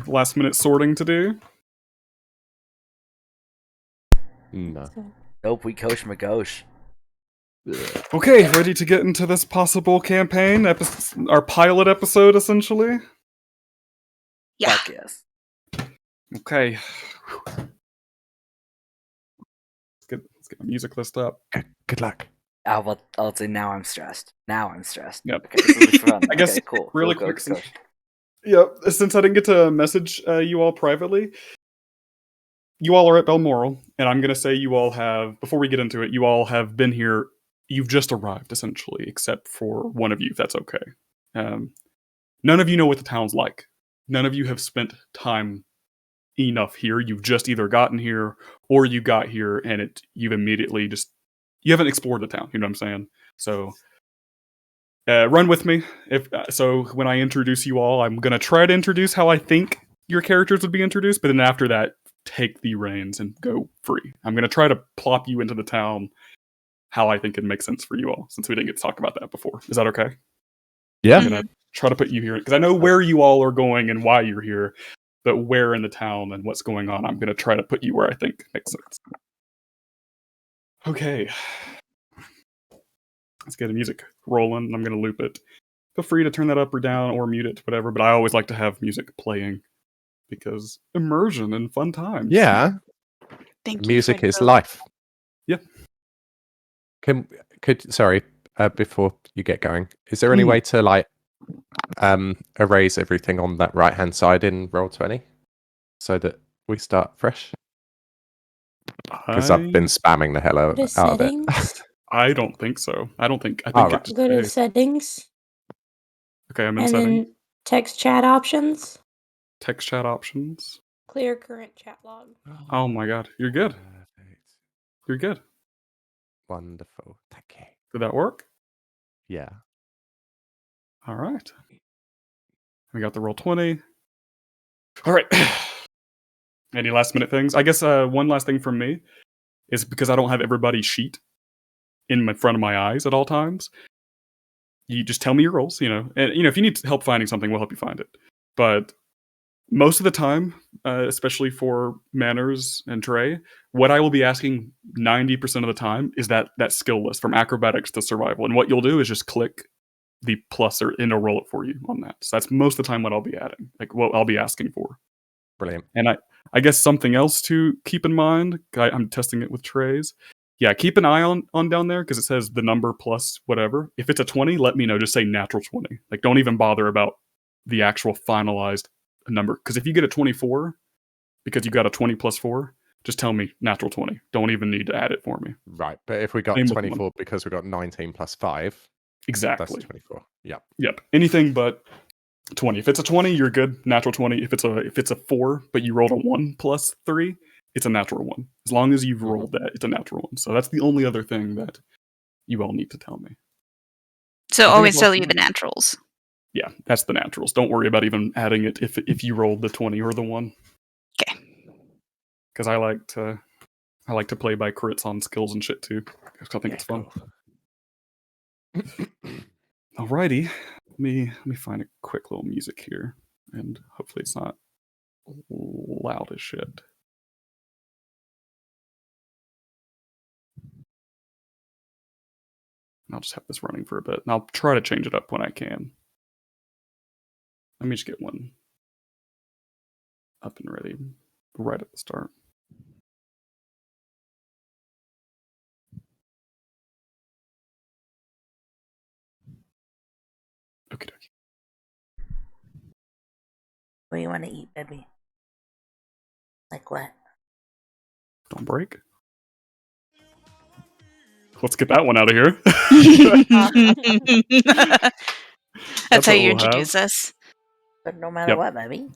last minute sorting to do? No. Nope, we coach McGosh. Okay, ready to get into this possible campaign? Our pilot episode, essentially? Yeah. Fuck yes. Okay. Let's get my music list up. Good luck. I'll say now I'm stressed. Yep. Okay, this will be fun. I guess okay, cool. really Go, quick, Coach. Yep, since I didn't get to message you all privately, you all are at Balmoral, and I'm going to say you all have, before we get into it, you all have been here. You've just arrived, essentially, except for one of you, if that's okay. None of you know what the town's like. None of you have spent time enough here. You've just either gotten here, or you got here, and you've immediately you haven't explored the town, you know what I'm saying? So, run with me. So when I introduce you all, I'm going to try to introduce how I think your characters would be introduced, but then after that, take the reins and go free. I'm going to try to plop you into the town how I think it makes sense for you all, since we didn't get to talk about that before. Is that okay? Yeah. I'm going to try to put you here, because I know where you all are going and why you're here, but where in the town and what's going on, I'm going to try to put you where I think makes sense. Okay. Let's get the music rolling, and I'm going to loop it. Feel free to turn that up or down or mute it, whatever, but I always like to have music playing because immersion and fun times. Yeah. Thank you. Music for is the- life. Yeah. Sorry, before you get going, is there any way to erase everything on that right hand side in Roll20 so that we start fresh? Because I've been spamming the hell out of it. I don't think so. I think right. it just Go to stays. settings. Okay, I'm in And settings. then text chat options. Text chat options. Clear current chat log. Oh my god, you're good. Perfect. You're good. Wonderful. Thank you. Did that work? Yeah. All right. We got the Roll20. All right. Any last minute things? I guess one last thing from me is because I don't have everybody's sheet in front of my eyes at all times. You just tell me your roles, and if you need help finding something, we'll help you find it. But most of the time, especially for Manners and Trey, what I will be asking 90% of the time is that skill list from acrobatics to survival. And what you'll do is just click the plus or it'll roll it for you on that. So that's most of the time what I'll be adding, like what I'll be asking for. Brilliant. And I guess something else to keep in mind, I'm testing it with Trey's. Yeah, keep an eye on down there because it says the number plus whatever. If it's a 20, let me know. Just say natural 20. Like, don't even bother about the actual finalized number. Because if you get a 24, because you got a 20 plus 4, just tell me natural 20. Don't even need to add it for me. Right, but if we got 24 because we got 19 plus 5, exactly. That's 24. Yep. Yep. Anything but 20. If it's a 20, you're good. Natural 20. If it's a 4, but you rolled a 1 plus 3, it's a natural 1. As long as you've rolled that, it's a natural 1. So that's the only other thing that you all need to tell me. So always tell you the naturals. Yeah, that's the naturals. Don't worry about even adding it if you rolled the 20 or the 1. Okay. Because I like to play by crits on skills and shit too. I think it's fun. Alrighty. Let me find a quick little music here. And hopefully it's not loud as shit. I'll just have this running for a bit. And I'll try to change it up when I can. Let me just get one up and ready right at the start. Okie dokie. What do you want to eat, baby? Like what? Don't break. Let's get that one out of here. That's how what you we'll introduce have. us. But no matter what, baby.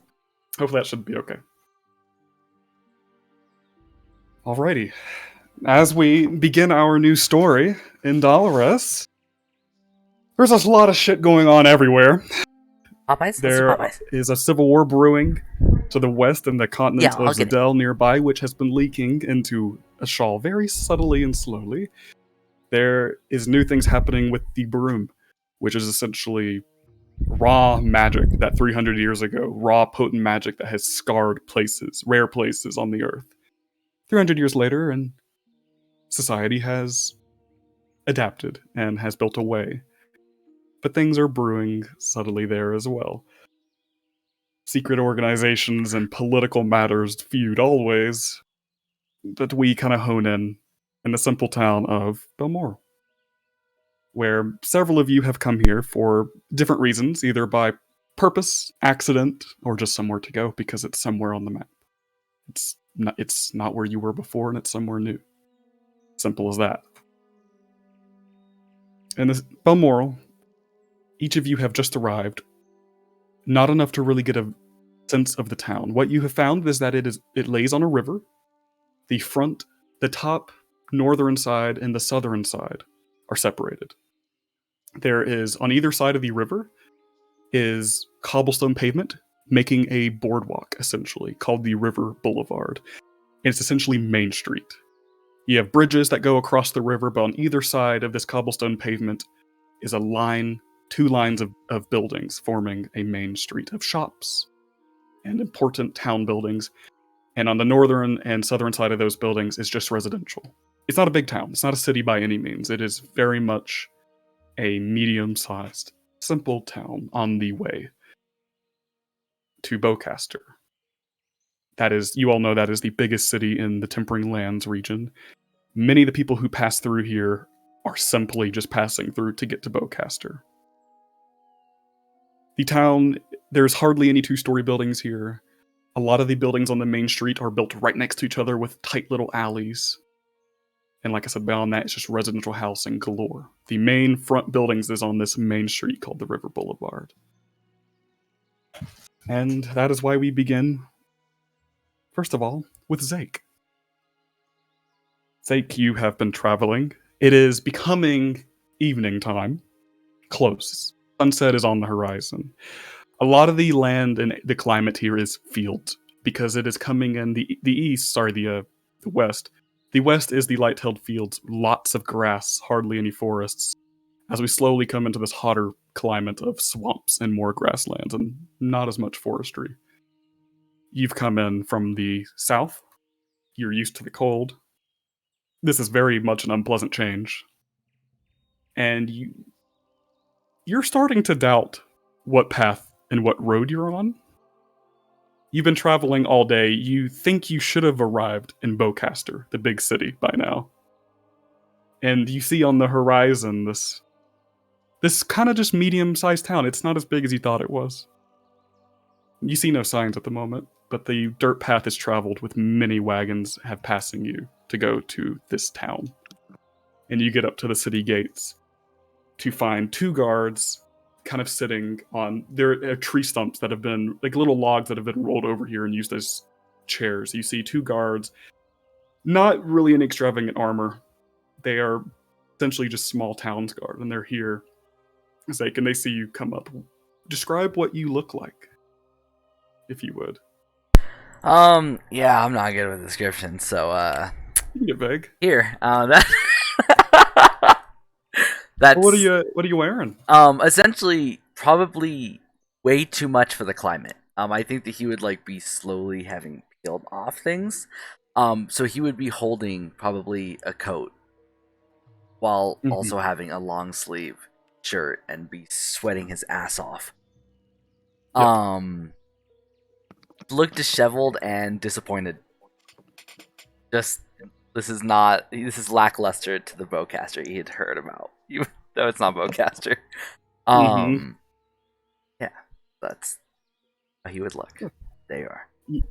Hopefully that should be okay. Alrighty. As we begin our new story in Dolores, there's a lot of shit going on everywhere. Popeyes? There is a civil war brewing to the west in the continent of Zadel nearby, which has been leaking into Ashal very subtly and slowly. There is new things happening with the broom, which is essentially Raw magic that 300 years ago, raw potent magic that has scarred places, rare places on the earth. 300 years later, and society has adapted and has built a way. But things are brewing subtly there as well. Secret organizations and political matters feud always, but we kind of hone in the simple town of Balmoral, where several of you have come here for different reasons, either by purpose, accident, or just somewhere to go because it's somewhere on the map. It's not where you were before, and it's somewhere new. Simple as that. And this Balmoral, each of you have just arrived, not enough to really get a sense of the town. What you have found is that it lays on a river. The top northern side and the southern side are separated. There is, on either side of the river, is cobblestone pavement, making a boardwalk, essentially, called the River Boulevard. And it's essentially Main Street. You have bridges that go across the river, but on either side of this cobblestone pavement is a line, two lines of buildings forming a main street of shops and important town buildings. And on the northern and southern side of those buildings is just residential. It's not a big town. It's not a city by any means. It is very much a medium-sized, simple town on the way to Beaucaster. That is, you all know that is the biggest city in the Tempering Lands region. Many of the people who pass through here are simply just passing through to get to Beaucaster. The town, there's hardly any two-story buildings here. A lot of the buildings on the main street are built right next to each other with tight little alleys. And like I said, beyond that, it's just residential housing galore. The main front buildings is on this main street called the River Boulevard. And that is why we begin, first of all, with Zake. Zake, you have been traveling. It is becoming evening time. Close. Sunset is on the horizon. A lot of the land and the climate here is fields because it is coming in the west. The west is the light-tilled fields, lots of grass, hardly any forests. As we slowly come into this hotter climate of swamps and more grasslands and not as much forestry. You've come in from the south. You're used to the cold. This is very much an unpleasant change. And you're starting to doubt what path and what road you're on. You've been traveling all day. You think you should have arrived in Beaucaster, the big city, by now. And you see on the horizon this kind of just medium-sized town. It's not as big as you thought it was. You see no signs at the moment, but the dirt path is traveled with many wagons have passing you to go to this town. And you get up to the city gates to find two guards kind of sitting on there are tree stumps that have been like little logs that have been rolled over here and used as chairs. You see two guards, not really in extravagant armor. They are essentially just small towns guard, and they're here. It's like, and they see you come up. Describe what you look like, if you would. Yeah, I'm not good with descriptions, so You can get vague. here, that's What are you wearing? essentially probably way too much for the climate. I think that he would like be slowly having peeled off things. So he would be holding probably a coat while Mhm. also having a long sleeve shirt and be sweating his ass off. Yep. Look disheveled and disappointed. Just this is lackluster to the Beaucaster he had heard about. You though it's not Beaucaster. Mhm. Yeah, that's how he would look. There you are. Y-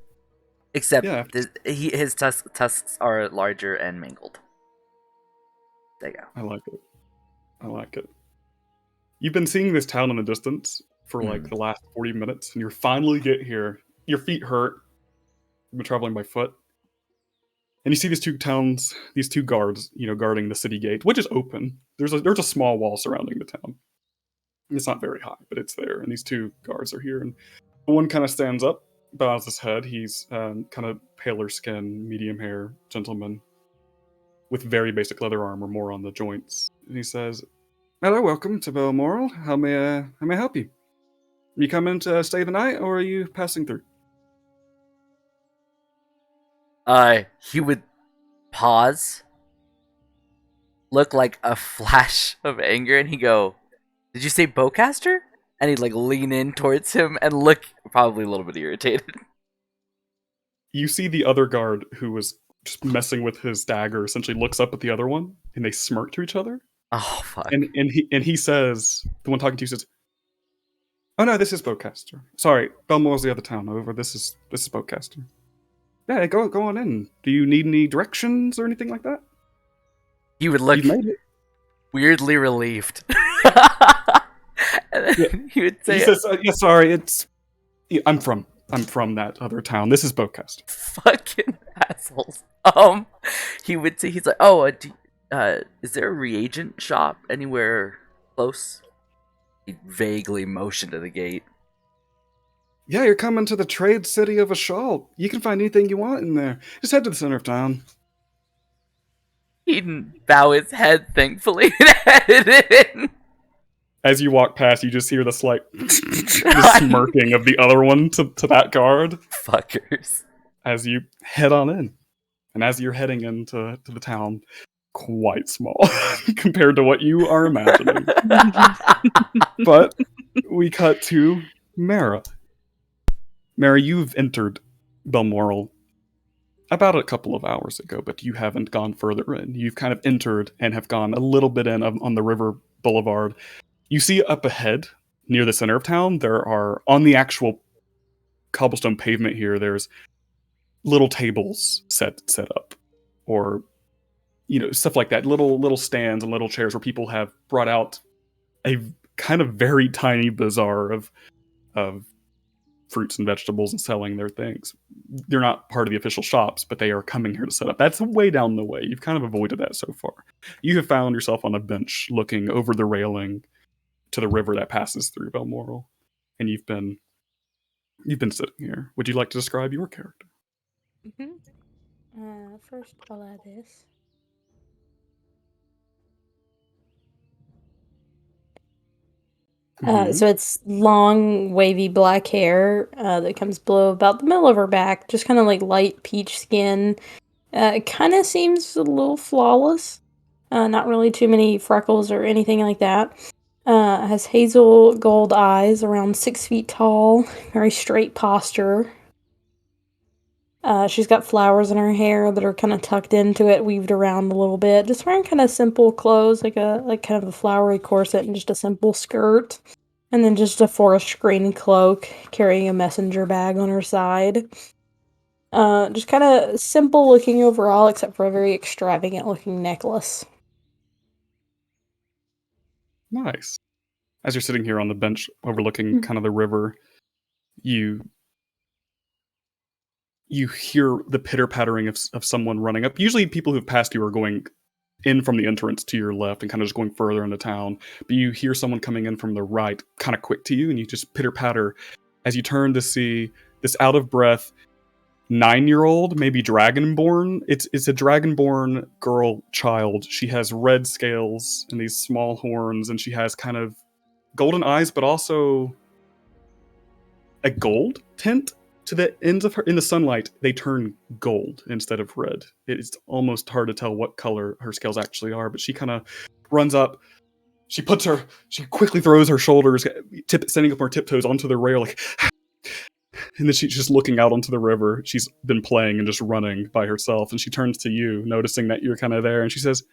Except Yeah. his tusks are larger and mangled. There you go. I like it. You've been seeing this town in the distance for like the last 40 minutes, and you finally get here. Your feet hurt. You've been traveling by foot. And you see these two guards, guarding the city gate, which is open. There's a small wall surrounding the town. It's not very high, but it's there. And these two guards are here. And one kind of stands up, bows his head. He's kind of paler skin, medium hair gentleman with very basic leather armor, more on the joints. And he says, "Hello, welcome to Balmoral. How may I help you?" You coming to stay the night, or are you passing through? He would pause, look like a flash of anger, and he'd go, "Did you say Beaucaster?" And he'd like lean in towards him and look probably a little bit irritated. You see the other guard who was just messing with his dagger essentially looks up at the other one, and they smirk to each other. Oh fuck! And he says, the one talking to you says, "Oh no, this is Beaucaster. Sorry, Belmore's the other town over. This is Beaucaster. Yeah, go on in. Do you need any directions or anything like that? He would look You've made it." weirdly relieved. And then Yeah. he would say, He says, "Yeah, sorry, I'm from that other town. This is Beaucaster." "Fucking assholes." He would say, he's like, "Oh, is there a reagent shop anywhere close?" He vaguely motioned to the gate. "Yeah, you're coming to the trade city of Ashal. You can find anything you want in there. Just head to the center of town." He'd bow his head, thankfully, and headed in. As you walk past, you just hear the slight the smirking of the other one to that guard Fuckers. as you head on in. And as you're heading into the town, quite small compared to what you are imagining. But we cut to Mara. Mara, you've entered Balmoral about a couple of hours ago, but you haven't gone further in. You've kind of entered and have gone a little bit in on the river boulevard. You see up ahead, near the center of town, there are, on the actual cobblestone pavement here, there's little tables set up, or stuff like that, little stands and little chairs where people have brought out a kind of very tiny bazaar of fruits and vegetables and selling their things. They're not part of the official shops, but they are coming here to set up. That's way down the way. You've kind of avoided that so far. You have found yourself on a bench looking over the railing to the river that passes through Balmoral, and you've been sitting here. Would you like to describe your character? First I'll add this. So it's long, wavy black hair that comes below about the middle of her back, just kind of like light peach skin. It kind of seems a little flawless. Not really too many freckles or anything like that. Has hazel gold eyes, around 6 feet tall, very straight posture. She's got flowers in her hair that are kind of tucked into it, weaved around a little bit. Just wearing kind of simple clothes, like kind of a flowery corset and just a simple skirt. And then just a forest green cloak, carrying a messenger bag on her side. Just kind of simple looking overall, except for a very extravagant looking necklace. Nice. As you're sitting here on the bench overlooking kind of the river, you hear the pitter-pattering of someone running up. Usually people who've passed you are going in from the entrance to your left and kind of just going further into town. But you hear someone coming in from the right, kind of quick to you, and you just pitter-patter as you turn to see this out-of-breath 9-year-old, maybe dragonborn. It's a dragonborn girl child. She has red scales and these small horns, and she has kind of golden eyes, but also a gold tint to the ends of her. In the sunlight, they turn gold instead of red. It's almost hard to tell what color her scales actually are, but she kind of runs up. She quickly throws her shoulders, standing up on her tiptoes onto the rail, like, and then she's just looking out onto the river. She's been playing and just running by herself, and she turns to you, noticing that you're kind of there, and she says,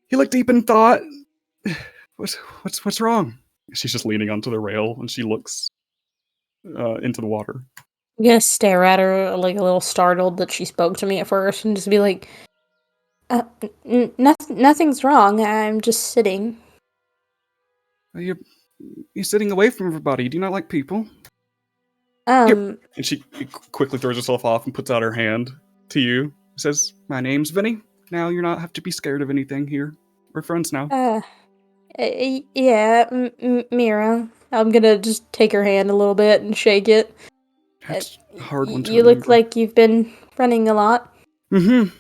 "You look deep in thought. What's wrong?" She's just leaning onto the rail, and she looks into the water. I'm gonna stare at her, like a little startled that she spoke to me at first, and just be like, nothing's wrong. I'm just sitting. You're sitting away from everybody. Do you not like people? Um, And she quickly throws herself off and puts out her hand to you. Says, "My name's Vinny. Now you're not have to be scared of anything here. We're friends now." Yeah, Mira. I'm gonna just take her hand a little bit and shake it. That's a hard one to You look remember. like you've been running a lot. Mm-hmm.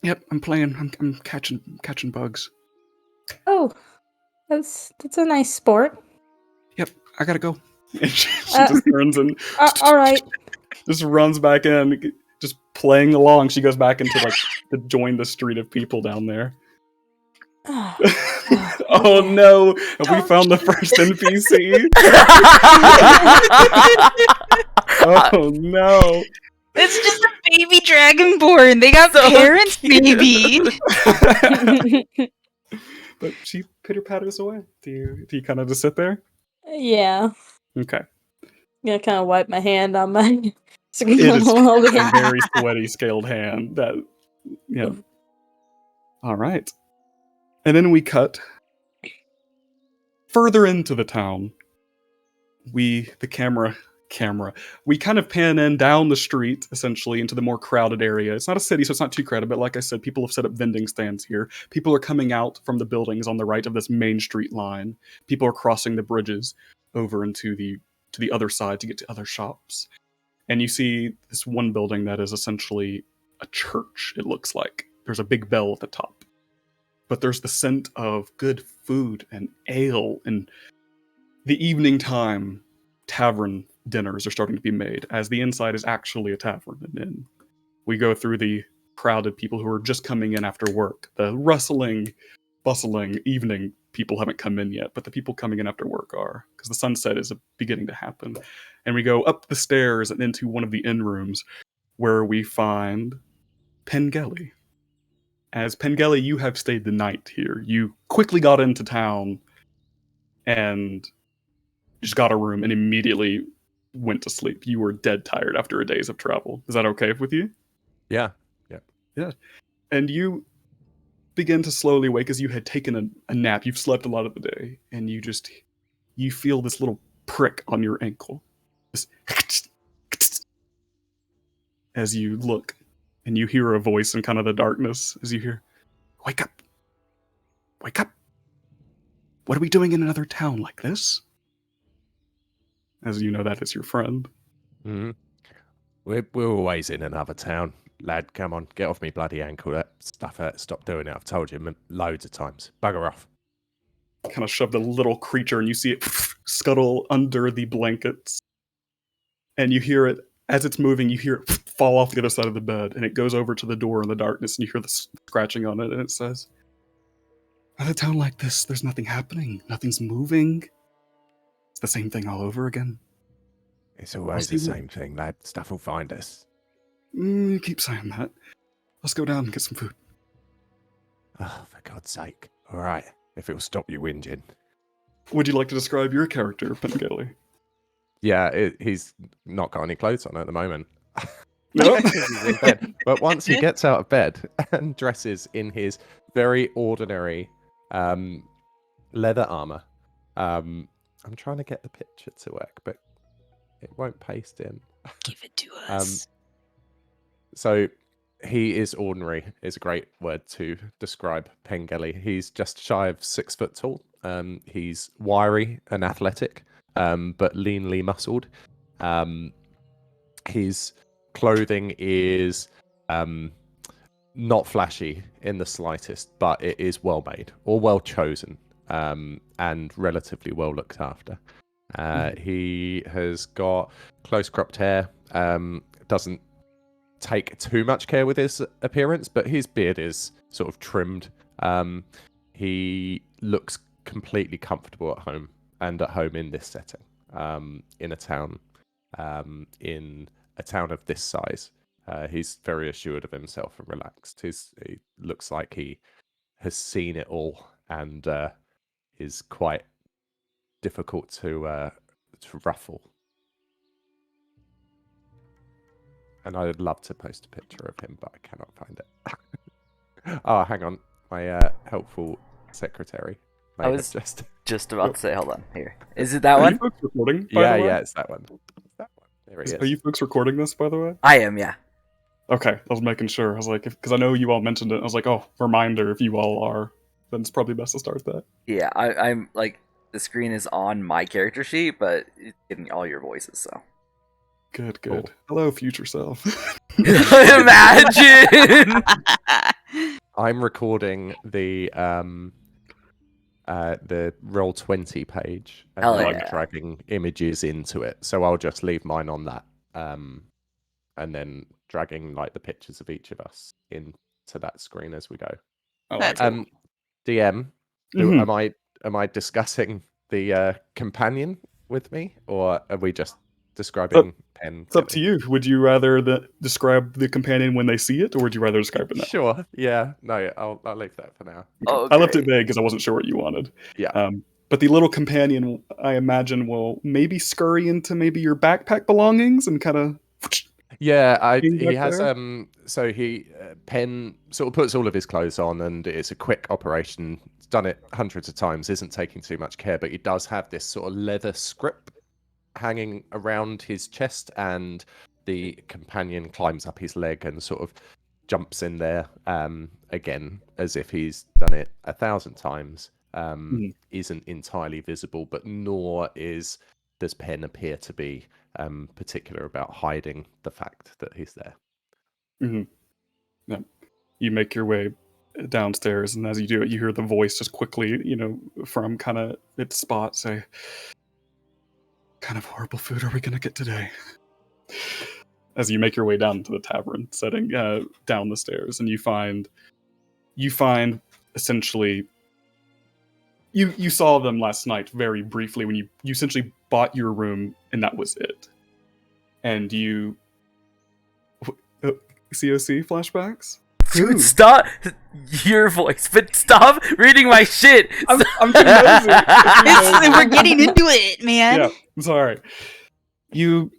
Yep, I'm playing. I'm catching bugs. Oh, that's a nice sport. Yep, I gotta go. And she just turns and All right. just runs back in, just playing along. She goes back into like to join the street of people down there. Oh no! Have we found the first NPC? Oh no! It's just a baby dragonborn. They got So parents, cute. baby. But she pitter patters away. Do you kind of just sit there? Yeah. Okay. Gonna kind of wipe my hand on my screen It a is little a bit. very sweaty, scaled hand. That, yeah. All right. And then we cut further into the town. The camera, we kind of pan in down the street, essentially, into the more crowded area. It's not a city, so it's not too crowded, but like I said, people have set up vending stands here. People are coming out from the buildings on the right of this main street line. People are crossing the bridges over into to the other side to get to other shops. And you see this one building that is essentially a church, it looks like. There's a big bell at the top. But there's the scent of good food and ale, and the evening time tavern dinners are starting to be made, as the inside is actually a tavern. And then we go through the crowded people who are just coming in after work. The rustling, bustling evening people haven't come in yet, but the people coming in after work are, because the sunset is beginning to happen. And we go up the stairs and into one of the inn rooms, where we find Pengelly. As Pengelly, you have stayed the night here. You quickly got into town and just got a room and immediately went to sleep. You were dead tired after a days of travel. Is that okay with you? Yeah. And you begin to slowly wake as you had taken a nap. You've slept a lot of the day, and you feel this little prick on your ankle. As you look, and you hear a voice in kind of the darkness as you hear, "Wake up! Wake up! What are we doing in another town like this?" As you know, that is your friend. Mm-hmm. We're always in another town. Lad, come on, get off me bloody ankle. That stuff hurts. Stop doing it. I've told you loads of times. Bugger off. Kind of shoved a little creature, and you see it scuttle under the blankets. And you hear it, as it's moving, you hear it fall off the other side of the bed, and it goes over to the door in the darkness, and you hear the scratching on it, and it says, "At a town like this, there's nothing happening. Nothing's moving. It's the same thing all over again." It's always the same thing, lad. Stuff will find us. You keep saying that. Let's go down and get some food. Oh, for God's sake. All right, if it'll stop you whinging. Would you like to describe your character, Pengelly? Yeah, he's not got any clothes on at the moment. Nope. He's in bed. But once he gets out of bed and dresses in his very ordinary leather armor, I'm trying to get the picture to work, but it won't paste in. Give it to us. So he is ordinary is a great word to describe Pengelly. He's just shy of 6 foot tall. He's wiry and athletic, but leanly muscled. His clothing is not flashy in the slightest, but it is well made or well chosen, and relatively well looked after. He has got close cropped hair, doesn't take too much care with his appearance, but his beard is sort of trimmed. He looks completely comfortable at home in this setting, in a town of this size. He's very assured of himself and relaxed. He looks like he has seen it all and is quite difficult to ruffle. And I would love to post a picture of him, but I cannot find it. Oh, hang on. My helpful secretary. I was just about to say, hold on. Here. Is it that Are one? you folks recording, by the way? Yeah, it's that one. There he is. Are you folks recording this, by the way? I am, yeah. Okay, I was making sure. I was like, because I know you all mentioned it. I was like, oh, reminder, if you all are, then it's probably best to start that. Yeah, I'm like, the screen is on my character sheet, but it's getting all your voices, so. Good. Cool. Hello, future self. Imagine! I'm recording the the Roll20 page, and Hell then yeah. dragging images into it. So I'll just leave mine on that, and then dragging like the pictures of each of us into that screen as we go. I like That's it. DM, Mhm. am I discussing the companion with me, or are we just describing Pen? It's up to you. Would you rather describe the companion when they see it, or would you rather describe it now? Sure. Yeah. No, I'll leave that for now. I left it Okay. vague because I wasn't sure what you wanted. Yeah. But the little companion, I imagine, will maybe scurry into maybe your backpack belongings and kind of. Yeah, Being he back has there? so he Penn sort of puts all of his clothes on, and it's a quick operation. He's done it hundreds of times, isn't taking too much care, but he does have this sort of leather script hanging around his chest, and the companion climbs up his leg and sort of jumps in there again, as if he's done it 1,000 times. Mhm. Isn't entirely visible, but nor does Penn appear to be particular about hiding the fact that he's there. Mhm. Yeah. You make your way downstairs, and as you do it, you hear the voice just quickly, from kind of its spot say, kind of horrible food are we going to get today? As you make your way down to the tavern setting, down the stairs, and you find essentially you saw them last night very briefly when you essentially bought your room, and that was it. And you COC flashbacks. Dude, stop your voice, but stop reading my shit. I'm too nosy. We're getting into it, man. Yeah, I'm sorry. You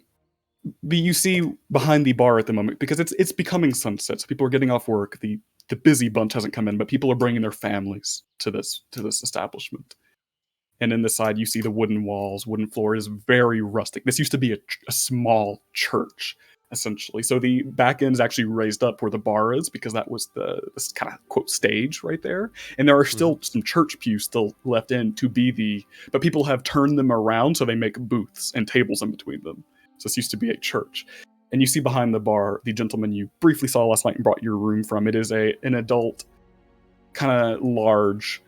see behind the bar at the moment, because it's becoming sunset, so people are getting off work. The busy bunch hasn't come in, but people are bringing their families to this establishment. And in the side, you see the wooden walls, wooden floor. Is very rustic. This used to be a small church, essentially. So the back end is actually raised up where the bar is, because that was this kind of quote stage right there. And there are still some church pews still left in to be but people have turned them around so they make booths and tables in between them. So this used to be a church. And you see behind the bar the gentleman you briefly saw last night and brought your room from. It is an adult, kind of large,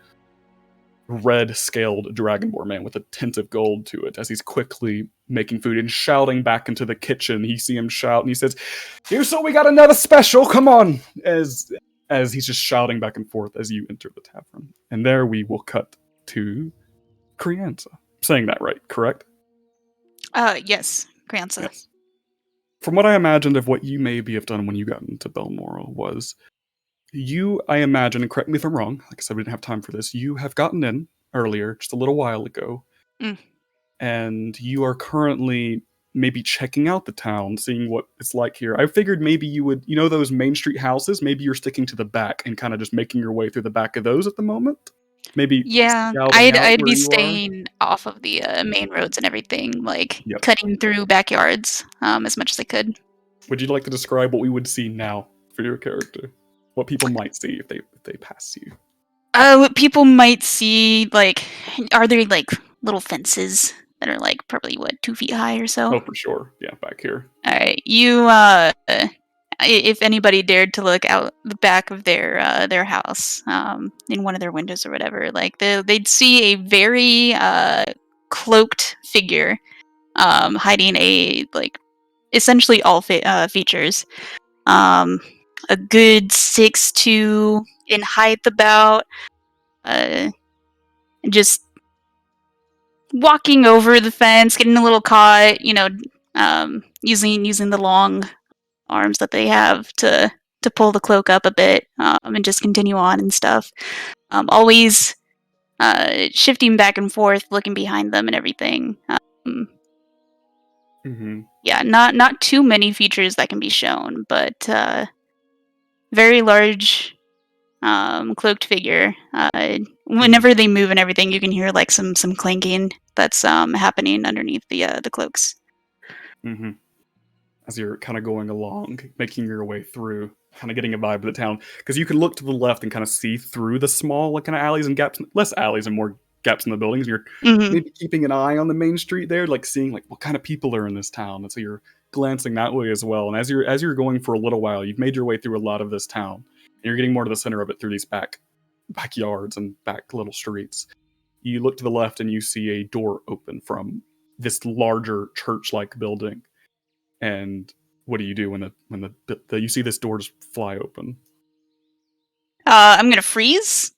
red scaled dragonborn man with a tint of gold to it, as he's quickly making food and shouting back into the kitchen. You see him shout, and he says, "Here, so we got another special, come on," as he's just shouting back and forth as you enter the tavern. And there we will cut to Crianza. Saying that right, correct? Yes, Granza. Yes. From what I imagined of what you maybe have done when you got into Balmoral was, you, I imagine, and correct me if I'm wrong, like I said, we didn't have time for this, you have gotten in earlier, just a little while ago, Mm. and you are currently maybe checking out the town, seeing what it's like here. I figured maybe you would, those Main Street houses, maybe you're sticking to the back and kind of just making your way through the back of those at the moment? Maybe Yeah, scouting out I'd where be you are? staying off of the main roads and everything, like Yep. cutting through backyards as much as I could. Would you like to describe what we would see now for your character? What people might see if they pass you? What people might see, like, are there like little fences that are like probably 2 feet high or so? Oh, for sure. Yeah, back here. All right, you if anybody dared to look out the back of their house, in one of their windows or whatever, like they'd see a very cloaked figure, hiding essentially all features. Um, a good 6'2" in height, about just walking over the fence, getting a little caught, using the long arms that they have to pull the cloak up a bit, and just continue on and stuff. Always shifting back and forth, looking behind them and everything. Mm-hmm. Yeah, not too many features that can be shown, but very large, cloaked figure. Whenever they move and everything, you can hear like some clanking that's happening underneath the cloaks. Mm-hmm. As you're kind of going along, making your way through, kind of getting a vibe of the town, because you can look to the left and kind of see through the small, like, kind of alleys and gaps, less alleys and more gaps in the buildings. You're maybe keeping an eye on the main street there, like seeing like what kind of people are in this town, and so you're glancing that way as well. And as you're going for a little while, you've made your way through a lot of this town, and you're getting more to the center of it through these backyards and back little streets. You look to the left and you see a door open from this larger church-like building. And what do you do when you see this door just fly open? I'm gonna freeze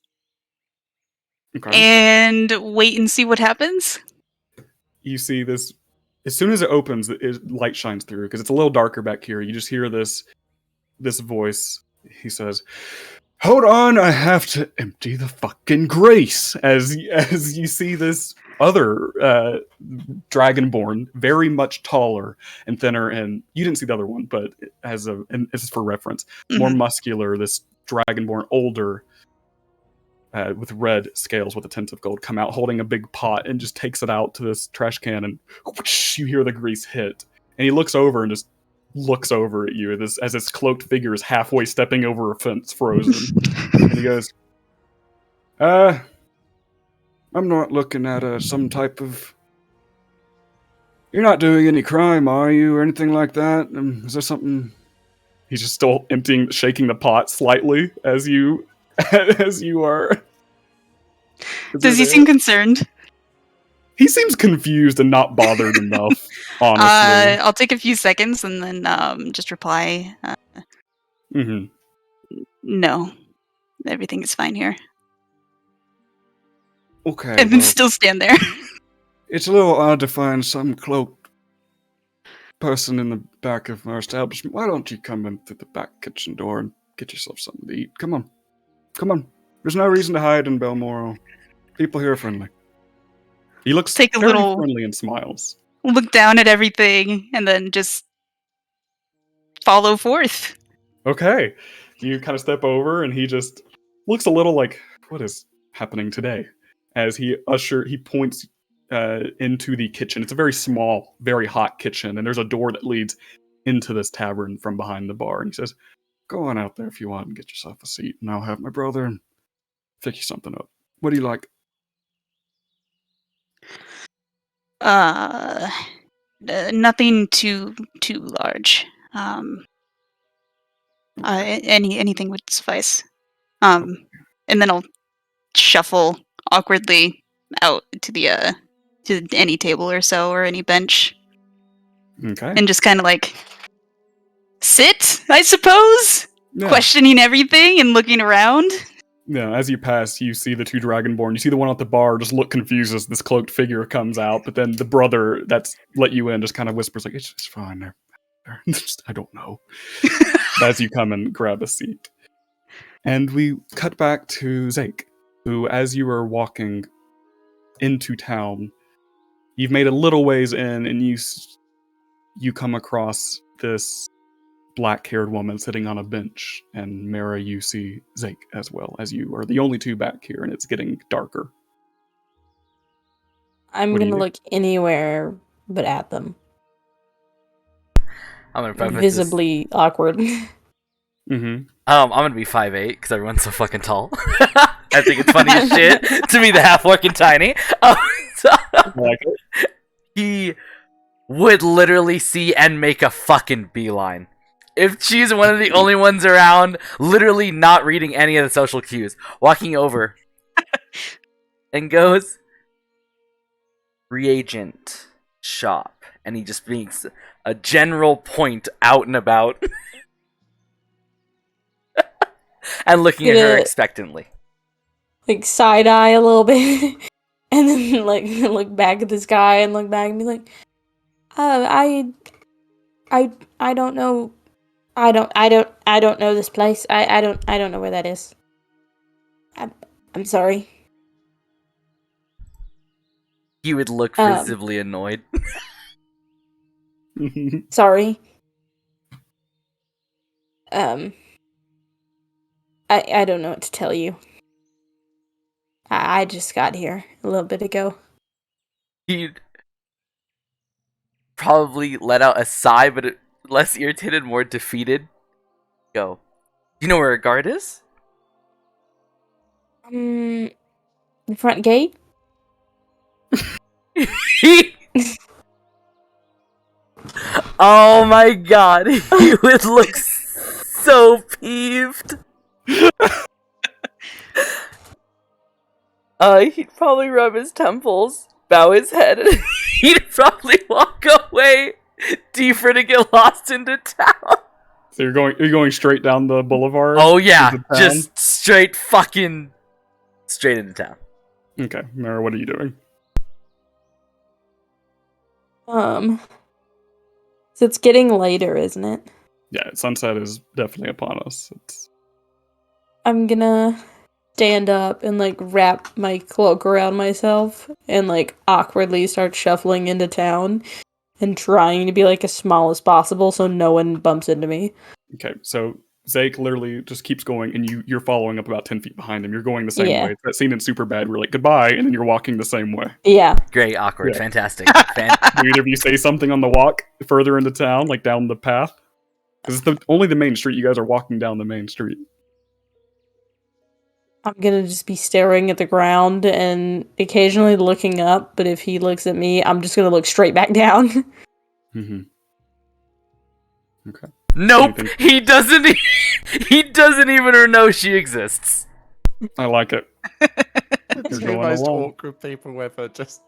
Okay. and wait and see what happens. You see this as soon as it opens, light shines through because it's a little darker back here. You just hear this voice. He says, "Hold on, I have to empty the fucking grease." As you see this other dragonborn, very much taller and thinner, and you didn't see the other one, but and this is for reference, more muscular. This dragonborn, older, with red scales with a tint of gold, come out holding a big pot and just takes it out to this trash can, and whoosh, you hear the grease hit, and he looks over and just looks over at you as this cloaked figure is halfway stepping over a fence, frozen, and he goes, I'm not looking at some type of... You're not doing any crime, are you, or anything like that? Is there something... He's just still shaking the pot slightly as you are... Does he seem concerned? He seems confused and not bothered enough, honestly. I'll take a few seconds and then just reply, no, everything is fine here. Okay, And then still stand there. It's a little odd to find some cloaked person in the back of our establishment. Why don't you come in through the back kitchen door and get yourself something to eat? Come on. There's no reason to hide in Balmoral. People here are friendly. He looks very friendly and smiles. Look down at everything and then just follow forth. Okay. You kind of step over and he just looks a little like, what is happening today? As he points into the kitchen. It's a very small, very hot kitchen, and there's a door that leads into this tavern from behind the bar. And he says, "Go on out there if you want and get yourself a seat, and I'll have my brother and fix you something up. What do you like?" Nothing too large. Anything would suffice. And then I'll shuffle awkwardly out to the to any table or so, or any bench. Okay. And just kind of like sit, I suppose, Yeah. questioning everything and looking around. Yeah, as you pass, you see the two Dragonborn. You see the one at the bar just look confused as this cloaked figure comes out, but then the brother that's let you in just kind of whispers like, it's fine. They're I don't know. As you come and grab a seat. And we cut back to Zake, who, as you are walking into town, you've made a little ways in, and you come across this black-haired woman sitting on a bench, and Mara, you see Zake as well, as you are the only two back here, and it's getting darker. I'm What do you gonna do? look anywhere but at them. I'm gonna preface Visibly awkward. Mm-hmm. I'm gonna be 5'8" because everyone's so fucking tall. I think it's funny as shit to be the half fucking tiny. Like it? He would literally see and make a fucking beeline. If she's one of the only ones around, literally not reading any of the social cues, walking over and goes, reagent shop, and he just makes a general point out and about. And looking at her expectantly. Like side eye a little bit. And then like look back at this guy and look back and be like, I don't know. I don't know this place. I don't know where that is. I'm sorry. He would look visibly annoyed. Sorry. I don't know what to tell you. I just got here a little bit ago. He'd probably let out a sigh, but less irritated, more defeated. Go. You know where a guard is? The front gate? Oh my god, he would look so peeved. He'd probably rub his temples, bow his head, and he'd probably walk away deeper to get lost into town. So you're going straight down the boulevard? Oh yeah, into town? just straight into town. Okay, Mara, what are you doing? So it's getting later, isn't it? Yeah, sunset is definitely upon us. I'm gonna stand up and like wrap my cloak around myself and like awkwardly start shuffling into town and trying to be like as small as possible so no one bumps into me. Okay, so Zake literally just keeps going, and you're following up about 10 feet behind him. You're going the same Yeah. way. It's that scene in Superbad where like goodbye, and then you're walking the same way. Yeah. Great, awkward, Yeah. fantastic. Do either of you say something on the walk further into town, like down the path? Because it's only the main street. You guys are walking down the main street. I'm gonna just be staring at the ground and occasionally looking up, but if he looks at me, I'm just gonna look straight back down. Mm-hmm. Okay. Nope, Anything? he doesn't. He doesn't even know she exists. I like it. It's You're the going most along. awkward people ever. Just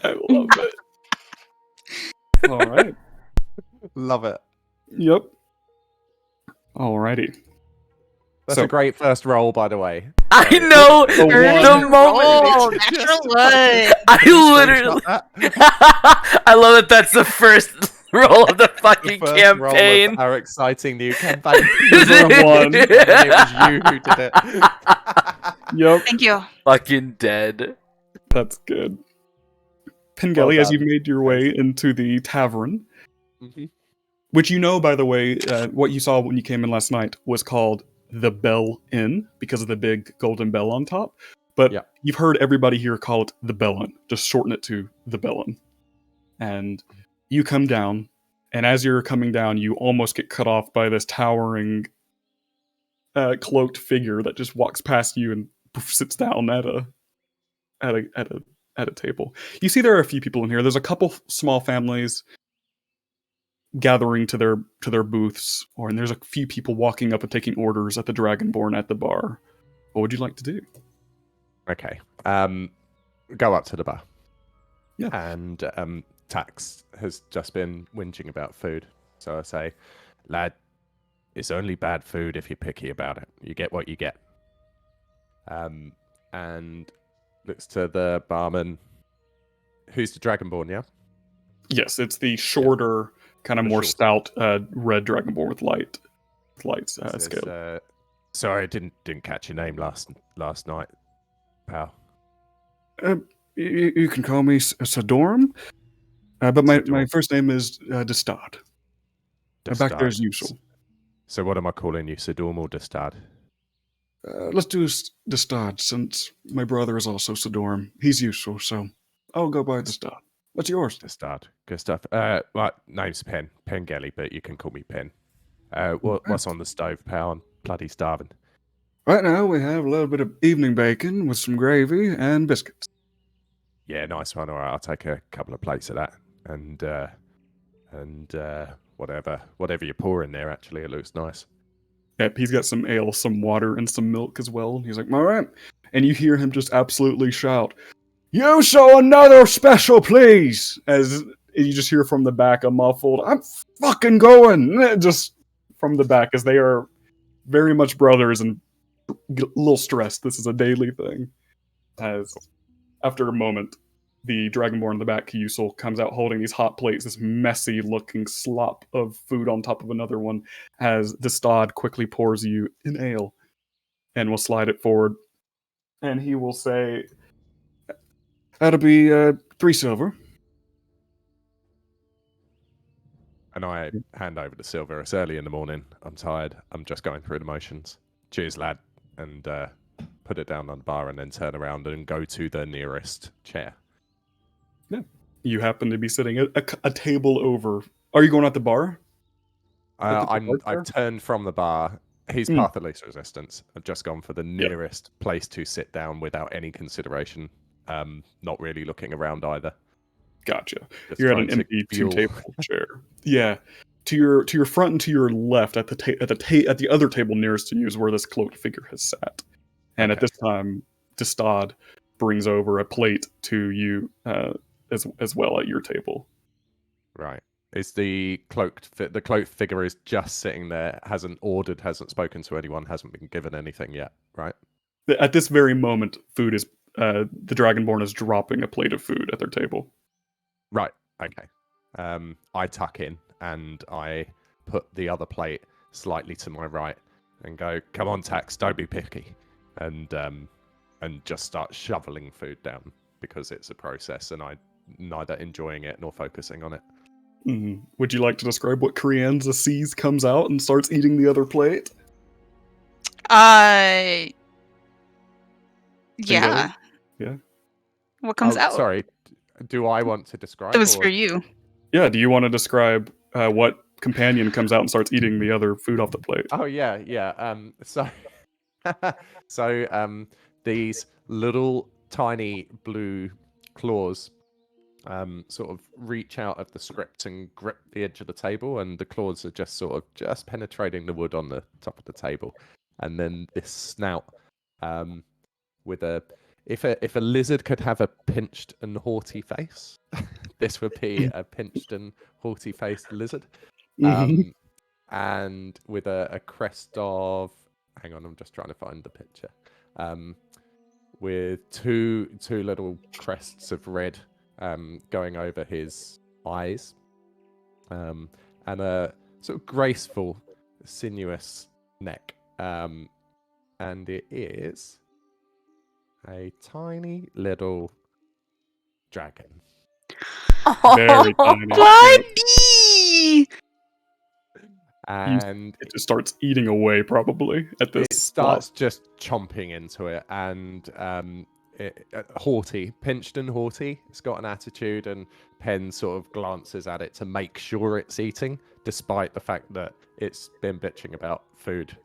I love it. All right. love it. Yep. Alrighty. That's So- a great first roll, by the way. I know The one. the moment. Oh, natural one. I literally. I love that. That's the first roll of the fucking campaign. Our exciting new campaign. This is a one. And it was you who did it. Yep. Thank you. Fucking dead. That's good. Pengelly, Well as you done. made your way into the tavern, Mhm. which you know, by the way, what you saw when you came in last night was called the Bell Inn because of the big golden bell on top. But Yeah. you've heard everybody here call it the Bellin. Just shorten it to the Bellin. And you come down, and as you're coming down, you almost get cut off by this towering, cloaked figure that just walks past you and poof, sits down at a table. You see, there are a few people in here. There's a couple small families gathering to their booths, and there's a few people walking up and taking orders at the Dragonborn at the bar. What would you like to do? Okay. Go up to the bar. Yeah. And Tax has just been whinging about food. So I say, lad, it's only bad food if you're picky about it. You get what you get. And looks to the barman. Who's the Dragonborn, yeah? Yes, it's the shorter, kind of The more short- stout red Dragonborn with light Says, scale. Sorry, I didn't catch your name last night, pal. You can call me Sadorm, but my Sadorm. first name is Destad. Back there as usual. So what am I calling you, Sidorm or Destad? Let's do Destad, since my brother is also Sadorm. He's useful, so I'll go by Destad. What's yours? Destad. Good stuff. Well, name's Pengelly, but you can call me Pen. What's on the stove, pal? I'm bloody starving. Right now we have a little bit of evening bacon with some gravy and biscuits. Yeah, nice one. All right, I'll take a couple of plates of that, and whatever you pour in there. Actually, it looks nice. Yep, he's got some ale, some water, and some milk as well. He's like, all right. And you hear him just absolutely shout, "You show another special, please!" As you just hear from the back a muffled, "I'm fucking going!" Just from the back, as they are very much brothers and get a little stressed. This is a daily thing. As after a moment, the Dragonborn in the back, Yusul, comes out holding these hot plates, this messy looking slop of food on top of another one, as the Stod quickly pours you an ale and will slide it forward. And he will say, "That'll be 3 silver." And I hand over the silver. It's early in the morning. I'm tired. I'm just going through the motions. Cheers, lad. And put it down on the bar and then turn around and go to the nearest chair. You happen to be sitting at a table over. Are you going at the bar? I've turned from the bar. He's path of least resistance. I've just gone for the nearest place to sit down without any consideration. Not really looking around either. Gotcha. Just You're at trying an to empty fuel. two-table chair. Yeah. To your front and to your left, at the other table nearest to you is where this cloaked figure has sat. And at Okay. this time, Destad brings over a plate to you as well at your table. Right. Is the cloaked figure is just sitting there, hasn't ordered, hasn't spoken to anyone, hasn't been given anything yet, right? At this very moment, food is the Dragonborn is dropping a plate of food at their table. Right. Okay. I tuck in and I put the other plate slightly to my right and go, "Come on, Tax, don't be picky," and just start shoveling food down because it's a process and I'm neither enjoying it nor focusing on it. Mm-hmm. Would you like to describe what Krianza sees, comes out, and starts eating the other plate? Yeah. Bengali? Yeah. What comes out? Sorry. Do I want to describe? That was or... for you. Yeah. Do you want to describe what companion comes out and starts eating the other food off the plate? Oh yeah. So these little tiny blue claws sort of reach out of the script and grip the edge of the table, and the claws are just sort of just penetrating the wood on the top of the table, and then this snout with a if a lizard could have a pinched and haughty face, this would be a pinched and haughty faced lizard. And with a crest of, hang on, I'm just trying to find the picture. With two little crests of red going over his eyes, and a sort of graceful, sinuous neck. And it is a tiny little dragon. Very tiny. Buddy! And it just starts eating away, probably, at this it starts just chomping into it, and haughty, pinched and haughty. It's got an attitude, and Penn sort of glances at it to make sure it's eating, despite the fact that it's been bitching about food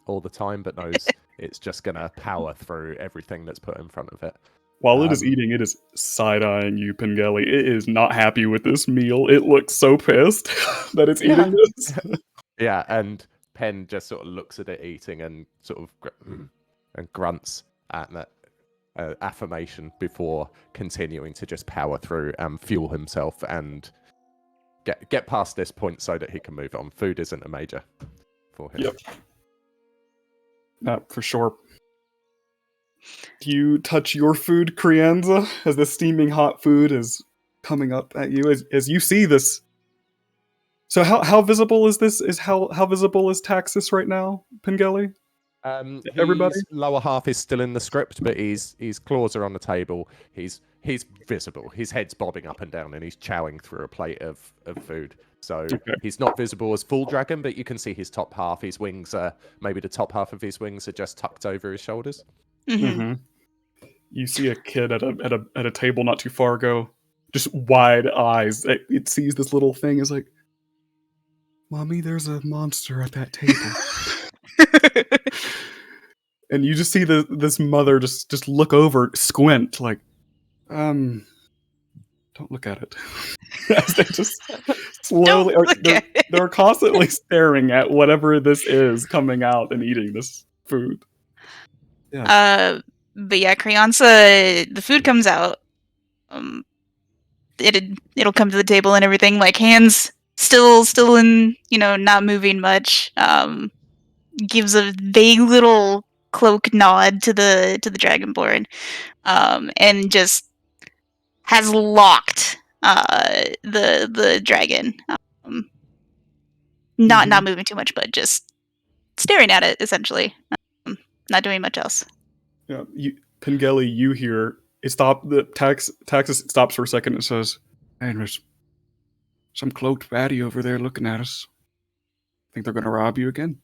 all the time, but knows it's just going to power through everything that's put in front of it. While it is eating, it is side-eyeing you, Pengelly. It is not happy with this meal. It looks so pissed that it's eating this. Yeah, and Penn just sort of looks at it eating and sort of and grunts at that affirmation before continuing to just power through and fuel himself and get past this point so that he can move on. Food isn't a major for him. Yep. For sure. Do you touch your food, Krianza, as the steaming hot food is coming up at you as you see this? So how visible is this? How visible is Taxis right now, Pengelly? Everybody? His lower half is still in the script, but his claws are on the table. He's visible. His head's bobbing up and down, and he's chowing through a plate of food. So he's not visible as full dragon, but you can see his top half. His wings are maybe the top half of his wings are just tucked over his shoulders. Mm-hmm. You see a kid at a table not too far ago, just wide eyes. It sees this little thing. Is like, "Mommy, there's a monster at that table." And you just see this mother just look over, squint, like, don't look at it. As they just slowly, they're constantly staring at whatever this is coming out and eating this food. Yeah. But yeah, Krianza, the food comes out. It'll come to the table and everything, like hands still in, not moving much. Gives a vague little cloak nod to the Dragonborn, and just has locked the dragon. Not moving too much, but just staring at it essentially. Not doing much else. Yeah, Pengelly, you hear it stop. The Taxis stops for a second and says, "Hey, there's some cloaked baddie over there looking at us. Think they're gonna rob you again?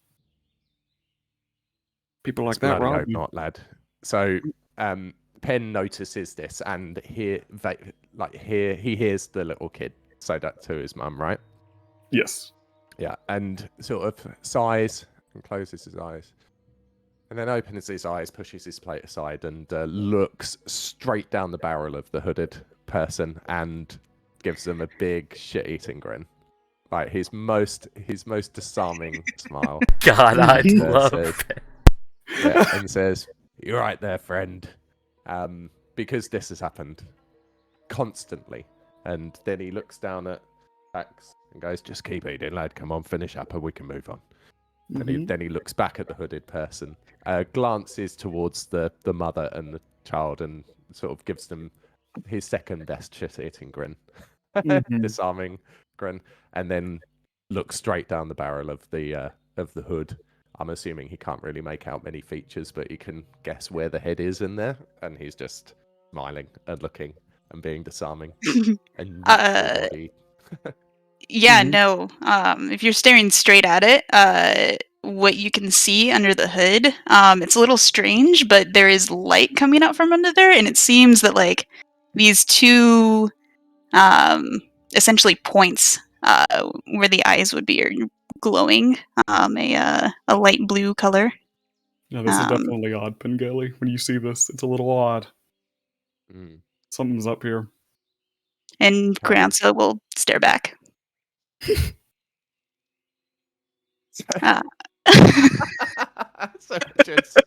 People like that rob you." Not, lad. So Penn notices this, and he hears the little kid say that to his mum, right? Yes. Yeah, and sort of sighs and closes his eyes. And then opens his eyes, pushes his plate aside, and looks straight down the barrel of the hooded person and gives them a big shit-eating grin. Like his most disarming smile. God, I love it. Yeah, and says, "You're right there, friend. because this has happened constantly. And then he looks down at Tax and goes, "Just keep eating, lad. Come on, finish up, and we can move on." And then he looks back at the hooded person, glances towards the mother and the child, and sort of gives them his second best shit-eating grin, disarming grin, and then looks straight down the barrel of the hood. I'm assuming he can't really make out many features, but he can guess where the head is in there, and he's just smiling and looking and being disarming and neutral body. Yeah, no. If you're staring straight at it, what you can see under the hood, it's a little strange, but there is light coming out from under there, and it seems that like these two, essentially points, where the eyes would be are glowing, a light blue color. Yeah, this is definitely odd, Pengelly. When you see this, it's a little odd. Something's up here. And Granza will stare back. So just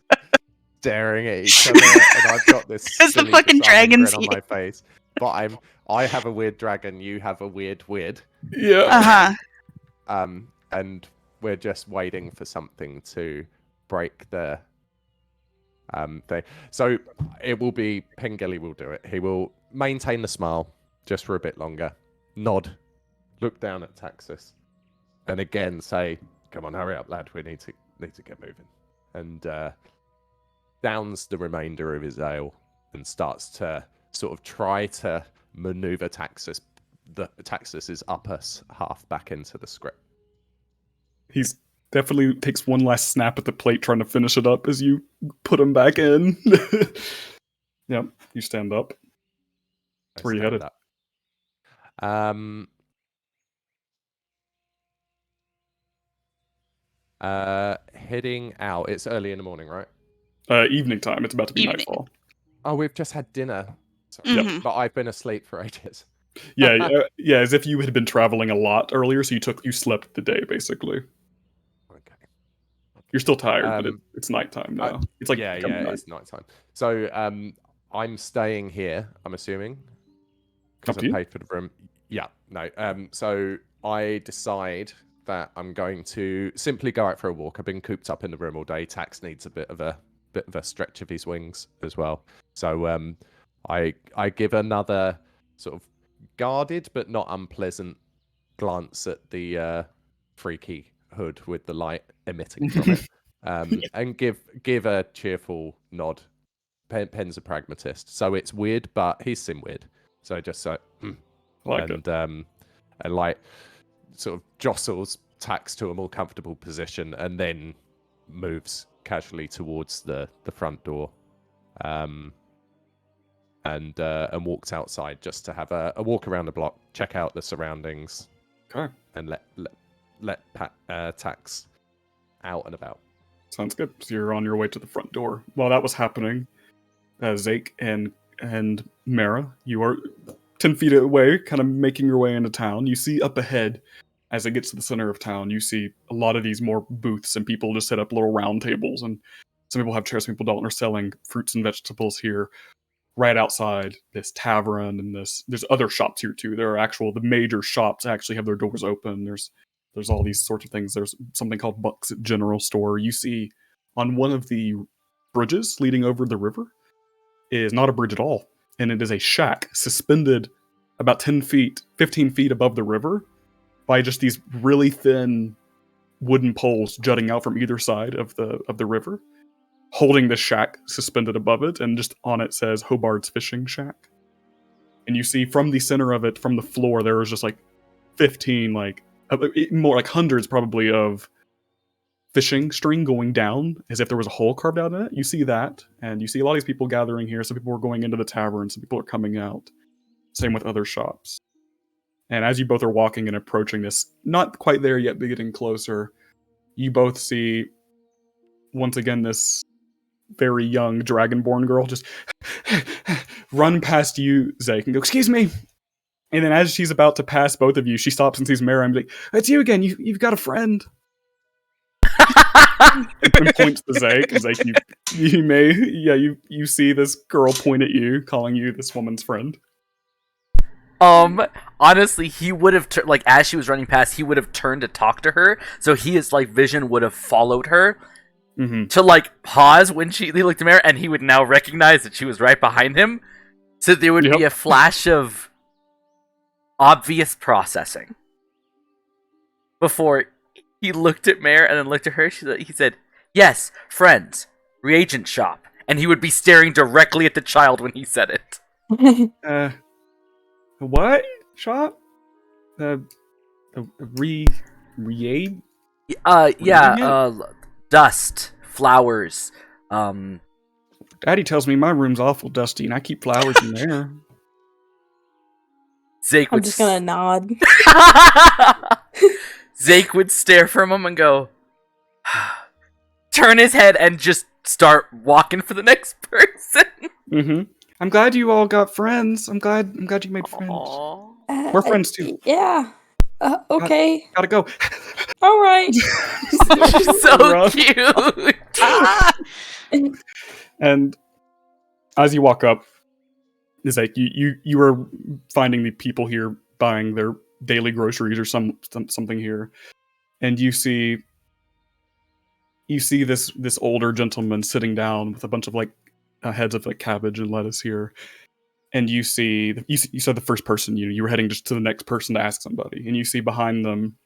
staring at each other, and I've got this silly fucking dragons grin on my face. But I have a weird dragon. You have a weird. Yeah. And we're just waiting for something to break the thing. So it will be Pengelly will do it. He will maintain the smile just for a bit longer. Nod, look down at Taxus, and again say, "Come on, hurry up, lad. We need to get moving." And downs the remainder of his ale and starts to sort of try to maneuver Taxus's upper half back into the script. He's definitely takes one last snap at the plate, trying to finish it up as you put him back in. Yep, you stand up. Where are you headed? Heading out. It's early in the morning, right? Evening time. It's about to be nightfall. Oh, we've just had dinner. Sorry. Yep. But I've been asleep for ages. Yeah, as if you had been traveling a lot earlier, so you slept the day basically. Okay. You're still tired, but it's nighttime now. It's like it's nighttime. So I'm staying here. I'm assuming because I paid for the room. Yeah, no. So I decide that I'm going to simply go out for a walk. I've been cooped up in the room all day. Tax needs a bit of a stretch of his wings as well. So I give another sort of guarded but not unpleasant glance at the freaky hood with the light emitting from it, and give a cheerful nod. Pen's a pragmatist, so it's weird, but he's sim weird. So just so, and like sort of jostles Tax to a more comfortable position, and then moves casually towards the front door, and walks outside just to have a walk around the block, check out the surroundings, and let Tax out and about. Sounds good. So you're on your way to the front door. While that was happening, Zake and Mara, you are 10 feet away, kind of making your way into town. You see up ahead, as it gets to the center of town, you see a lot of these more booths, and people just set up little round tables, and some people have chairs, some people don't, and are selling fruits and vegetables here. Right outside this tavern, and there's other shops here too. There are the major shops actually have their doors open. There's all these sorts of things. There's something called Buck's General Store. You see on one of the bridges leading over the river is not a bridge at all, and it is a shack suspended about 10 feet, 15 feet above the river by just these really thin wooden poles jutting out from either side of the river, holding the shack suspended above it, and just on it says Hobart's Fishing Shack. And you see from the center of it, from the floor, there is just like 15, more like hundreds probably of fishing string going down as if there was a hole carved out in it. You see that, and you see a lot of these people gathering here. Some people are going into the tavern, some people are coming out. Same with other shops. And as you both are walking and approaching this, not quite there yet, but getting closer, you both see, once again, this very young dragonborn girl just run past you, Zake, and go, "Excuse me." And then as she's about to pass both of you, she stops and sees Mara and be like, "It's you again. You've got a friend." and points to Zake, and Zake, you see this girl point at you, calling you this woman's friend. Honestly, he would have like as she was running past, he would have turned to talk to her, so his like vision would have followed her to like pause when he looked at Mara, and he would now recognize that she was right behind him. So there would be a flash of obvious processing before he looked at Mare and then looked at her. He said, "Yes, friends, reagent shop," and he would be staring directly at the child when he said it. What shop? Reaid? Dust, flowers. Daddy tells me my room's awful dusty, and I keep flowers in there. Zake would I'm just gonna nod. Zake would stare from him and go, turn his head and just start walking for the next person. I'm glad you all got friends. I'm glad you made friends. We're friends too. Yeah. Okay. Gotta go. All right. She's so cute. And as you walk up, it's like you are finding the people here buying their daily groceries or something here, and you see this older gentleman sitting down with a bunch of like heads of like cabbage and lettuce here, and you saw the first person you were heading just to the next person to ask somebody, and you see behind them,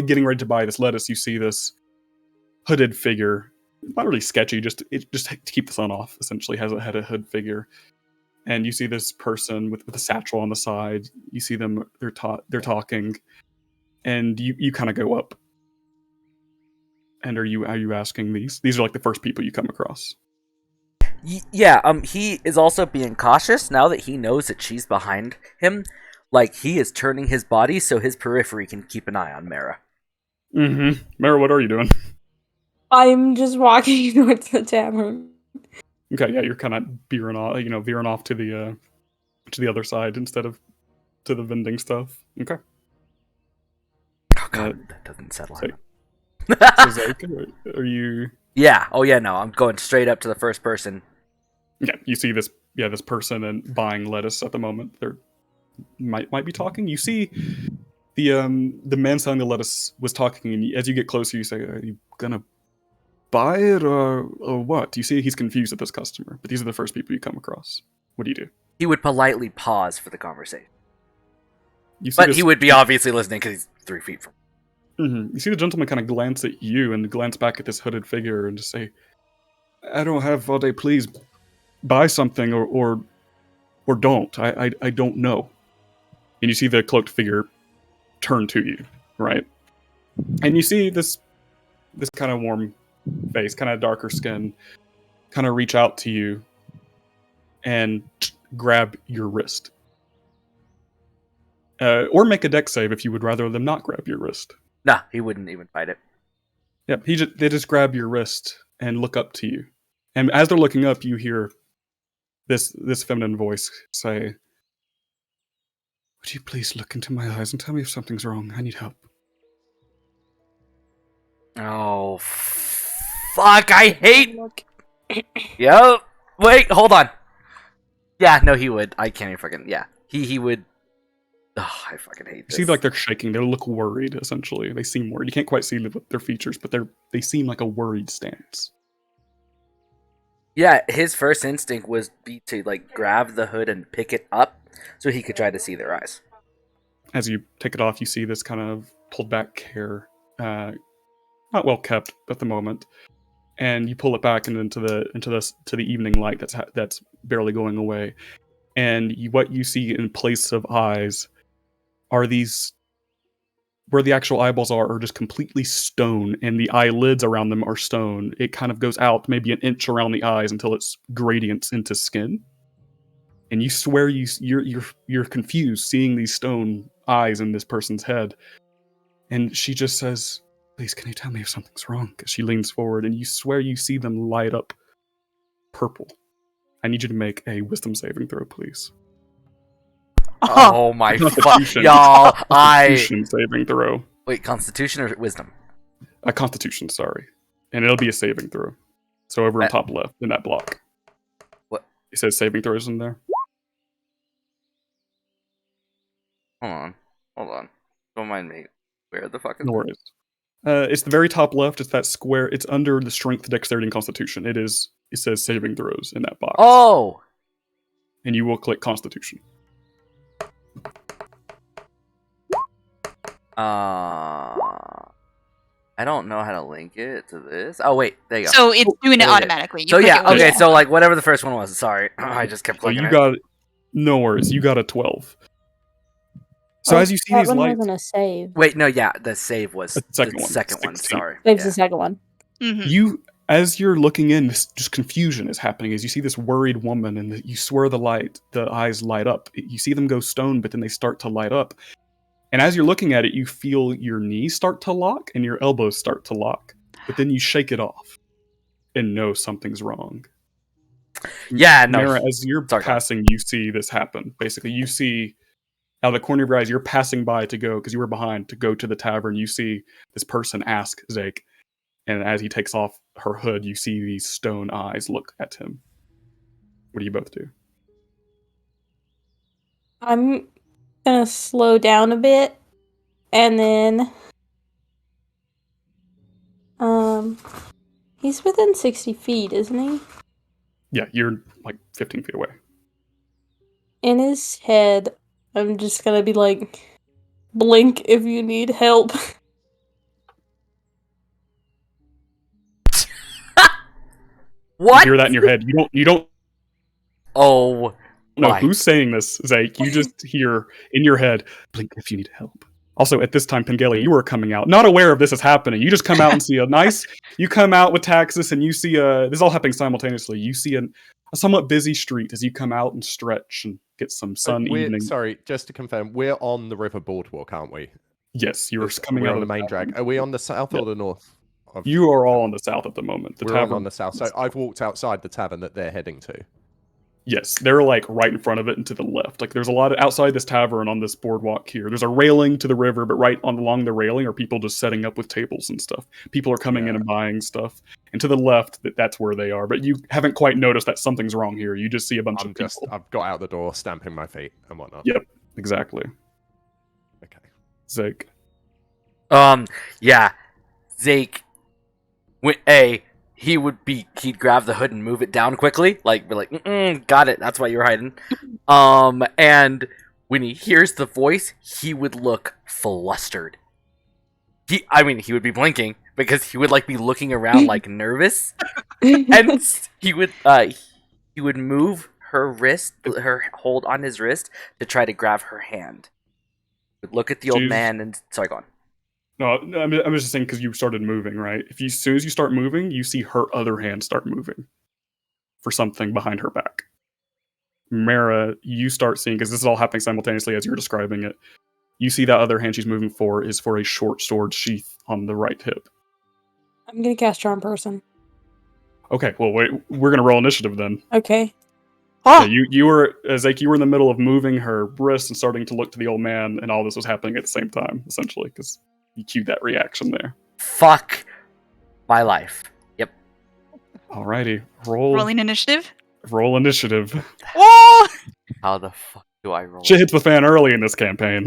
getting ready to buy this lettuce, you see this hooded figure, not really sketchy, just to keep the sun off. Essentially, had a hood figure, and you see this person with a satchel on the side. You see them; they're talking, and you kind of go up. And are you asking these? These are like the first people you come across. Yeah, he is also being cautious now that he knows that she's behind him. Like, he is turning his body so his periphery can keep an eye on Mara. Mara, what are you doing? I'm just walking towards the tavern. Okay, yeah, you're kind of veering off to the other side instead of to the vending stuff. Okay. Oh god, that doesn't settle him. So Zach, are you? Yeah. Oh yeah. No, I'm going straight up to the first person. Yeah, you see this person and buying lettuce at the moment. They're might be talking. You see the man selling the lettuce was talking, and as you get closer, you say, "Are you gonna buy it or what?" You see he's confused at this customer, but these are the first people you come across. What do you do? He would politely pause for the conversation, You see but he would be obviously listening because he's 3 feet from. You see the gentleman kind of glance at you and glance back at this hooded figure and just say, "I don't have all day. Please buy something or don't. I don't know." And you see the cloaked figure turn to you, right? And you see this kind of warm face, kind of darker skin, kind of reach out to you and grab your wrist. Or make a dex save if you would rather them not grab your wrist. Nah, he wouldn't even fight it. Yep, they just grab your wrist and look up to you. And as they're looking up, you hear this feminine voice say, "Would you please look into my eyes and tell me if something's wrong? I need help." Oh, fuck, I hate... Yep. Wait, hold on. Yeah, no, he would. I can't even fucking... Yeah, he would... Oh, I fucking hate this. You see, like, they're shaking. They look worried, essentially. They seem worried. You can't quite see their features, but they seem like a worried stance. Yeah, his first instinct was to, like, grab the hood and pick it up so he could try to see their eyes. As you take it off, you see this kind of pulled back hair. Not well kept at the moment. And you pull it back into the evening light that's barely going away. And what you see in place of eyes are these, where the actual eyeballs are just completely stone, and the eyelids around them are stone. It kind of goes out maybe an inch around the eyes until it's gradients into skin. And you swear you're confused seeing these stone eyes in this person's head. And she just says, "Please, can you tell me if something's wrong?" Because she leans forward, and you swear you see them light up purple. I need you to make a wisdom saving throw, please. Oh my fuck, Constitution. y'all! Constitution saving throw. Wait, Constitution or Wisdom? A Constitution, sorry. And it'll be a saving throw. So over on top left in that block. What? It says saving throws in there. Hold on. Don't mind me. Where the fuck is No it? worries. It's the very top left. It's that square. It's under the strength, dexterity, and constitution. It says saving throws in that box. Oh! And you will click Constitution. I don't know how to link it to this. Oh wait, there you go. So it's doing it Yeah. automatically. You So click yeah, it when okay. it's- So like whatever the first one was. Sorry, I just kept So clicking you it. got no worries. You got a 12. So as you see that these one lights, wasn't a save. Wait, no, yeah, the save was The second the one, second one. 16. Sorry. Saves Yeah. the second one. Mhm. as you're looking in, this just confusion is happening as you see this worried woman, and you swear the eyes light up. You see them go stone, but then they start to light up. And as you're looking at it, you feel your knees start to lock and your elbows start to lock. But then you shake it off and know something's wrong. Yeah, no. Mara, as you're Sorry, go on. passing, you see this happen. Basically, you see out of the corner of your eyes, you're passing by to go, because you were behind, to go to the tavern. You see this person ask Zake, and as he takes off her hood, you see these stone eyes look at him. What do you both do? I'm gonna slow down a bit, and then, he's within 60 feet, isn't he? Yeah, you're like 15 feet away. In his head, I'm just gonna be like, blink if you need help. What? You hear that in your head. You don't Oh know my. who's saying this, Zake. You just hear in your head, blink if you need help. Also, at this time, Pengeli, you are coming out, not aware of this is happening. You just come out and see you come out with Taxis, and you see this is all happening simultaneously. You see a somewhat busy street as you come out and stretch and get some sun evening. Sorry, just to confirm, we're on the river boardwalk, aren't we? Yes, you are coming we're out on of the main drag. Are we on the south or the north? You are all on the south at the moment. The we're tavern on the south. So I've walked outside the tavern that they're heading to. Yes, they're like right in front of it and to the left. Like there's a lot of outside this tavern on this boardwalk here. There's a railing to the river, but along the railing are people just setting up with tables and stuff. People are coming in and buying stuff. And to the left, that's where they are. But you haven't quite noticed that something's wrong here. You just see a bunch of people. I've got out the door, stamping my feet and whatnot. Yep, exactly. Okay. Zake. Yeah, Zake. He'd grab the hood and move it down quickly, like be like, got it. That's why you're hiding. And when he hears the voice, he would look flustered. He would be blinking because he would like be looking around like nervous, and he would move her hold on his wrist to try to grab her hand. Would look at the old man and sorry, go on. No, I'm just saying because you started moving, right? As soon as you start moving, you see her other hand start moving for something behind her back. Mara, you start seeing, because this is all happening simultaneously as you're describing it. You see that other hand she's moving for is for a short sword sheath on the right hip. I'm gonna cast Charm Person. Okay, well, wait, we're gonna roll initiative then. Okay. Yeah, you were, Zake, you were in the middle of moving her wrist and starting to look to the old man, and all this was happening at the same time, essentially, because you cued that reaction there. Fuck my life. Yep. Alrighty, roll initiative. Roll initiative. Whoa! How the fuck do I roll? Shit hits the fan early in this campaign.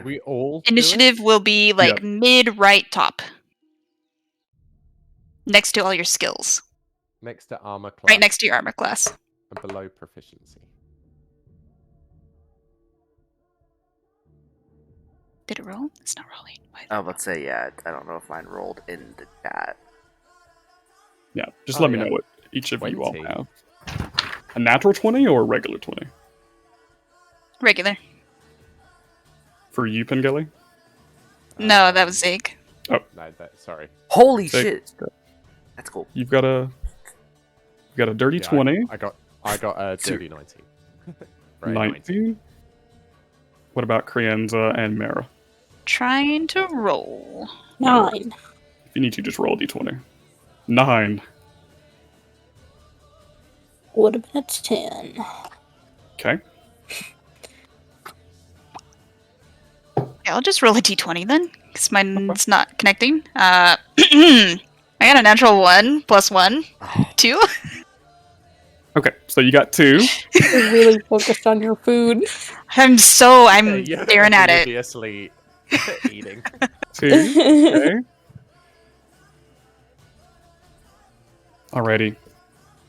We all Initiative will be like Yep. mid right top. Next to all your skills. next to armor class. Right next to your armor class. And below proficiency. Did it roll? It's not rolling. Let's say yeah. I don't know if mine rolled in the chat. Yeah, just let me yeah. know what each of you all 20. have. A natural 20 or a regular 20? Regular. For you, Pengeli? No, that was Zeke. No, sorry. Holy Zake, shit! That's cool. You've got a dirty Yeah, 20. I got a dirty 19. Right, 19. What about Crienza and Mara? Trying to roll. 9. If you need to, just roll a d20. 9. Would have been a 10. Okay. Yeah, I'll just roll a d20 then, because mine's not connecting. I got a natural 1 plus 1, 2. Okay, so you got 2. You're really focused on your food. I'm You're staring at it. obliviously eating. 2. Okay. Alrighty.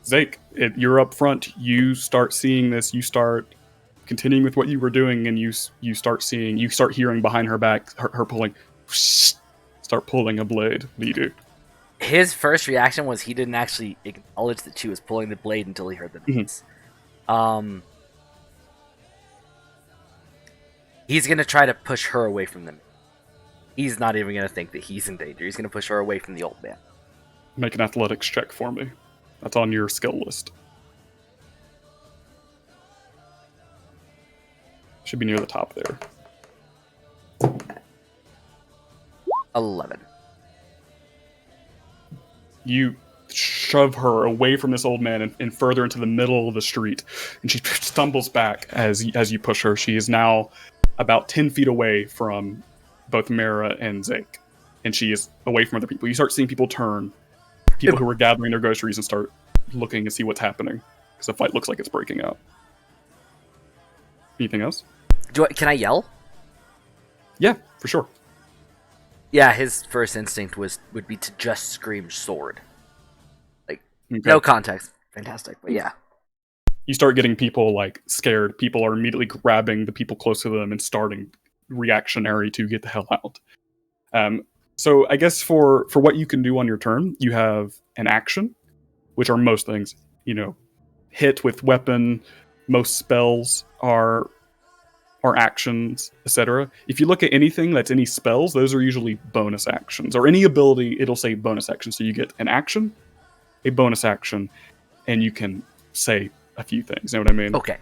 Zake, you're up front. You start seeing this. You start continuing with what you were doing, and you start hearing behind her back, her pulling, start pulling a blade. What do you do? His first reaction was he didn't actually acknowledge that she was pulling the blade until he heard the noise. He's gonna try to push her away from them. He's not even gonna think that he's in danger. He's gonna push her away from the old man. Make an athletics check for me. That's on your skill list. Should be near the top there. 11. You shove her away from this old man and further into the middle of the street, and she stumbles back as you push her. She is now about 10 feet away from both Mara and Zake, and she is away from other people. You start seeing people turn, people who are gathering their groceries, and start looking to see what's happening, because the fight looks like it's breaking out. Anything else? Can I yell? Yeah, for sure. Yeah, his first instinct would be to just scream sword. Like, Okay. no context. Fantastic, but yeah. You start getting people like scared. People are immediately grabbing the people close to them and starting reactionary to get the hell out. So I guess for what you can do on your turn, you have an action, which are most things. Hit with weapon. Most spells are actions, etc. If you look at anything that's any spells, those are usually bonus actions. Or any ability, it'll say bonus action. So you get an action, a bonus action, and you can say a few things. You know what I mean? Okay.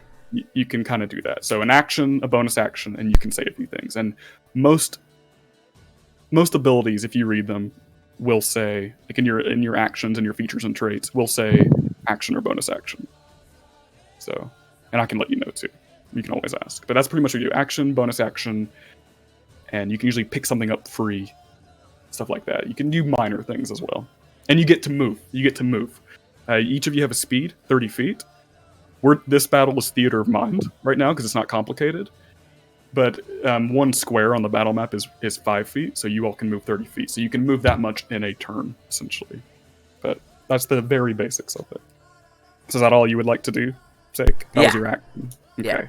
You can kind of do that. So an action, a bonus action, and you can say a few things. And most abilities, if you read them, will say, like in your actions and your features and traits, will say action or bonus action. So, and I can let you know too. You can always ask. But that's pretty much what you do. Action, bonus action, and you can usually pick something up free. Stuff like that. You can do minor things as well. And you get to move. Each of you have a speed, 30 feet. This battle is theater of mind right now because it's not complicated. But one square on the battle map is 5 feet, so you all can move 30 feet. So you can move that much in a turn, essentially. But that's the very basics of it. So is that all you would like to do, Zake? That was your action. Okay. Yeah.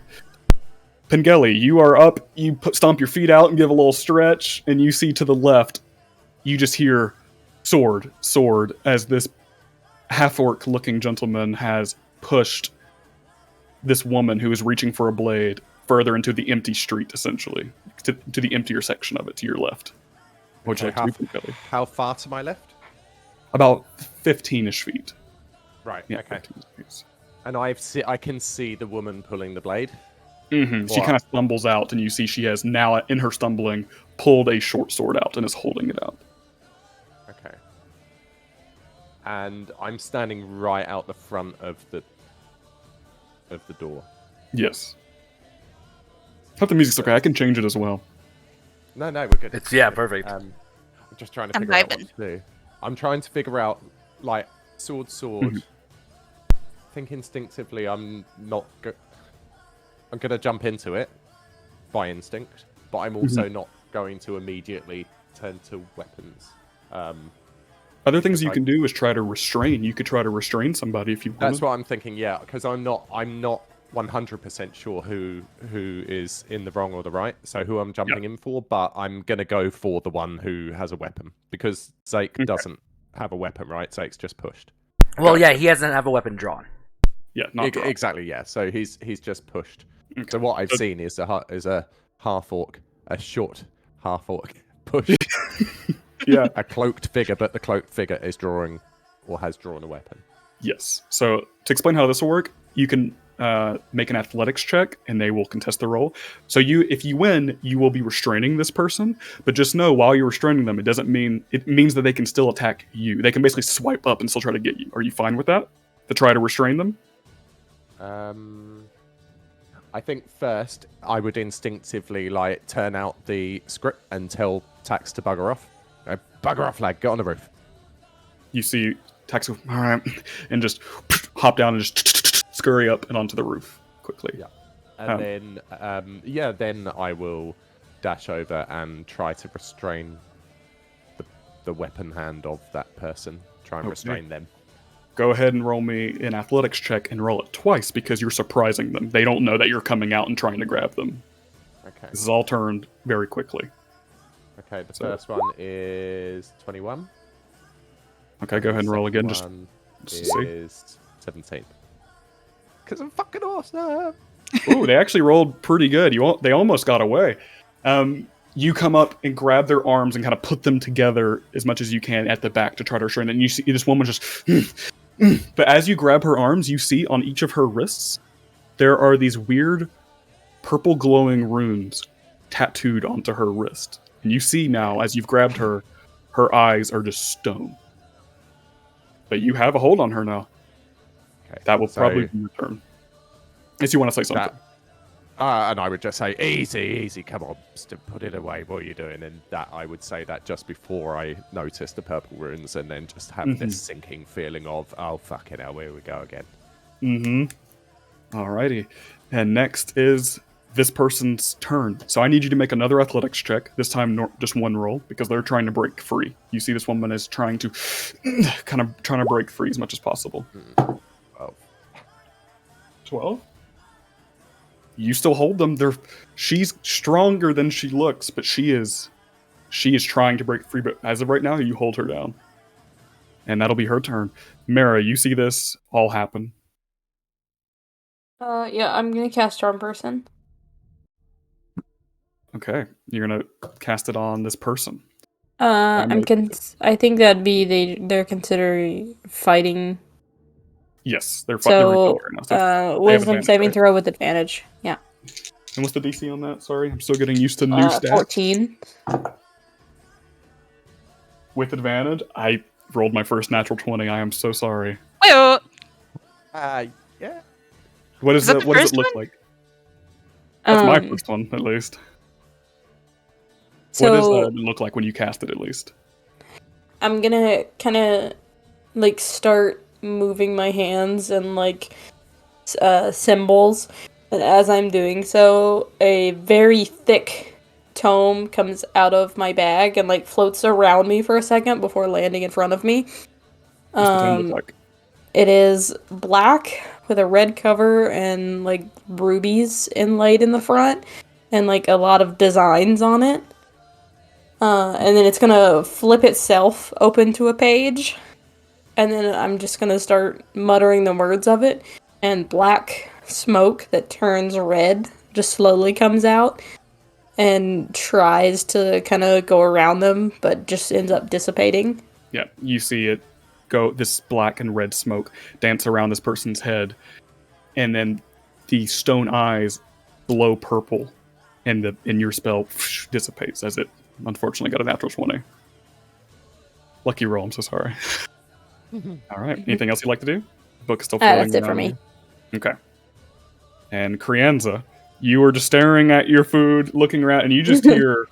Pengelly, you are up. You stomp your feet out and give a little stretch, and you see to the left, you just hear sword, as this half-orc looking gentleman has pushed this woman who is reaching for a blade further into the empty street, essentially, to the emptier section of it, to your left. What would you like to do, Pengelly? How far to my left? About 15-ish feet. Right, Yeah, okay. 15 feet. And I can see the woman pulling the blade. Mm-hmm. She kind of stumbles out, and you see she has now, in her stumbling, pulled a short sword out and is holding it out. Okay. And I'm standing right out the front of the door. Yes. Hope the music's okay. I can change it as well. No, we're good. It's perfect. I'm just trying to figure out what to do. I'm trying to figure out, like, sword. Mm-hmm. I think instinctively I'm not I'm going to jump into it by instinct, but I'm also not going to immediately turn to weapons. Other things you can do is try to restrain. You could try to restrain somebody if you want. That's what I'm thinking, yeah, because I'm not 100% sure who is in the wrong or the right, so who I'm jumping in for, but I'm going to go for the one who has a weapon, because Zake doesn't have a weapon, right? Zake's just pushed. Well, yeah, he doesn't have a weapon drawn. Yeah, not drawn. Exactly, yeah, so he's just pushed. Okay. So what I've seen is a half-orc, a short half-orc push. Yeah. A cloaked figure, but the cloaked figure is drawing, or has drawn a weapon. Yes. So to explain how this will work, you can make an athletics check, and they will contest the roll. So if you win, you will be restraining this person, but just know while you're restraining them, it means that they can still attack you. They can basically swipe up and still try to get you. Are you fine with that? To try to restrain them? I think first I would instinctively like turn out the script and tell Tax to bugger off. Bugger off, lad. Get on the roof. You see Tax go, all right, and just hop down and just scurry up and onto the roof quickly. Yeah. And then I will dash over and try to restrain the weapon hand of that person. Try and restrain them. Go ahead and roll me an athletics check and roll it twice because you're surprising them. They don't know that you're coming out and trying to grab them. Okay. This is all turned very quickly. Okay, the first one is 21. Okay, go ahead and roll again. Just to is 17. Because I'm fucking awesome. Ooh, they actually rolled pretty good. They almost got away. You come up and grab their arms and kind of put them together as much as you can at the back to try to restrain them. And you see this woman just... But as you grab her arms, you see on each of her wrists, there are these weird purple glowing runes tattooed onto her wrist. And you see now, as you've grabbed her, her eyes are just stone. But you have a hold on her now. Okay, that will probably be your turn. Unless you want to say something. And I would just say, easy, come on, put it away, what are you doing? And that I would say that just before I noticed the purple runes, and then just have this sinking feeling of, oh, fucking hell, here we go again. Alrighty. And next is this person's turn. So I need you to make another athletics check, this time just one roll, because they're trying to break free. You see this woman is trying to trying to break free as much as possible. 12? You still hold them. She's stronger than she looks, but she is trying to break free. But as of right now, you hold her down, and that'll be her turn. Mara, you see this all happen. Yeah, I'm gonna cast Charm Person. Okay, you're gonna cast it on this person. I think that'd be they're considering fighting. Yes, they're So, right now. wisdom saving throw with advantage. Yeah. And what's the DC on that? Sorry, I'm still getting used to new stats. 14. With advantage? I rolled my first natural 20. I am so sorry. Wait, Yeah. What does it look like? That's my first one, at least. So, what does that look like when you cast it, at least? I'm gonna kind of like start moving my hands and like symbols, and as I'm doing so, a very thick tome comes out of my bag and like floats around me for a second before landing in front of me. What's the tome look like? It is black with a red cover and like rubies inlaid in the front and like a lot of designs on it. And then it's gonna flip itself open to a page. And then I'm just gonna start muttering the words of it. And black smoke that turns red just slowly comes out and tries to kind of go around them, but just ends up dissipating. Yeah, you see it go, this black and red smoke dance around this person's head. And then the stone eyes glow purple. And your spell dissipates as it unfortunately got a natural 20. Lucky roll, I'm so sorry. Alright, anything else you'd like to do? The book is still floating That's it for around me. you. Okay. And Crianza, you were just staring at your food, looking around, and you just hear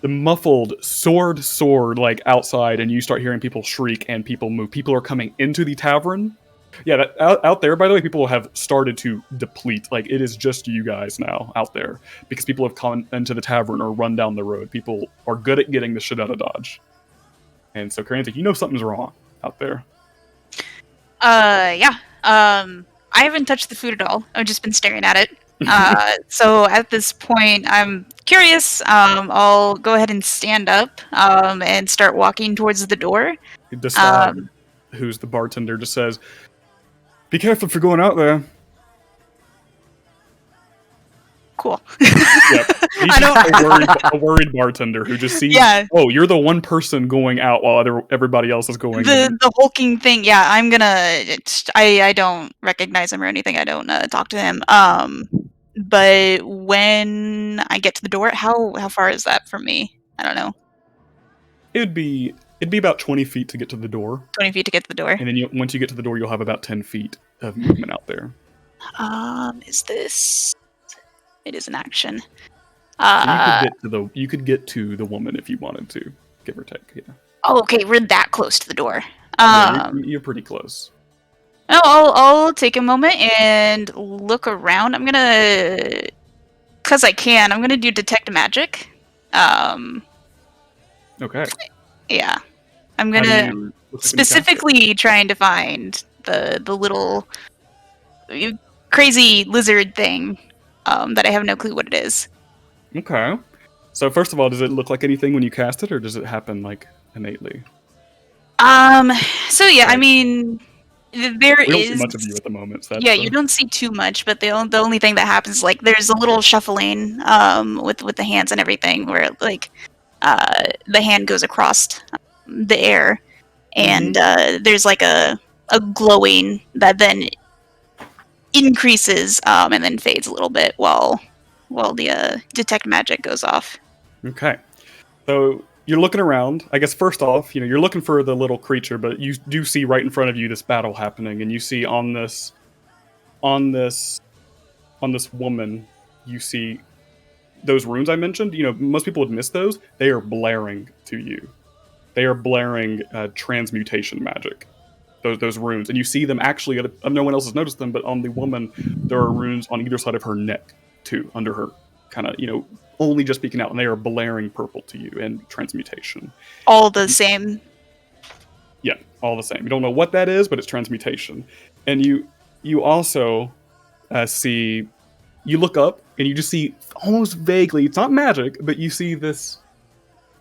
the muffled sword like outside, and you start hearing people shriek and people move. People are coming into the tavern. Yeah, out there, by the way, people have started to deplete. Like, it is just you guys now out there because people have come into the tavern or run down the road. People are good at getting the shit out of Dodge. And so, Crianza, you know something's wrong out there. Yeah. I haven't touched the food at all. I've just been staring at it. So at this point, I'm curious. I'll go ahead and stand up and start walking towards the door. Decide who's the bartender just says, "Be careful if you're going out there." Cool. Yep. A worried bartender who just sees, oh, you're the one person going out while everybody else is going in. The hulking thing, yeah, I'm gonna... I don't recognize him or anything. I don't talk to him. But when I get to the door, how far is that from me? I don't know. It'd be about 20 feet to get to the door. 20 feet to get to the door. And then once you get to the door, you'll have about 10 feet of movement out there. Is this It is an action. So you could get to the woman if you wanted to, give or take. Yeah. Oh, okay, we're that close to the door. Yeah, you're pretty close. I'll take a moment and look around. I'm gonna, cause I can. I'm gonna do detect magic. Okay. Yeah, I'm How do gonna you look up and cast it? specifically trying to find the little crazy lizard thing that I have no clue what it is. Okay. So first of all, does it look like anything when you cast it, or does it happen like innately? So yeah, I Right. mean, there We don't see is. much of you at the moment. So that's Yeah, you don't see too much, but the only thing that happens, like, there's a little shuffling with the hands and everything, where like the hand goes across the air, and there's like a glowing that then increases and then fades a little bit while the detect magic goes off. Okay. So you're looking around. I guess first off, you're looking for the little creature, but you do see right in front of you this battle happening, and you see on this woman, you see those runes I mentioned. Most people would miss those. They are blaring to you. They are blaring transmutation magic. Those runes, and you see them actually. No one else has noticed them, but on the woman, there are runes on either side of her neck too, under her, kind of only just peeking out, and they are blaring purple to you and transmutation. All the same. Yeah, all the same. You don't know what that is, but it's transmutation. And you also see. You look up and you just see almost vaguely. It's not magic, but you see this.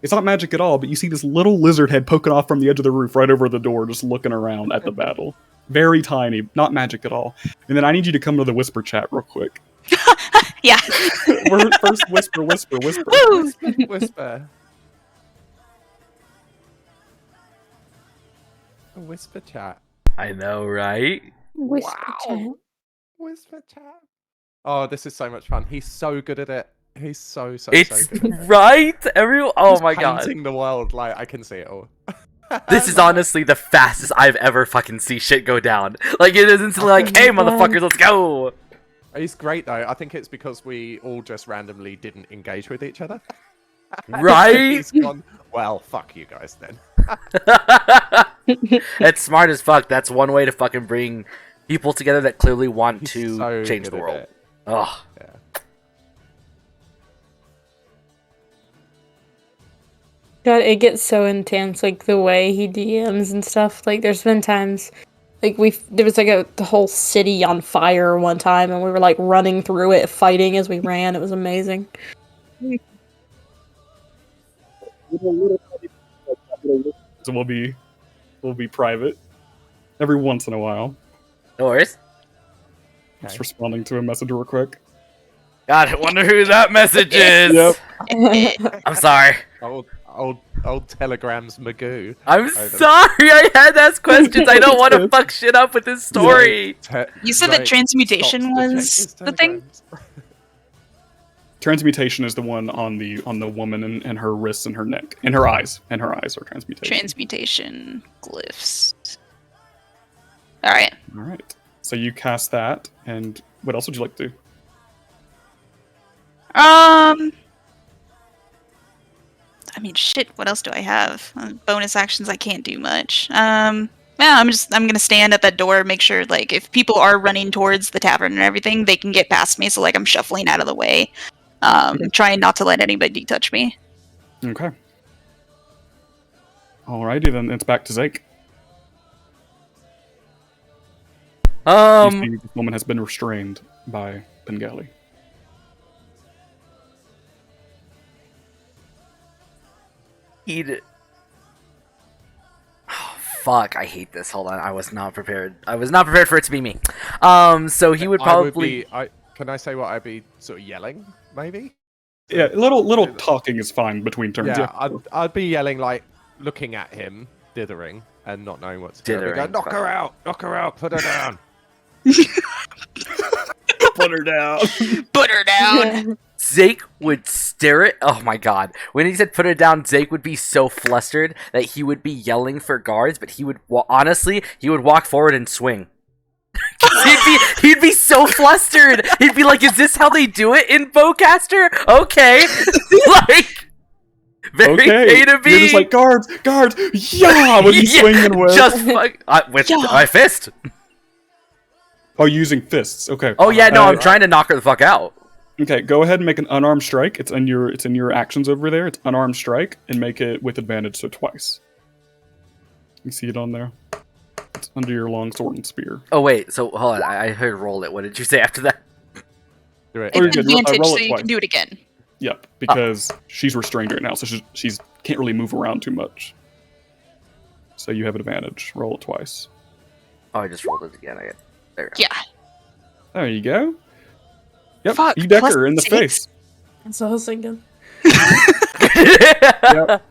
It's not magic at all, but you see this little lizard head poking off from the edge of the roof right over the door, just looking around at the battle. Very tiny, not magic at all. And then I need you to come to the whisper chat real quick. Yeah. First, whisper. Woo! Whisper. A whisper chat. I know, right? Whisper chat. Whisper chat. Oh, this is so much fun. He's so good at it. He's so It's good at it. right. Oh He's my god. painting the world. Like, I can see it all. This is honestly the fastest I've ever fucking see shit go down. Like, it is instantly like, hey motherfuckers, let's go. He's great though. I think it's because we all just randomly didn't engage with each other. Right? He's gone, well, fuck you guys then. It's smart as fuck. That's one way to fucking bring people together that clearly want He's to so change good the at world. it. Ugh. Yeah. God, it gets so intense, like the way he DMs and stuff. Like, there's been times, like there was like the whole city on fire one time, and we were like running through it, fighting as we ran. It was amazing. So we'll be private every once in a while. No worries. Just responding to a message real quick. God, I wonder who that message is. Yep. I'm sorry. Old telegrams Magoo. I'm Over. sorry. I had to ask questions. I don't want to fuck shit up with this story. You said that transmutation was the thing? Transmutation is the one on the woman and her wrists and her neck and her eyes are transmutation. Transmutation glyphs. All right. All right. So you cast that, and what else would you like to do? I mean, shit. What else do I have? Bonus actions. I can't do much. Yeah, I'm gonna stand at that door, make sure like if people are running towards the tavern and everything, they can get past me. So like I'm shuffling out of the way, trying not to let anybody touch me. Okay. Alrighty, then it's back to Zake. You see this woman has been restrained by Bengali. Eat it. Oh, fuck, I hate this. Hold on, I was not prepared. I was not prepared for it to be me. So he would probably... Can I say what I'd be sort of yelling, maybe? Yeah, little talking is fine between turns. Yeah, Yeah. I'd be yelling, like, looking at him, dithering, and not knowing what to do. I'd Dithering, go, knock her out, put her down. Put her down. Put her down. Zake would stare at... Oh my god. When he said put it down, Zake would be so flustered that he would be yelling for guards, but he would... honestly, he would walk forward and swing. He'd be so flustered. He'd be like, "Is this how they do it in Beaucaster? Okay." Like, very Okay, A to B. you're just like guards, yeah, when you Yeah, swing and whip. just with Yeah. my fist. Oh, using fists. Okay. Oh yeah, no, I'm Uh, trying to knock her the fuck out. Okay, go ahead and make an unarmed strike. It's in your actions over there. It's unarmed strike, and make it with advantage, so twice. You see it on there. It's under your long sword and spear. Oh wait, so hold on, I heard roll it. What did you say after that? Do it. Oh, you're It's good. advantage, Roll it so you twice. can do it again. Yep, because she's restrained right now, so she's can't really move around too much. So you have advantage. Roll it twice. Oh, I just rolled it again. I get there. Yeah. There you go. Yep, Fuck, you deck plus her in the 6? face. That's what I was thinking. Yep.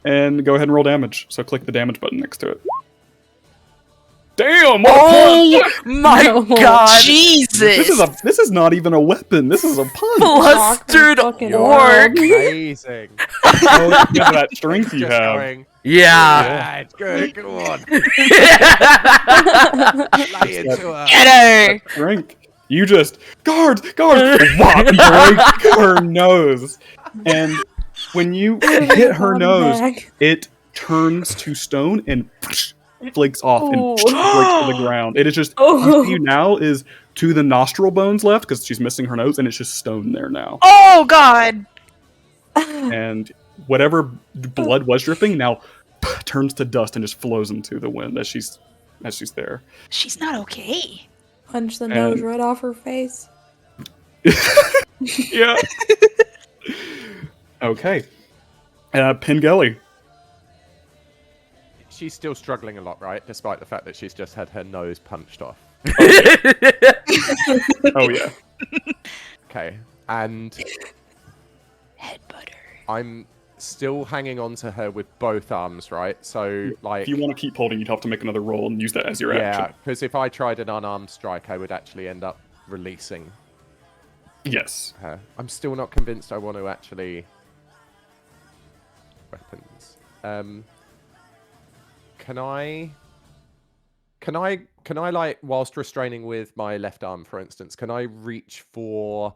And go ahead and roll damage. So click the damage button next to it. Damn! What a punch! Oh my No. god! Jesus. This is not even a weapon. This is a punch. Flustered Fucking orc! Amazing. Oh, it's because of that strength you Just have. going, Yeah! "Right, good, go on. It's Lay into her." Get her. Strength. You just guards, whop, break her nose, and when you hit her Body nose, bag. it turns to stone and flakes off and Ooh. breaks to the ground. It is just Oh. you see now is to the nostril bones left because she's missing her nose, and it's just stone there now. Oh God. And whatever blood was dripping now turns to dust and just flows into the wind as she's there. She's not okay. Punch the And- nose right off her face. Yeah. Okay. Pengelly. She's still struggling a lot, right? Despite the fact that she's just had her nose punched off. Oh yeah. Okay, and Headbutter. I'm still hanging on to her with both arms, right? So, like, If you want to keep holding, you'd have to make another roll and use that as your yeah, action. because if I tried an unarmed strike, I would actually end up releasing Yes. her. I'm still not convinced I want to actually weapons. Can I like, whilst restraining with my left arm, for instance, can I reach for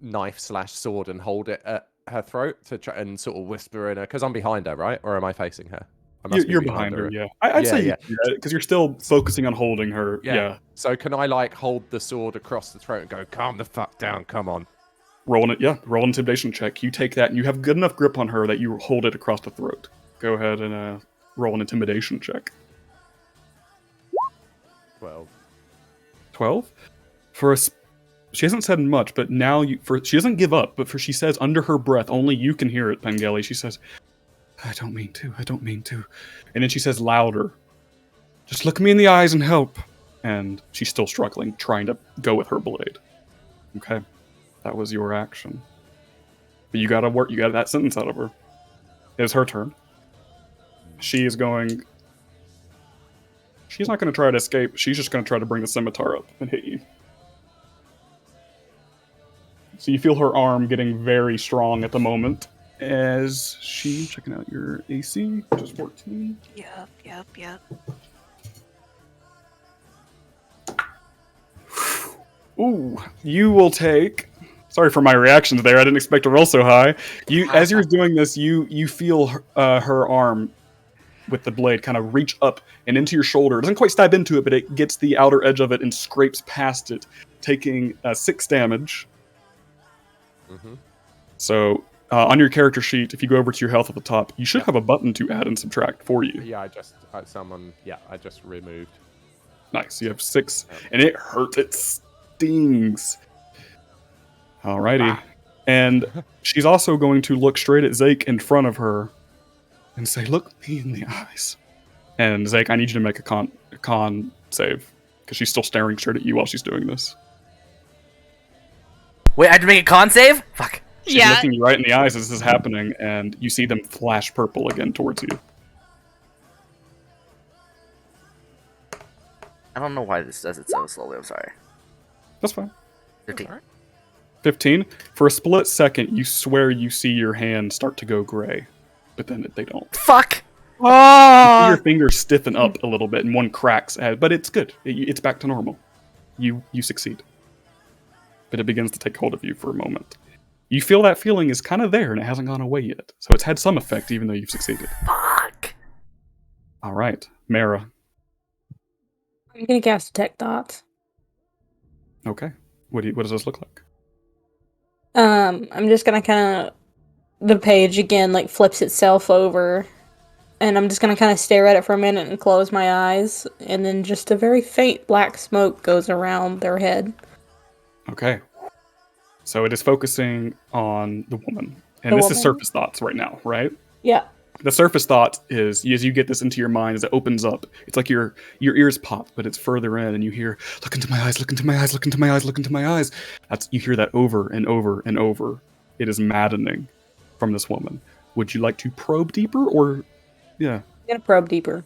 knife/sword and hold it at her throat to try and sort of whisper in her? Because I'm behind her, right? Or am I facing her? I must be You're behind her, yeah. I'd Yeah, say yeah. because you're still focusing on holding her. Yeah. So can I like hold the sword across the throat and go, calm the fuck down, come on. Roll an intimidation check. You take that and you have good enough grip on her that you hold it across the throat. Go ahead and roll an intimidation check. 12. 12? She hasn't said much, but now she doesn't give up, but she says under her breath, only you can hear it, Pengelly. She says, I don't mean to. And then she says louder, just look me in the eyes and help. And she's still struggling, trying to go with her blade. Okay. That was your action. But you got that sentence out of her. It's her turn. She's not going to try to escape. She's just going to try to bring the scimitar up and hit you. So you feel her arm getting very strong at the moment as she, checking out your AC, which is 14. Yep. Ooh, you will take. Sorry for my reactions there. I didn't expect to roll so high. As you're doing this, you feel her arm with the blade kind of reach up and into your shoulder. It doesn't quite stab into it, but it gets the outer edge of it and scrapes past it, taking 6 damage. Mm-hmm. So on your character sheet, if you go over to your health at the top, you should have a button to add and subtract for you. Yeah, I just removed. Nice. You have 6, and it hurts. It stings. Alrighty. And she's also going to look straight at Zake in front of her and say, look me in the eyes. And Zake, I need you to make a con save, because she's still staring straight at you while she's doing this. Wait, I had to make a con save? Fuck. She's looking you right in the eyes as this is happening, and you see them flash purple again towards you. I don't know why this does it so slowly. I'm sorry. That's fine. 15. 15. For a split second, you swear you see your hand start to go gray, but then they don't. Fuck. see Oh, your fingers stiffen up a little bit, and one cracks, but it's good. It's back to normal. You succeed, but it begins to take hold of you for a moment. You feel that feeling is kind of there, and it hasn't gone away yet. So it's had some effect, even though you've succeeded. Fuck. All right, Mara. I'm gonna cast Detect Thoughts. Okay, what does this look like? I'm just gonna kind of the page again like flips itself over, and I'm just gonna kind of stare at it for a minute and close my eyes, and then just a very faint black smoke goes around their head. Okay, so it is focusing on the woman, and The this woman. is surface thoughts right now, right? Yeah. The surface thought is as you get this into your mind, as it opens up, it's like your ears pop, but it's further in, and you hear, "Look into my eyes, look into my eyes, look into my eyes, look into my eyes." You hear that over and over and over. It is maddening from this woman. Would you like to probe deeper, or yeah? I'm gonna probe deeper.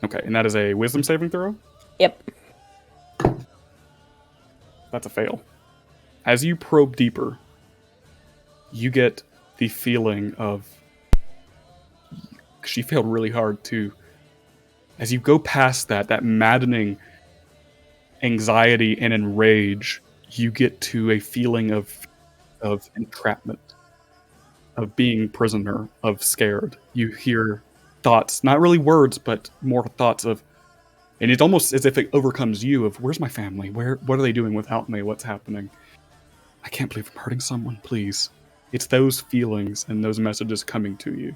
Okay, and that is a wisdom saving throw. Yep. That's a fail. As you probe deeper, you get the feeling of. She failed really hard too. As you go past that maddening anxiety and enrage, you get to a feeling of entrapment, of being prisoner, of scared. You hear thoughts, not really words, but more thoughts of, and it's almost as if it overcomes you of, where's my family? What are they doing without me? What's happening? I can't believe I'm hurting someone, please. It's those feelings and those messages coming to you.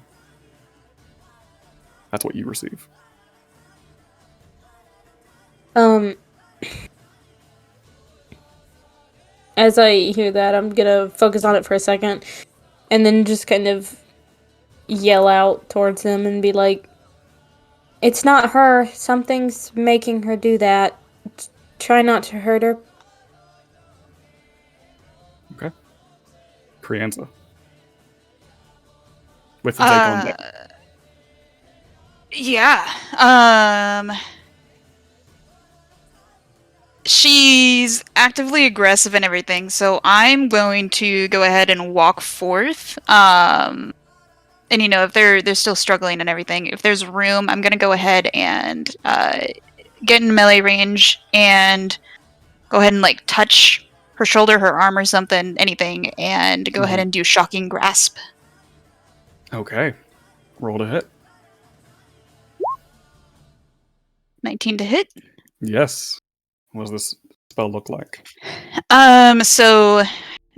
That's what you receive. As I hear that, I'm gonna focus on it for a second, and then just kind of yell out towards them and be like, "It's not her. Something's making her do that. Try not to hurt her." Okay. Crianza. With the take on deck. yeah. She's actively aggressive and everything, so I'm going to go ahead and walk forth. And if they're still struggling and everything, if there's room, I'm gonna go ahead and get in melee range and go ahead and like touch her shoulder, her arm, or something, anything, and go ahead and do shocking grasp. Okay. Roll to hit. 19 to hit. Yes. What does this spell look like? So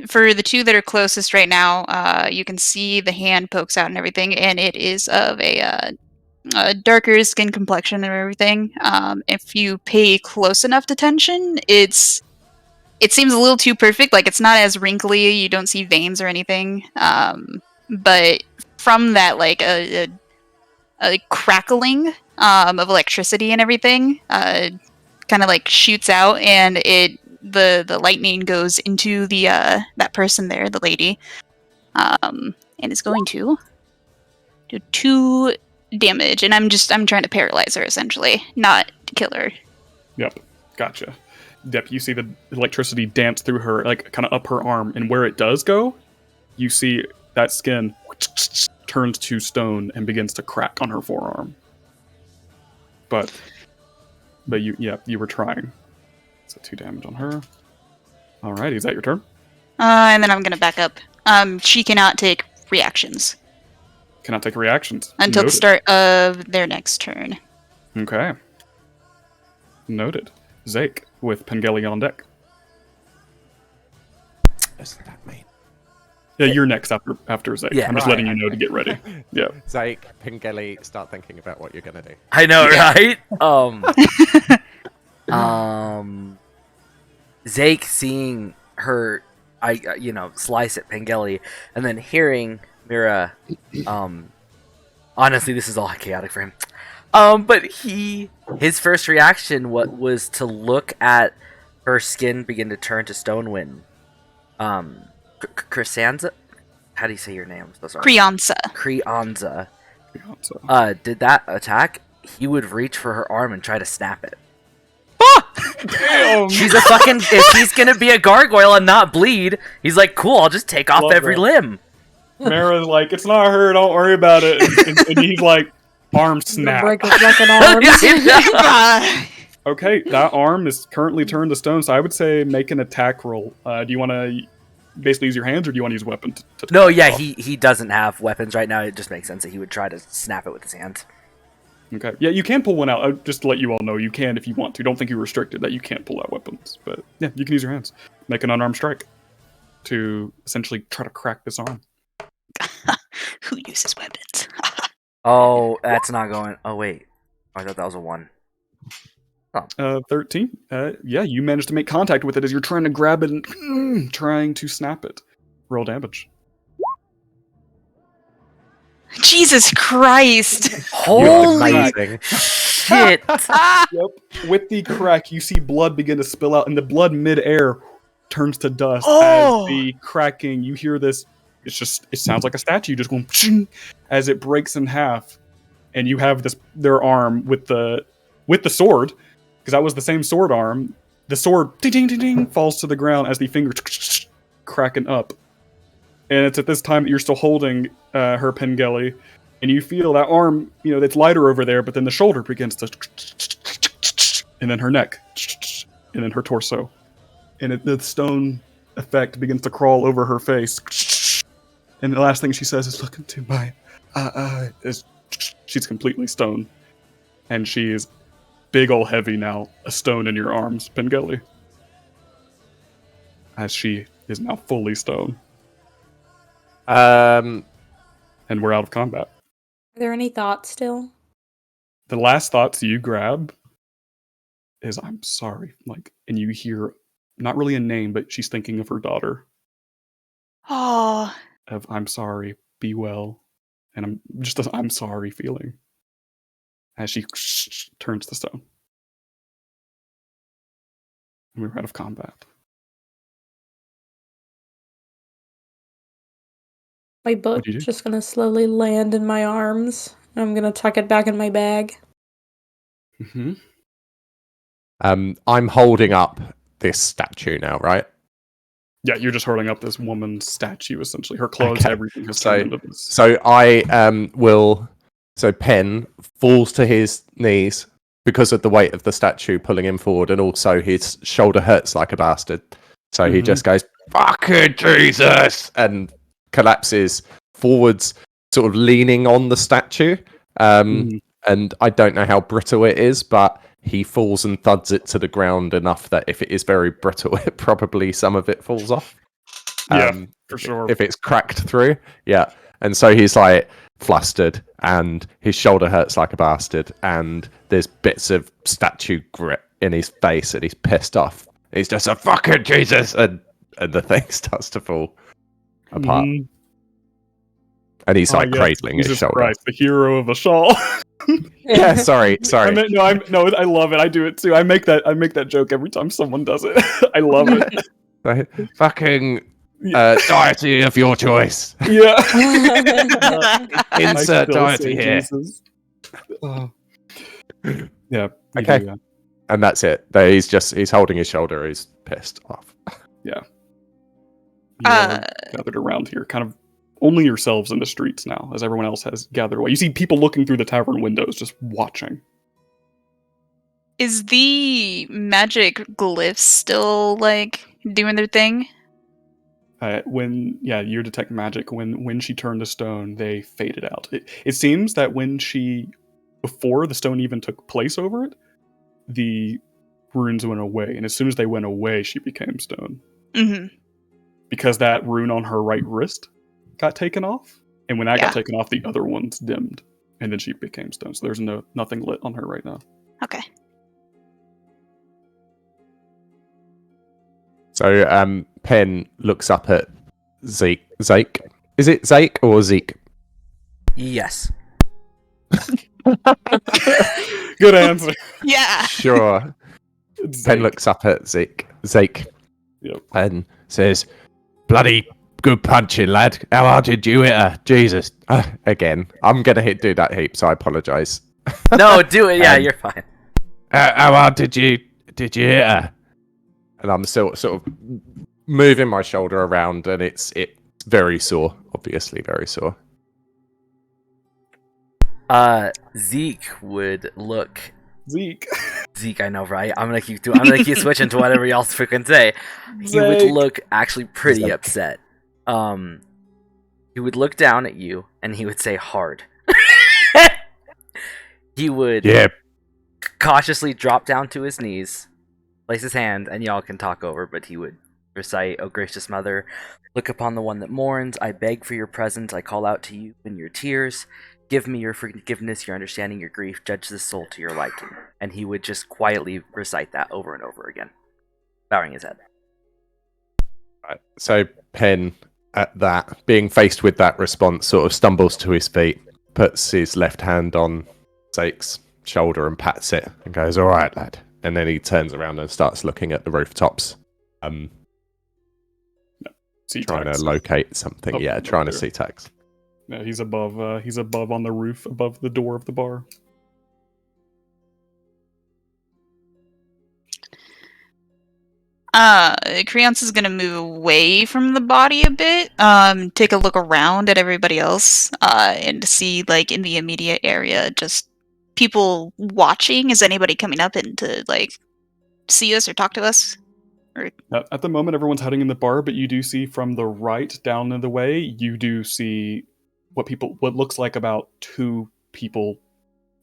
for the two that are closest right now, you can see the hand pokes out and everything, and it is of a darker skin complexion and everything. If you pay close enough attention, it seems a little too perfect. Like, it's not as wrinkly. You don't see veins or anything. But from that, like a crackling of electricity and everything, kind of like shoots out, and the lightning goes into the that person there, the lady, and is going to do 2 damage. And I'm trying to paralyze her, essentially, not to kill her. Yep. Gotcha. Yep, you see the electricity dance through her, like kind of up her arm, and where it does go, you see that skin turns to stone and begins to crack on her forearm. But you were trying. So 2 damage on her. Alrighty, is that your turn? And then I'm gonna back up. She cannot take reactions Cannot take reactions. until the Noted. start of their next turn. Okay. Noted. Zake with Pengelly on deck. Doesn't that mean? Yeah, you're next after Zake. Yeah. I'm just Right, letting you know to get ready. Yeah. Zake, Pingeli, start thinking about what you're gonna do. I know, right? Zake seeing her, slice at Pengelly, and then hearing Mira. Honestly, this is all chaotic for him. But his first reaction was to look at her skin begin to turn to stone wind. Crisanza, how do you say your name? I'm so sorry. Crianza. Did that attack? He would reach for her arm and try to snap it. Damn! She's a fucking. If he's gonna be a gargoyle and not bleed, he's like, cool. I'll just take off Love every that. limb. Mara's like, it's not her, don't worry about it. And he's like, Arm I'm gonna snap. break her fucking arms. Ah, Okay, that arm is currently turned to stone, so I would say make an attack roll. Do you want to basically use your hands, or do you want to use a weapon? To No, cut it yeah, off? he doesn't have weapons right now. It just makes sense that he would try to snap it with his hands. Okay. Yeah, you can pull one out. Just to let you all know, you can if you want to. Don't think you're restricted that you can't pull out weapons. But yeah, you can use your hands. Make an unarmed strike to essentially try to crack this arm. who uses weapons? Oh, that's not going. Oh wait, I thought that was a 1. 13. Yeah, you managed to make contact with it as you're trying to grab it and trying to snap it. Roll damage. Jesus Christ! You're Holy amazing. shit! Yep. With the crack, you see blood begin to spill out, and the blood midair turns to dust Oh! as the cracking. You hear this. It sounds like a statue just going pshing, as it breaks in half, and you have their arm with the sword, because that was the same sword arm. The sword ding ding ding ding falls to the ground as the fingers cracking up, and it's at this time that you're still holding her Pengelly, and you feel that arm, that's lighter over there, but then the shoulder begins to, and then her neck, and then her torso, and the stone effect begins to crawl over her face, and the last thing she says is, "Look into my eyes." She's completely stone, and she is big ol' heavy now, a stone in your arms, Pengelly, as she is now fully stone, and we're out of combat. Are there any thoughts still? The last thoughts you grab is, "I'm sorry," and you hear not really a name, but she's thinking of her daughter. Oh, Of, "I'm sorry, be well," and I'm just a "I'm sorry" feeling as she turns to stone. And we're out of combat. My book's What'd you do? just gonna slowly land in my arms. And I'm gonna tuck it back in my bag. Mm-hmm. I'm holding up this statue now, right? Yeah, you're just holding up this woman's statue, essentially. Her clothes, Okay. everything has turned into this. So I will. So Penn falls to his knees because of the weight of the statue pulling him forward, and also his shoulder hurts like a bastard. So he Mhm. just goes, "Fucking Jesus!" and collapses forwards, sort of leaning on the statue. Mhm. And I don't know how brittle it is, but he falls and thuds it to the ground enough that if it is very brittle, it probably some of it falls off. Yeah, for sure. If it's cracked through, yeah. And so he's like flustered, and his shoulder hurts like a bastard, and there's bits of statue grit in his face, and he's pissed off. He's just a fucking Jesus, and the thing starts to fall apart, Mhm. and he's like yes, cradling his Jesus shoulder. Christ, the hero of a shawl. Yeah, sorry. I love it. I do it too. I make that joke every time someone does it. I love it. Fucking Yeah. deity of your choice. Yeah. I Insert still deity say here. Jesus. Oh. Yeah. you Okay. do, yeah. And that's it. He's holding his shoulder. He's pissed off. You all Uh, are gathered around here, kind of only yourselves in the streets now, as everyone else has gathered away. You see people looking through the tavern windows, just watching. is the magic glyphs still doing their thing? You detect magic. When she turned to stone, they faded out. It seems that before the stone even took place over it, the runes went away, and as soon as they went away, she became stone. Mm-hmm. Because that rune on her right wrist got taken off, and when that Yeah. got taken off, the other ones dimmed, and then she became stone. So there's nothing lit on her right now. Okay. So Penn looks up at Zeke. Zeke? Is it Zeke or Zeke? Yes. Good answer. Yeah. Sure. It's Penn Zeke. looks up at Zeke. Yep. And says, "Bloody good punching, lad. How hard did you hit her? Jesus." Again, I'm going to do that heap, so I apologise. No, do it. Yeah, Um, you're fine. How hard did you hit her? And I'm still sort of moving my shoulder around, and it's very sore. Obviously, very sore. Zeke would look. Zeke. Zeke, I know, right? I'm gonna keep switching to whatever y'all freaking say. He would Zeke. look actually pretty Zeke. upset. He would look down at you and he would say hard. He would Yeah. cautiously drop down to his knees, place his hand, and y'all can talk over, but he would recite, "O gracious mother, look upon the one that mourns. I beg for your presence. I call out to you in your tears. Give me your forgiveness, your understanding, your grief. Judge this soul to your liking." And he would just quietly recite that over and over again, bowing his head. Right. So Penn, at that, being faced with that response, sort of stumbles to his feet, puts his left hand on Zake's shoulder and pats it, and goes, "All right, lad." And then he turns around and starts looking at the rooftops, trying to locate something. Up Trying to there. see tags. Yeah, he's above. He's above on the roof, above the door of the bar. Creonce is gonna move away from the body a bit, take a look around at everybody else, and to see, like, in the immediate area, just people watching. Is anybody coming up and to, like, see us or talk to us? At the moment, everyone's hiding in the bar, but you do see from the right down in the way, you do see what looks like about 2 people,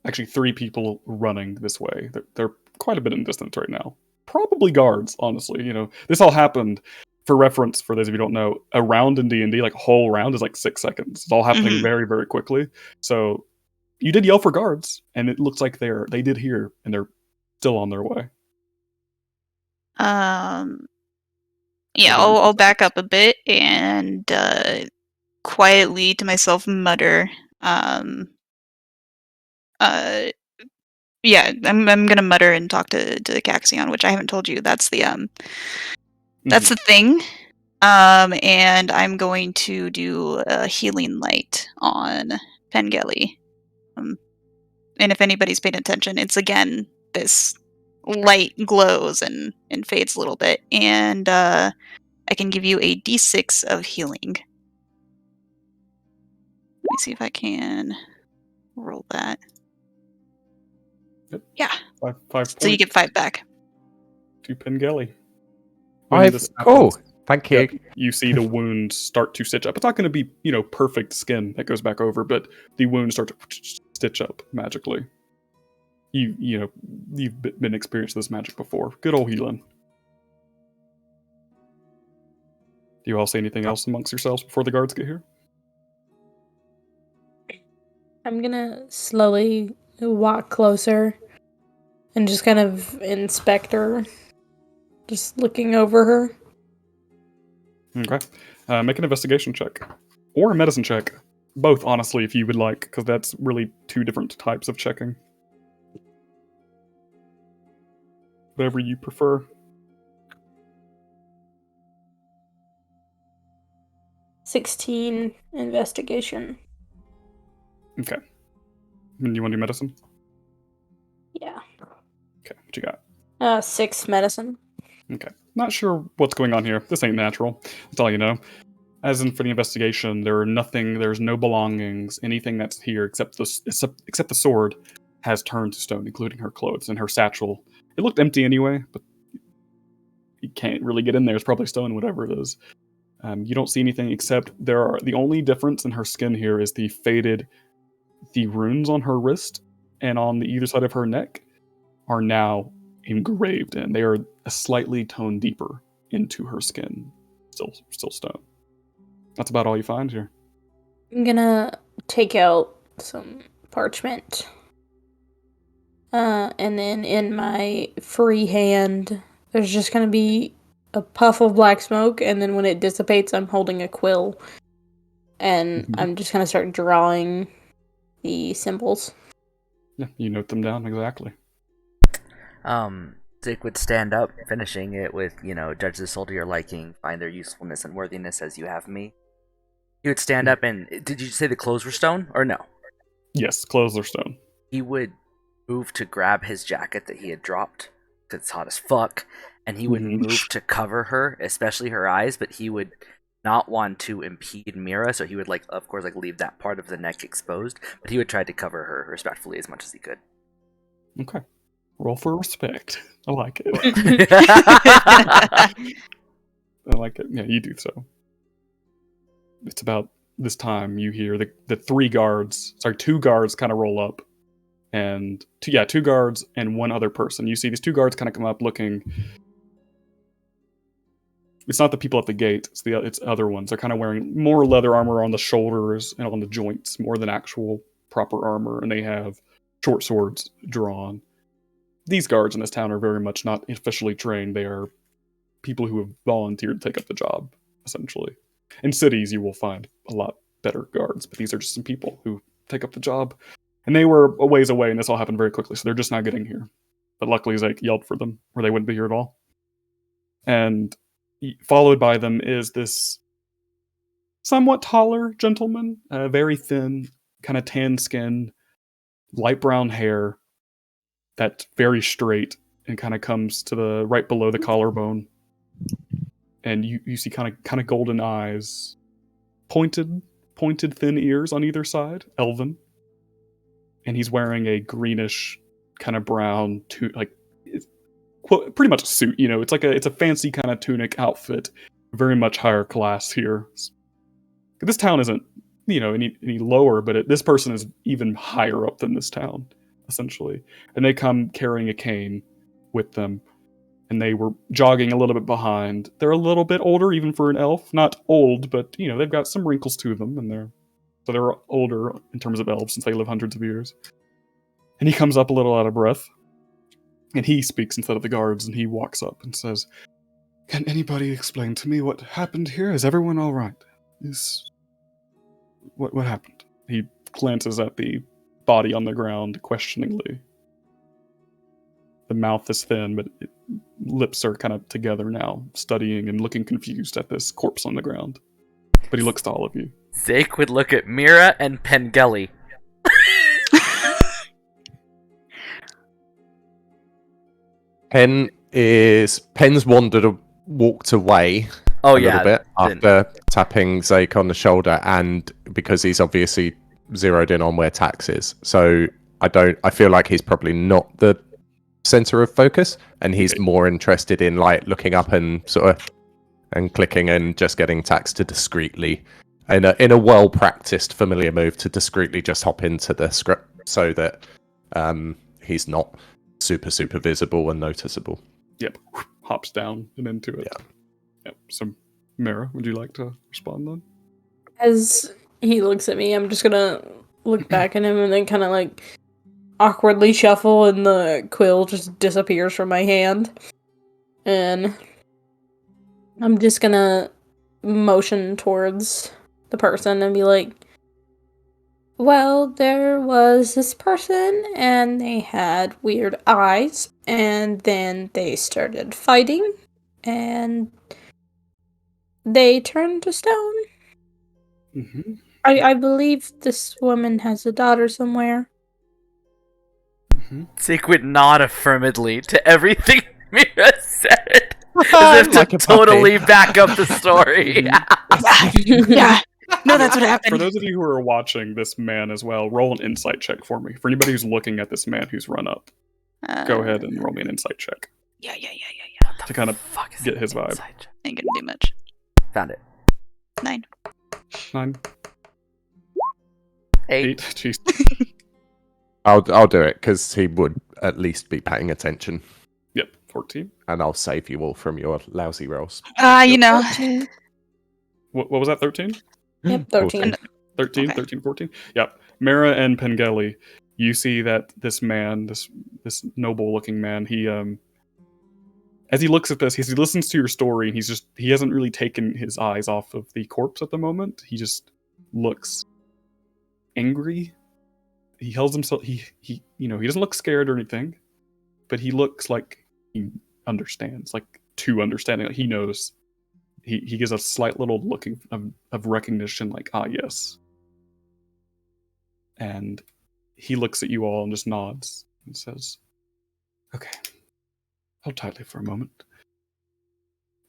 actually 3 people running this way. They're quite a bit in distance right now. Probably guards, honestly. You know, this all happened, for reference, for those of you who don't know, a round in D&D, like a whole round is like 6 seconds. It's all happening Mhm. very, very quickly. So you did yell for guards, and it looks like they did hear, and they're still on their way. Yeah, Over I'll back up a bit and quietly to myself mutter. Uh, yeah, I'm gonna mutter and talk to Caxion, which I haven't told you. That's the that's the thing. And I'm going to do a healing light on Pengelly. And if anybody's paying attention, it's again this light glows and fades a little bit, and I can give you a d6 of healing. Let me see if I can roll that. Yep. Yeah. 5 So you points get 5 back. to Pengelly. Oh, thank you. Yep, you see the wounds start to stitch up. It's not going to be, perfect skin that goes back over, but the wounds start to stitch up magically. You've been experienced this magic before. Good old healing. Do you all say anything else amongst yourselves before the guards get here? I'm gonna slowly walk closer and just kind of inspect her, just looking over her. Okay. Make an investigation check. Or a medicine check. Both, honestly, if you would like, because that's really 2 different types of checking. Whatever you prefer. 16 investigation. Okay. And you want to do medicine? Yeah. Okay, what you got? 6 medicine. Okay. Not sure what's going on here. This ain't natural. That's all you know. As in for the investigation, there's no belongings, anything that's here except the sword has turned to stone, including her clothes and her satchel. It looked empty anyway, but you can't really get in there. It's probably stone, whatever it is. You don't see anything except the only difference in her skin here is the runes on her wrist and on the either side of her neck are now engraved in. They are a slightly toned deeper into her skin. Still stone. That's about all you find here. I'm gonna take out some parchment. And then in my free hand, there's just gonna be a puff of black smoke, and then when it dissipates, I'm holding a quill. And I'm just gonna start drawing the symbols. Yeah, you note them down exactly. Dick would stand up, finishing it with, judge the soul to your liking, find their usefulness and worthiness as you have me. He would stand up and, did you say the clothes were stone, or no? Yes, clothes are stone. He would move to grab his jacket that he had dropped, because it's hot as fuck, and he would move to cover her, especially her eyes, but he would not want to impede Mira, so he would of course, leave that part of the neck exposed, but he would try to cover her respectfully as much as he could. Okay. Roll for respect. I like it. I like it. Yeah, you do so. It's about this time you hear the two guards kind of roll up, and two guards and one other person. You see these two guards kind of come up looking. It's not the people at the gate. It's other ones. They're kind of wearing more leather armor on the shoulders and on the joints, more than actual proper armor, and they have short swords drawn. These guards in this town are very much not officially trained. They are people who have volunteered to take up the job, essentially. In cities, you will find a lot better guards, but these are just some people who take up the job. And they were a ways away, and this all happened very quickly, so they're just not getting here. But luckily, Zeke yelled for them, or they wouldn't be here at all. And followed by them is this somewhat taller gentleman, very thin, kind of tan skin, light brown hair, that's very straight and kind of comes to the right below the collarbone. And you see kind of golden eyes, pointed thin ears on either side, elven. And he's wearing a greenish kind of brown pretty much a suit, it's it's a fancy kind of tunic outfit, very much higher class here. This town isn't, any lower, but this person is even higher up than this town, essentially. And they come carrying a cane with them, and they were jogging a little bit behind. They're a little bit older, even for an elf. Not old, but they've got some wrinkles to them, and they're older in terms of elves since they live hundreds of years. And he comes up a little out of breath, and he speaks instead of the guards, and he walks up and says, "Can anybody explain to me what happened here? Is everyone all right? What happened?" He glances at the body on the ground questioningly. The mouth is thin, but lips are kind of together now, studying and looking confused at this corpse on the ground. But he looks to all of you. Zake would look at Mira and Pengelly. Pen's walked away a little bit after tapping Zake on the shoulder, and because he's obviously zeroed in on where Tax is. So I feel like he's probably not the center of focus, and he's more interested in looking up and sort of and clicking and just getting Tax to discreetly, in a well-practiced familiar move, to discreetly just hop into the script so that he's not super visible and noticeable. Yep. Hops down and into it. Yeah. Yep. So, Mara, would you like to respond then? As he looks at me, I'm just gonna look back at him and then kind of awkwardly shuffle, and the quill just disappears from my hand. And I'm just gonna motion towards the person and be like, "Well, there was this person, and they had weird eyes, and then they started fighting, and they turned to stone. Mm-hmm. I believe this woman has a daughter somewhere." Mm-hmm. Zeke would nod affirmatively to everything Mira said, as if to totally back up the story. Yeah. No, that's what happened. For those of you who are watching this man as well, roll an insight check for me. For anybody who's looking at this man who's run up, go ahead and roll me an insight check. Yeah. To kind of get his vibe. Ain't gonna do much. Found it. 9. 9. 8. Jeez. I'll do it, because he would at least be paying attention. Yep. 14. And I'll save you all from your lousy rolls. You know. 13. What was that, 13? Yep, 13. 13, Okay. 13, 14. Yep. Mara and Pengelly, you see that this man, this noble-looking man, he as he looks at this, he listens to your story, and he hasn't really taken his eyes off of the corpse at the moment. He just looks angry. He holds himself. He doesn't look scared or anything, but he looks like he understands, to understanding. He knows. He gives a slight little look of recognition, yes. And he looks at you all and just nods and says, "Okay, hold tightly for a moment."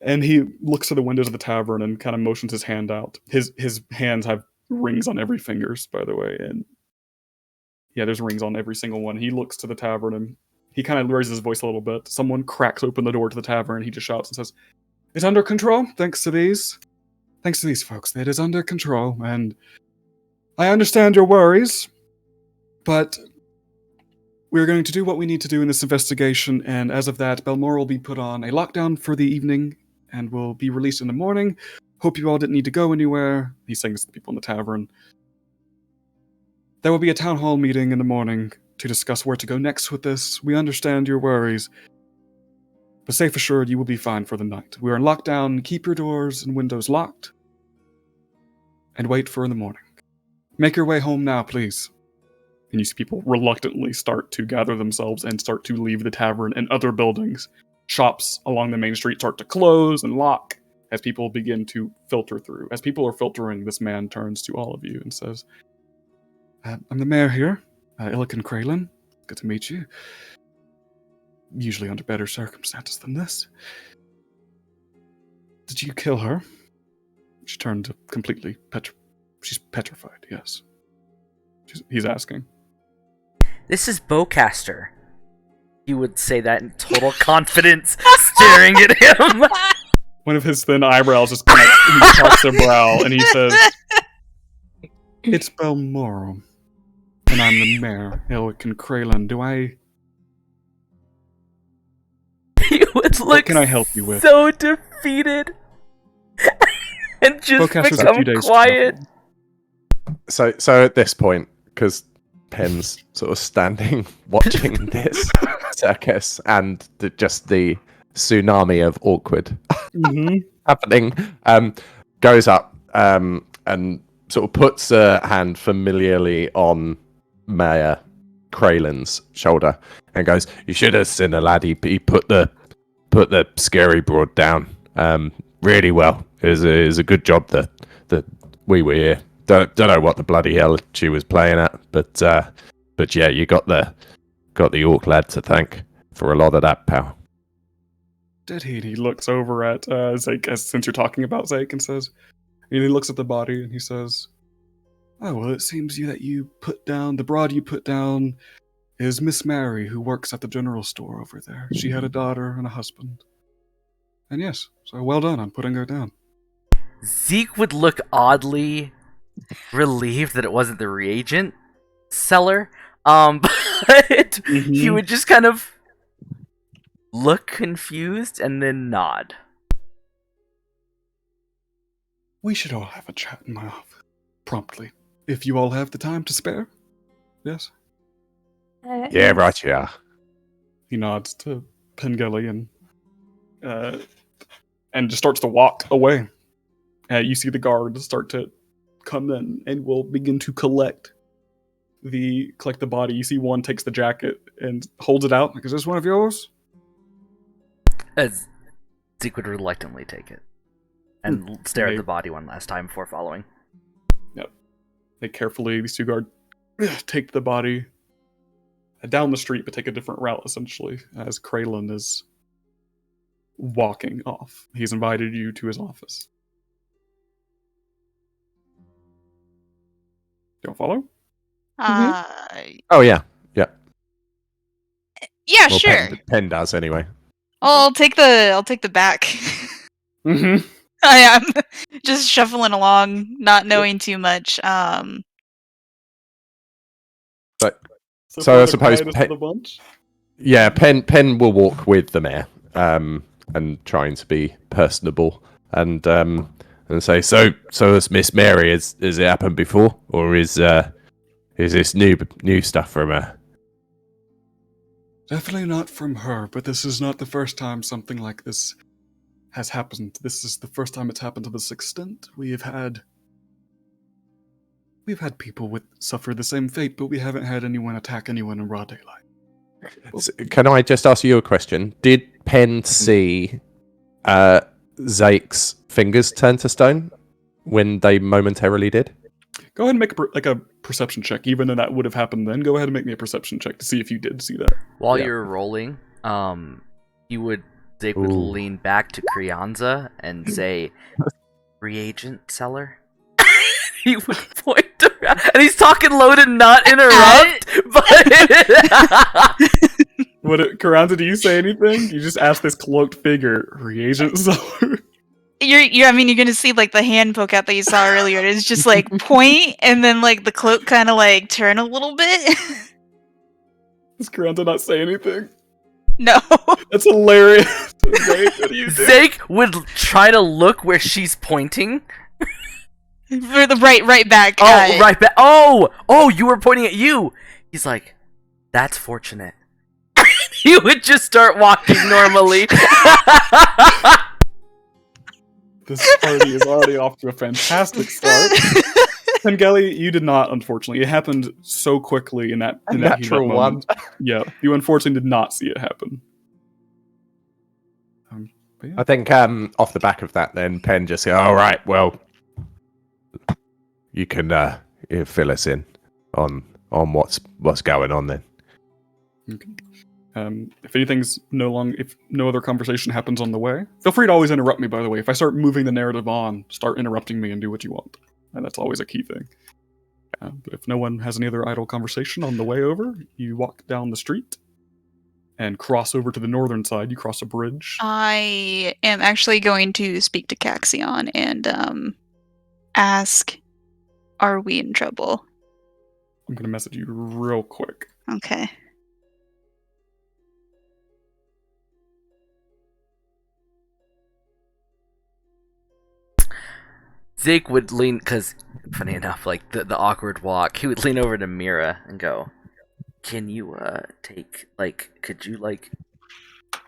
And he looks to the windows of the tavern and kind of motions his hand out. His hands have rings on every fingers, by the way, and yeah, there's rings on every single one. He looks to the tavern and he kind of raises his voice a little bit. Someone cracks open the door to the tavern and he just shouts and says, "It's under control, thanks to these folks. It is under control, and I understand your worries, but we're going to do what we need to do in this investigation, and as of that, Belmore will be put on a lockdown for the evening and will be released in the morning. Hope you all didn't need to go anywhere." He sings to the people in the tavern. "There will be a town hall meeting in the morning to discuss where to go next with this. We understand your worries, but safe assured you will be fine for the night. We are in lockdown. Keep your doors and windows locked and wait for in the morning. Make your way home now, please." And you see people reluctantly start to gather themselves and start to leave the tavern and other buildings. Shops along the main street start to close and lock as people begin to filter through. As people are filtering, this man turns to all of you and says, "I'm the mayor here, Illican Kralin. Good to meet you. Usually under better circumstances than this. Did you kill her?" She turned completely she's petrified, yes. He's asking. This is Beaucaster. He would say that in total confidence, staring at him. One of his thin eyebrows just kind of he cocks a brow and he says, "It's Balmoral, and I'm the mayor, Illican Kralin. Do I... He would look can I help you with?" so defeated and just Beaucaster's a few become days quiet. travel. So at this point, because Penn's sort of standing watching this circus and just the tsunami of awkward happening, goes up and sort of puts a hand familiarly on Mayor Kralen's shoulder and goes, "You should have seen the lad. He put the scary broad down really well. It was a good job that we were here. Don't know what the bloody hell she was playing at, but yeah, you got the Orc lad to thank for a lot of that, pal." Did he? And he looks over at Zake, since you're talking about Zake, and says, and he looks at the body and he says, "Oh, well, it seems that you put down, the broad you put down is Miss Mary, who works at the general store over there. She had a daughter and a husband. And yes, so well done on putting her down." Zeke would look oddly relieved that it wasn't the reagent seller, but he would just kind of look confused and then nod. "We should all have a chat in my office, promptly, if you all have the time to spare. Yes?" Yeah, right, yeah. He nods to Pengelly and just starts to walk away. You see the guards start to come in and will begin to collect the body. You see one takes the jacket and holds it out. Like, "Is this one of yours?" As Zeke would reluctantly take it and stare at the body one last time before following. Yep. They carefully, these two guards, take the body down the street, but take a different route, essentially, as Kralin is walking off. He's invited you to his office. Don't follow? Oh yeah. Yeah, Well, sure. Penn does anyway. I'll take the back. Mm-hmm. I am just shuffling along, not knowing too much. So I suppose of the bunch? Yeah, Penn will walk with the mayor, and trying to be personable and say, so has Miss Mary, has it happened before, or is this new stuff from her? Definitely not from her, but this is not the first time something like this has happened. This is the first time it's happened to this extent. We've had people suffer the same fate, but we haven't had anyone attack anyone in broad daylight. So, can I just ask you a question? Did Penn see Zake's fingers turn to stone when they momentarily did? Go ahead and make a perception check, even though that would have happened then. Go ahead and make me a perception check to see if you did see that. While you're rolling, you would Zeke would Ooh. lean back to Krianza and say, "Reagent seller." He would point around, and he's talking low to not interrupt. But Karanta, do you say anything? You just ask this cloaked figure, reagent seller. You're gonna see like the hand poke out that you saw earlier. It's just like point, and then like the cloak kind of like turn a little bit. Does Karanta not say anything? No. That's hilarious. Zeke, what do you do? Zeke would try to look where she's pointing. For the right back. Oh, right back. Oh, you were pointing at you. He's like, "That's fortunate." He would just start walking normally. This party is already off to a fantastic start. Pengelly, you did not, unfortunately. It happened so quickly in that Natural moment. Yeah, you unfortunately did not see it happen. But yeah. I think off the back of that, then Pen just go, "All right, well, you can fill us in on what's going on then." Okay. If anything's if no other conversation happens on the way, feel free to always interrupt me, by the way. If I start moving the narrative on, start interrupting me and do what you want. And that's always a key thing. But if no one has any other idle conversation on the way over, you walk down the street and cross over to the northern side. You cross a bridge. I am actually going to speak to Caxion and ask, are we in trouble? I'm going to message you real quick. Okay. Zeke would lean, because, funny enough, like, the awkward walk, he would lean over to Mira and go, "Can you, could you,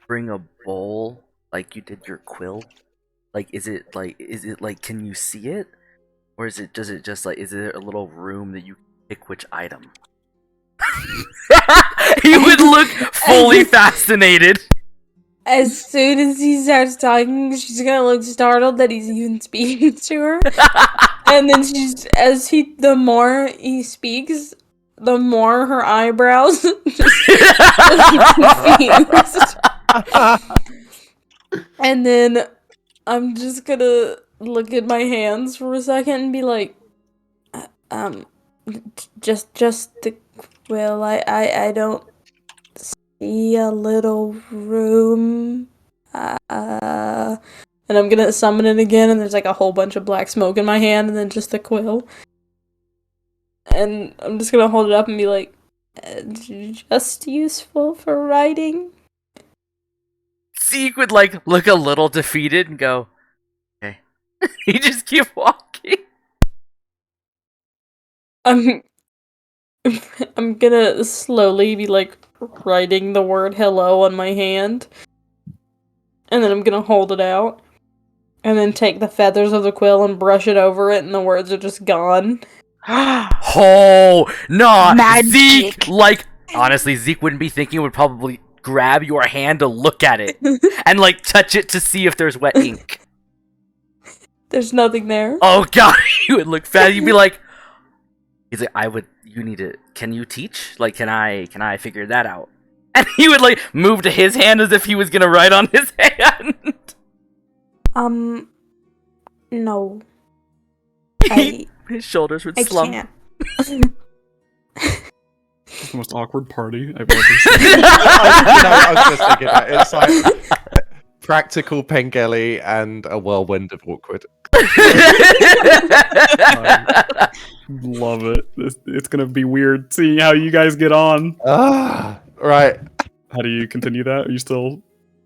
bring a bowl like you did your quill? Like, is it, can you see it? Or is it there a little room that you can pick which item?" He would look fully fascinated. As soon as he starts talking, she's gonna look startled that he's even speaking to her. And then the more he speaks, the more her eyebrows just confused. And then I'm just gonna look at my hands for a second and be like, just the quill. I don't see a little room. And I'm gonna summon it again, and there's like a whole bunch of black smoke in my hand, and then just the quill. And I'm just gonna hold it up and be like, just useful for writing. Zeke would look a little defeated and go, "Okay." He just keep walking. I'm gonna slowly be writing the word hello on my hand. And then I'm gonna hold it out. And then take the feathers of the quill and brush it over it, and the words are just gone. Oh, no. Magic. Zeke, honestly, Zeke wouldn't be thinking, would probably grab your hand to look at it and touch it to see if there's wet ink. There's nothing there. Oh god, you would look fat. You'd be like, he's like, you need to, can you teach? Can I figure that out? And he would move to his hand as if he was gonna write on his hand. No. His shoulders would I slump. can't. It's the most awkward party I've ever seen. I was just thinking that. It's like practical Pengelly and a whirlwind of awkward. Love it. It's going to be weird seeing how you guys get on. Right. How do you continue that? Are you still...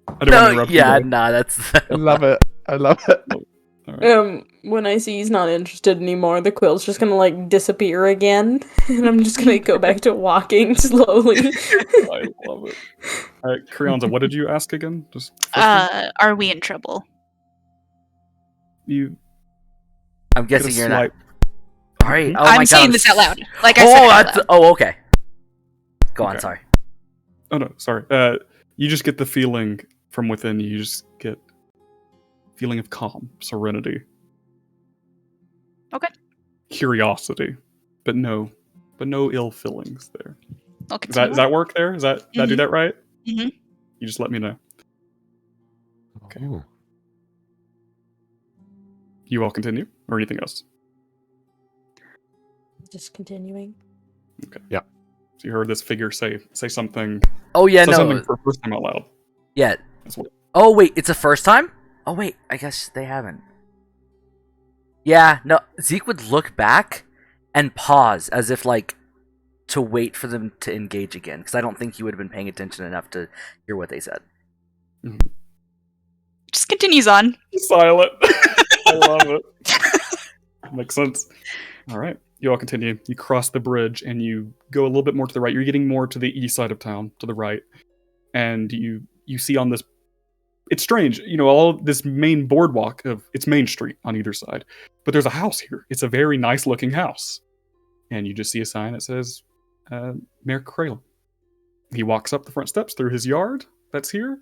I don't want to interrupt you, yeah, but- nah, that's... I love it. All right. When I see he's not interested anymore, the quill's just gonna disappear again, and I'm just gonna go back to walking slowly. I love it. All right, Krianza, what did you ask again? Just first one? Are we in trouble? You I'm get a guessing you're not... slight... Alright, oh my I'm god, saying this out loud. Like I said it out loud. Oh, okay. Go on, Okay. sorry. Oh no, sorry. You just get the feeling from within you. You just get feeling of calm, serenity. Okay. Curiosity, but no ill feelings there. Okay. Does that work there? Does that do that right? Mhm. You just let me know. Ooh. You all continue, or anything else? Just continuing. So you heard this figure say something. Oh yeah, Say no. something for first time out loud. Yeah. That's what. Oh wait, it's the first time? Oh wait, I guess they haven't. Yeah, no. Zeke would look back and pause as if like to wait for them to engage again, because I don't think he would have been paying attention enough to hear what they said. Just continues on. Silent. I love it. Makes sense. All right. You all continue. You cross the bridge and you go a little bit more to the right. You're getting more to the east side of town, to the right. And you see on this, it's strange, all this main boardwalk it's Main Street on either side. But there's a house here. It's a very nice looking house. And you just see a sign that says, Mayor Kralin. He walks up the front steps through his yard that's here,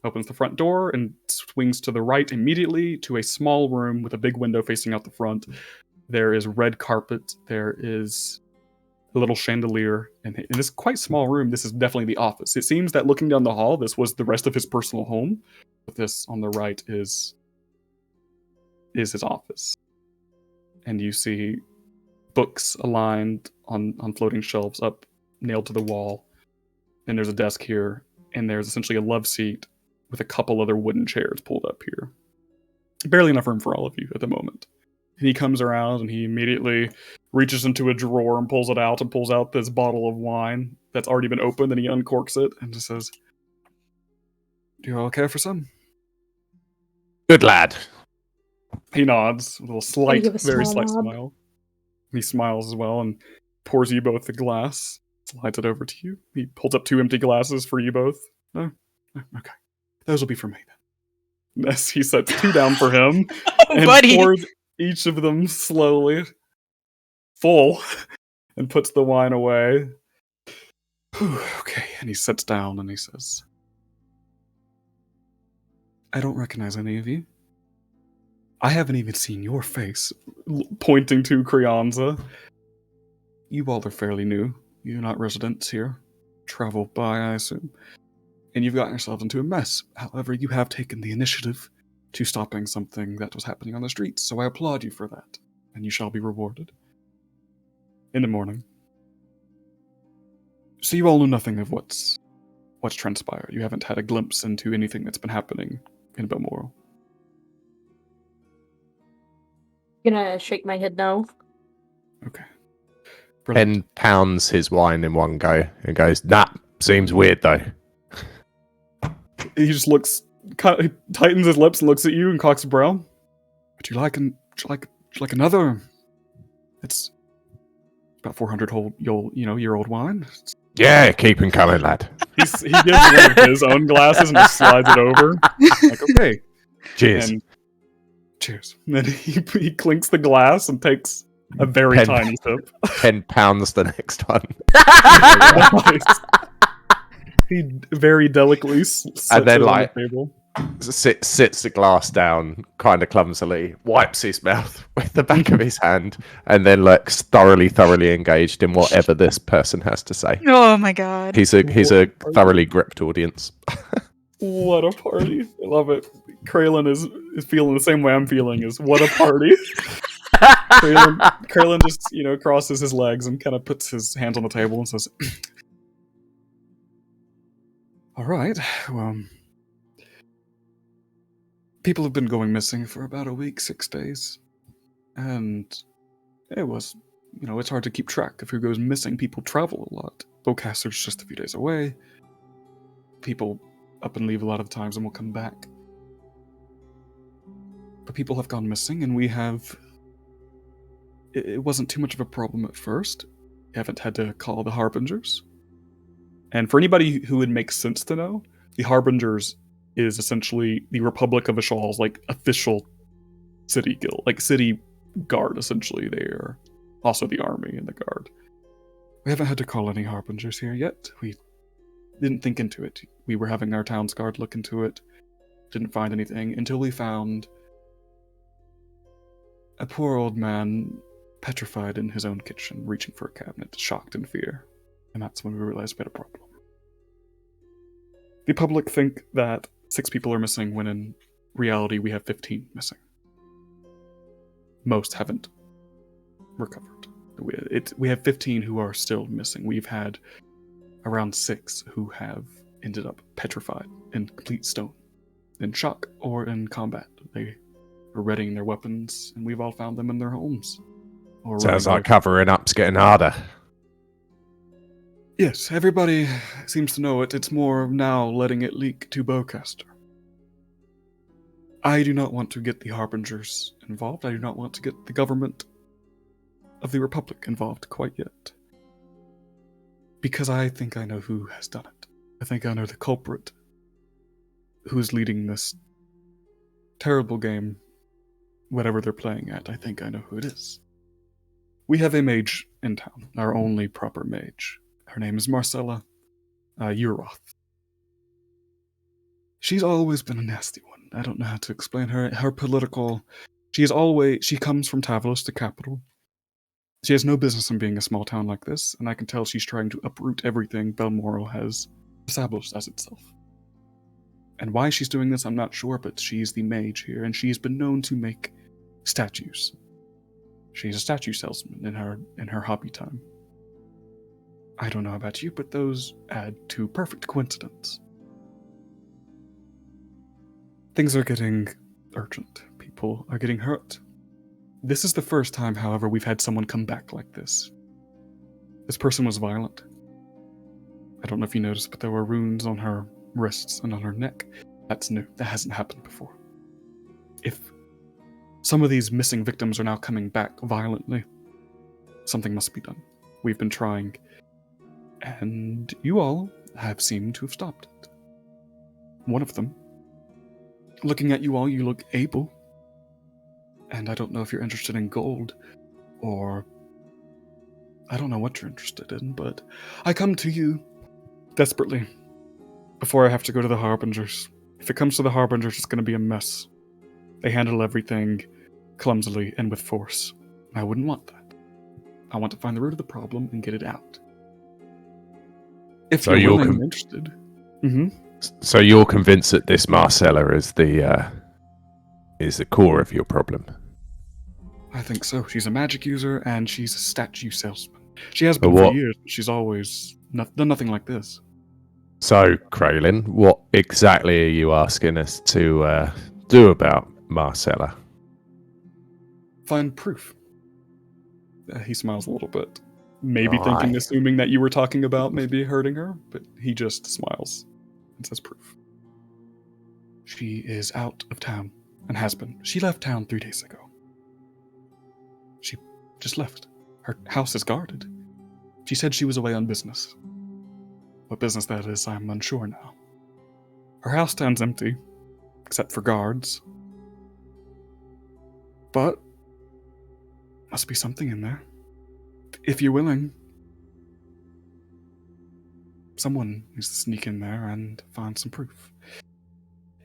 opens the front door, and swings to the right immediately to a small room with a big window facing out the front. There is red carpet. There is a little chandelier. And in this quite small room, this is definitely the office. It seems that looking down the hall, this was the rest of his personal home. But this on the right is his office. And you see books aligned on floating shelves up, nailed to the wall. And there's a desk here. And there's essentially a love seat with a couple other wooden chairs pulled up here. Barely enough room for all of you at the moment. And he comes around and he immediately reaches into a drawer and pulls it out and pulls out this bottle of wine that's already been opened, and he uncorks it and just says, "Do you all care for some?" Good lad. He nods, with a little slight, give a very small slight nod. smile. He smiles as well and pours you both a glass, slides it over to you. He pulls up 2 empty glasses for you both. Oh, okay. Those will be for me then. Yes, he sets 2 down for him and buddy. pours each of them slowly, full, and puts the wine away. Whew, okay, and he sits down and he says, "I don't recognize any of you. I haven't even seen your face," pointing to Crianza. "You all are fairly new. You're not residents here. Traveled by, I assume. And you've gotten yourselves into a mess. However, you have taken the initiative to stopping something that was happening on the streets, so I applaud you for that, and you shall be rewarded. In the morning." So you all know nothing of what's transpired. You haven't had a glimpse into anything that's been happening in Balmoral. Gonna shake my head no. Okay. Brilliant. 10 pounds his wine in one go and goes, "Nah, seems weird though." He just looks, kind of, tightens his lips and looks at you and cocks a brow. "Would you like another? It's about 400 year old wine." Yeah, keep him coming, lad. He gives one of his own glasses and just slides it over. Like, okay. Cheers. And cheers. And then he clinks the glass and takes a very 10 tiny sip. 10 pounds the next one. He very delicately sits And then, it like, on the table. Sits the glass down kind of clumsily, wipes his mouth with the back of his hand, and then looks thoroughly engaged in whatever this person has to say. Oh my god. He's a thoroughly gripped audience. What a party. I love it. Kralin is feeling the same way I'm feeling, is what a party. Kralin just, crosses his legs and kind of puts his hands on the table and says, "All right, well, people have been going missing for about a week, 6 days. And it was, it's hard to keep track of who goes missing. People travel a lot. Beaucaster's just a few days away. People up and leave a lot of times and will come back. But people have gone missing, and we have... It wasn't too much of a problem at first. We haven't had to call the Harbingers. And for anybody who would make sense to know, the Harbingers is essentially the Republic of Ashal's, official city guild, city guard, essentially. They are also the army and the guard. We haven't had to call any Harbingers here yet. We didn't think into it. We were having our town's guard look into it. Didn't find anything until we found a poor old man petrified in his own kitchen, reaching for a cabinet, shocked in fear. And that's when we realized we had a problem. The public think that 6 people are missing when in reality we have 15 missing. Most haven't recovered. We have 15 who are still missing. We've had around 6 who have ended up petrified in complete stone, in shock or in combat. They are readying their weapons, and we've all found them in their homes. Or Sounds running like covering up's getting harder. Yes, everybody seems to know it. It's more now letting it leak to Beaucaster. I do not want to get the Harbingers involved. I do not want to get the government of the Republic involved quite yet. Because I think I know who has done it. I think I know the culprit who is leading this terrible game, whatever they're playing at. I think I know who it is. We have a mage in town, our only proper mage. Her name is Marcella Uroth. She's always been a nasty one. I don't know how to explain her. Her political... She comes from Tavlos, the capital. She has no business in being a small town like this, and I can tell she's trying to uproot everything Balmoral has established as itself. And why she's doing this, I'm not sure, but she's the mage here, and she's been known to make statues. She's a statue salesman in her hobby time. I don't know about you, but those add to perfect coincidence. Things are getting urgent. People are getting hurt. This is the first time, however, we've had someone come back like this. This person was violent. I don't know if you noticed, but there were runes on her wrists and on her neck. That's new. That hasn't happened before. If some of these missing victims are now coming back violently, something must be done. We've been trying, and you all have seemed to have stopped it. One of them, looking at you all, you look able. And I don't know if you're interested in gold, or I don't know what you're interested in, but I come to you desperately before I have to go to the Harbingers. If it comes to the Harbingers, it's going to be a mess. They handle everything clumsily and with force. I wouldn't want that. I want to find the root of the problem and get it out. If you're willing and interested. So you're convinced that this Marcella is the core of your problem? I think so. She's a magic user, and she's a statue salesman. She has been for years, but she's always done nothing like this. So, Kraylin, what exactly are you asking us to do about Marcella? Find proof. He smiles a little bit. Maybe assuming that you were talking about maybe hurting her, but he just smiles and says proof. She is out of town, and has been. She left town 3 days ago. She just left. Her house is guarded. She said she was away on business. What business that is, I'm unsure now. Her house stands empty, except for guards. But must be something in there. If you're willing, someone needs to sneak in there and find some proof.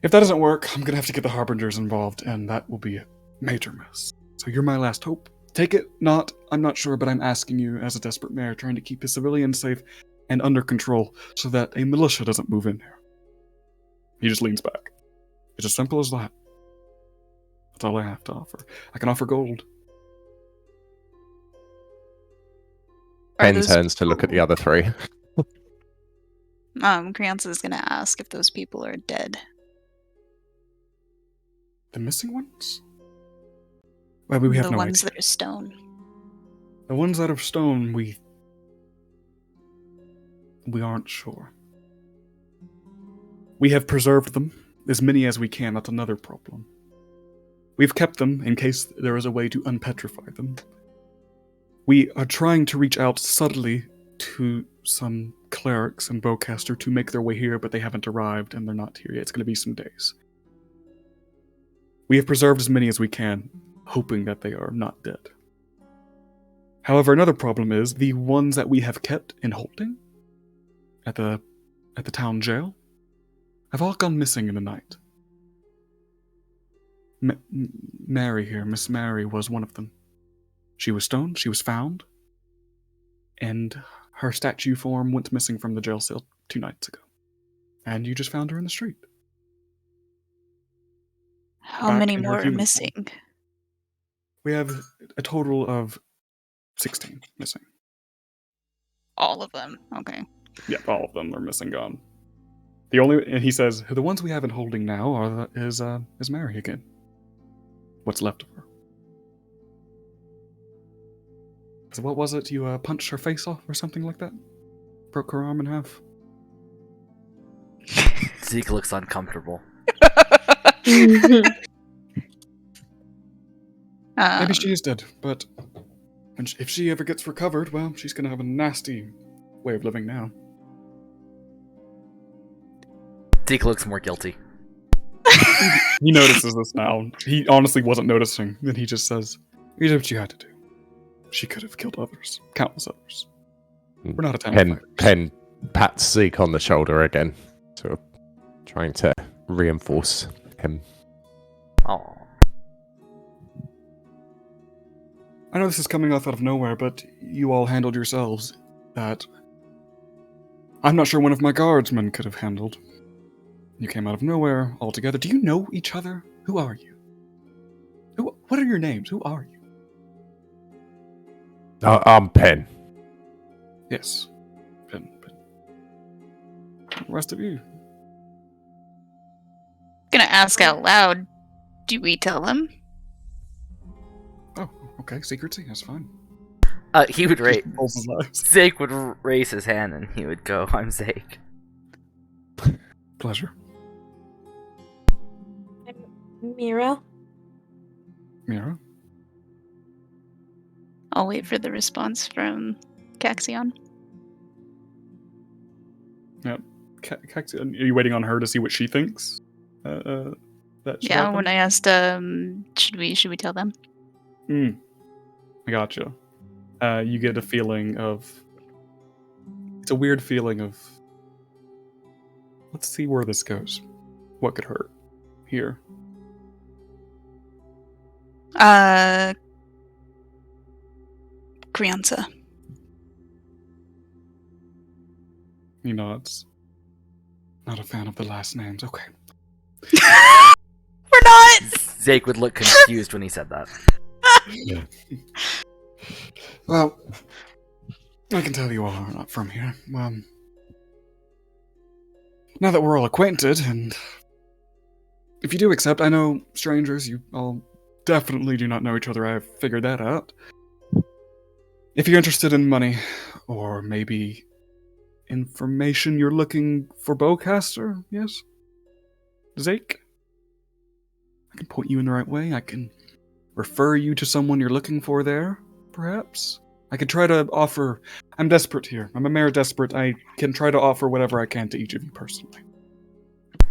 If that doesn't work, I'm going to have to get the Harbingers involved, and that will be a major mess. So you're my last hope. Take it, not, I'm not sure, but I'm asking you as a desperate mayor trying to keep his civilians safe and under control so that a militia doesn't move in here. He just leans back. It's as simple as that. That's all I have to offer. I can offer gold. Ben turns to look at the other three. Creonce is going to ask if those people are dead. The missing ones? Well, we have the no ones idea. that are stone. The ones that are stone, we aren't sure. We have preserved them, as many as we can. That's another problem. We've kept them in case there is a way to unpetrify them. We are trying to reach out subtly to some clerics in Beaucaster to make their way here, but they haven't arrived and they're not here yet. It's going to be some days. We have preserved as many as we can, hoping that they are not dead. However, another problem is the ones that we have kept in holding at the town jail have all gone missing in the night. Mary here, Miss Mary, was one of them. She was stoned, she was found, and her statue form went missing from the jail cell 2 nights ago. And you just found her in the street. How back many in her more are human form. missing? We have a total of 16 missing. All of them. Okay. Yep, all of them are missing, gone. The only, and he says, the ones we have in holding now is Mary again. What's left of her. So what was it? You punched her face off or something like that? Broke her arm in half? Zeke looks uncomfortable. Maybe she is dead, but if she ever gets recovered, well, she's gonna have a nasty way of living now. Zeke looks more guilty. He notices this now. He honestly wasn't noticing. Then he just says, "You did what you had to do. She could have killed others, countless others. We're not a town of fighters." Pen pats Zeke on the shoulder again, sort of trying to reinforce him. Oh. I know this is coming off out of nowhere, but you all handled yourselves that I'm not sure one of my guardsmen could have handled. You came out of nowhere altogether. Do you know each other? Who are you? What are your names? Who are you? I'm Pen. Yes. Pen. The rest of you. Gonna ask out loud. Do we tell them? Oh, okay. Secrecy, that's fine. He would raise. Rolls his eyes. Zeke would raise his hand and he would go, "I'm Zeke." Pleasure. Mira? Mira? I'll wait for the response from Caxion. Yep. Are you waiting on her to see what she thinks? That should Yeah, happen? when I asked, should we tell them? I gotcha. You get a feeling of... It's a weird feeling of... Let's see where this goes. What could hurt? Here. Crianza. He nods. Not a fan of the last names. Okay. We're not! Zeke would look confused when he said that. Well, I can tell you all are not from here. Now that we're all acquainted, and if you do accept, I know strangers, you all definitely do not know each other. I've figured that out. If you're interested in money, or maybe information, you're looking for Beaucaster, yes? Zeke? I can point you in the right way. I can refer you to someone you're looking for there, perhaps? I could try to offer... I'm desperate here. I'm a mayor desperate. I can try to offer whatever I can to each of you personally.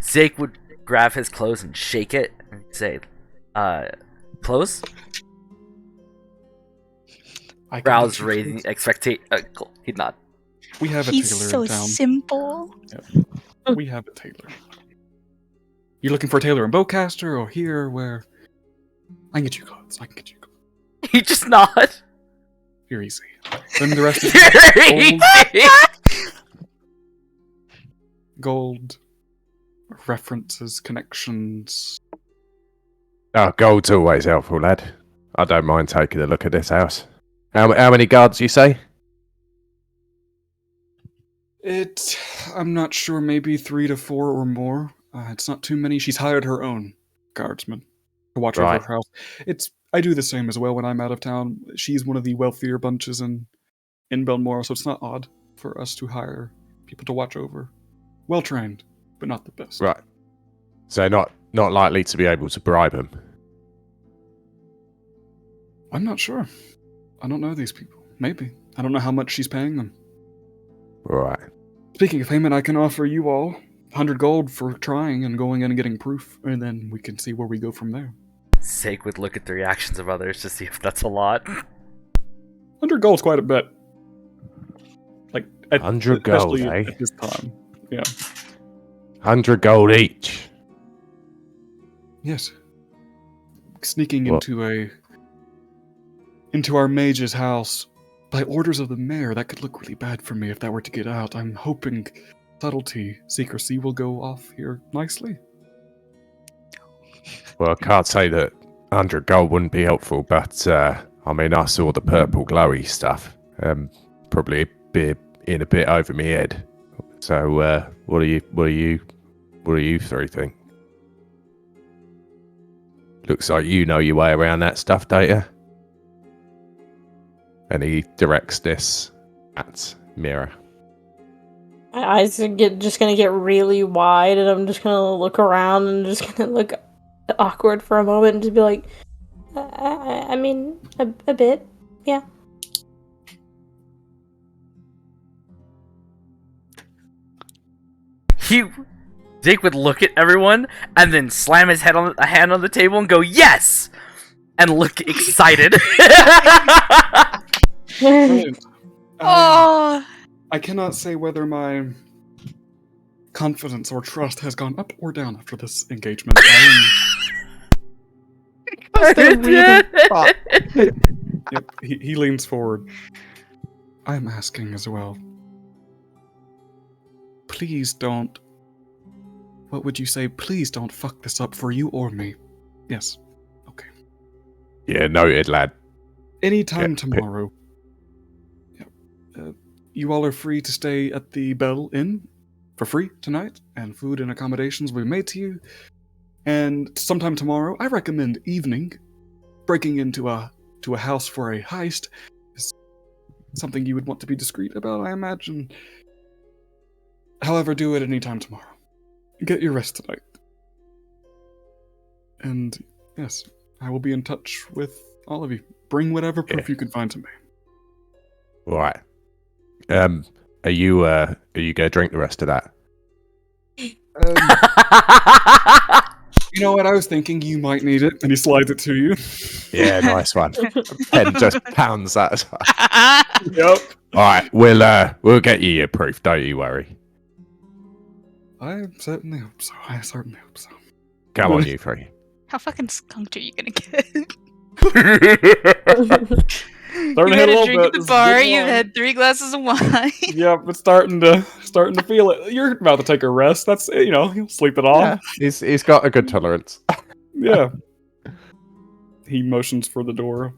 Zeke would grab his clothes and shake it and say, clothes? I can Brows get you raising, clothes. he'd nod. We have a He's tailor so in town. simple. We have a tailor. You looking for a tailor in Beaucaster or here or where? I can get you clothes. I can get you clothes. He just nod. You're easy. Then the rest of You're you, easy. gold references, connections. Oh, gold's always helpful, lad. I don't mind taking a look at this house. How many guards you say? I'm not sure, maybe 3 to 4 or more. It's not too many. She's hired her own guardsmen to watch over Right. her house. I do the same as well when I'm out of town. She's one of the wealthier bunches in Belmore, so it's not odd for us to hire people to watch over. Well trained, but not the best. Right. So not likely to be able to bribe him. I'm not sure. I don't know these people. Maybe. I don't know how much she's paying them. Right. Speaking of payment, I can offer you all 100 gold for trying and going in and getting proof, and then we can see where we go from there. Zeke would look at the reactions of others to see if that's a lot. 100 gold's quite a bit. Like, 100 gold, especially eh? at this time. Yeah. 100 gold each. Yes. Sneaking What? into our mage's house by orders of the mayor, that could look really bad for me if that were to get out. I'm hoping subtlety, secrecy will go off here nicely. Well, I can't say that 100 gold wouldn't be helpful, but I mean, I saw the purple glowy stuff. Probably in a bit over my head. So, what do you three think? Looks like you know your way around that stuff, don't you? And he directs this at Mira. My eyes are just gonna get really wide, and I'm just gonna look around and just gonna look awkward for a moment and just be like, I mean, a bit, yeah. Jake would look at everyone and then slam his hand on the table and go, "Yes!" and look excited. Brilliant. Oh, I cannot say whether my confidence or trust has gone up or down after this engagement. Yep, he leans forward. I'm asking as well. Please don't. What would you say? Please don't fuck this up for you or me. Yes. Okay. Yeah, noted, lad. Anytime Yeah, tomorrow. Yep. You all are free to stay at the Bell Inn for free tonight, and food and accommodations will be made to you. And sometime tomorrow, I recommend evening. Breaking into a house for a heist is something you would want to be discreet about, I imagine. However, do it anytime tomorrow. Get your rest tonight. And yes, I will be in touch with all of you. Bring whatever proof you can find to me. Right. Are you gonna drink the rest of that? You know what? I was thinking you might need it, and he slides it to you. Yeah, nice one. Pen just pounds that as well. Yep. All right, we'll get you your proof. Don't you worry. I certainly hope so. Come on, you three. how fucking skunked are you gonna get? Starting You've to hit had a a little drink bit. at the This is bar. good You've wine. had 3 glasses of wine. Yep, it's starting to feel it. You're about to take a rest. That's you'll sleep it off. Yeah, he's got a good tolerance. Yeah. He motions for the door.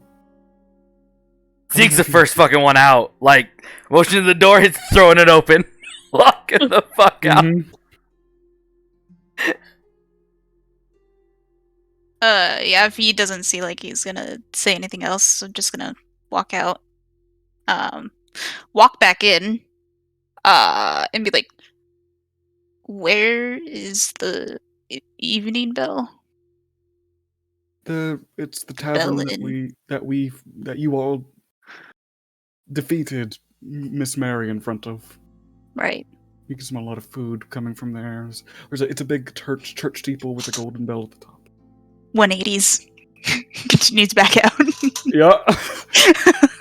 Zeke's the first fucking one out. Like, motioning the door, he's throwing it open. Locking the fuck out. Mhm. Yeah, if he doesn't see like he's gonna say anything else, I'm just gonna walk out. Walk back in, and be like, where is the evening bell? It's the tavern Bellin. that you all defeated Miss Mary in front of. Right. You can smell a lot of food coming from there. It's a big church steeple with a golden bell at the top. 180s. Continues back out. Yeah.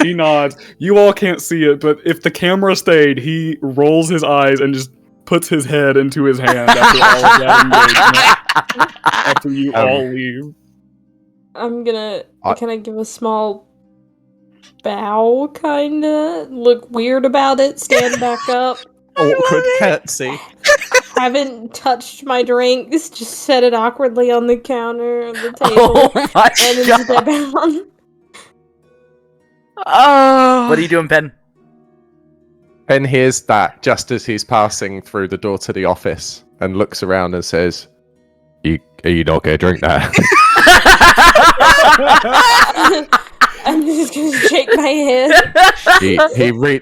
He nods. You all can't see it, but if the camera stayed, he rolls his eyes and just puts his head into his hand after all of that engagement. After you all leave. I'm gonna kind of give a small bow, kinda look weird about it, stand back up. Awkward curtsy. Haven't touched my drinks, just set it awkwardly on the counter of the table, Oh my and then god. step out. Oh. What are you doing, Ben? Ben hears that just as he's passing through the door to the office and looks around and says, are you not going to drink that? I'm just gonna shake my head.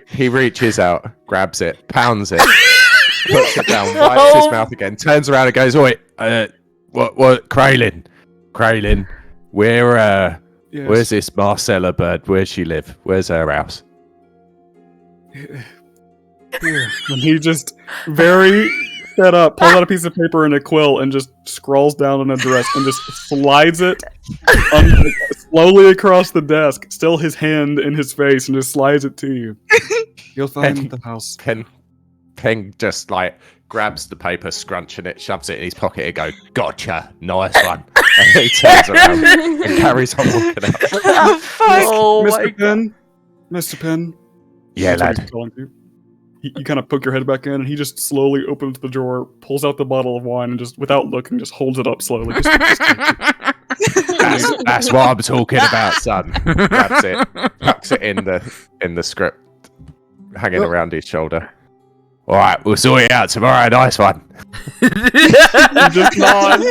he reaches out, grabs it, pounds it, puts it down, wipes his mouth again, turns around and goes, "Oi, what, Kraylin, where's Yes. this Marcella bird? Where's she live? Where's her house?" Here. And he just very set up, pulls out a piece of paper and a quill and just scrawls down an address and just slides it slowly across the desk, still his hand in his face, and just slides it to you. You'll find the house. Pen just like grabs the paper, scrunching it, shoves it in his pocket and goes, "Gotcha, nice one." And he turns around and carries on walking out. Oh, fuck. Oh my Mr. Penn? Mr. Penn? Yeah, That's what lad. he's calling you. you kind of poke your head back in, and he just slowly opens the drawer, pulls out the bottle of wine, and just without looking, just holds it up slowly. Just take it. That's what I'm talking about, son. Grabs it, tucks it in the script, hanging around his shoulder. All right, we'll sort it out tomorrow. Nice one. He just nods.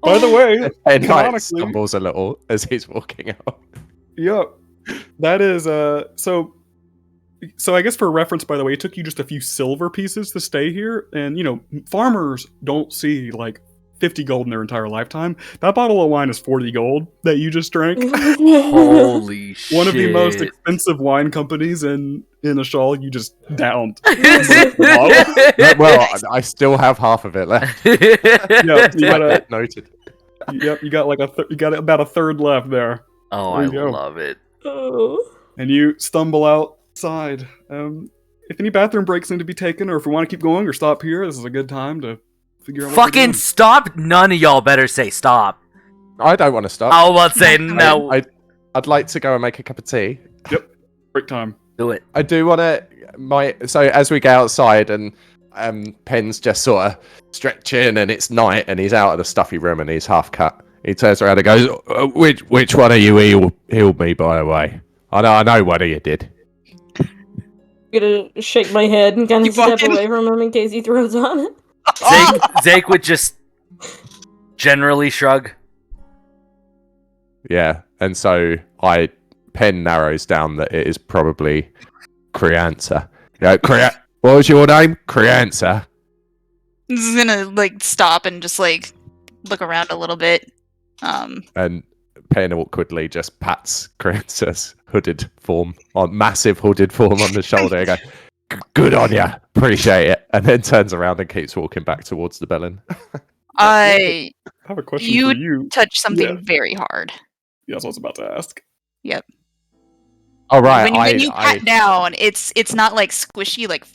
By the way, And like canonically, stumbles a little as he's walking out. yep, that is So I guess for reference, by the way, it took you just a few silver pieces to stay here, and farmers don't see like 50 gold in their entire lifetime. That bottle of wine is 40 gold that you just drank. Holy shit! One of the most expensive wine companies in a shawl you just downed. Well, I still have half of it left. Yeah, you got Noted. Yep, you got like you got about a third left there. Oh, There I you go. love it. Oh. And you stumble outside. If any bathroom breaks need to be taken, or if we want to keep going or stop here, this is a good time to figure out what we're Fucking doing. stop! None of y'all better say stop. I don't want to stop. I will say no. I'd like to go and make a cup of tea. Great time. Do it. I do want to. So as we go outside and Penn's just sort of stretching and it's night and he's out of the stuffy room and he's half cut. He turns around and goes, "Which one of you healed me? By the way, I know one of you did." I'm gonna shake my head and kind You of step fucking- away from him in case he throws on it. Zake would just generally shrug. Yeah, and so Penn narrows down that it is probably Creanza. What was your name? Creanza. This is gonna like stop and just like look around a little bit. And Penn awkwardly just pats Creanza's massive hooded form on the shoulder and goes, "Good on ya, appreciate it," and then turns around and keeps walking back towards the bellin. I I have a question You- for you. touch something Yeah. very hard. Yeah, that's what I was about to ask. Oh right, When you pat down, it's not like squishy, like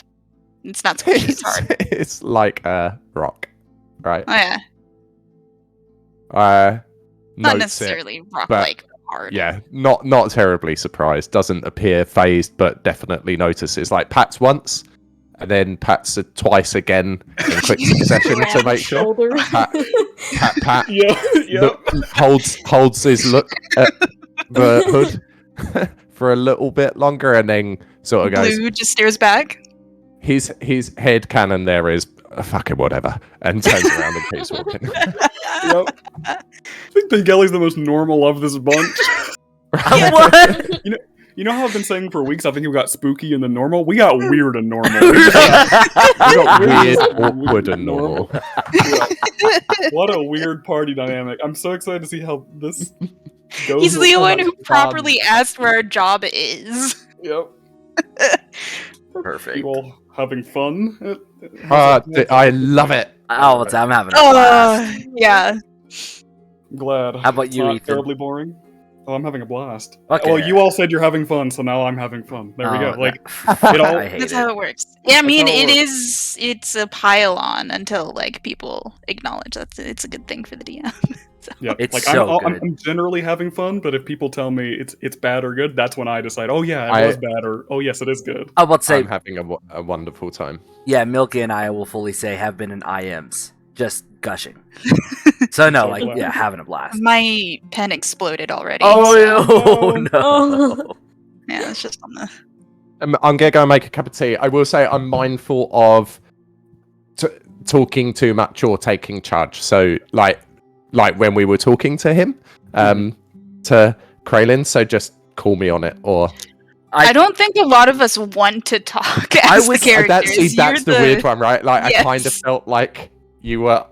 it's not squishy. It's hard. It's like a rock, right? Oh yeah, Not not necessarily rock like hard. Yeah, not terribly surprised. Doesn't appear phased, but definitely notices. Like pats once, and then pats twice again in quick succession to make sure. Shoulder. Pat. Yeah, yeah. Holds his look at the hood for a little bit longer, and then sort of goes. Blue just stares back. His head cannon there is fucking whatever, and turns around and keeps walking. Yep. I think Pingelli's the most normal of this bunch. What? You know how I've been saying for weeks I think we got spooky and then normal? We got weird and normal. We got weird, Weird, awkward, and normal. Yeah. What a weird party dynamic. I'm so excited to see how this goes. He's the with one that who bond. properly asked where our job is. Yep. Perfect. You all having fun? I love it. Oh, I'm having a blast. Yeah. I'm glad. How about It's you, not Ethan? terribly boring. Oh, I'm having a blast. Okay. Well, you all said you're having fun, so now I'm having fun. There we Oh, go. Like, no. it all- I hate That's it. how it works. Yeah, I mean, how it it's a pile on until like people acknowledge it's a good thing for the DM. yeah, It's like so I'm good. I'm generally having fun, but if people tell me it's bad or good, that's when I decide. Oh yeah, I- it was bad, or oh yes, it is good. I would say, I'm having a wonderful time. yeah, Milky and I will fully say have been in IMs, just gushing. So no, So like glad. yeah, having a blast. My pen exploded already. Oh, so, no. Oh. yeah, it's just on the. I'm gonna go and make a cup of tea. I will say I'm mindful of talking too much or taking charge. So like when we were talking to him, to Kraylin. So just call me on it, or I don't think a lot of us want to talk as I the was- characters. that's the You're weird one, right? Like I kind of Yes. felt like you were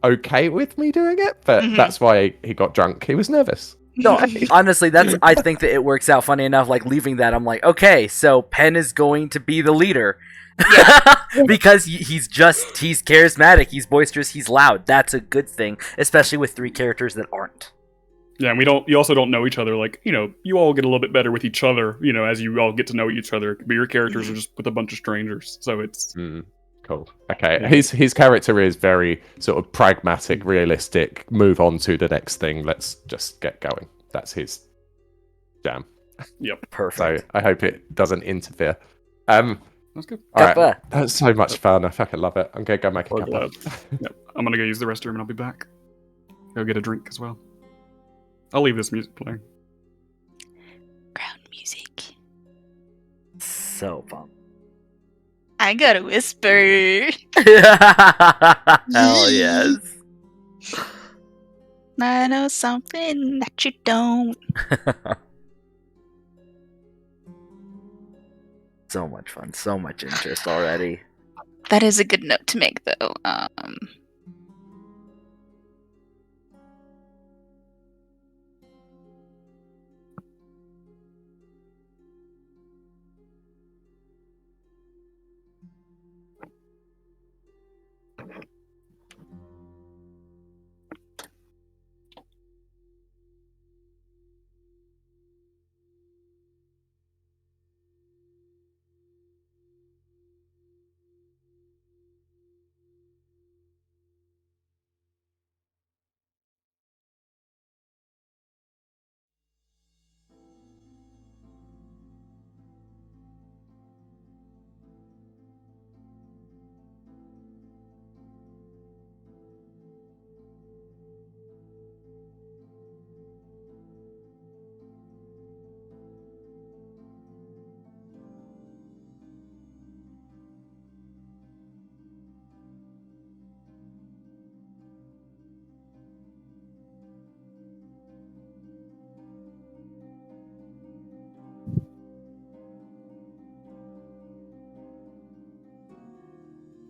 okay with me doing it, but Mhm. that's why he got drunk. He was nervous. No, honestly, I think that it works out funny enough. Like leaving that, I'm like, okay, so Penn is going to be the leader. Because he's charismatic, he's boisterous, he's loud. That's a good thing, especially with 3 characters that aren't. Yeah, and you also don't know each other. Like, you all get a little bit better with each other, as you all get to know each other. But your characters are just with a bunch of strangers, so it's Cool. Okay. Yeah. His character is very sort of pragmatic, realistic. Move on to the next thing. Let's just get going. That's his jam. Yep, Perfect. So I hope it doesn't interfere. that's good. All right, Cuppa. that's so much fun. I fucking love it. I'm gonna go make a Well, cuppa. glad. Yep, I'm gonna go use the restroom and I'll be back. Go get a drink as well. I'll leave this music playing. Ground music. So pumped. I got a whisper. Hell yes. I know something that you don't. So much fun. So much interest already. That is a good note to make, though.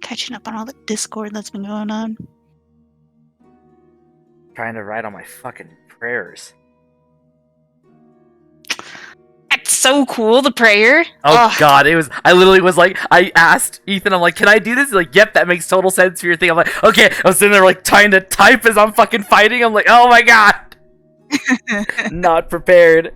Catching up on all the Discord that's been going on. Trying to write on my fucking prayers. That's so cool, the prayer. Oh god, it was. I literally was like, I asked Ethan, I'm like, can I do this? He's like, yep, that makes total sense for your thing. I'm like, okay. I was sitting there like trying to type as I'm fucking fighting. I'm like, oh my god, not prepared.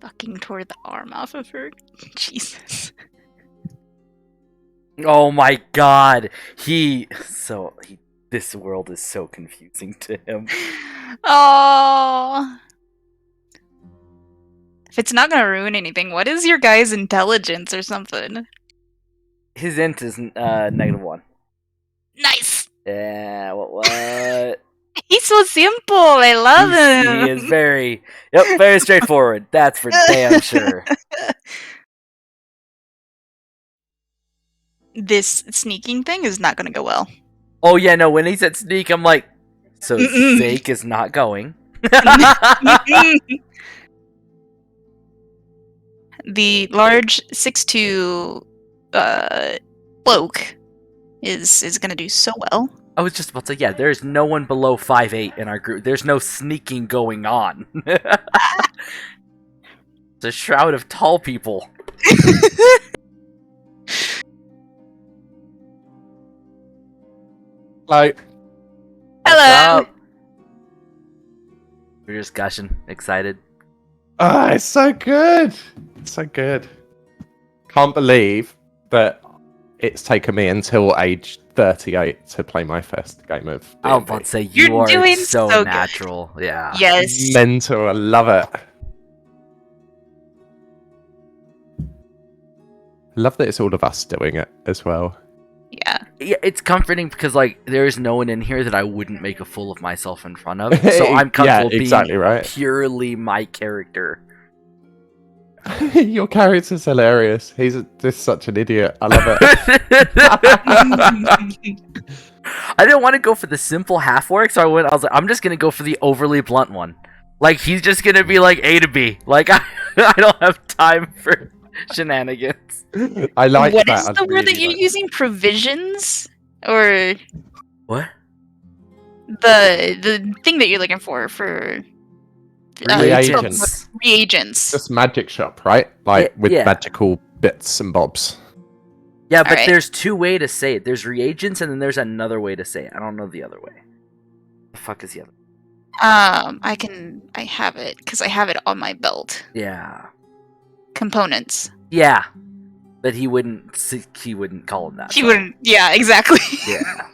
Fucking tore the arm off of her. Jesus. Oh my god, this world is so confusing to him. Oh. If it's not gonna ruin anything, what is your guy's intelligence or something? His int is -1. Nice. Yeah, what? He's so simple. I love him. He is very straightforward. That's for damn sure. This sneaking thing is not going to go well. Oh yeah, no. When he said sneak, I'm like, so Mm-mm. Zake is not going. The large 6'2" cloak is going to do so well. I was just about to say, yeah, there's no one below 5'8" in our group. There's no sneaking going on. It's a shroud of tall people. Like, Hello. What's up? We're just gushing, excited. it's so good. It's so good. Can't believe that it's taken me until age 38 to play my first game of D&D. I was about to say, You're you are doing so so good. natural. Yeah. Yes. Mental. I love it. I love that it's all of us doing it as well. Yeah. Yeah, it's comforting because like there's no one in here that I wouldn't make a fool of myself in front of. So I'm comfortable exactly being right. purely my character. Your character's hilarious. He's just such an idiot. I love it. I didn't want to go for the simple half work, so I was like, I'm just gonna go for the overly blunt one. Like he's just gonna be like A to B. Like I don't have time for shenanigans. I like What that. is I the word really that you're like using? Provisions? Or What? the thing that you're looking for Reagents. reagents. Just magic shop, right? Like with Yeah. magical bits and bobs. Yeah, but Alright. there's two ways to say it. There's reagents, and then there's another way to say it. I don't know the other way. The fuck is the other? I have it because I have it on my belt. Yeah. Components. Yeah. But he wouldn't call them that. He so- wouldn't. Yeah, exactly. Yeah.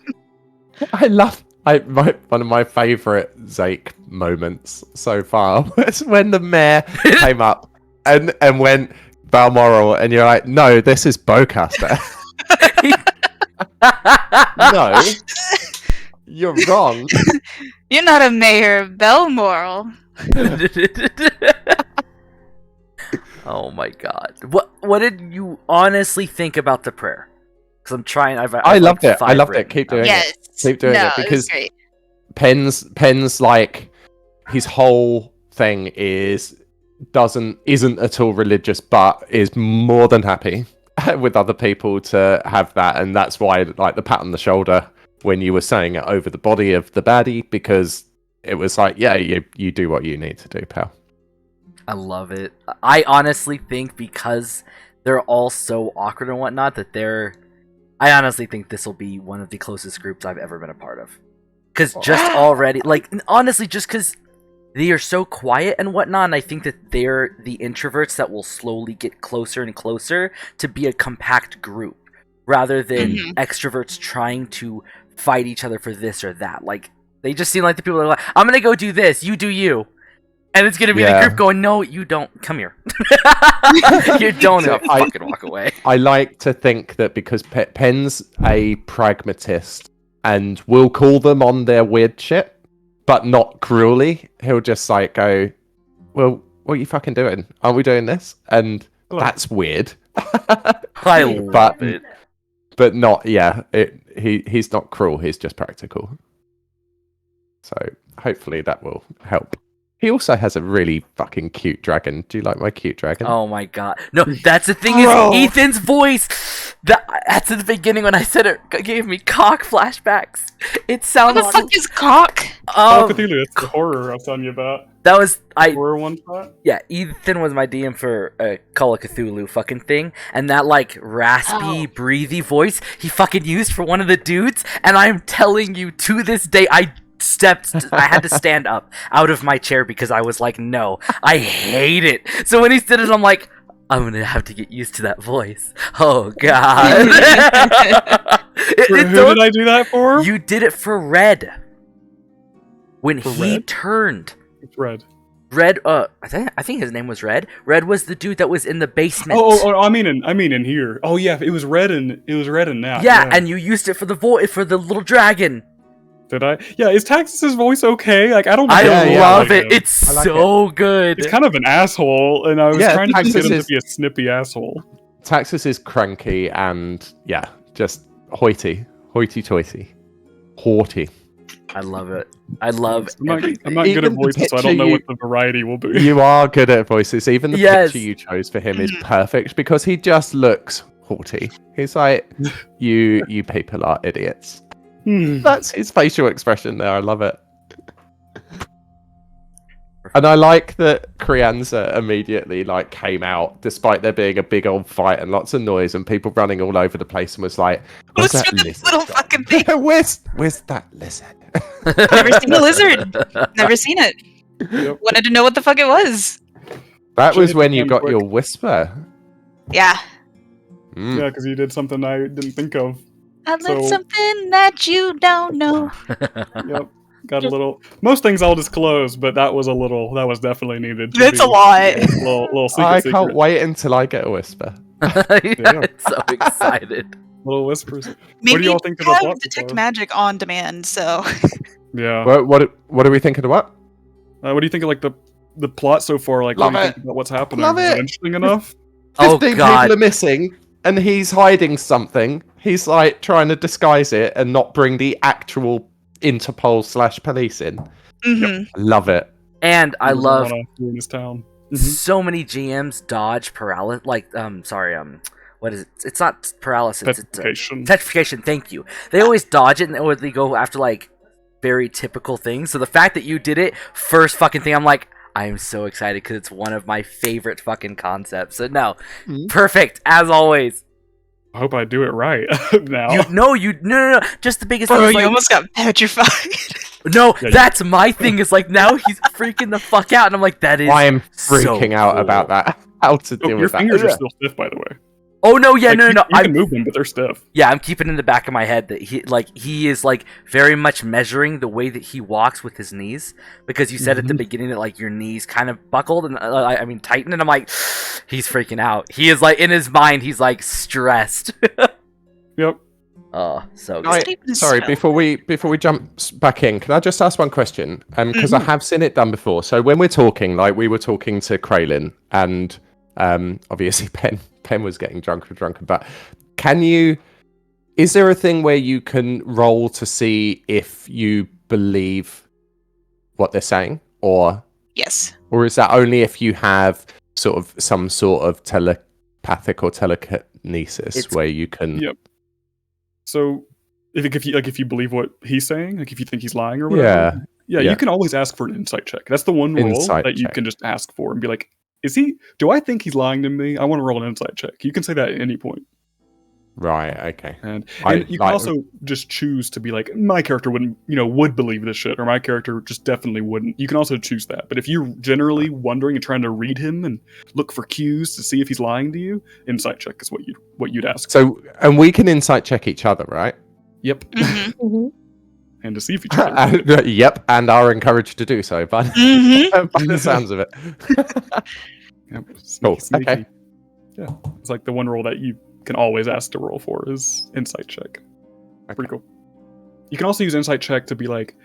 I love one of my favourite Zake moments so far was when the mayor came up and went Balmoral, and you're like, no, this is Beaucaster. No, you're wrong. You're not a mayor of Balmoral. Oh my god. What did you honestly think about the prayer? Because I'm trying. I loved it. I loved it. Keep doing it. Yes. Keep doing no, it was because great. Penn's like his whole thing isn't at all religious, but is more than happy with other people to have that, and that's why like the pat on the shoulder when you were saying it over the body of the baddie, because it was like, yeah, you do what you need to do, pal. I love it. I honestly think because they're all so awkward and whatnot I honestly think this will be one of the closest groups I've ever been a part of. Because just already, like, honestly, just because they are so quiet and whatnot, and I think that they're the introverts that will slowly get closer and closer to be a compact group, rather than extroverts trying to fight each other for this or that. Like, they just seem like the people that are like, I'm gonna go do this, you do you. And it's gonna be the group going, no, you don't. Come here. You don't fucking walk away. I like to think that because Penn's a pragmatist and will call them on their weird shit, but not cruelly. He'll just like go, well, what are you fucking doing? Aren't we doing this? And that's weird. I love it. But not, he's not cruel. He's just practical. So hopefully that will help. He also has a really fucking cute dragon. Do you like my cute dragon? Oh my god. No, that's the thing Bro. is Ethan's voice. That's at the beginning when I said it gave me cock flashbacks. It What sounds the fuck is cock? Call of Cthulhu, it's the horror I was telling you about. that was Horror one shot? yeah, Ethan was my DM for a Call of Cthulhu fucking thing, and that like raspy, breathy voice he fucking used for one of the dudes, and I'm telling you, to this day, I had to stand up out of my chair because I was like, no, I hate it. So when he said it, I'm like, I'm gonna have to get used to that voice. Oh god. Who did I do that for? You did it for Red. When For he Red? turned. Red. Red. I think his name was Red. Red was the dude that was in the basement. I mean in here. Oh yeah, it was red in that. Yeah, and you used it for the little dragon. Did I? Yeah, is Taxus's voice okay? Like I don't. I love like it. It's so good. He's kind of an asshole, and I was trying to get him to be a snippy asshole. Taxus is cranky and just hoity-toity, haughty. I love it. I love. I'm not good at voices, so I don't know what the variety will be. You are good at voices. Even the picture you chose for him is perfect because he just looks haughty. He's like, you people are idiots. That's his facial expression there. I love it. And I like that Crianza immediately came out, despite there being a big old fight and lots of noise and people running all over the place, and was like, "What's that little fucking thing? where's that lizard?" Never seen a lizard. Never seen it. Yep. Wanted to know what the fuck it was. That was when you got your whisper. Yeah. Yeah, because you did something I didn't think of. I learned something that you don't know. Yep. Got a little. Most things I'll disclose, but that was definitely needed. That's a lot. Little secret. I can't wait until I get a whisper. It's so excited. Little whispers. Maybe what do y'all think of the have plot? detect magic on demand, so. Yeah. What are we thinking of? What do you think of the plot so far? Like, Love what do you it. think about what's happening? Love Is it. interesting enough? 15 people are missing, and he's hiding something. He's trying to disguise it and not bring the actual Interpol/police in. Mm-hmm. I love it. And I love in this town. so many GMs dodge paralysis. What is it? It's not paralysis. Petrification. It's petrification. Thank you. They always dodge it, or they go after very typical things. So the fact that you did it first fucking thing, I'm like, I am so excited because it's one of my favorite fucking concepts. So no, perfect as always. I hope I do it right now. No. Just the biggest. Bro, thing is, you almost got petrified. No, that's my thing. Is now he's freaking the fuck out, and I'm like, that is. I am freaking out about that. How to deal with that? Your fingers are still stiff, by the way. Oh no, yeah, no. You can move them, but they're stiff. Yeah, I'm keeping in the back of my head that he is very much measuring the way that he walks with his knees, because you said at the beginning that your knees kind of buckled and tightened, and I'm like, he's freaking out. He is in his mind, he's stressed. Yep. Oh, so good. Sorry, before we jump back in, can I just ask one question? Because I have seen it done before. So when we're talking, we were talking to Kraylin, and obviously Pen was getting drunker and drunker, but is there a thing where you can roll to see if you believe what they're saying, or is that only if you have some sort of telepathic or telekinesis where you can? Yep. So if you believe what he's saying, if you think he's lying or whatever, you can always ask for an insight check. That's the one roll that you can just ask for and be like, do I think he's lying to me? I want to roll an insight check. You can say that at any point. Right, okay. And you can also just choose to be like, my character would believe this shit, or my character just definitely wouldn't. You can also choose that. But if you're generally wondering and trying to read him and look for cues to see if he's lying to you, insight check is what you'd ask. So, and we can insight check each other, right? Yep. And deceive each other. Yep, and are encouraged to do so by the sounds of it. Yep. Cool. Sneaky. Okay. Yeah, it's the one roll that you can always ask to roll for is insight check. Pretty cool. You can also use insight check to be like,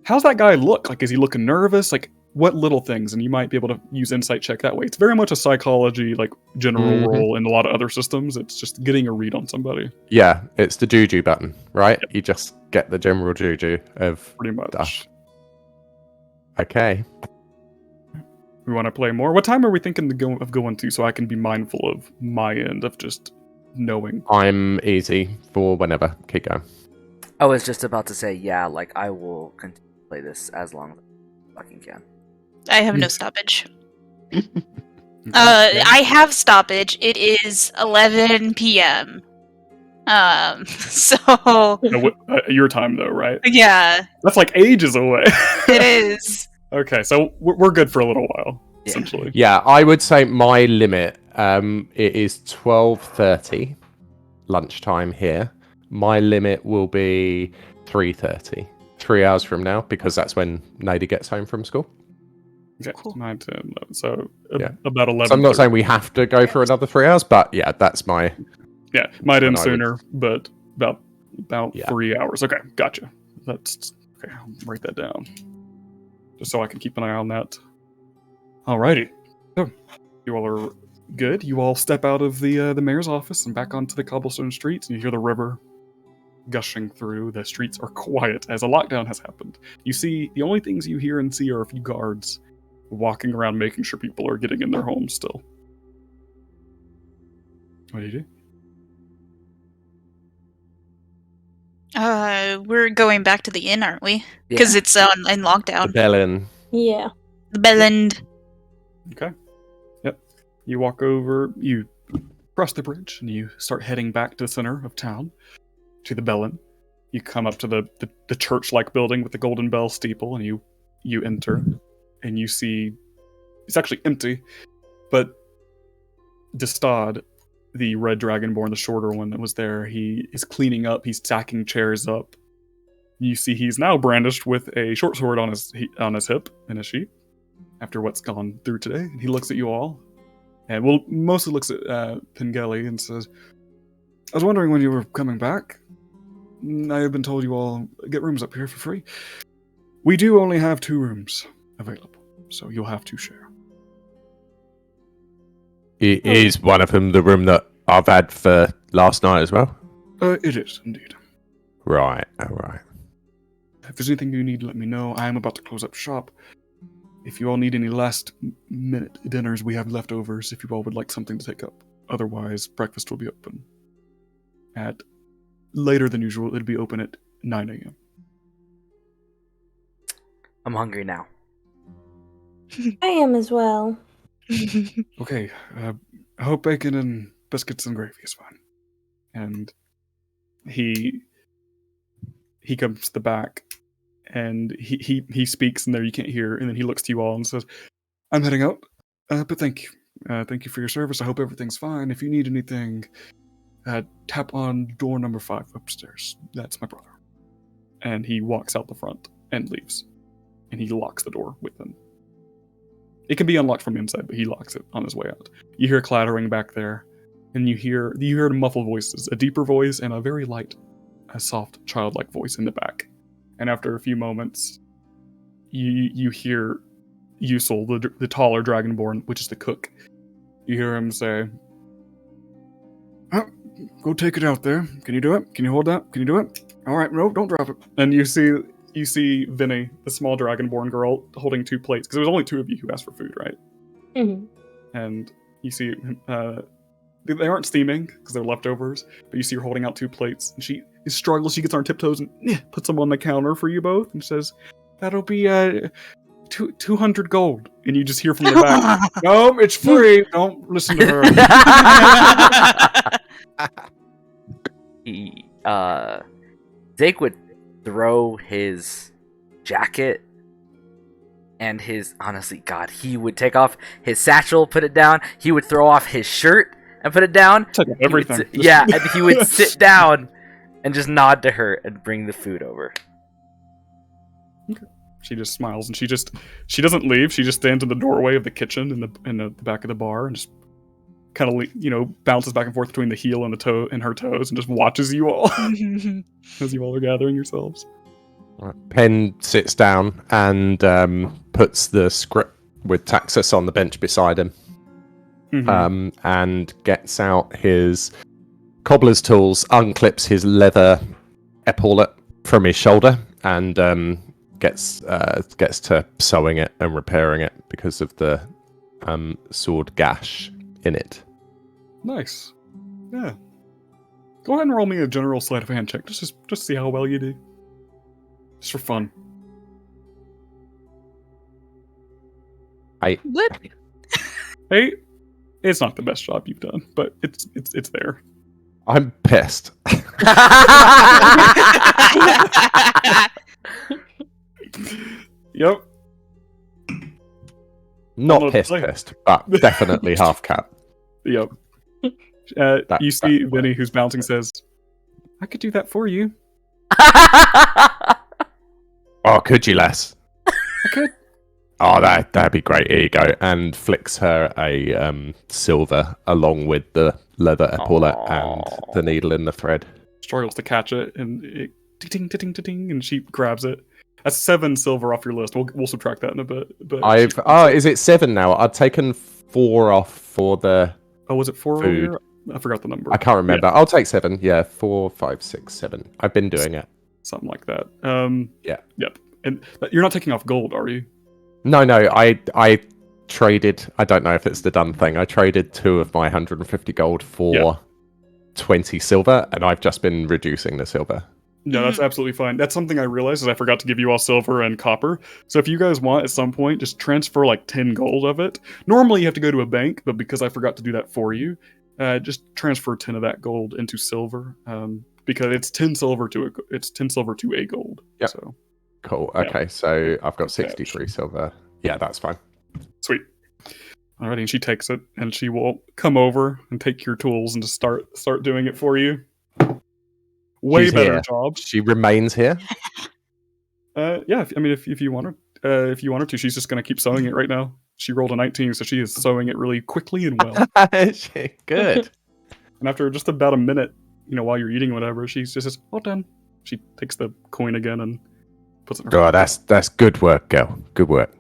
how's that guy look? Is he looking nervous? What little things? And you might be able to use insight check that way. It's very much a psychology, general role in a lot of other systems. It's just getting a read on somebody. Yeah, it's the juju button, right? Yep. You just get the general juju of pretty much stuff. Okay. We want to play more. What time are we thinking of going to, so I can be mindful of my end of just knowing? I'm easy for whenever. Keep going. I was just about to say, I will continue to play this as long as I fucking can. I have no stoppage. I have stoppage. It is 11 p.m. So your time though, right? Yeah. That's ages away. It is. Okay, so we're good for a little while, essentially. Yeah, I would say my limit, it is 12:30 lunchtime here. My limit will be 3:30, 3 hours from now, because that's when Nady gets home from school. Okay, Cool. 9, 10, 11. So Yeah. about 11. So I'm not saying we have to go for another 3 hours, but yeah, that's my. Yeah, might end when I would- sooner, but about Yeah. 3 hours. Okay, gotcha. That's okay. I'll write that down, just so I can keep an eye on that. Alrighty. So you all are good. You all step out of the mayor's office and back onto the cobblestone streets, and you hear the river gushing through. The streets are quiet as a lockdown has happened. You see, the only things you hear and see are a few guards walking around, making sure people are getting in their homes still. What do you do? We're going back to the inn, aren't we? Because Yeah. it's in The lockdown. Bellin. Yeah. The bell end. Okay. Yep. You walk over, you cross the bridge, and you start heading back to the center of town, to the Bellin. You come up to the church-like building with the golden bell steeple, and you enter, and you see it's actually empty, but Destad, the red dragonborn, the shorter one that was there, he is cleaning up. He's stacking chairs up. You see, he's now brandished with a short sword on his hip in a sheath. After what's gone through today, and he looks at you all, and mostly looks at Pingeli and says, "I was wondering when you were coming back. I have been told you all get rooms up here for free. We do only have 2 rooms available, so you'll have to share." Is one of them the room that I've had for last night as well? It is indeed. Right, alright. If there's anything you need, let me know. I am about to close up shop. If you all need any last-minute dinners, we have leftovers if you all would like something to take up. Otherwise, breakfast will be open at later than usual. It'll be open at 9 a.m. I'm hungry now. I am as well. Okay, I hope bacon and biscuits and gravy is fine. And he comes to the back, and he speaks, and there you can't hear, and then he looks to you all and says, "I'm heading out, but thank you. Thank you for your service. I hope everything's fine. If you need anything, tap on door number 5 upstairs. That's my brother." And he walks out the front and leaves. And he locks the door with him. It can be unlocked from inside, but he locks it on his way out. You hear clattering back there, and you hear muffled voices, a deeper voice and a very light, a soft, childlike voice in the back. And after a few moments, you hear Usul, the taller dragonborn, which is the cook. You hear him say, "Oh, go take it out there. Can you do it? Can you hold that? Can you do it? All right, no, don't drop it." And you see Vinny, the small dragonborn girl, holding 2 plates, because there was only 2 of you who asked for food, right? Mm-hmm. And you see, they aren't steaming because they're leftovers, but you see her holding out 2 plates, and she struggles. She gets on her tiptoes and puts them on the counter for you both, and says, "That'll be 200 gold." And you just hear from the back, "No, it's free. Don't listen to her." Zake would throw his jacket and he would take off his satchel, put it down. He would throw off his shirt and put it down. Take off everything. And he would sit down and just nod to her and bring the food over. Okay. She just smiles, and she doesn't leave. She just stands in the doorway of the kitchen in the back of the bar and just kind of bounces back and forth between the heel and the toe and her toes and just watches you all as you all are gathering yourselves. Penn sits down and puts the script with Taxus on the bench beside him, and gets out his cobbler's tools, unclips his leather epaulet from his shoulder, and gets to sewing it and repairing it because of the sword gash in it. Nice. Yeah. Go ahead and roll me a general sleight of hand check. Just see how well you do. Just for fun. What? Hey, it's not the best job you've done, but it's there. I'm pissed. Yep. Not pissed, but definitely half cap. Yep. You see Vinny, who's bouncing, says, "I could do that for you." Oh, could you, Les? I could. Oh, that'd be great. Here you go. And flicks her a silver along with the leather epaulette and the needle in the thread. Struggles to catch it, and it ting ting ting ting, and she grabs it. That's 7 silver off your list. We'll subtract that in a bit. But Is it 7 now? I've taken 4 off for the. Oh, was it 4 food. earlier? I forgot the number. I can't remember. I'll take 7. Yeah, 4, 5, 6, 7. I've been doing it. Something like that. Yeah. Yep. And you're not taking off gold, are you? No. I traded. I don't know if it's the done thing. I traded 2 of my 150 gold for 20 silver, and I've just been reducing the silver. No, that's absolutely fine. That's something I realized is I forgot to give you all silver and copper. So if you guys want at some point, just transfer like 10 gold of it. Normally you have to go to a bank, but because I forgot to do that for you, just transfer 10 of that gold into silver. Because it's 10 silver to a gold. Yep. So Cool. Okay, so I've got 63 silver. Yeah, that's fine. sweet. Alrighty, and she takes it, and she will come over and take your tools and just start doing it for you. Way She's better here. job. She remains here. Yeah. If you want her, to, she's just gonna keep sewing it right now. She rolled a 19, so she is sewing it really quickly and well. Good. And after just about a minute, while you're eating whatever, she just says, "All done." She takes the coin again and puts it in her Oh, that's good work, girl. Good work.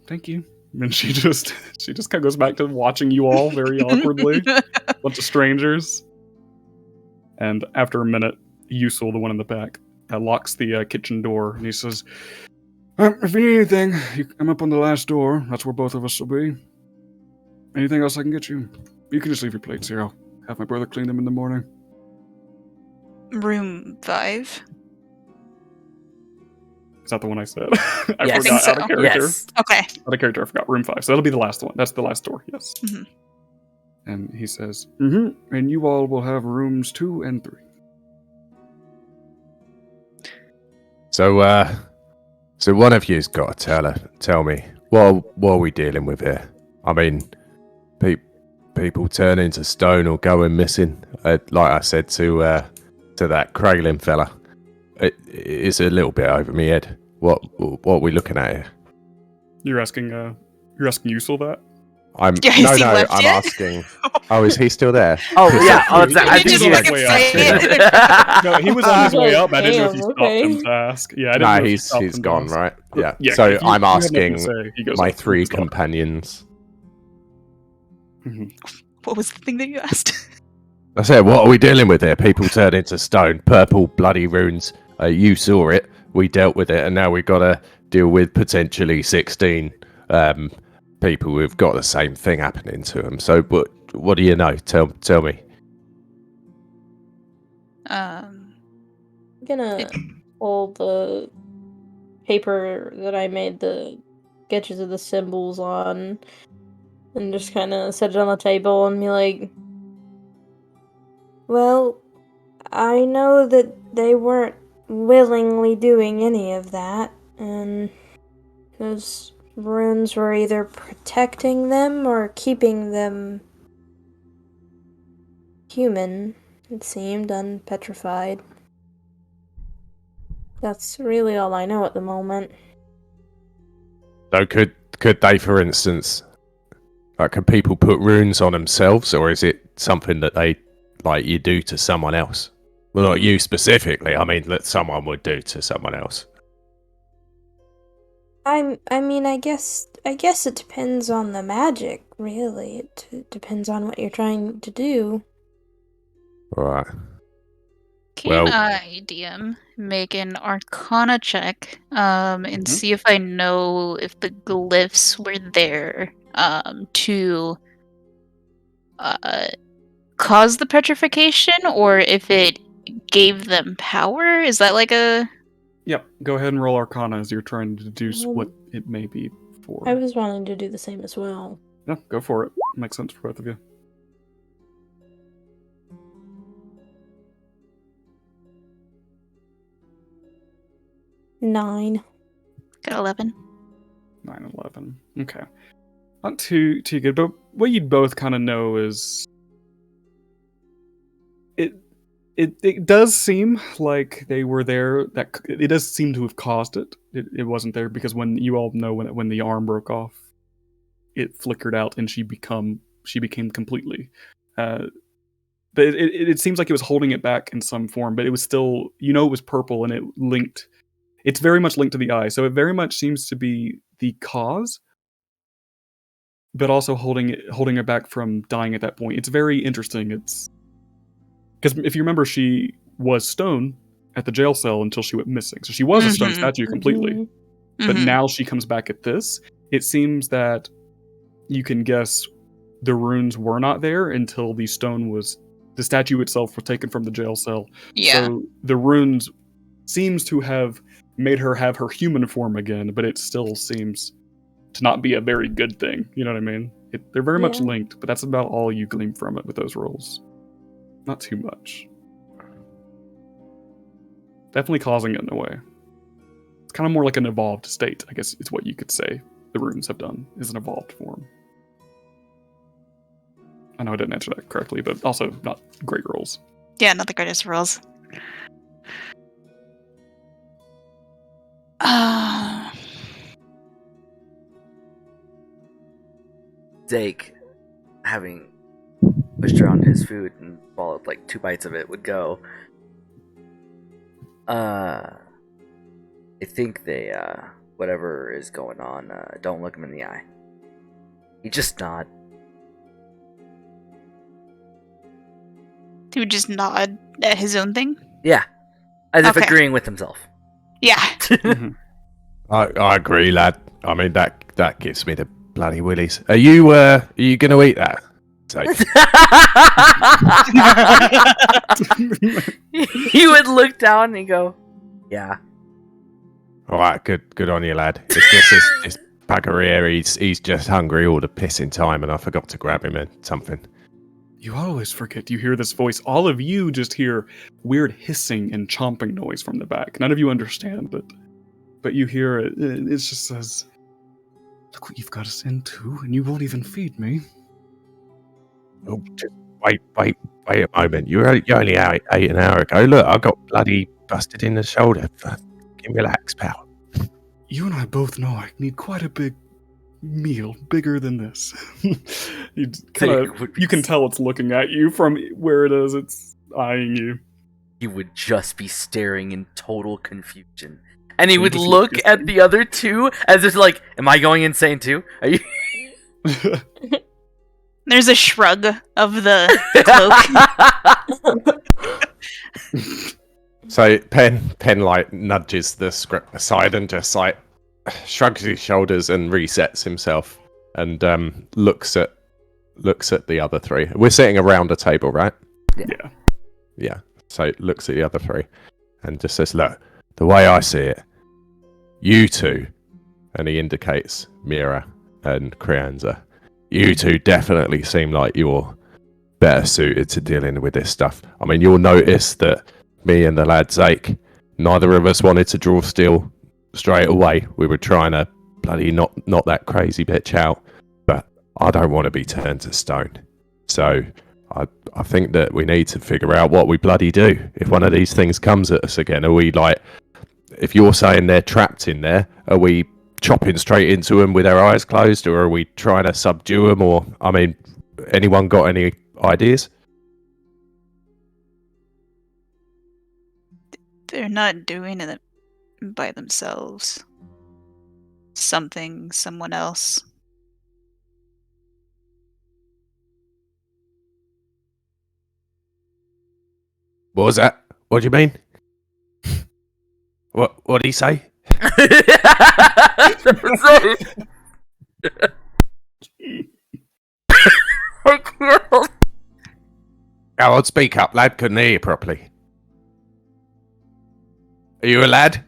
Thank you. And she just kind of goes back to watching you all very awkwardly, bunch of strangers. And after a minute, Yusul, the one in the back, locks the kitchen door, and he says, "If you need anything, I'm up on the last door. That's where both of us will be. Anything else I can get you? You can just leave your plates here. I'll have my brother clean them in the morning." Room 5. Is that the one I said? I Yes. forgot so. out of character. Yes. Okay. Out of character, I forgot. Room 5. So that'll be the last one. That's the last door, yes. Mhm. And he says, and you all will have rooms 2 and 3. So one of you's got to tell me what are we dealing with here? I mean, people turn into stone or going missing. Like I said to that Kraglin fella, it's a little bit over my head. What are we looking at here? You're asking Yusul that? Has he left I'm yet? asking. Oh, is he still there? Oh yeah. I He think was he on was. his way say up. No, he was on his way up. I didn't know if you Damn, stopped okay. him to ask. Yeah, I didn't Nah, know if you stopped he's him to gone, ask. right? Yeah. Yeah, So if you I'm have nothing to asking say, he goes my up. 3 He's gone. companions. Mhm. What was the thing that you asked? I said, what are we dealing with here? People turn into stone, purple bloody runes. You saw it, we dealt with it, and now we've got to deal with potentially 16 people who've got the same thing happening to them. So, what do you know? Tell me. I'm gonna pull the paper that I made the sketches of the symbols on and just kind of set it on the table and be like, well, I know that they weren't willingly doing any of that, and those runes were either protecting them or keeping them human, it seemed, unpetrified. That's really all I know at the moment. So, could they, for instance, could people put runes on themselves, or is it something that they you do to someone else? Well, not you specifically. I mean, that someone would do to someone else. I mean, I guess it depends on the magic, really. It depends on what you're trying to do. All right. Can Well- I, DM, make an Arcana check and Mhm. see if I know if the glyphs were there to cause the petrification or if it gave them power? Is that like a... Yep. Go ahead and roll Arcana as you're trying to deduce Um, what it may be for. I was wanting to do the same as well. Yeah, go for it. Makes sense for both of you. Nine. Got 11. 9 and 11. Okay. Not too good, but what you'd both kind of know is It does seem like they were there. That it does seem to have caused it. It wasn't there because when you all know when the arm broke off, it flickered out and she became completely. But it seems like it was holding it back in some form, but it was still, it was purple and it linked. It's very much linked to the eye, so it very much seems to be the cause, but also holding it back from dying at that point. It's very interesting. It's because if you remember, she was stone at the jail cell until she went missing, so she was a stone statue completely. But now she comes back at this. It seems that you can guess the runes were not there until the statue itself was taken from the jail cell. Yeah. So the runes seems to have made her have her human form again, but it still seems to not be a very good thing. You know what I mean? They're very much linked, but that's about all you glean from it with those rolls. Not too much. Definitely causing it in a way. It's kind of more like an evolved state, I guess is what you could say the runes have done, is an evolved form. I know I didn't answer that correctly, but also not great rolls. Yeah, not the greatest rolls. Zake, having pushed around his food and swallowed like 2 bites of it, would go, I think they, whatever is going on, don't look him in the eye. He just nod. He would just nod at his own thing? Yeah. As if Okay. agreeing with himself. Yeah. I agree, lad. I mean, that gives me the bloody willies. Are you gonna eat that? He would look down and go, yeah. All right, good on you, lad. It's just this bugger here. He's just hungry all the pissing time, and I forgot to grab him and something. You always forget. You hear this voice. All of you just hear weird hissing and chomping noise from the back. None of you understand, but you hear it. It just says, "Look what you've got us into, and you won't even feed me." Oh, just wait a moment. You only ate an hour ago. Look, I got bloody busted in the shoulder. Fucking relax, pal. You and I both know I need quite a big meal, bigger than this. You can tell it's looking at you from where it is. It's eyeing you. He would just be staring in total confusion. And he would just look look at the other two as if like, am I going insane too? Are you? There's a shrug of the cloak. So Penn like nudges the script aside and just like shrugs his shoulders and resets himself and looks at the other three. We're sitting around a table, right? Yeah. So looks at the other three and just says, "Look, the way I see it, you two," and he indicates Mira and Krianza, "you two definitely seem like you're better suited to dealing with this stuff. I mean, you'll notice that me and the lad Zake, neither of us wanted to draw steel straight away. We were trying to bloody knock that crazy bitch out, but I don't want to be turned to stone. So I think that we need to figure out what we bloody do. If one of these things comes at us again, are we like, if you're saying they're trapped in there, are we chopping straight into them with our eyes closed, or are we trying to subdue them? Or, I mean, anyone got any ideas?" They're not doing it by themselves. Someone else. What was that? What do you mean? What did he say? Howard, speak up, lad. Couldn't hear you properly. Are you a lad?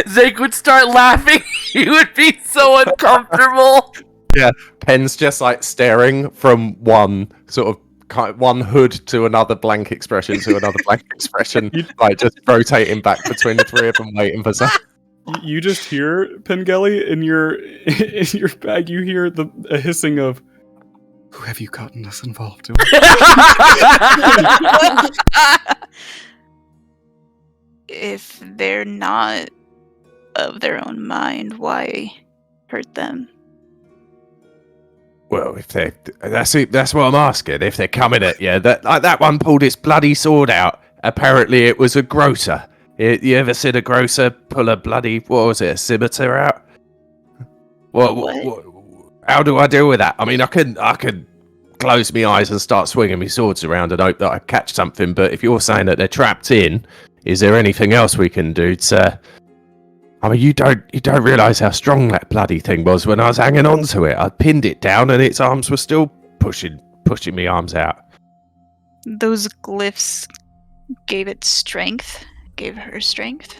Zake would start laughing. He would be so uncomfortable. Yeah, Penn's just like staring from one hood to another blank expression to another blank expression, like just rotating back between the three of them, waiting for something. You just hear, Pengelly, in your bag. You hear a hissing of, Who have you gotten us involved in? If they're not of their own mind, why hurt them? Well, if they that's it. That's what I'm asking. If they're coming at you, that one pulled his bloody sword out. Apparently, it was a grocer. You ever seen a grocer pull a bloody what was it? A scimitar out? What? How do I deal with that? I mean, I could close my eyes and start swinging my swords around and hope that I catch something. But if you're saying that they're trapped in, is there anything else we can do to? I mean, you don't realise how strong that bloody thing was when I was hanging on to it. I pinned it down and its arms were still pushing me arms out. Those glyphs gave it strength, gave her strength.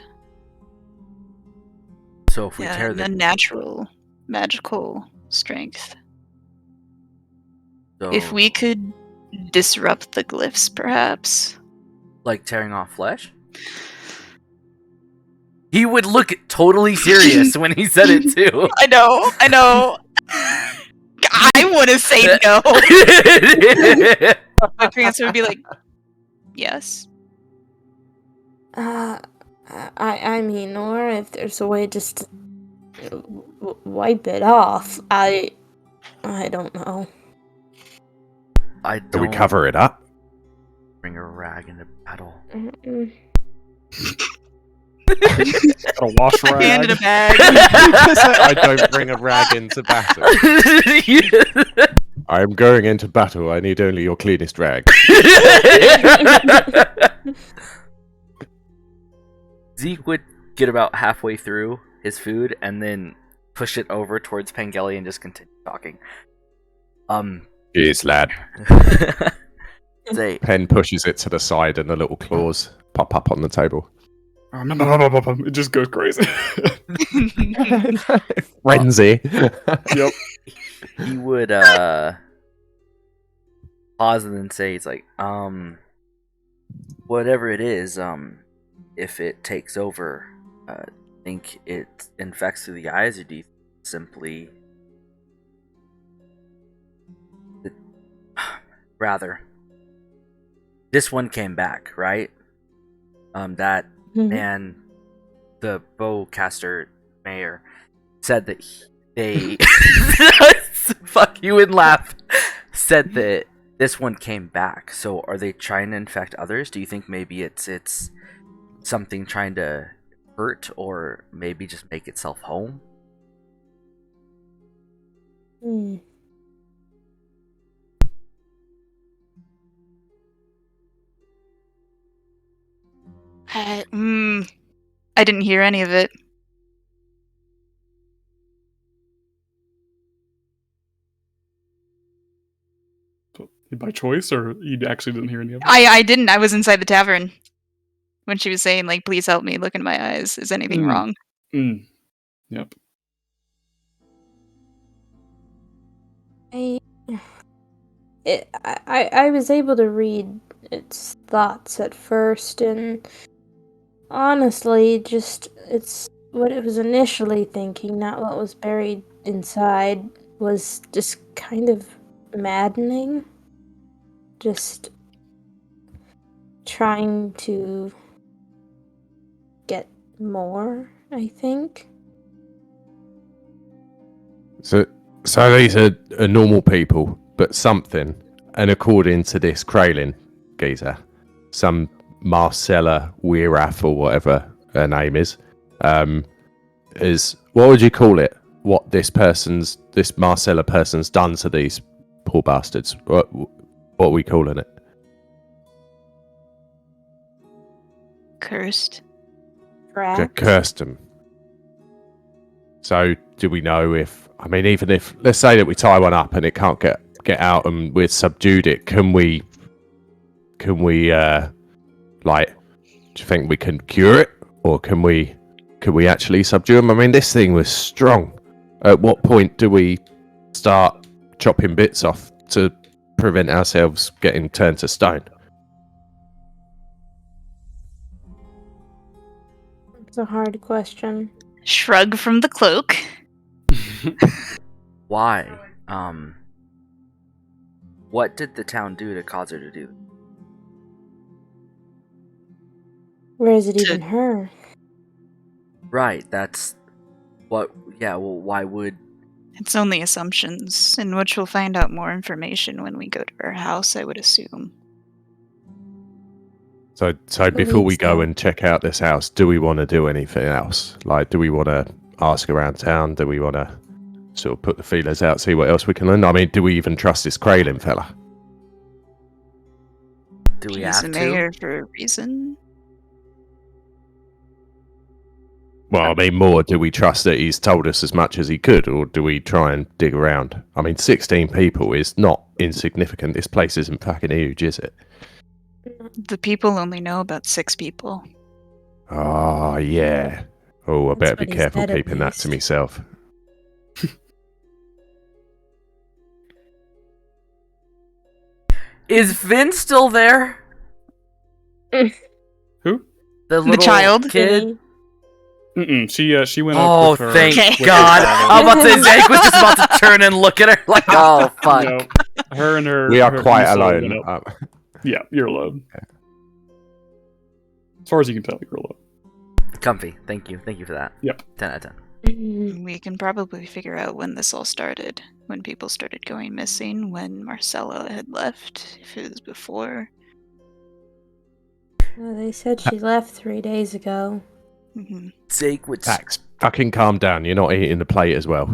So if we tear the natural, magical strength. So, If we could disrupt the glyphs, perhaps. like tearing off flesh? He would look totally serious when he said it too. I know. I want to say no. My answer would be like, yes. I mean, or if there's a way just to wipe it off. I don't know. I Do don't we cover it up? bring a rag into battle. Mm-mm. Got a wash rag. Hand in a bag. I don't bring a rag into battle. I am going into battle. I need only your cleanest rag. Zeke would get about halfway through his food and then push it over towards Pangeli and just continue talking. Cheers, lad. Say, Pen pushes it to the side and the little claws pop up on the table. It just goes crazy. Frenzy. Yep. he would pause and then say, he's like, whatever it is, if it takes over, think it infects through the eyes, or do you simply rather this one came back, right? That man, the Beaucaster mayor, said that they fuck, you would laugh, said that this one came back. So are they trying to infect others? Do you think maybe it's something trying to hurt, or maybe just make itself home? I didn't hear any of it. By choice, or you actually didn't hear any of it? I didn't. I was inside the tavern when she was saying, like, please help me, look in my eyes. Is anything wrong? Yep. I was able to read its thoughts at first, and honestly, just it's what it was initially thinking, not what was buried inside, was just kind of maddening. Just trying to get more, I think. So these are normal people, but something, and according to this Kraylin geezer, some Marcella Weirath or whatever her name is what would you call it? What this Marcella person's done to these poor bastards? What are we calling it? Cursed. Cursed them. So do we know if? I mean, even if, let's say that we tie one up and it can't get out and we've subdued it, can we like, do you think we can cure it, or can we actually subdue them? I mean, this thing was strong. At what point do we start chopping bits off to prevent ourselves getting turned to stone? It's a hard question. Shrug from the cloak. Why? what did the town do to cause her to do? Where is it even her? Right, that's what. Yeah, well, why would? It's only assumptions, in which we'll find out more information when we go to her house, I would assume. So before we go and check out this house, do we want to do anything else? Like, do we want to ask around town? Do we want to sort of put the feelers out, see what else we can learn? I mean, do we even trust this Kraylin fella? Do we He's have the to? mayor for a reason. Well, I mean, more, do we trust that he's told us as much as he could, or do we try and dig around? I mean, 16 people is not insignificant. This place isn't fucking huge, is it? The people only know about 6 people. Oh, yeah. Oh, I That's better what be he careful said, at keeping that to least. myself. Is Vin still there? Who? The little child? kid. Mm-mm. She went Oh, up with her. thank Okay. with her God! father. I was about to say Zank was just about to turn and look at her like, oh fuck. No, her and her. We are her quite Esau alone. went up. Yeah, you're alone. As far as you can tell, you're alone. Comfy. Thank you for that. Yep. 10 out of 10. We can probably figure out when this all started. When people started going missing, when Marcella had left, if it was before. Well, they said she left 3 days ago. hmm Zank would. Pax, fucking calm down. You're not eating the plate as well.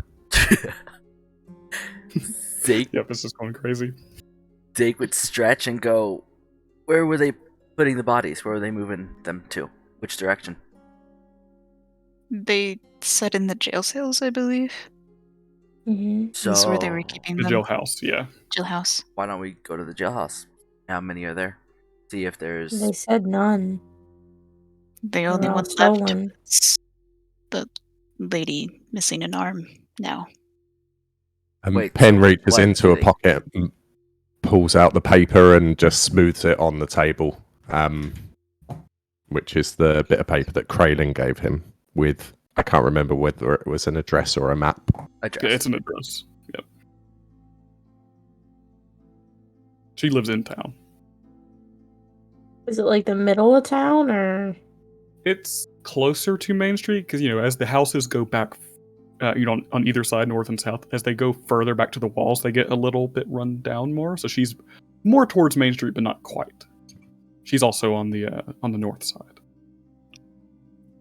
Zank Yep, this is going crazy. would stretch and go. Where were they putting the bodies? Where were they moving them to? Which direction? They said in the jail cells, I believe. Mm-hmm. So That's where they were keeping The them. jailhouse, yeah. Jailhouse. why don't we go to the jailhouse? How many are there? See if there's. They said none. The They're only all one left stolen. was the lady missing an arm now. And Wait, Pen so reaches what into do a they- pocket, and pulls out the paper, and just smooths it on the table, which is the bit of paper that Kraylin gave him with, I can't remember whether it was an address or a map. Address. Yeah, it's an address. Yep. She lives in town. Is it like the middle of town or? It's closer to Main Street because, as the houses go back, on either side, north and south, as they go further back to the walls, they get a little bit run down more. So she's more towards Main Street, but not quite. She's also on the north side.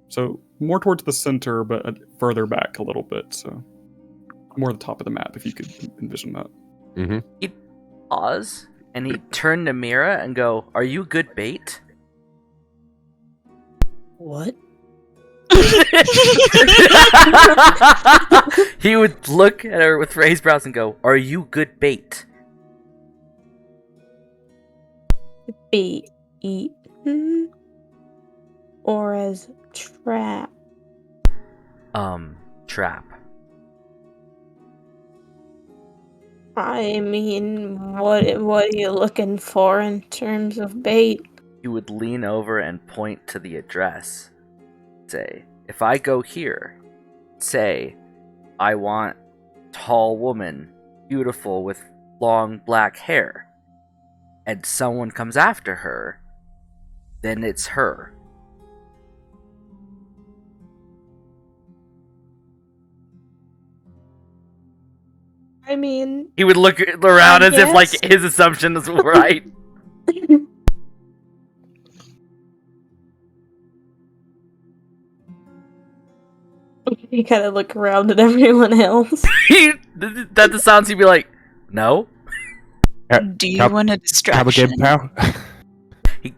So more towards the center, but further back a little bit. So more at the top of the map, if you could envision that. Mm-hmm. He'd pause and he'd turn to Mira and go, "Are you good bait?" What? He would look at her with raised brows and go, "Are you good bait?" Be eaten? Or as trap? Trap. I mean, what are you looking for in terms of bait? He would lean over and point to the address. Say, if I go here, say, I want tall woman, beautiful with long black hair, and someone comes after her, then it's her. I mean, He would look around I as if like guess. his assumption is right. you kind of look around at everyone else. That the sounds he'd be like, no. Do you Cab- want a Have distraction? again, pal. He'd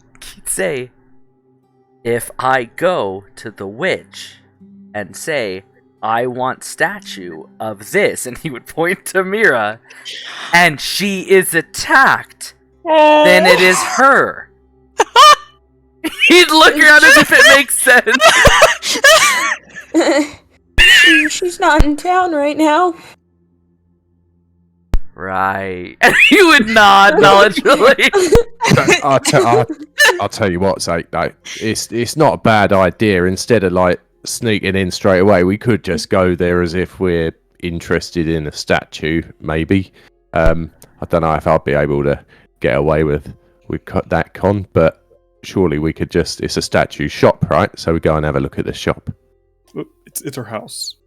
say, if I go to the witch and say, I want statue of this, and he would point to Mira, and she is attacked, then it is her. He'd look around as if it makes sense. She's not in town right now. Right. And he would nod knowledgeably. I'll tell you what, Zake, though, it's not a bad idea. Instead of like sneaking in straight away, we could just go there as if we're interested in a statue, maybe. I don't know if I'll be able to get away with that con, but surely we could just. It's a statue shop, right? So we go and have a look at the shop. It's her house.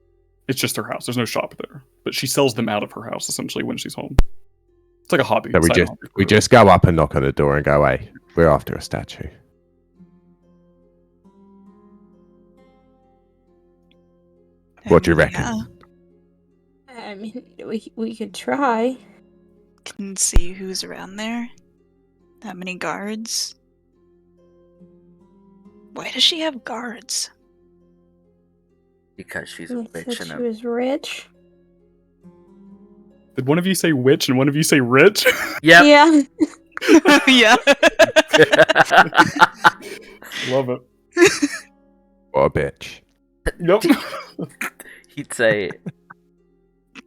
It's just her house. There's no shop there, but she sells them out of her house essentially when she's home. It's like a hobby. So side hobby for we her. just go up and knock on the door and go, "Hey, we're after a statue." What do you reckon? Yeah. I mean, we could try. Can see who's around there. How many guards? Why does she have guards? Because she's She a witch said and she was rich. Did one of you say witch and one of you say rich? Yep. Yeah. Yeah. Love it. What a bitch! Yep. He'd say,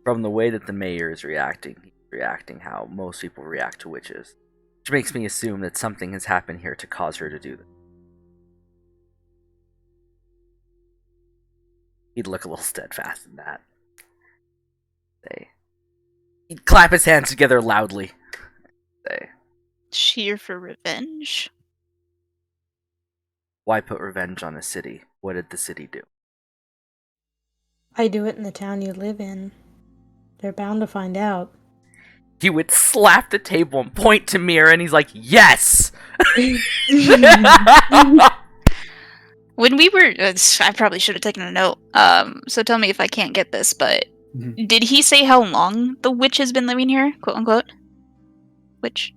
from the way that the mayor is reacting, he's reacting how most people react to witches. Which makes me assume that something has happened here to cause her to do this. He'd look a little steadfast in that. He'd clap his hands together loudly. Say, Cheer for revenge. why put revenge on a city? What did the city do? I do it in the town you live in. They're bound to find out. He would slap the table and point to Mira, and he's like, yes! When we were, I probably should have taken a note. So tell me if I can't get this, but did he say how long the witch has been living here, quote unquote? Witch.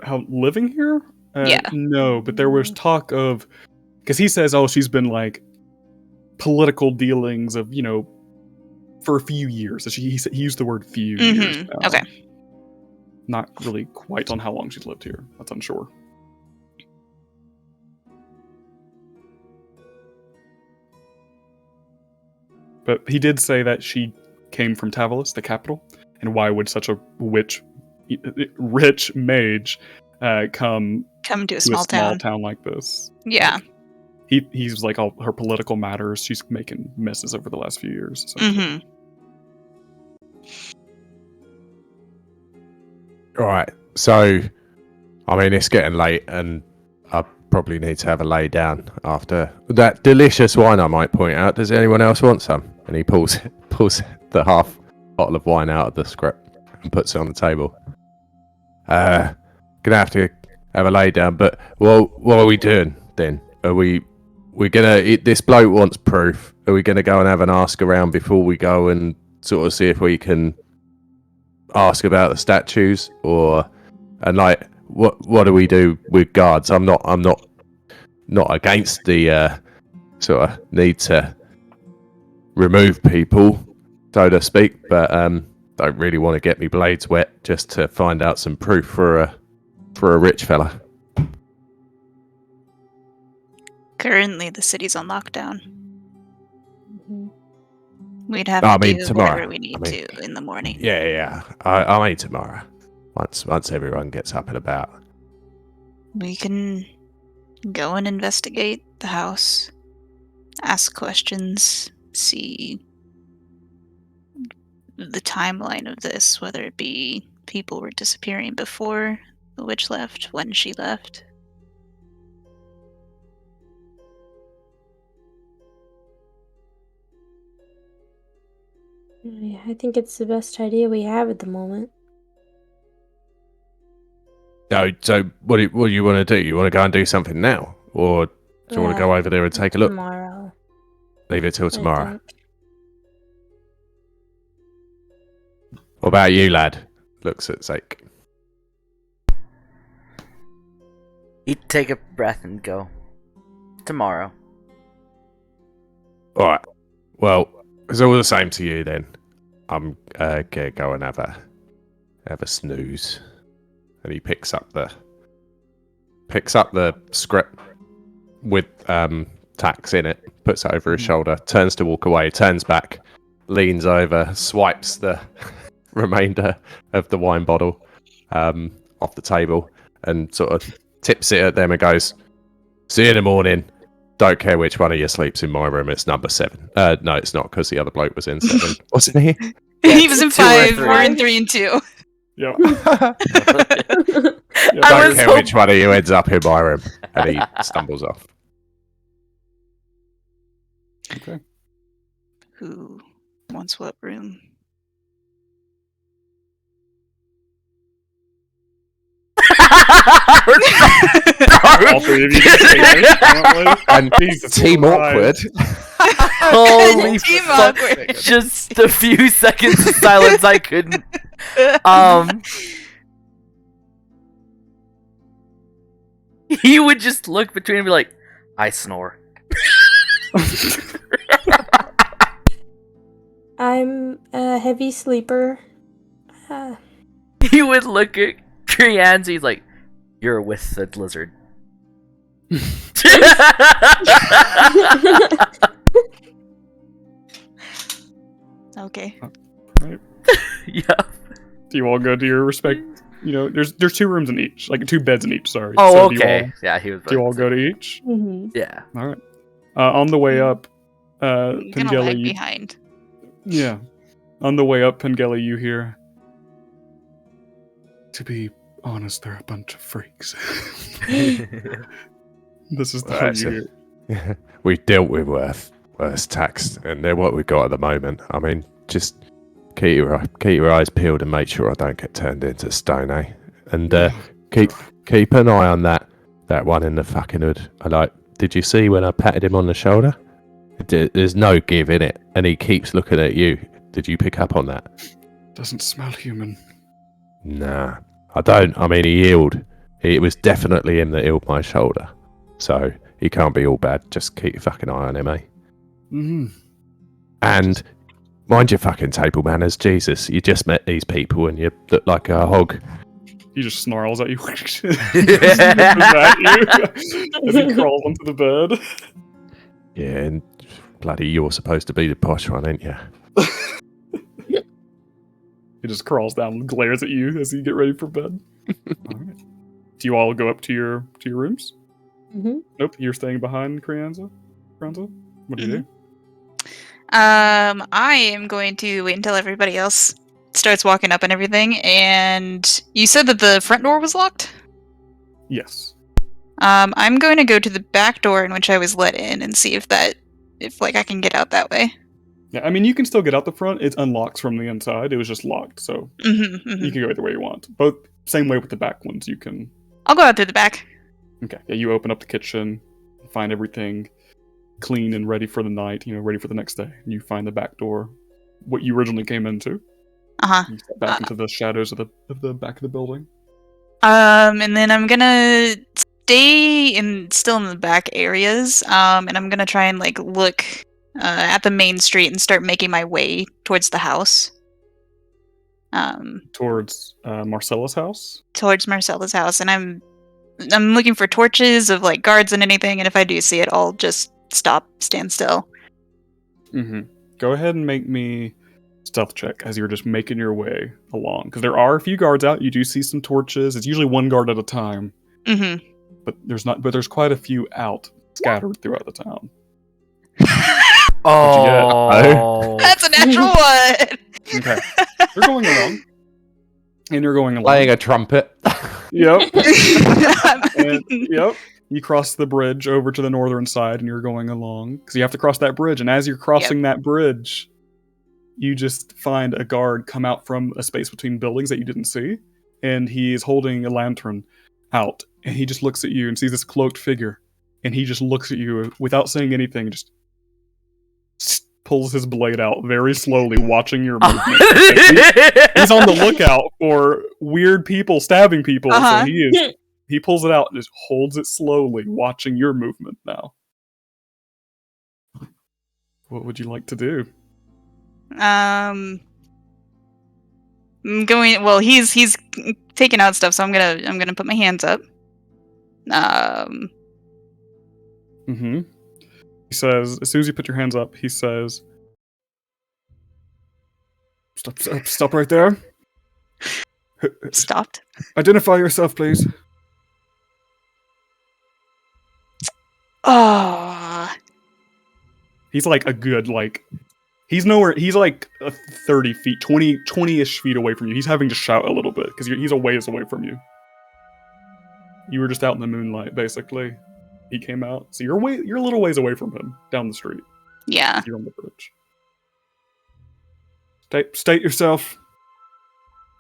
How living here? Yeah. No, but there was talk of, because he says, oh, she's been like political dealings of, for a few years. So he used the word few years. Now. Okay. Not really quite on how long she's lived here. That's unsure. But he did say that she came from Tavalis, the capital, and why would such a rich mage come to a to small town. like this? Yeah. He's like all her political matters. She's making messes over the last few years. Mm-hmm. All right. So, I mean, it's getting late, and I probably need to have a lay down after that delicious wine. I might point out. Does anyone else want some? And he pulls the half bottle of wine out of the script and puts it on the table. Gonna have to have a lay down. But what are we doing then? Are we gonna? This bloke wants proof. Are we gonna go and have an ask around before we go and sort of see if we can ask about the statues, and what do we do with guards? I'm not against the sort of need to remove people, so to speak, but don't really want to get me blades wet just to find out some proof for a rich fella. Currently, the city's on lockdown. Mhm. We'd have I to mean, do tomorrow. whatever we need to in the morning. Yeah. I mean tomorrow. Once everyone gets up and about. We can go and investigate the house, ask questions, see the timeline of this, whether it be people were disappearing before the witch left, when she left. Yeah, I think it's the best idea we have at the moment. So what do you want to do? You want to go and do something now, or do you want to go over there and take a look? Tomorrow. Leave it till I tomorrow. think. What about you, lad? Looks at Zake. He'd take a breath and go, tomorrow. All right. Well, it's all the same to you then. I'm gonna go and have a snooze. And he picks up the script with tax in it, puts it over his shoulder, turns to walk away, turns back, leans over, swipes the remainder of the wine bottle off the table, and sort of tips it at them and goes, "See you in the morning. Don't care which one of you sleeps in my room. It's number 7. No, it's not, because the other bloke was in 7, wasn't he? He was in 2 or 5. 3. We're in 3 and 2. Yep. I Don't was care which one of you ends up in my room. And he stumbles off. Okay. Who wants what room? All three of you just stay there, apparently. And Jesus Team Christ. Awkward. Holy Team fuck. awkward. Just a few seconds of silence. I couldn't. He would just look between and be like, I snore. I'm a heavy sleeper. He would look at Krianzi, he's like, you're with the lizard. Okay. Right. Yeah. Do you all go to your respect? You know, there's 2 rooms in each, like 2 beds in each. Sorry. Oh, So okay. Yeah, he was. Do you all go to each? Mhm. Yeah. All right. On the way up, I'm gonna lag Pengelly, behind. yeah. On the way up, Pengelly, you hear. To be honest, they're a bunch of freaks. This is the Well, one that's you it. hear. We've dealt with worse tax, and they're what we've got at the moment. I mean, just keep your eyes peeled and make sure I don't get turned into stone, eh? And keep an eye on that one in the fucking hood. Did you see when I patted him on the shoulder? There's no give in it, and he keeps looking at you. Did you pick up on that? Doesn't smell human. Nah, I don't. I mean, he healed. It was definitely him that healed my shoulder. So he can't be all bad. Just keep your fucking eye on him, eh? Mm-hmm. And mind your fucking table manners, Jesus. You just met these people and you look like a hog. He just snarls at you. At you as he crawls onto the bed. Yeah, and bloody, you're supposed to be the posh one, ain't you? He just crawls down and glares at you as you get ready for bed. All right. Do you all go up to your rooms? Mhm. Nope. You're staying behind Crianza? What do you do? I am going to wait until everybody else starts walking up and everything. And you said that the front door was locked? Yes. I'm going to go to the back door in which I was let in and see if I can get out that way. Yeah, I mean, you can still get out the front. It unlocks from the inside. It was just locked, so you can go either way you want. Both same way with the back ones. You can. I'll go out through the back. Okay. Yeah, you open up the kitchen, find everything clean and ready for the night. You know, ready for the next day. And you find the back door, what you originally came into. Uh-huh. You step back into the shadows of the back of the building. And then I'm gonna stay still in the back areas. And I'm gonna try and look at the main street and start making my way towards the house. Towards Marcella's house. Towards Marcella's house, and I'm looking for torches of guards and anything. And if I do see it, I'll just stand still. Mm-hmm. Go ahead and make me stealth check as you're just making your way along, because there are a few guards out. You do see some torches. It's usually one guard at a time. Mm-hmm. But there's quite a few out scattered throughout the town. Oh. That's a natural one. Okay. You're going along. And you're going along. Playing a trumpet. Yep. And, yep. You cross the bridge over to the northern side and you're going along. Because you have to cross that bridge. And as you're crossing that bridge, you just find a guard come out from a space between buildings that you didn't see. And he is holding a lantern out. And he just looks at you and sees this cloaked figure. And he just looks at you without saying anything, just pulls his blade out very slowly, watching your movement. He's on the lookout for weird people stabbing people. Uh-huh. So he pulls it out and just holds it slowly, watching your movement now. What would you like to do? I'm going. Well, he's taking out stuff, so I'm gonna put my hands up. Mm-hmm. He says, as soon as you put your hands up, he says, Stop right there. Stopped. Identify yourself, please. Oh. He's like a good, He's nowhere. He's like 30 feet, 20-ish feet away from you. He's having to shout a little bit because he's a ways away from you. You were just out in the moonlight, basically. He came out, so you're a little ways away from him down the street. Yeah. You're on the bridge. State yourself.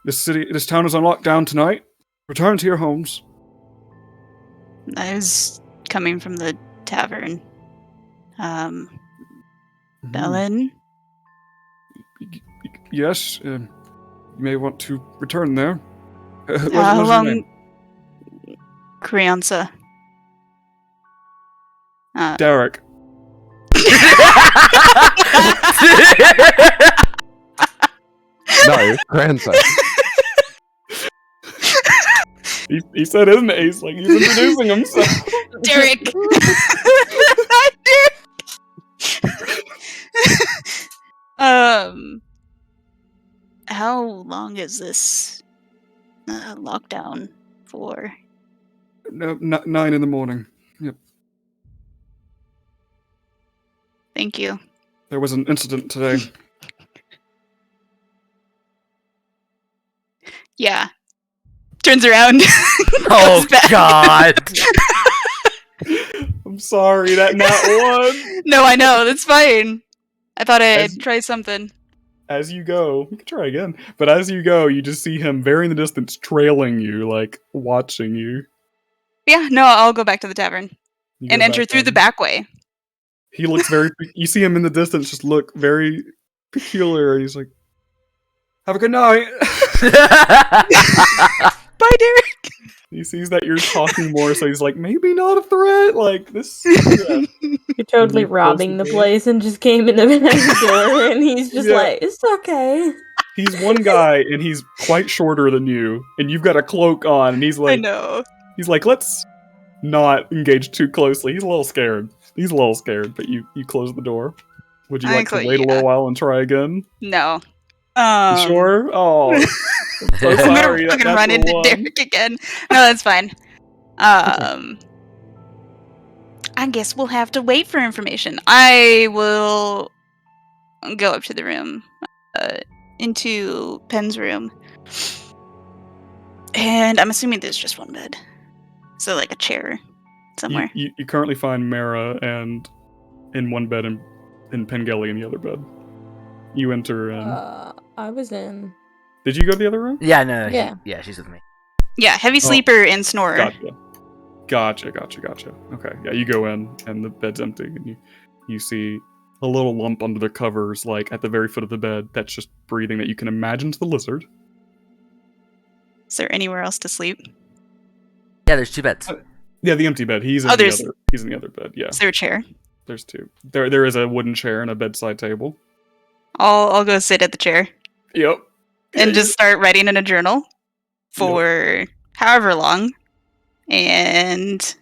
This town is on lockdown tonight. Return to your homes. I was coming from the tavern. Mhm. Bellin? Yes, you may want to return there. What How was your long? name? Crianza. Derek. No, grandson. He said his name. He's like he's introducing himself. Derek! How long is this lockdown for? No, 9 in the morning. Yep. Thank you. There was an incident today. Yeah. Turns around. Oh goes back. God! I'm sorry, that not one. No, I know. That's fine. I thought As- I'd try something. As you go, you can try again. But as you go, you just see him very in the distance, trailing you, like watching you. Yeah, no, I'll go back to the tavern You and go enter back through the in. back way. He looks very. You see him in the distance, just look very peculiar. He's like, "Have a good night." Bye, Derek. He sees that you're talking more, so he's like, "Maybe not a threat." Like this. Yeah. You're totally you close robbing the the door? place and just came in the back door, and he's just Yeah. like, "It's okay." He's one guy, and he's quite shorter than you, and you've got a cloak on, and he's I like, know. let's not engage too closely. He's a little scared. But you close the door. Would you like to wait a little while and try again? No. You sure? Oh, I'm so I'm sorry. gonna fucking That's run the into one. Derek again. No, that's fine. I guess we'll have to wait for information. I will go up to the room, into Penn's room, and I'm assuming there's just one bed, so like a chair somewhere. You currently find Mara and in one bed and Pengelly in the other bed. You enter in. I was in. Did you go to the other room? Yeah, no, Yeah. yeah, she's with me. Yeah, heavy sleeper and snorer. Gotcha. Okay, yeah, you go in and the bed's empty, and you see a little lump under the covers, like at the very foot of the bed, that's just breathing. That you can imagine's the lizard. Is there anywhere else to sleep? Yeah, there's 2 beds. Yeah, the empty bed. He's in the other bed. Yeah, Is there a chair? there's 2. There is a wooden chair and a bedside table. I'll go sit at the chair Yep. and just start writing in a journal for however long, and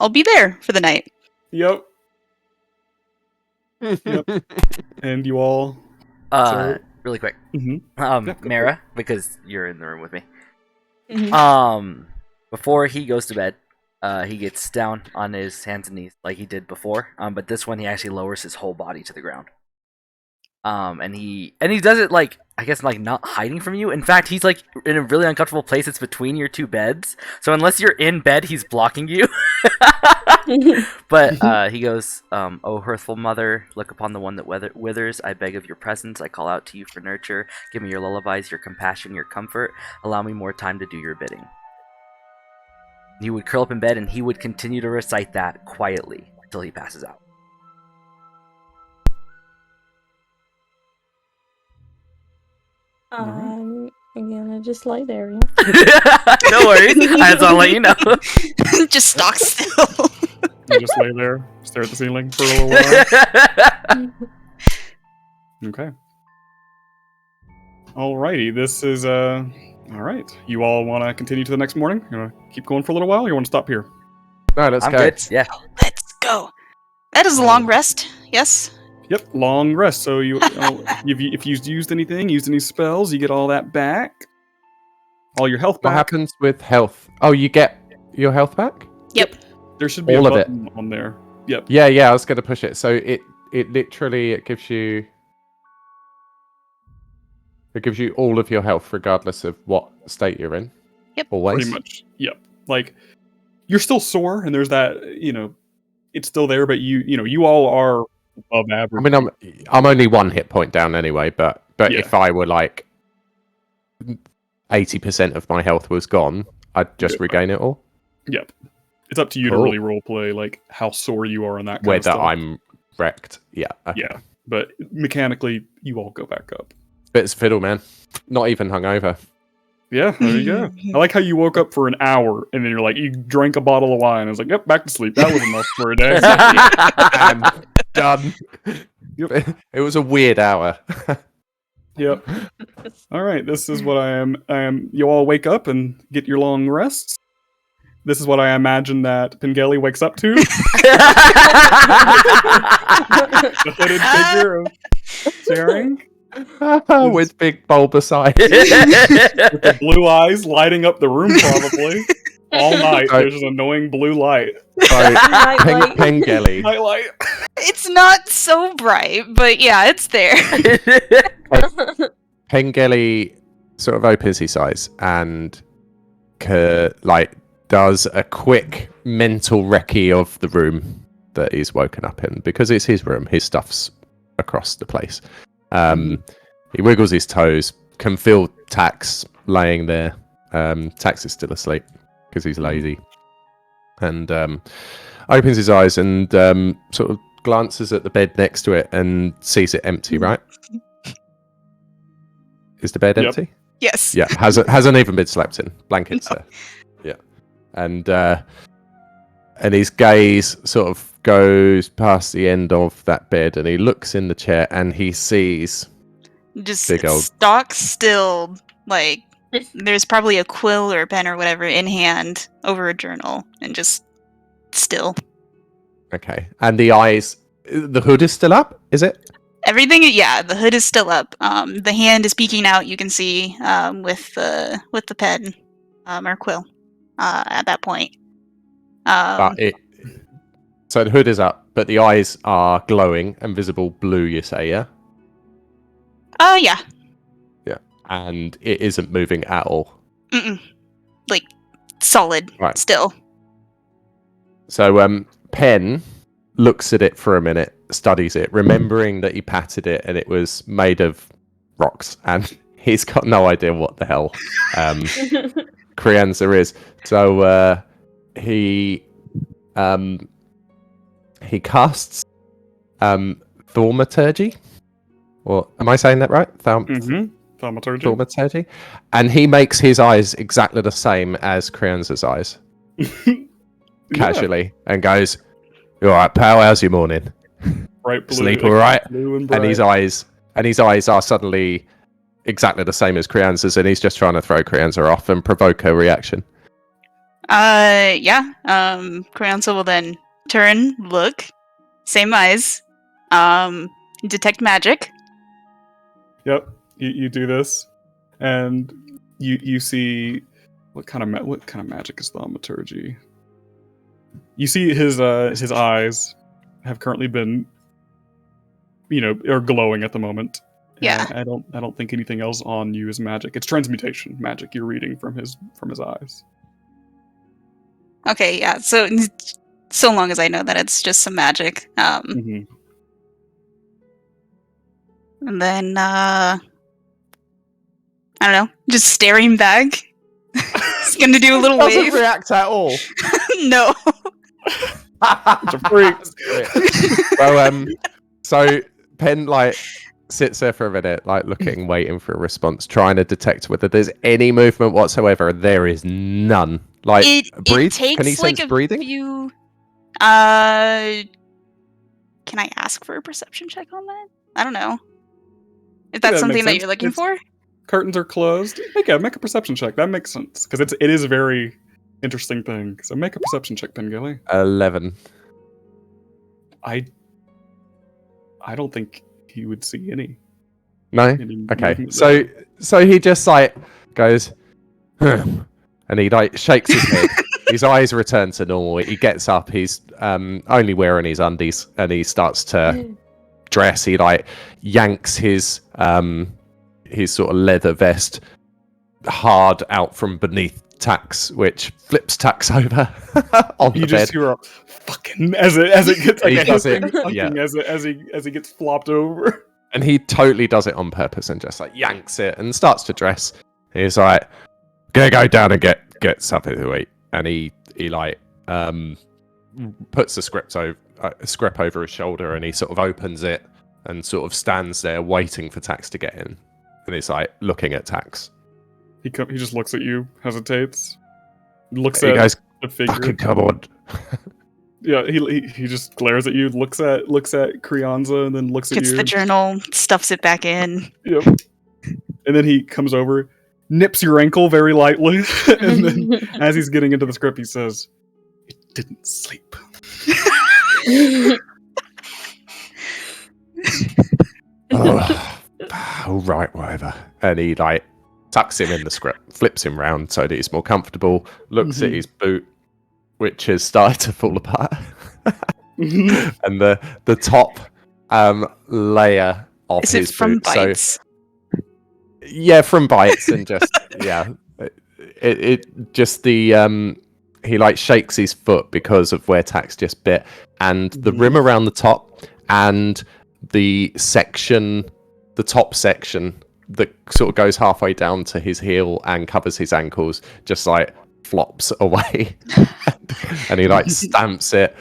I'll be there for the night. Yep. And you all. Really quick. Mhm. Yeah, go for Mara, because you're in the room with me. Mhm. Before he goes to bed, he gets down on his hands and knees like he did before. But this one he actually lowers his whole body to the ground. And he does it like, I guess, like not hiding from you. In fact, he's like in a really uncomfortable place. It's between your 2 beds. So unless you're in bed, he's blocking you. But he goes, "O hearthful mother, look upon the one that withers. I beg of your presence. I call out to you for nurture. Give me your lullabies, your compassion, your comfort. Allow me more time to do your bidding." He would curl up in bed and he would continue to recite that quietly until he passes out. I'm gonna just lay there. Yeah. No worries. I just want to let you know. Just stock still. You just lay there, stare at the ceiling for a little while. Okay. Alrighty, this is alright. You all want to continue to the next morning? You want to keep going for a little while, or you want to stop here? No, let's I'm go. good. Yeah. Let's go. That is a long rest. Yes. Yep, long rest. So if you've used any spells, you get all that back. All your health What back. happens with health? Oh, you get your health back? Yep. There should be all a of it. button on there. Yep. Yeah, I was going to push it. So it literally gives you It gives you all of your health, regardless of what state you're in. Yep. Always. Pretty much. Yep. Like, you're still sore, and there's that, it's still there, but you all are above I average. mean, I'm only 1 hit point down anyway, but Yeah. if I were like 80% of my health was gone, I'd just regain it all. Yep. It's up to you to Cool. really roleplay, like, how sore you are in that kind of Whether stuff. I'm wrecked. Yeah. Okay. Yeah. But mechanically, you all go back up. Bits of fiddle, man. Not even hungover. Yeah, there you go. I like how you woke up for an hour, and then you're like, you drank a bottle of wine. I was like, yep, back to sleep. That was enough for a day. And done. It was a weird hour. Yep. All right, this is what I am. You all wake up and get your long rests. This is what I imagine that Pengelly wakes up to. The hooded figure of Sharing. With big bulbous eyes. With the blue eyes lighting up the room probably. All night, Right. there's just annoying blue light. Nightlight. Pengelly. Night light. It's not so bright, but yeah, it's there. Pengelly sort of opens his eyes and does a quick mental recce of the room that he's woken up in, because it's his room. His stuff's across the place. He wiggles his toes, can feel Tax laying there. Tax is still asleep because he's lazy, and opens his eyes and sort of glances at the bed next to it and sees it empty. Right? Is the bed Yep. empty? Yes. Yeah, hasn't even been slept in. Blankets there. Yeah, and his gaze sort of goes past the end of that bed, and he looks in the chair, and he sees Just Big old- stock still, like there's probably a quill or a pen or whatever in hand over a journal, and just still. okay, and the eyes. The hood is still up, is it? Everything, yeah, the hood is still up. The hand is peeking out. You can see with the pen or quill at that point. But so the hood is up, but the eyes are glowing and visible blue. You say, yeah, Oh yeah. and it isn't moving at all. Mm-mm. Like solid. Right. Still. So Pen looks at it for a minute, studies it, remembering that he patted it and it was made of rocks, and he's got no idea what the hell Crianza is. So he casts thaumaturgy. Or am I saying that right? Thaumaturgy. Thaumaturgy, and he makes his eyes exactly the same as Crianza's eyes, casually, and goes, "You all right, pal? How's your morning? Bright blue. Sleep all right?" Blue and And bright. his eyes are suddenly exactly the same as Crianza's, and he's just trying to throw Crianza off and provoke a reaction. Yeah. Crianza will then turn, look, same eyes, detect magic. Yep, you do this, and you see what kind of magic is thaumaturgy. You see his eyes have currently been, are glowing at the moment. Yeah. I don't think anything else on you is magic. It's transmutation magic you're reading from his eyes. Okay, yeah. So long as I know that it's just some magic. Mm-hmm. And then I don't know, just staring back. He's gonna do a little Doesn't wave. react at all. No. It's a freak. Well, so Pen sits there for a minute, looking, waiting for a response, trying to detect whether there's any movement whatsoever. There is none. It breathe. takes Can he like sense a breathing? few. Can I ask for a perception check on that? I don't know. If that's that something makes that sense. you're looking for. Curtains are closed. Make a perception check. That makes sense because it is a very interesting thing. So make a perception check, Pengelly. 11. I don't think he would see any. No. any Okay. movement So he just goes, "Huh," and he shakes his head. His eyes return to normal. He gets up. He's only wearing his undies, and he starts to dress. He yanks his his sort of leather vest hard out from beneath Tax, which flips Tax over on You the just bed. hear a fucking as it gets like He a does it, hissing fucking as he gets flopped over. And he totally does it on purpose and just like yanks it and starts to dress. He's like, gonna go down and get something to eat. And he like puts the script over his shoulder and he sort of opens it and sort of stands there waiting for Tax to get in. And he's like looking at Tax. He just looks at you, hesitates, looks You at guys the figure. fucking come on. Yeah, he just glares at you, looks at Krianza, and then looks at Gets you. the journal, stuffs it back in. Yep. And then he comes over, nips your ankle very lightly, and then as he's getting into the script, he says, "It didn't sleep." All right, whatever. And he like tucks him in the script, flips him round so that he's more comfortable, looks at his boot, which has started to fall apart. And the top layer of Is his it from boot. bites? So, yeah, from bites and just yeah. It just the he like shakes his foot because of where Tax just bit, and the rim around the top and the top section that sort of goes halfway down to his heel and covers his ankles just like flops away. And he like stamps it,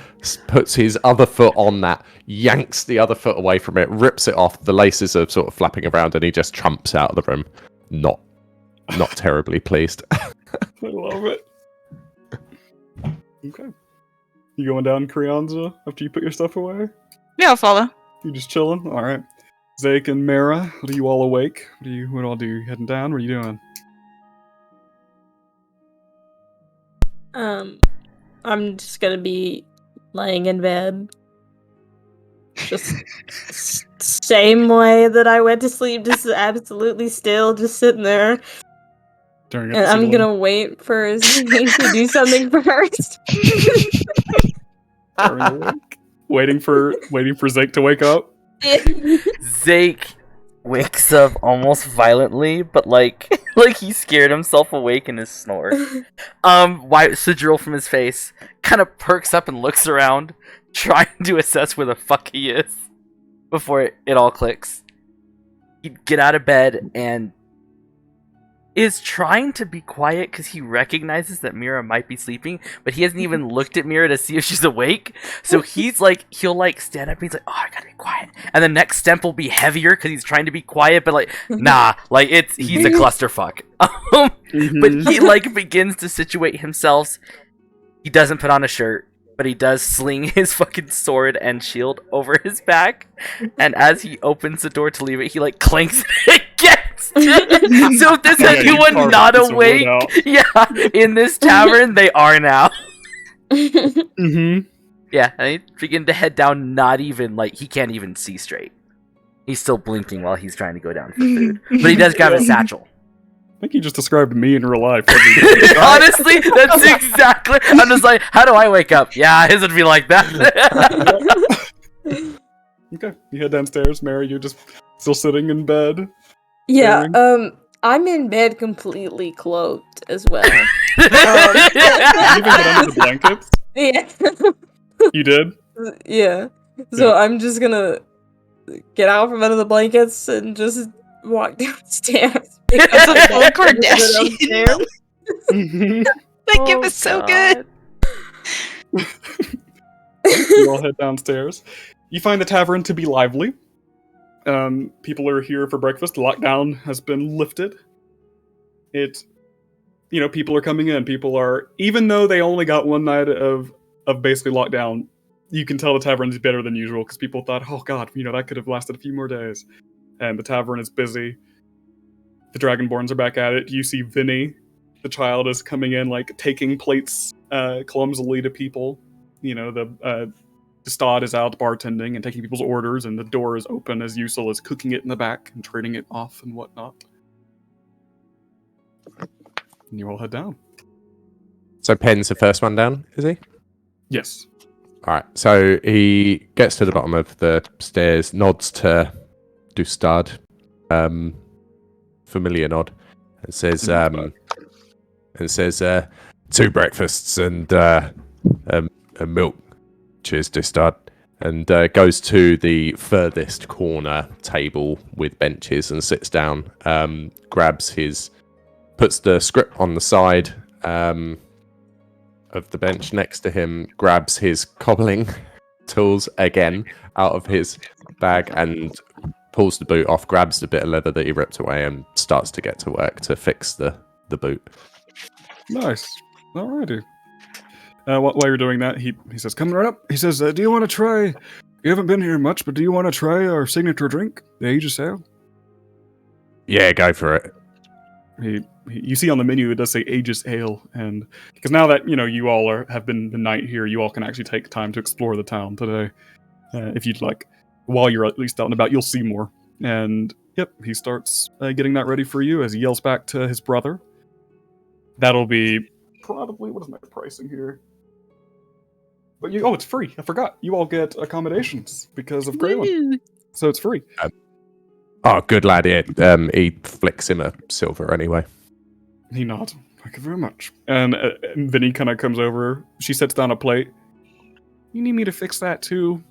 puts his other foot on that, yanks the other foot away from it, rips it off. The laces are sort of flapping around and he just trumps out of the room. Not terribly pleased. I love it. Okay. You going down, Krianza, after you put your stuff away? Yeah, I'll follow. You just chilling? Alright. Zake and Mara, are you all awake? What all do you heading down? What are you doing? I'm just gonna be laying in bed. Just same way that I went to sleep, just absolutely still, just sitting there. Staring at And the I'm ceiling? gonna wait for Zane to do something first. Staring awake? Waiting for Zake to wake up? Zake wakes up almost violently, but like he scared himself awake in his snore. Wipes the drill from his face, kind of perks up and looks around, trying to assess where the fuck he is before it all clicks. He'd get out of bed and is trying to be quiet because he recognizes that Mira might be sleeping, but he hasn't even looked at Mira to see if she's awake. So he's like, he'll like stand up and he's like, oh, I gotta be quiet. And the next step will be heavier because he's trying to be quiet, but like, nah, like he's a clusterfuck. But he like begins to situate himself. He doesn't put on a shirt, but he does sling his fucking sword and shield over his back. And as he opens the door to leave it, he like clanks it against it. So if there's Yeah, you anyone carved not a piece of wood awake, out. yeah, in this tavern, they are now. Mm-hmm. Yeah, and he begin to head down, not even, like, he can't even see straight. He's still blinking while he's trying to go down for food. But he does grab his satchel. I think you just described me in real life. Honestly, that's exactly. I'm just like, how do I wake up? Yeah, his would be like that. Okay, you head downstairs. Mary, you're just still sitting in bed. Yeah, Staring. I'm in bed completely cloaked as well. You even get under the blankets. Yeah. You did? Yeah. So I'm just gonna get out from under the blankets and just walk downstairs. That's a full Put it Kardashian. upstairs. Mhm. That gift is so good. You all head downstairs. You find the tavern to be lively. People are here for breakfast. The lockdown has been lifted. People are coming in. People are, even though they only got one night of basically lockdown, you can tell the tavern is better than usual because people thought, oh god, that could have lasted a few more days. And the tavern is busy. The Dragonborns are back at it. You see Vinny, the child, is coming in, like, taking plates clumsily to people. The Stod is out bartending and taking people's orders, and the door is open as Usul is cooking it in the back and trading it off and whatnot. And you all head down. So Penn's the first one down, is he? Yes. Alright, so he gets to the bottom of the stairs, nods to Dustad, familiar nod, and says, 2 breakfasts and milk. Cheers to start. And goes to the furthest corner table with benches and sits down. Puts the script on the side of the bench next to him, grabs his cobbling tools again out of his bag and pulls the boot off, grabs the bit of leather that he ripped away and starts to get to work to fix the boot. Nice. Alrighty. While you're doing that, he says, "Come right up." He says, "Do you want to try? You haven't been here much, but do you want to try our signature drink, the Aegis Ale?" Yeah, go for it. You see on the menu it does say Aegis Ale, and because now that you all have been the night here, you all can actually take time to explore the town today, if you'd like. While you're at least out and about, you'll see more. And yep, he starts getting that ready for you as he yells back to his brother. That'll be probably, what is my pricing here? But it's free. I forgot. You all get accommodations because of Graylin, so it's free. Oh, good lad. Yeah. He flicks him a silver anyway. He nods. Thank you very much. And Vinny kind of comes over. She sets down a plate. You need me to fix that too?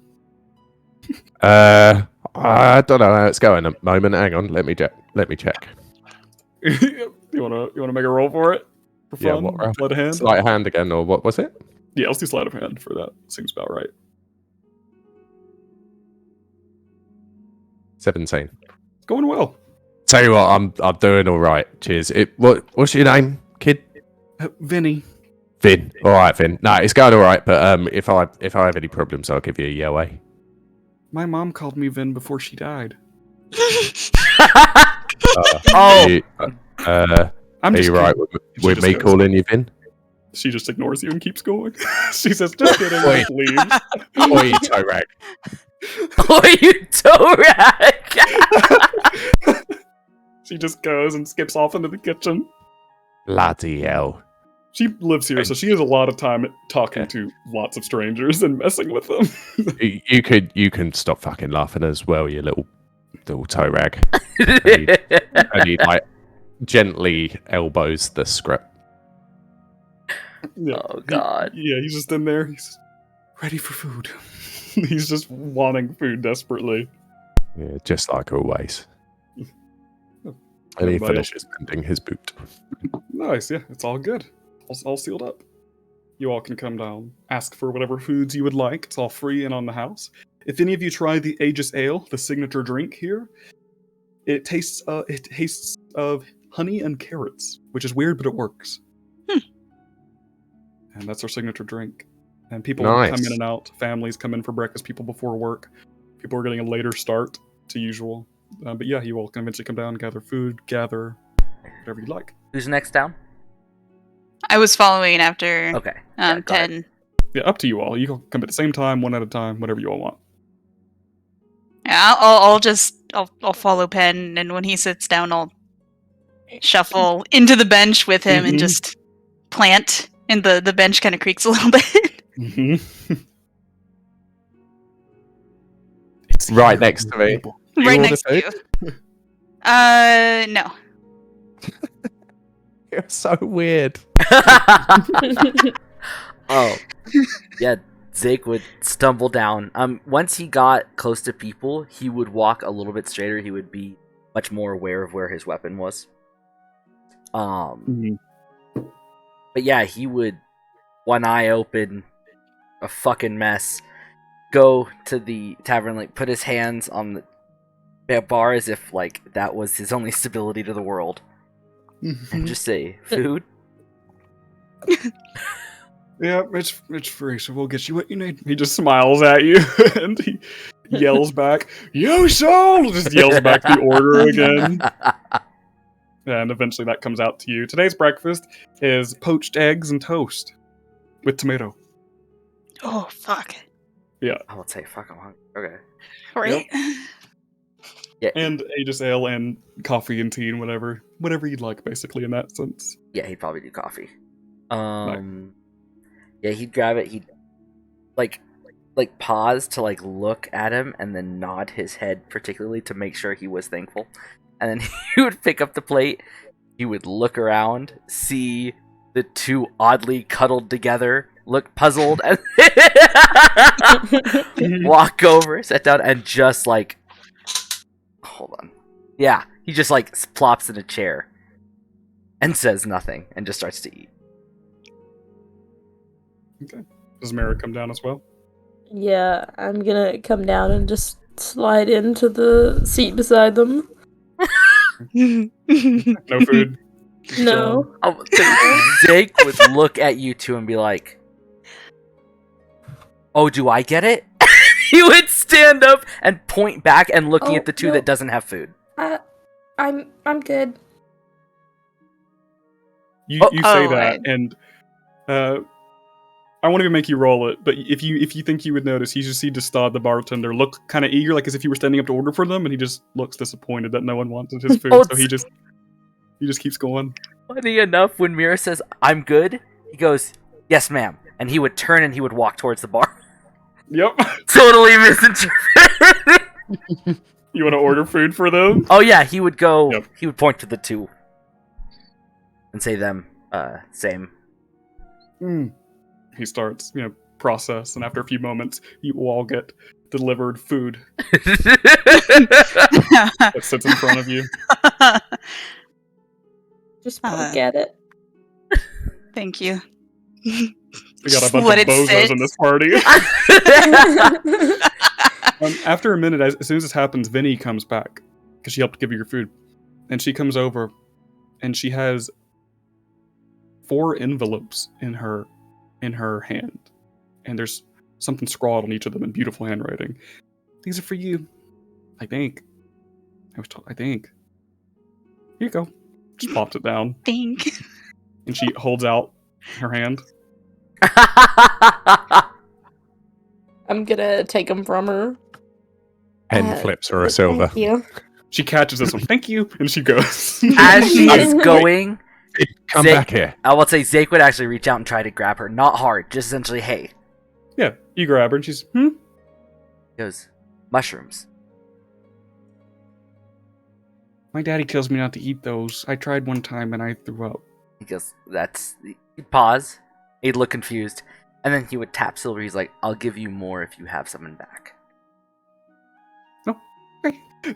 I don't know how it's going at the moment. Hang on, let me check. You wanna make a roll for it? For fun? Yeah, what roll? Sleight of hand? Sleight of hand again, or what was it? Yeah, let's do sleight of hand for that. Seems about right. 17. It's going well. Tell you what, I'm doing all right. Cheers. What's your name, kid? Vinny. Vin. All right, Vin. No, it's going all right. But if I have any problems, I'll give you a yell. Eh? My mom called me Vin before she died. Oh. I'm Are just you right with me calling you Vin? She just ignores you and keeps going. She says, "Just kidding," and Wait. leaves. Oi, you toe rag. Oh, you Torak! She just goes and skips off into the kitchen. Bloody hell. She lives here, so she has a lot of time talking to lots of strangers and messing with them. You can stop fucking laughing as well, you little toe rag. And he like gently elbows the script. Yeah. Oh, God. He's just in there. He's ready for food. He's just wanting food desperately. Yeah, just like always. And he finishes mending his boot. Nice, yeah, it's all good. All sealed up. You all can come down, ask for whatever foods you would like. It's all free and on the house. If any of you try the Aegis Ale, the signature drink here, it tastes of honey and carrots, which is weird, but it works. And that's our signature drink. And people come in and out. Families come in for breakfast. People before work. People are getting a later start to usual. But yeah, you all can eventually come down, gather food, gather whatever you'd like. Who's next down? I was following after Okay. Yeah, go ahead. 10. Yeah, up to you all. You can come at the same time, one at a time, whatever you all want. Yeah, I'll follow Penn, and when he sits down, I'll shuffle into the bench with him and just plant, and the bench kind of creaks a little bit. It's right next to me. Right next to you. No. You're so weird. Oh, yeah. Zeke would stumble down. Once he got close to people, he would walk a little bit straighter. He would be much more aware of where his weapon was. But yeah, he would, one eye open, a fucking mess, go to the tavern, like put his hands on the bar as if like that was his only stability to the world, and just say, "Food." Yeah, it's free, so we'll get you what you need. He just smiles at you and he yells back, "You sold!" Just yells back the order again. And eventually that comes out to you. Today's breakfast is poached eggs and toast with tomato. Oh, fuck. Yeah. I would say, "Fuck, I'm hungry." Okay. Right? Yeah. And Aegis Ale and coffee and tea and whatever you'd like, basically, in that sense. Yeah, he'd probably do coffee. Yeah, he'd grab it. He'd like pause to like look at him and then nod his head, particularly to make sure he was thankful. and then he would pick up the plate. He would look around, see the two oddly cuddled together, look puzzled, and walk over, sit down, and just like, hold on. Yeah, he just like plops in a chair and says nothing and just starts to eat. Okay. Does Mara come down as well? Yeah, I'm gonna come down and just slide into the seat beside them. No food. No. Oh, Zake would look at you two and be like, "Oh, do I get it?" He would stand up and point back and looking at the two that doesn't have food. I'm good. You say that, and I won't even make you roll it. But if you think you would notice, you just see Destad, the bartender, look kind of eager, like as if he were standing up to order for them, and he just looks disappointed that no one wanted his food. So he just keeps going. Funny enough, when Mira says, "I'm good," he goes, "Yes, ma'am," and he would turn and he would walk towards the bar. Yep. Totally misinterpreted. You want to order food for them? Oh yeah, he would go. Yep. He would point to the two and say them same. He starts, process, and after a few moments, you all get delivered food that sits in front of you. Just won't get it. Thank you. We got a bunch Let of it bozos sit. in this party. After a minute, as soon as this happens, Vinny comes back because she helped give you your food, and she comes over, and she has 4 envelopes in her hand, and there's something scrawled on each of them in beautiful handwriting. These are for you, I think. I think. Here you go. Just popped it down, Think. and she holds out her hand. I'm gonna take them from her. Pen flips her a silver. Thank you. She catches this one. Thank you, and she goes. As she is going, Come Zake- back here. I will say Zake would actually reach out and try to grab her. Not hard, just essentially, hey. Yeah, you grab her, and she's, He goes, mushrooms. My daddy tells me not to eat those. I tried one time and I threw up. He goes, he'd pause. He'd look confused. And then he would tap Silver. He's like, I'll give you more if you have someone back.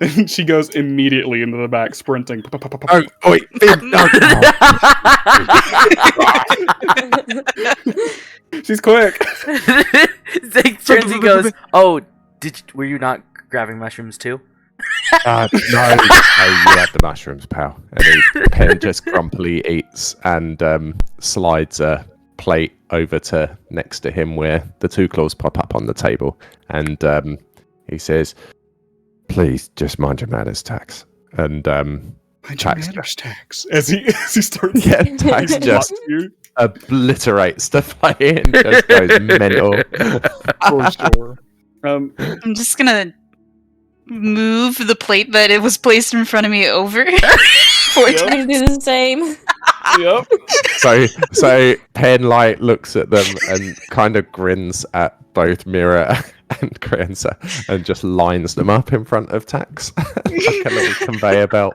And she goes immediately into the back, sprinting. Oh, wait. No. She's quick. Zake turns and goes, oh, were you not grabbing mushrooms too? No, you had the mushrooms, pal. And Pen just grumpily eats and slides a plate over to next to him where the 2 claws pop up on the table. And he says, please, just mind your manners, Tax. And Tax. As he starts. yeah, Tax just obliterates the plate and just goes mental. For sure. I'm just gonna move the plate that it was placed in front of me over. I'm gonna do the same. Yep. So Pen looks at them and kind of grins at both Mira and Crenza and just lines them up in front of Tax like a little conveyor belt.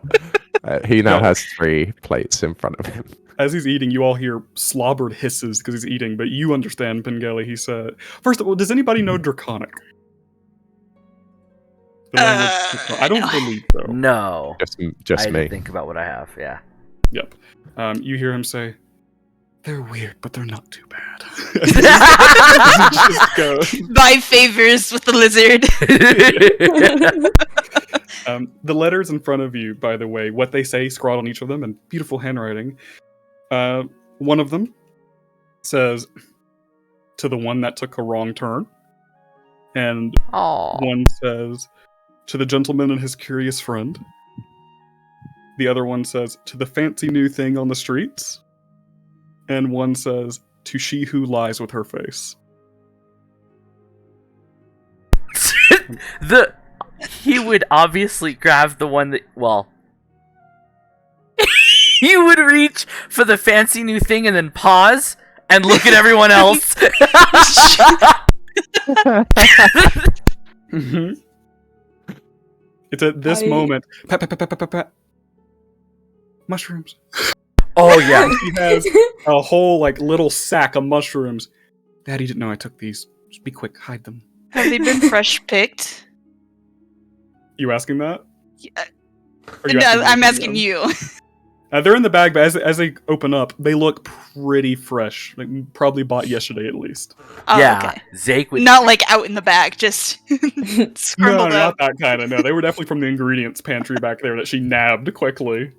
He now has 3 plates in front of him. As he's eating, you all hear slobbered hisses because he's eating, but you understand, Pengelly. He said, first of all, does anybody know Draconic? I don't believe so. No. Just I me. didn't think about what I have, yeah. Yep. You hear him say, they're weird, but they're not too bad. Just go. Buy favors with the lizard. The letters in front of you, by the way, what they say scrawled on each of them in beautiful handwriting. One of them says, to the one that took a wrong turn. And one says, to the gentleman and his curious friend. The other one says, to the fancy new thing on the streets. And one says, to she who lies with her face. He would obviously grab the one that, well, he would reach for the fancy new thing and then pause and look at everyone else. It's at this moment, mushrooms. Oh yeah. She has a whole like little sack of mushrooms. Daddy didn't know I took these. Just be quick, hide them. Have they been fresh picked? You asking that? Yeah. Or you No, asking me I'm to asking them? you. They're in the bag, but as they open up, they look pretty fresh. Like, probably bought yesterday at least. Oh, Yeah. okay. Zake would. Not like out in the back, just No, scribbled not up. that kind of. No, they were definitely from the ingredients pantry back there that she nabbed quickly.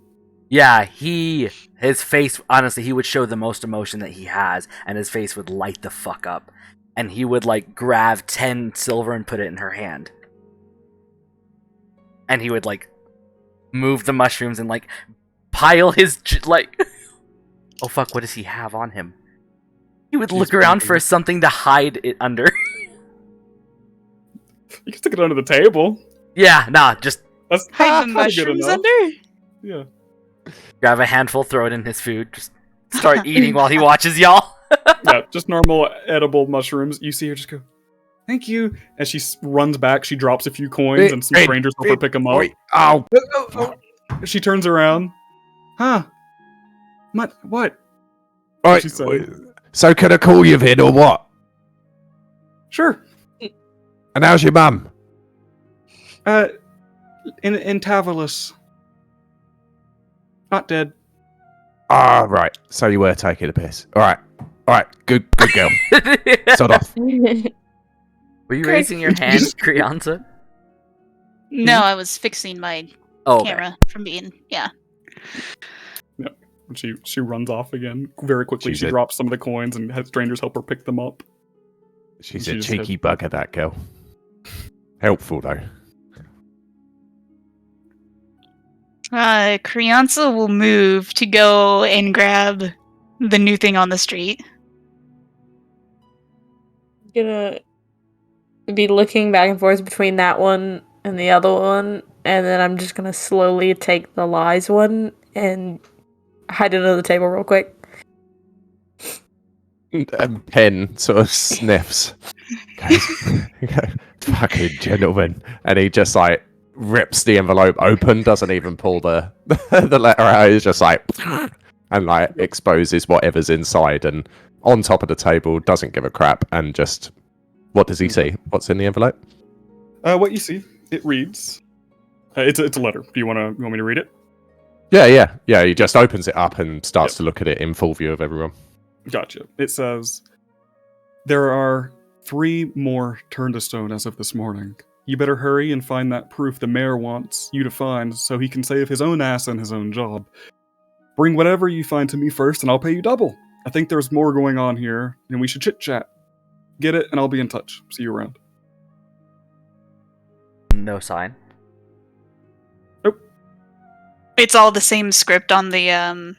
Yeah, his face, honestly, he would show the most emotion that he has, and his face would light the fuck up. And he would, like, grab 10 silver and put it in her hand. And he would, like, move the mushrooms and, like, pile his, like... Oh, fuck, what does he have on him? He would look around for something to hide it under. You can stick it under the table. Yeah, nah, just That's Hide the kinda good mushrooms enough. under? Yeah. grab a handful, throw it in his food, just start eating while he watches y'all. Yeah, just normal edible mushrooms. You see her just go, thank you. As she runs back, she drops a few coins and some strangers help her pick them up. Oi, oh, She turns around. Huh? What? oi, What'd she say? so can I call you Vid or what? Sure. And how's your mum? In Tavalis. Not dead. Ah, right. So you were taking a piss. All right. Good girl. Sod off. Were you raising your hand, Krianta? No, I was fixing my Oh, okay. camera from being. Yeah. And she runs off again very quickly. She's She a- drops some of the coins and has strangers help her pick them up. She's She a just cheeky had- bugger, that girl. Helpful though. Krianza will move to go and grab the new thing on the street. Gonna be looking back and forth between that one and the other one, and then I'm just gonna slowly take the lies one and hide it under the table real quick. And Pen sort of sniffs. Goes, fucking gentleman. And he just like rips the envelope open, doesn't even pull the the letter out. He's just like, and like exposes whatever's inside. And on top of the table, doesn't give a crap. And just, what does he see? What's in the envelope? What you see, it reads. It's a letter. Do you want me to read it? Yeah. He just opens it up and starts to look at it in full view of everyone. Gotcha. It says, there are 3 more turned to stone as of this morning. You better hurry and find that proof the mayor wants you to find so he can save his own ass and his own job. Bring whatever you find to me first and I'll pay you double. I think there's more going on here and we should chit-chat. Get it and I'll be in touch. See you around. No sign. It's all the same script on the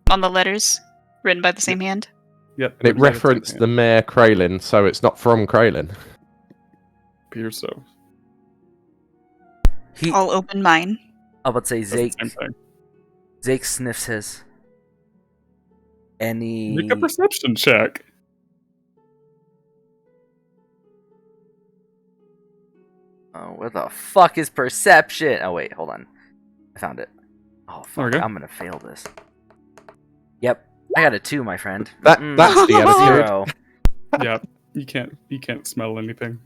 letters, written by the same hand. Yep. And it referenced the Mayor Kraylin, so it's not from Kraylin. appears so. I'll open mine. I would say That's the Zake. same thing. Zake sniffs his. Any. Make a perception check. Oh, where the fuck is perception? Oh wait, hold on. I found it. Oh There we fuck, go. I'm gonna fail this. Yep, I got a 2, my friend. That's the attitude. 0. Yeah, you can't smell anything.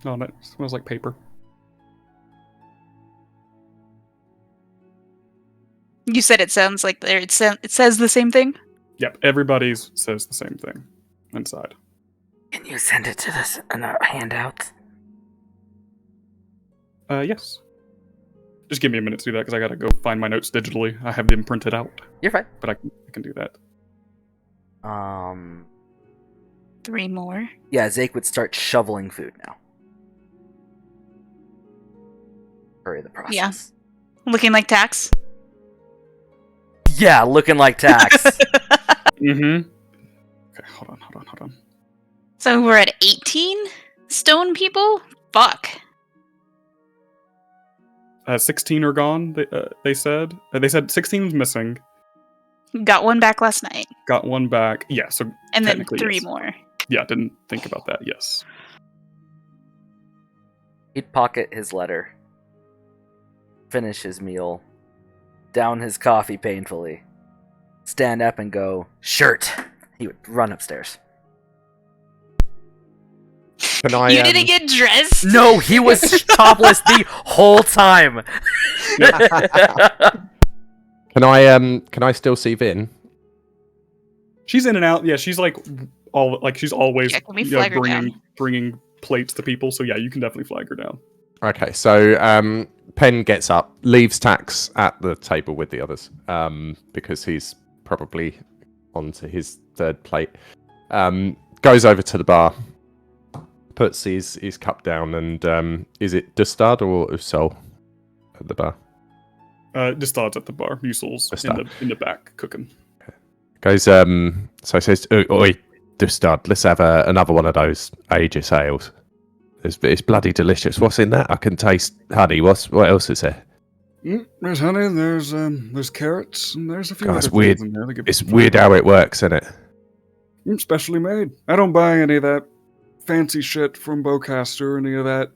Oh, that smells like paper. You said it sounds like it says the same thing. Yep, everybody's says the same thing inside. Can you send it to us in our handouts? Yes. Just give me a minute to do that because I gotta go find my notes digitally. I have them printed out, You're fine. but I can do that. 3 more. Yeah, Zake would start shoveling food now. Hurry the process. Yeah. Looking like tax. Yeah, looking like tax. Mm-hmm. Okay, hold on. So we're at 18 stone people? Fuck. 16 are gone. They said. They said 16 was missing. Got one back last night. Got one back. Yeah. So And then technically, 3 yes. more. Yeah, didn't think about that. Yes. He'd pocket his letter, finish his meal, down his coffee painfully, stand up and go, shirt. He would run upstairs. Can I? You didn't get dressed? No, he was topless the whole time. Can I still see Vin? She's in and out. Yeah, she's like she's always Yeah, can we flag her down? bringing plates to people. So yeah, you can definitely flag her down. Okay, so Penn gets up, leaves Tax at the table with the others, because he's probably onto his third plate. Goes over to the bar, puts his cup down, and is it Dustard or Usol at the bar? Dustard's at the bar. Usel's in the back cooking. Goes so he says, "Oi, Dustard, let's have another one of those Aegis ales. It's bloody delicious. What's in that? I can taste honey. What else is there?" There's honey. There's carrots, and there's a few. God, it's weird. It's weird how it works, isn't it? Specially made. I don't buy any of that fancy shit from Beaucaster or any of that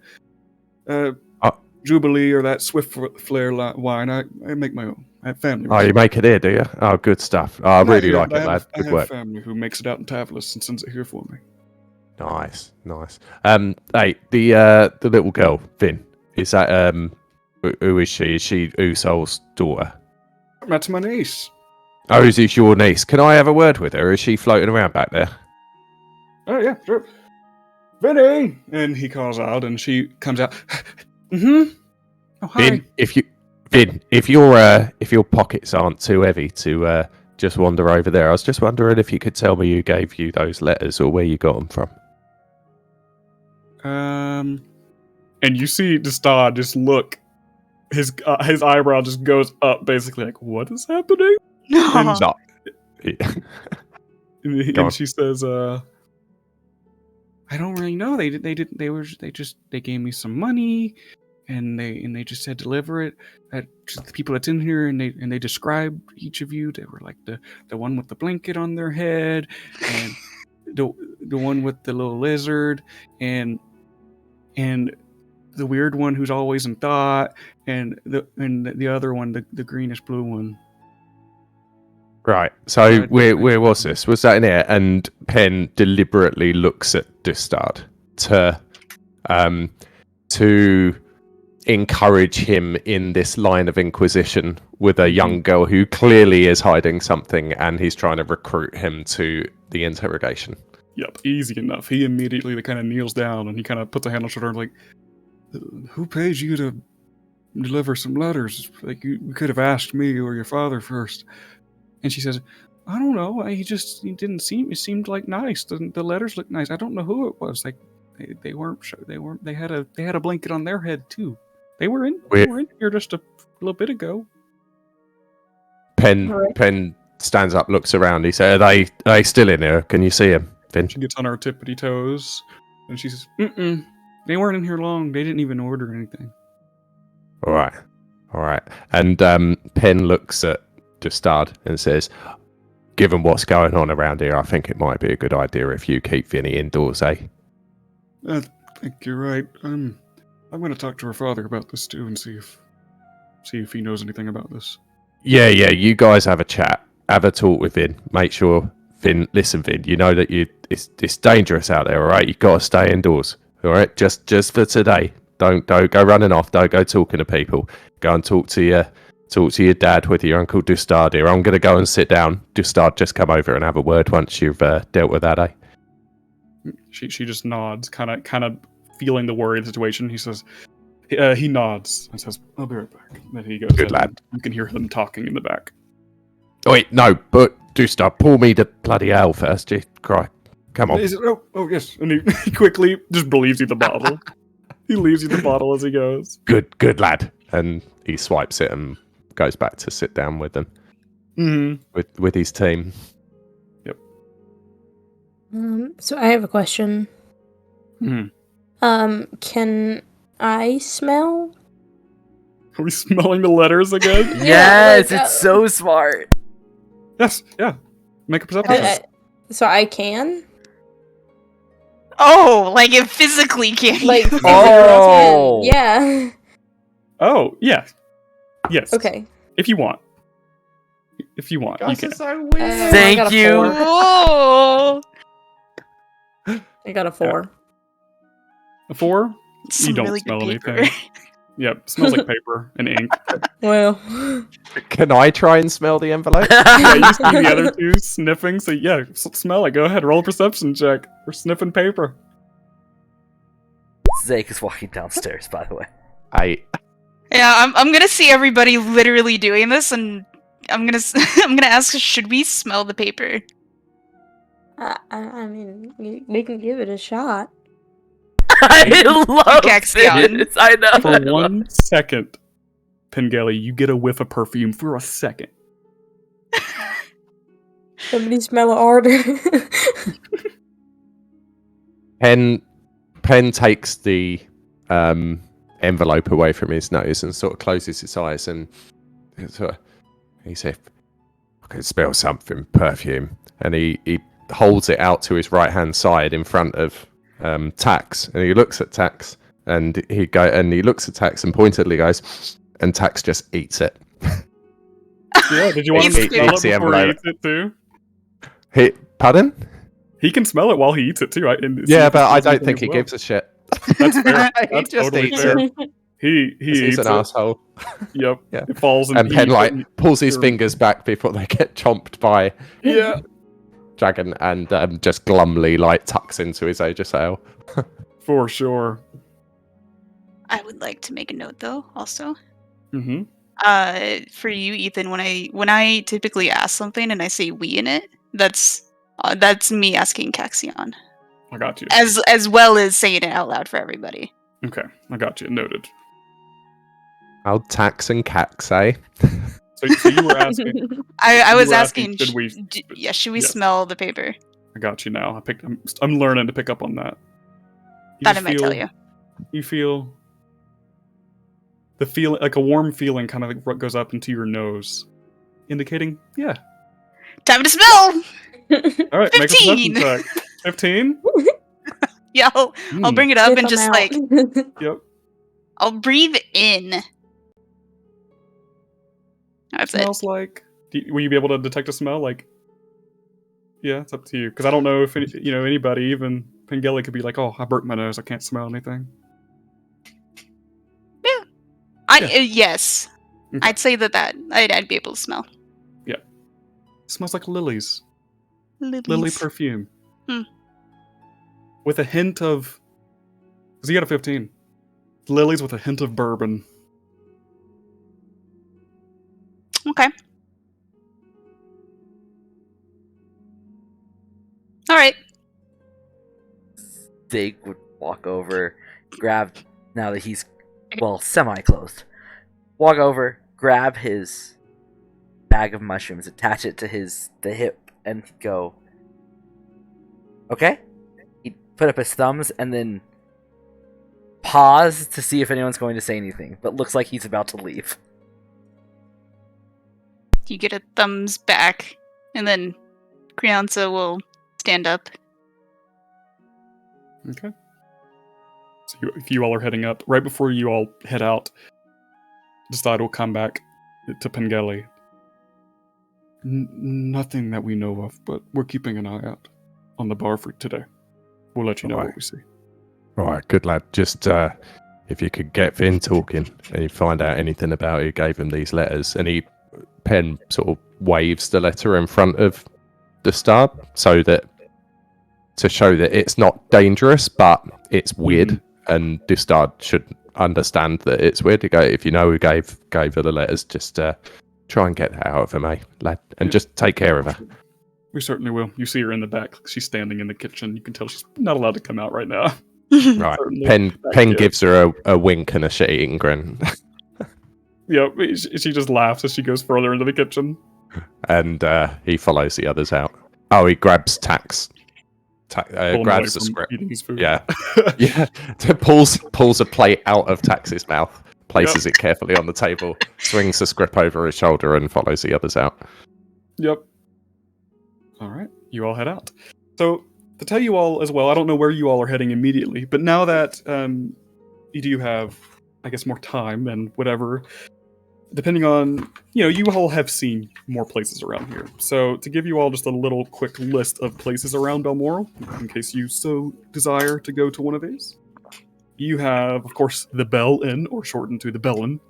Jubilee or that Swift Flare wine. I make my own. I have family. Oh, you make it here, do you? Oh, good stuff. Oh, I really like it, lad. Good work. I have family who makes it out in Tavlis and sends it here for me. Nice. Hey, the little girl, Vin, is that who is she? Is she Usol's daughter? That's my niece. Oh, is this your niece? Can I have a word with her? Is she floating around back there? Oh yeah, sure. Vinny! And he calls out, and she comes out. Oh, hi. Vin, if your pockets aren't too heavy to just wander over there, I was just wondering if you could tell me who gave you those letters or where you got them from. And you see Dustard just look. His eyebrow just goes up, basically like, "What is happening?" And, No. and she says, "I don't really know. They gave me some money, and they just said deliver it. That just the people that's in here, and they described each of you. They were like the one with the blanket on their head, and the one with the little lizard, and the weird one who's always in thought, and the other one, the greenish blue one." Right. So where was this? Was that in here? And Penn deliberately looks at Dustard to encourage him in this line of inquisition with a young girl who clearly is hiding something, and he's trying to recruit him to the interrogation. Yep, easy enough. He immediately kind of kneels down, and he kind of puts a hand on his shoulder and like, "Who pays you to deliver some letters? Like, you could have asked me or your father first." And she says, "I don't know. He didn't seem. It seemed like nice. The letters looked nice. I don't know who it was. Like, they weren't. They had a blanket on their head too. They were in here just a little bit ago." Penn stands up, looks around. He said, "Are they still in here? Can you see him?" Vin? She gets on her tippity toes, and she says, "Mm-mm. They weren't in here long. They didn't even order anything." All right. And Penn looks at Dustard and says, "Given what's going on around here, I think it might be a good idea if you keep Vinny indoors, eh?" I think you're right. I'm going to talk to her father about this too and see if he knows anything about this. Yeah. You guys have a chat, have a talk with Vin. Make sure Vin. Listen, Vin. You know that it's dangerous out there. All right, you got to stay indoors. All right, just for today. Don't go running off. Don't go talking to people. Go and talk to your dad with your uncle Dustard here. I'm going to go and sit down. Dustard, just come over and have a word once you've dealt with that, eh? She just nods, kind of feeling the worry of the situation. He says, he nods and says, "I'll be right back." Then he goes, "Good lad." You can hear them talking in the back. Oh, wait, no, but Dustard, pour me the bloody ale first. Just cry. Come on. Oh yes. And he quickly just believes you the bottle. He leaves you the bottle as he goes. Good lad. And he swipes it and goes back to sit down with them. Mm-hmm. With his team. Yep. So I have a question. Mm-hmm. Can I smell? Are we smelling the letters again? Yes, it's so smart. Yes, yeah. Make a perception test. So I can? Oh, like it physically can't. Like, Oh. yeah. Oh, yeah. Yes. Okay. If you want. If you want, you Guys can. are so weird. I Thank got a you. 4. Whoa! I got a 4. A 4? Some You don't really good smell paper. anything. Yep, smells like paper and ink. Well, Can I try and smell the envelope? Yeah, you see the other two sniffing, so yeah, smell it. Go ahead, roll a perception check. We're sniffing paper. Zake is walking downstairs, by the way. Yeah, I'm gonna see everybody literally doing this, and I'm gonna I'm gonna ask, should we smell the paper? I mean, we can give it a shot. I love Caxion. this. I know. For 1 second, Pengelly, you get a whiff of perfume for a second. Somebody smell a harder. Pen takes the envelope away from his nose and sort of closes his eyes and he says, I can smell something, perfume. And he holds it out to his right hand side in front of Tax, and he looks at Tax and he looks at Tax and pointedly goes, and Tax just eats it. Yeah, did you want him to smell it before he eats it too? Pardon? He can smell it while he eats it too. Yeah, but I don't think he gives a shit. That's fair. He That's just totally eats fair. it. He He's eats an it. asshole. Yep. Yeah. It falls in And Pen pulls his Sure. fingers back before they get chomped by Yeah. Dragon and just glumly tucks into his Aegisail. For sure. I would like to make a note though, also. Mm-hmm. For you, Ethan, when I typically ask something and I say "we" in it, that's me asking Caxion, I got you. as well as saying it out loud for everybody. Okay, I got you. Noted. I'll tax and cax, eh? So you were asking. I You was were asking, should we? should we Yes. smell the paper? I got you now. I'm learning to pick up on that. You That I just might tell you. You feel the feeling, like a warm feeling, kind of goes up into your nose, indicating, yeah. Time to smell. All right, make a 15. perception check. 15. Yeah, I'll bring it up Sniff and 'em just out. Yep. I'll breathe in. That's it. Smells like. Will you be able to detect a smell? Like, yeah, it's up to you. Because I don't know if anybody, even Pengelly, could be like, "Oh, I burnt my nose. I can't smell anything." Yes. Okay. I'd say that I'd be able to smell. It smells like lilies. Lilies. Lily perfume. Hmm. With a hint of. Because he got a 15. Lilies with a hint of bourbon. Okay. All right. Zake would walk over, grab, now that he's, well, semi-clothed, walk over, grab his bag of mushrooms, attach it to the hip, and go, okay? He'd put up his thumbs and then pause to see if anyone's going to say anything, but looks like he's about to leave. You get a thumbs back, and then Crianza will stand up. Okay. So if you all are heading up, right before you all head out, Decide will come back to Pengelly. Nothing that we know of, but we're keeping an eye out on the bar for today. We'll let you know what we see. Right, good lad. Just if you could get Finn talking and you find out anything about who gave him these letters, and Pen sort of waves the letter in front of the star to show that it's not dangerous, but it's weird, and Distard should understand that it's weird. To go, if you know who gave her the letters, just try and get that out of him, lad, and just take care of her. We certainly will. You see her in the back. She's standing in the kitchen. You can tell she's not allowed to come out right now. Right. Certainly. Pen gives her a wink and a shit-eating grin. Yep, she just laughs as she goes further into the kitchen. And he follows the others out. Oh, he grabs Tax. Pull him away Grabs the from script. eating his food. Yeah. Yeah. Pulls a plate out of Tax's mouth, places it carefully on the table, swings the script over his shoulder, and follows the others out. Yep. All right, you all head out. So, to tell you all as well, I don't know where you all are heading immediately, but now that you do have, I guess, more time and whatever, depending on, you all have seen more places around here. So to give you all just a little quick list of places around Balmoral, in case you so desire to go to one of these, you have, of course, the Bell Inn, or shortened to the Bellin,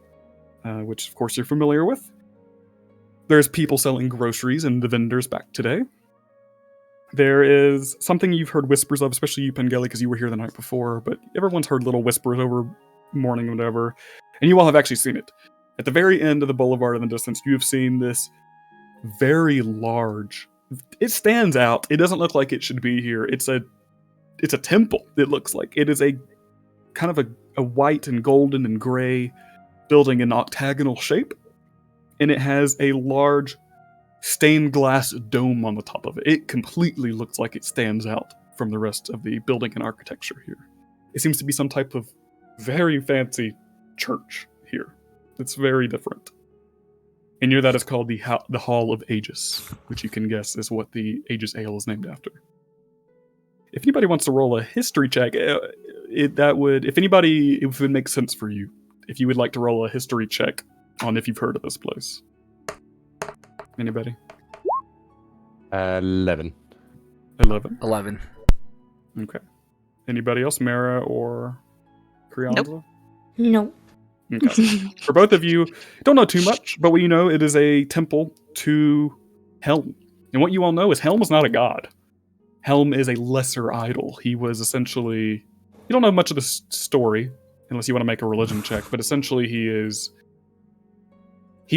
which of course you're familiar with. There's people selling groceries and the vendors back today. There is something you've heard whispers of, especially you, Pengelly, because you were here the night before, but everyone's heard little whispers over morning and whatever, and you all have actually seen it. At the very end of the boulevard in the distance, you have seen this very large... It stands out. It doesn't look like it should be here. It's a temple, it looks like. It is a kind of a white and golden and gray building in octagonal shape, and it has a large stained glass dome on the top of it. It completely looks like it stands out from the rest of the building and architecture here. It seems to be some type of very fancy church here. It's very different. And near that is called the Hall of Aegis, which you can guess is what the Aegis Ale is named after. If anybody wants to roll a history check, if it would make sense for you, if you would like to roll a history check on if you've heard of this place. Anybody? 11. 11. Okay. Anybody else? Mara or Krianza? No. Okay. For both of you, don't know too much, but what you know, it is a temple to Helm. And what you all know is Helm is not a god. Helm is a lesser idol. He was essentially... You don't know much of the story, unless you want to make a religion check, but essentially he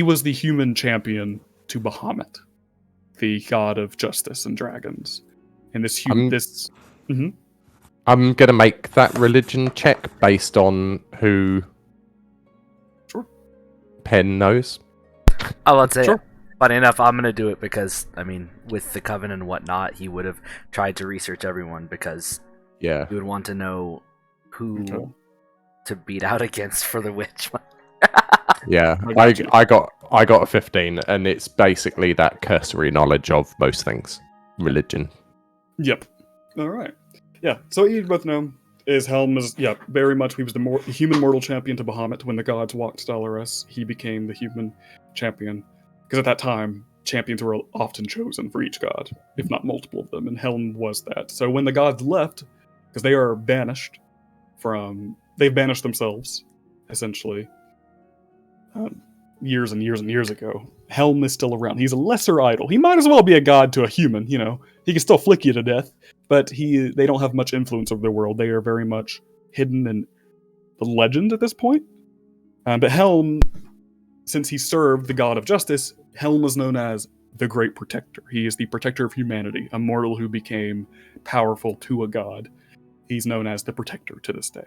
was the human champion to Bahamut, the god of justice and dragons. And I'm going to make that religion check based on who Sure. Penn knows. I would say, Sure. funny enough, I'm going to do it because, with the Coven and whatnot, he would have tried to research everyone because Yeah. he would want to know who Okay. to beat out against for the witch. Yeah, I got a 15, and it's basically that cursory knowledge of most things, religion. Yep. All right. Yeah. So what you both know is Helm is very much he was the human mortal champion to Bahamut. When the gods walked Dalaran, he became the human champion. Because at that time, champions were often chosen for each god, if not multiple of them, and Helm was that. So when the gods left, because they are banished they've banished themselves, essentially. Years and years and years ago. Helm is still around. He's a lesser idol. He might as well be a god to a human, He can still flick you to death, but they don't have much influence over the world. They are very much hidden in the legend at this point. But Helm, since he served the god of justice, Helm is known as the Great Protector. He is the protector of humanity, a mortal who became powerful to a god. He's known as the Protector to this day.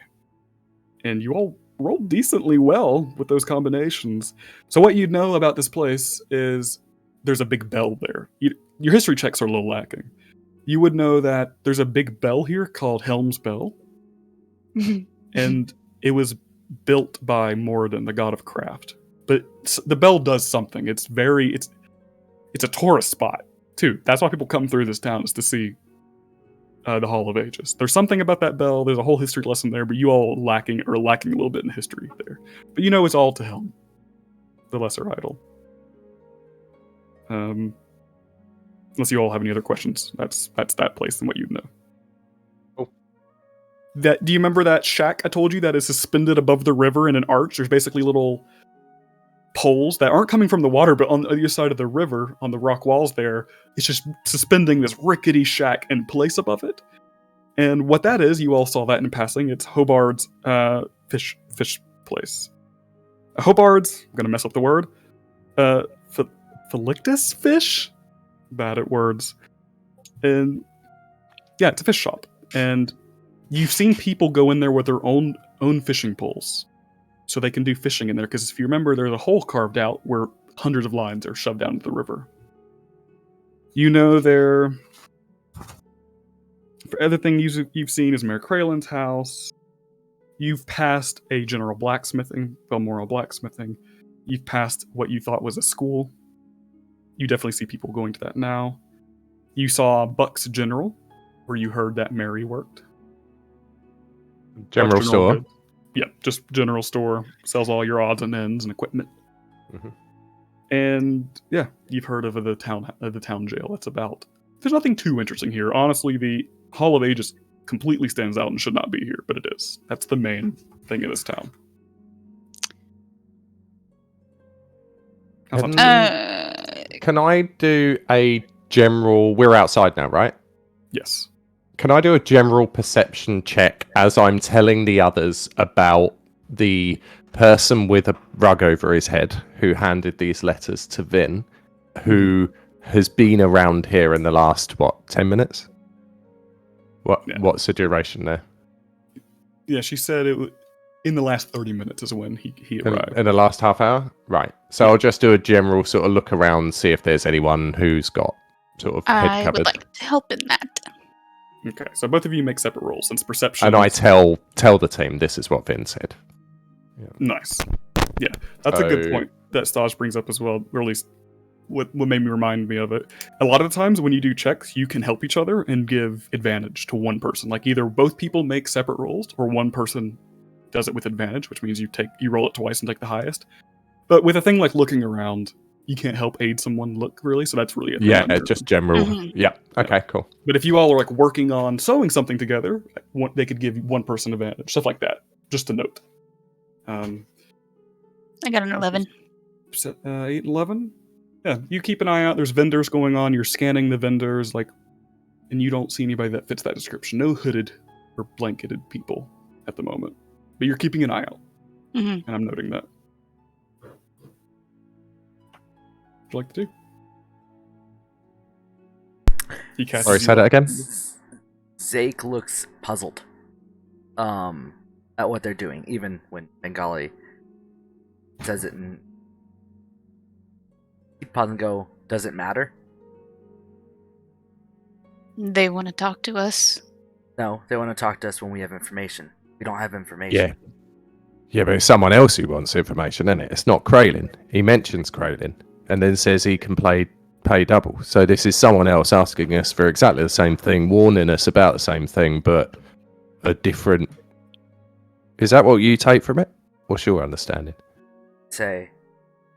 And you all rolled decently well with those combinations. So what you'd know about this place is there's a big bell there. Your history checks are a little lacking. You would know that there's a big bell here called Helm's Bell. And it was built by Moradin, the god of craft. But the bell does something. It's a tourist spot, too. That's why people come through this town, is to see the Hall of Ages. There's something about that bell. There's a whole history lesson there, but you all lacking a little bit in history there. But it's all to Helm, the lesser idol. Unless you all have any other questions, that's that place and what you'd know. Oh. Do you remember that shack I told you that is suspended above the river in an arch? There's basically little poles that aren't coming from the water, but on the other side of the river, on the rock walls there, it's just suspending this rickety shack in place above it. And what that is, you all saw that in passing, it's Hobard's fish place. Hobard's, I'm gonna mess up the word, Felictus fish? Bad at words. And yeah, it's a fish shop. And you've seen people go in there with their own fishing poles, so they can do fishing in there, because if you remember, there's a hole carved out where hundreds of lines are shoved down into the river. For other things you've seen is Mayor Kralen's house. You've passed a general blacksmithing, Balmoral blacksmithing. You've passed what you thought was a school. You definitely see people going to that now. You saw Buck's General, where you heard that Mary worked. General store. Goods. Yeah, just general store. Sells all your odds and ends and equipment. Mhm. And yeah, you've heard of the town jail. That's about. There's nothing too interesting here. Honestly, the Hall of Ages completely stands out and should not be here, but it is. That's the main thing in this town. How's Can, that? can I do a general? We're outside now, right? Yes. Can I do a general perception check as I'm telling the others about the person with a rug over his head who handed these letters to Vin, who has been around here in the last, 10 minutes? What's the duration there? Yeah, she said in the last 30 minutes is when he arrived. In the last half hour? Right. So Yeah. I'll just do a general sort of look around, see if there's anyone who's got sort of head I covered. would like to help in that. Okay, so both of you make separate rolls since perception. And I tell the team this is what Vin said. Nice. Yeah, that's a good point that Staj brings up as well, or at least what made me remind me of it. A lot of the times when you do checks, you can help each other and give advantage to one person. Like either both people make separate rolls, or one person does it with advantage, which means you roll it twice and take the highest. But with a thing like looking around, you can't help aid someone look really, so that's really a thing. Yeah, just general. Mhm. Yeah. Okay, cool. But if you all are like working on sewing something together, they could give one person advantage, stuff like that. Just a note. I got an 11. 8 and 11. Yeah, you keep an eye out. There's vendors going on. You're scanning the vendors, and you don't see anybody that fits that description. No hooded or blanketed people at the moment. But you're keeping an eye out, Mhm. and I'm noting that. What'd you like to do? He casts. Sorry, say that again. Zake looks puzzled at what they're doing, even when Bengali says it in. He'd pause and go, "Does it matter?" They want to talk to us. No, they want to talk to us when we have information. We don't have information. Yeah, but it's someone else who wants information, isn't it? It's not Kraylin. He mentions Kraylin and then says he can pay double. So this is someone else asking us for exactly the same thing, warning us about the same thing, but a different. Is that what you take from it? What's your understanding? Say,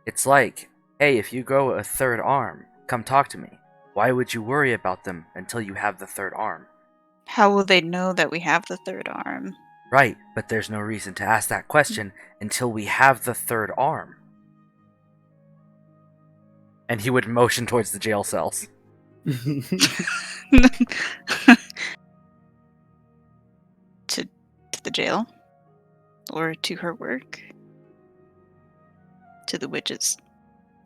it's like, hey, if you grow a third arm, come talk to me. Why would you worry about them until you have the third arm? How will they know that we have the third arm? Right, but there's no reason to ask that question until we have the third arm. And he would motion towards the jail cells. to the jail? Or to her work? To the witches'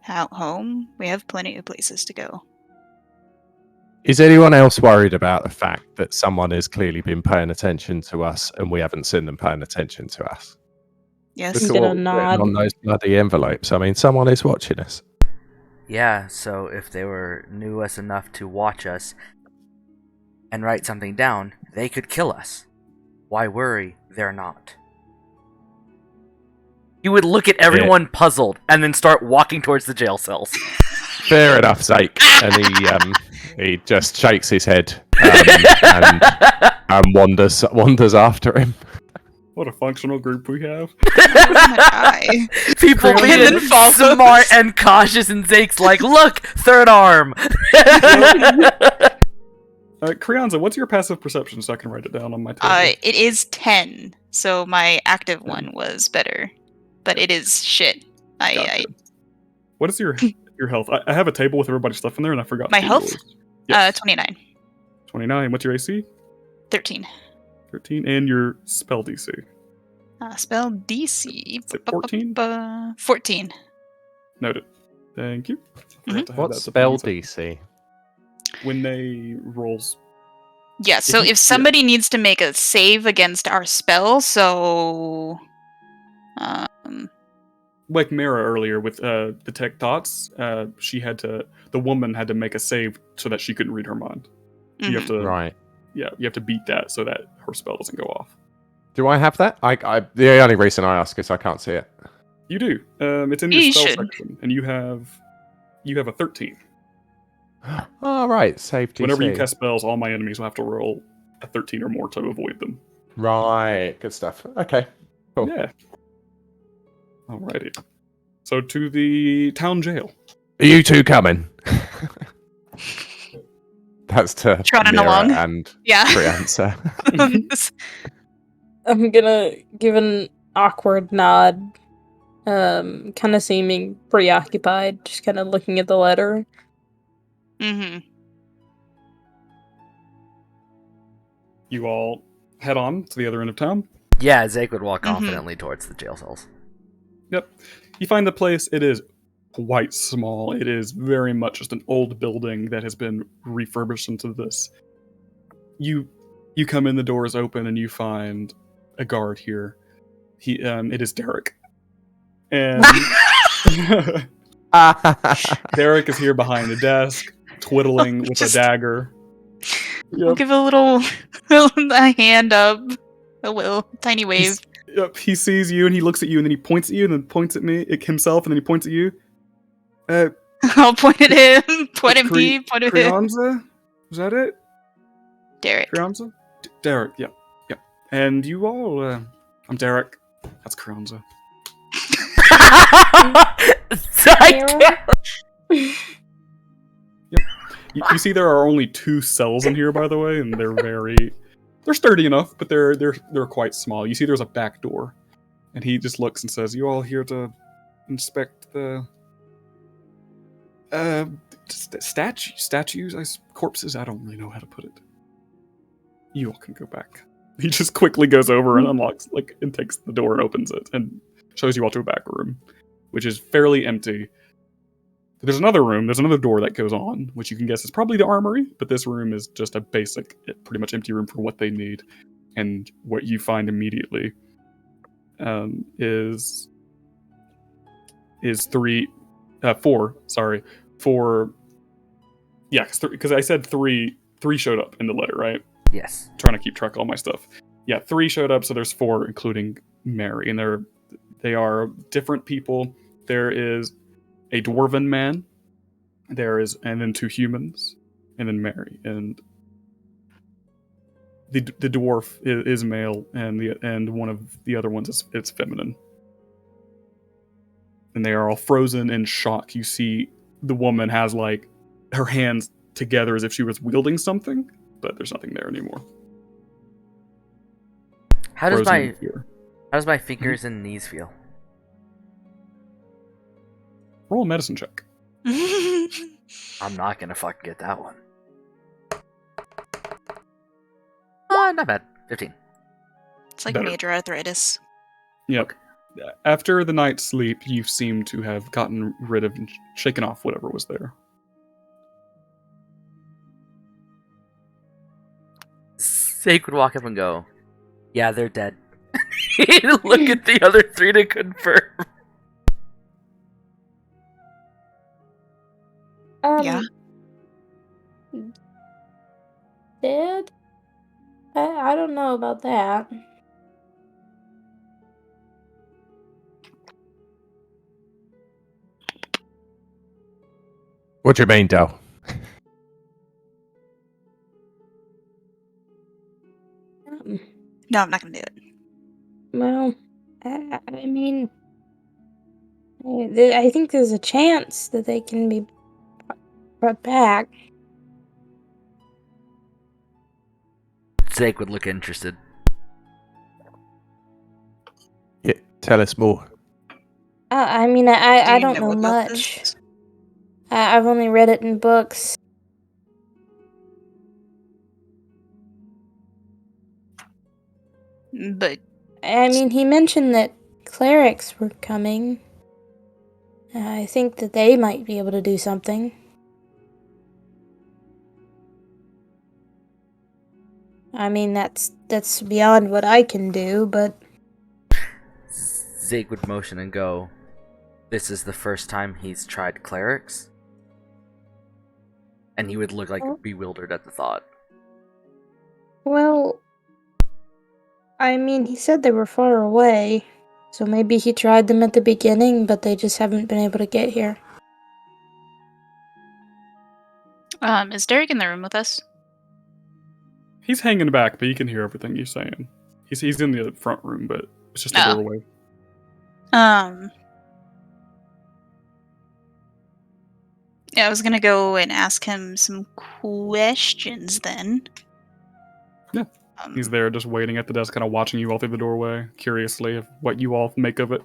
home? We have plenty of places to go. Is anyone else worried about the fact that someone has clearly been paying attention to us and we haven't seen them paying attention to us? Yes. Look I'm at gonna what's written nod. on those bloody envelopes. I mean, someone is watching us. Yeah, so if they knew us enough to watch us and write something down, they could kill us. Why worry? They're not. He would look at everyone puzzled and then start walking towards the jail cells. Fair enough, Zake. And he just shakes his head and wanders after him. What a functional group we have. People being smart and cautious, and Zake's like, look, third arm. Krianza, what's your passive perception so I can write it down on my table? It is 10, so my active one was better. But it is shit. Gotcha. What is your health? I have a table with everybody's stuff in there, and I forgot. My health? Yes. 29. 29. What's your AC? 13. 13. And your spell DC? Spell DC. Is it 14? 14. Noted. Thank you. What's spell DC? When they rolls. Yeah, so if somebody needs to make a save against our spell, so... like Mara earlier with detect thoughts, the woman had to make a save so that she couldn't read her mind. Mm-hmm. You have to, right? Yeah, you have to beat that so that her spell doesn't go off. Do I have that? The only reason I ask is I can't see it. You do. It's in your spell section, and you have a 13. Oh, right, safety. Whenever you cast spells, all my enemies will have to roll a 13 or more to avoid them. Right, good stuff. Okay, cool. Yeah. Alrighty. So to the town jail. Are you two coming? That's to Trotting Mira along. and Yeah. Crianza. I'm gonna give an awkward nod, kind of seeming preoccupied, just kind of looking at the letter. Mm-hmm. You all head on to the other end of town. Yeah, Zake would walk Mhm. confidently towards the jail cells. Yep. You find the place. It is quite small. It is very much just an old building that has been refurbished into this. You come in, the door is open, and you find a guard here. It is Derek. And Derek is here behind a desk, twiddling with a dagger. We'll Yep. give a little a hand up, a little tiny wave. Yep. He sees you and he looks at you and then he points at you and then points at me himself and then he points at you. I'll point at him. Point at me. Point at him. Crianza? Was that it? Derek. Crianza? Derek, yeah. Yeah. And you all, I'm Derek. That's Crianza. You see there are only 2 cells in here, by the way, and they're sturdy enough, but they're quite small. You see there's a back door. And he just looks and says, "You all here to inspect the statues, corpses? I don't really know how to put it. You all can go back." He just quickly goes over and unlocks, and takes the door and opens it and shows you all to a back room, which is fairly empty. There's another room, there's another door that goes on, which you can guess is probably the armory, but this room is just a basic, pretty much empty room for what they need. And what you find immediately is four. Yeah, because I said three showed up in the letter, right? Yes. Trying to keep track of all my stuff. Yeah, 3 showed up, so there's 4, including Mary, and they are different people. There is a dwarven man, and then 2 humans, and then Mary, and the dwarf is male, and one of the other ones it's feminine, and they are all frozen in shock. You see the woman has her hands together as if she was wielding something, but there's nothing there anymore. How does Frozen in fear. my fingers and knees feel? Roll a medicine check. I'm not gonna fucking get that one. Not bad. 15. It's like Better. major arthritis. Yep. After the night's sleep, you seem to have gotten rid of and shaken off whatever was there. Sake would walk up and go, "Yeah, they're dead." He'd look at the other 3 to confirm. Yeah. Dead? I don't know about that. What do you mean, Del? No, I'm not gonna do it. Well, I mean, I think there's a chance that they can be brought back. Sake would look interested. Yeah, tell us more. I mean, Do I you don't know about much. this? I've only read it in books. But I mean, he mentioned that clerics were coming. I think that they might be able to do something. I mean, that's beyond what I can do, but Zeke would motion and go, "This is the first time he's tried clerics?" And he would look bewildered at the thought. well, I mean, he said they were far away, so maybe he tried them at the beginning, but they just haven't been able to get here. is Derek in the room with us? He's hanging back, but you can hear everything you're saying. He's in the front room, but it's just a Oh. doorway. Yeah, I was gonna go and ask him some questions then. Yeah. He's there just waiting at the desk, kind of watching you all through the doorway, curiously of what you all make of it.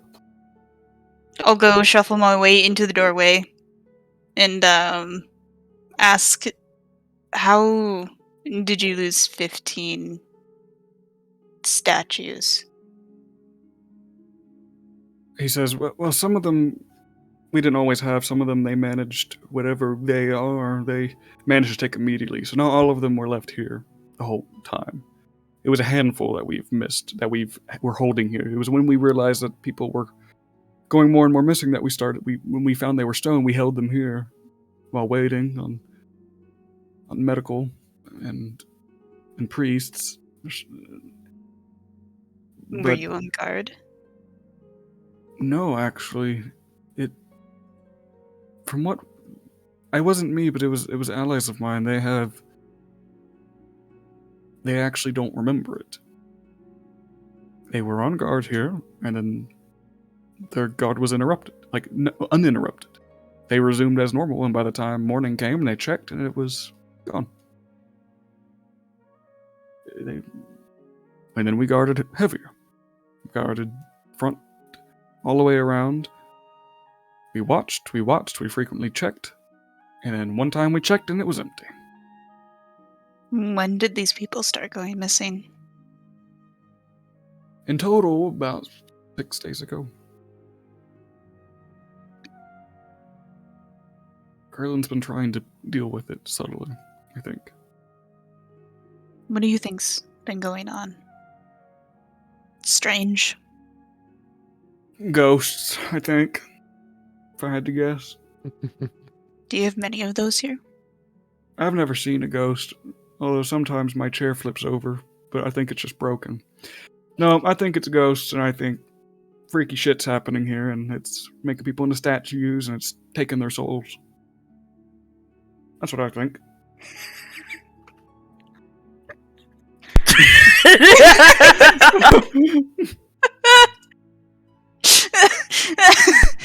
I'll go shuffle my way into the doorway and ask, how did you lose 15 statues? He says, well, some of them we didn't always have. Some of them they managed, whatever they are, they managed to take immediately. So not all of them were left here the whole time. It was a handful that we've missed, that we're holding here. It was when we realized that people were going more and more missing that when we found they were stone, we held them here while waiting on medical and priests. Were you on guard? No, actually, from what I wasn't me, but it was allies of mine. They actually don't remember it. They were on guard here, and then their guard was interrupted, uninterrupted. They resumed as normal, and by the time morning came, they checked, and it was gone. And then we guarded heavier. We guarded front all the way around. We watched, we frequently checked, and then one time we checked and it was empty. When did these people start going missing? In total, about 6 days ago. Erlen's been trying to deal with it subtly, I think. What do you think's been going on? Strange. Ghosts, I think. If I had to guess. Do you have many of those here? I've never seen a ghost, although sometimes my chair flips over, but I think it's just broken. No, I think it's ghosts, and I think freaky shit's happening here, and it's making people into statues, and it's taking their souls. That's what I think.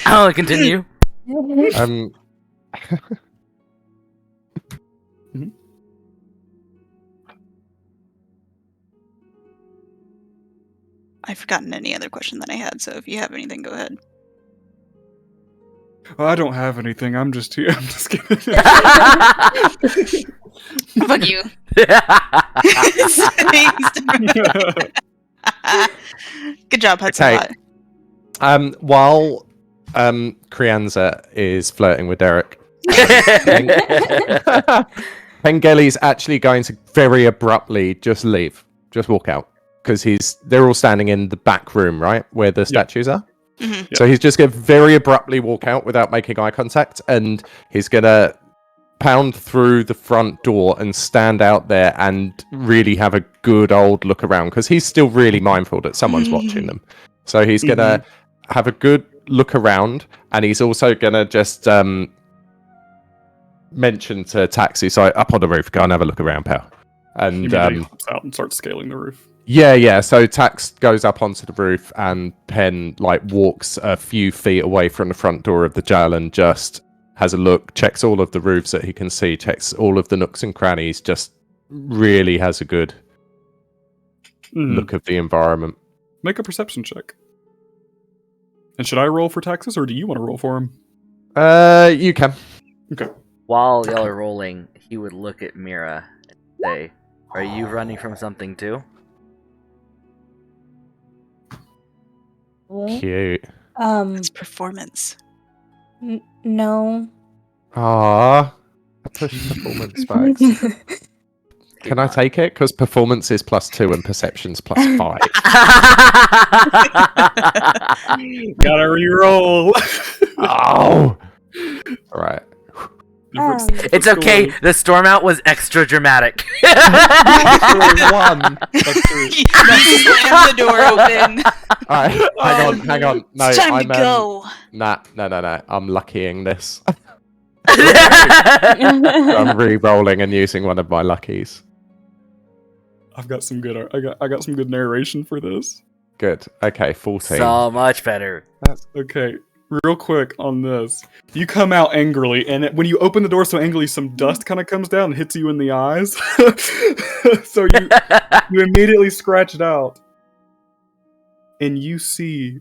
I'll continue. I've forgotten any other question that I had, so if you have anything, go ahead. Well, I don't have anything. I'm just here. I'm just kidding. Fuck you. Good job, Hudson. Okay. While Crianza is flirting with Derek, Pengelly's actually going to very abruptly just leave, just walk out, because they're all standing in the back room, right, where the statues are. Mm-hmm. So he's just going to very abruptly walk out without making eye contact, and he's going to pound through the front door and stand out there and really have a good old look around, because he's still really mindful that someone's watching them. So he's going to have a good look around, and he's also going to just mention to Taxi, so up on the roof, go and have a look around, pal. And hops out and starts scaling the roof. Yeah. So Tax goes up onto the roof, and Pen walks a few feet away from the front door of the jail and just has a look, checks all of the roofs that he can see, checks all of the nooks and crannies, just really has a good look of the environment. Make a perception check. And should I roll for Taxes, or do you want to roll for him? You can. Okay. While y'all are rolling, he would look at Mira and say, "Are you running from something too?" What? Cute. It's performance. No. Ah, I pushed performance spikes. Can I take it? Because performance is +2 and perception's +5. Gotta re-roll. Oh! Alright. It's okay. The storm out was extra dramatic. One. You slam the door open. Alright, hang on. No, It's time to go. No. I'm luckying this. I'm re-rolling and using one of my luckies. I've got some good. I got some good narration for this. Good. Okay, 14. So much better. Okay, real quick on this. You come out angrily, and when you open the door so angrily, some dust kind of comes down and hits you in the eyes. So you immediately scratch it out, and you see.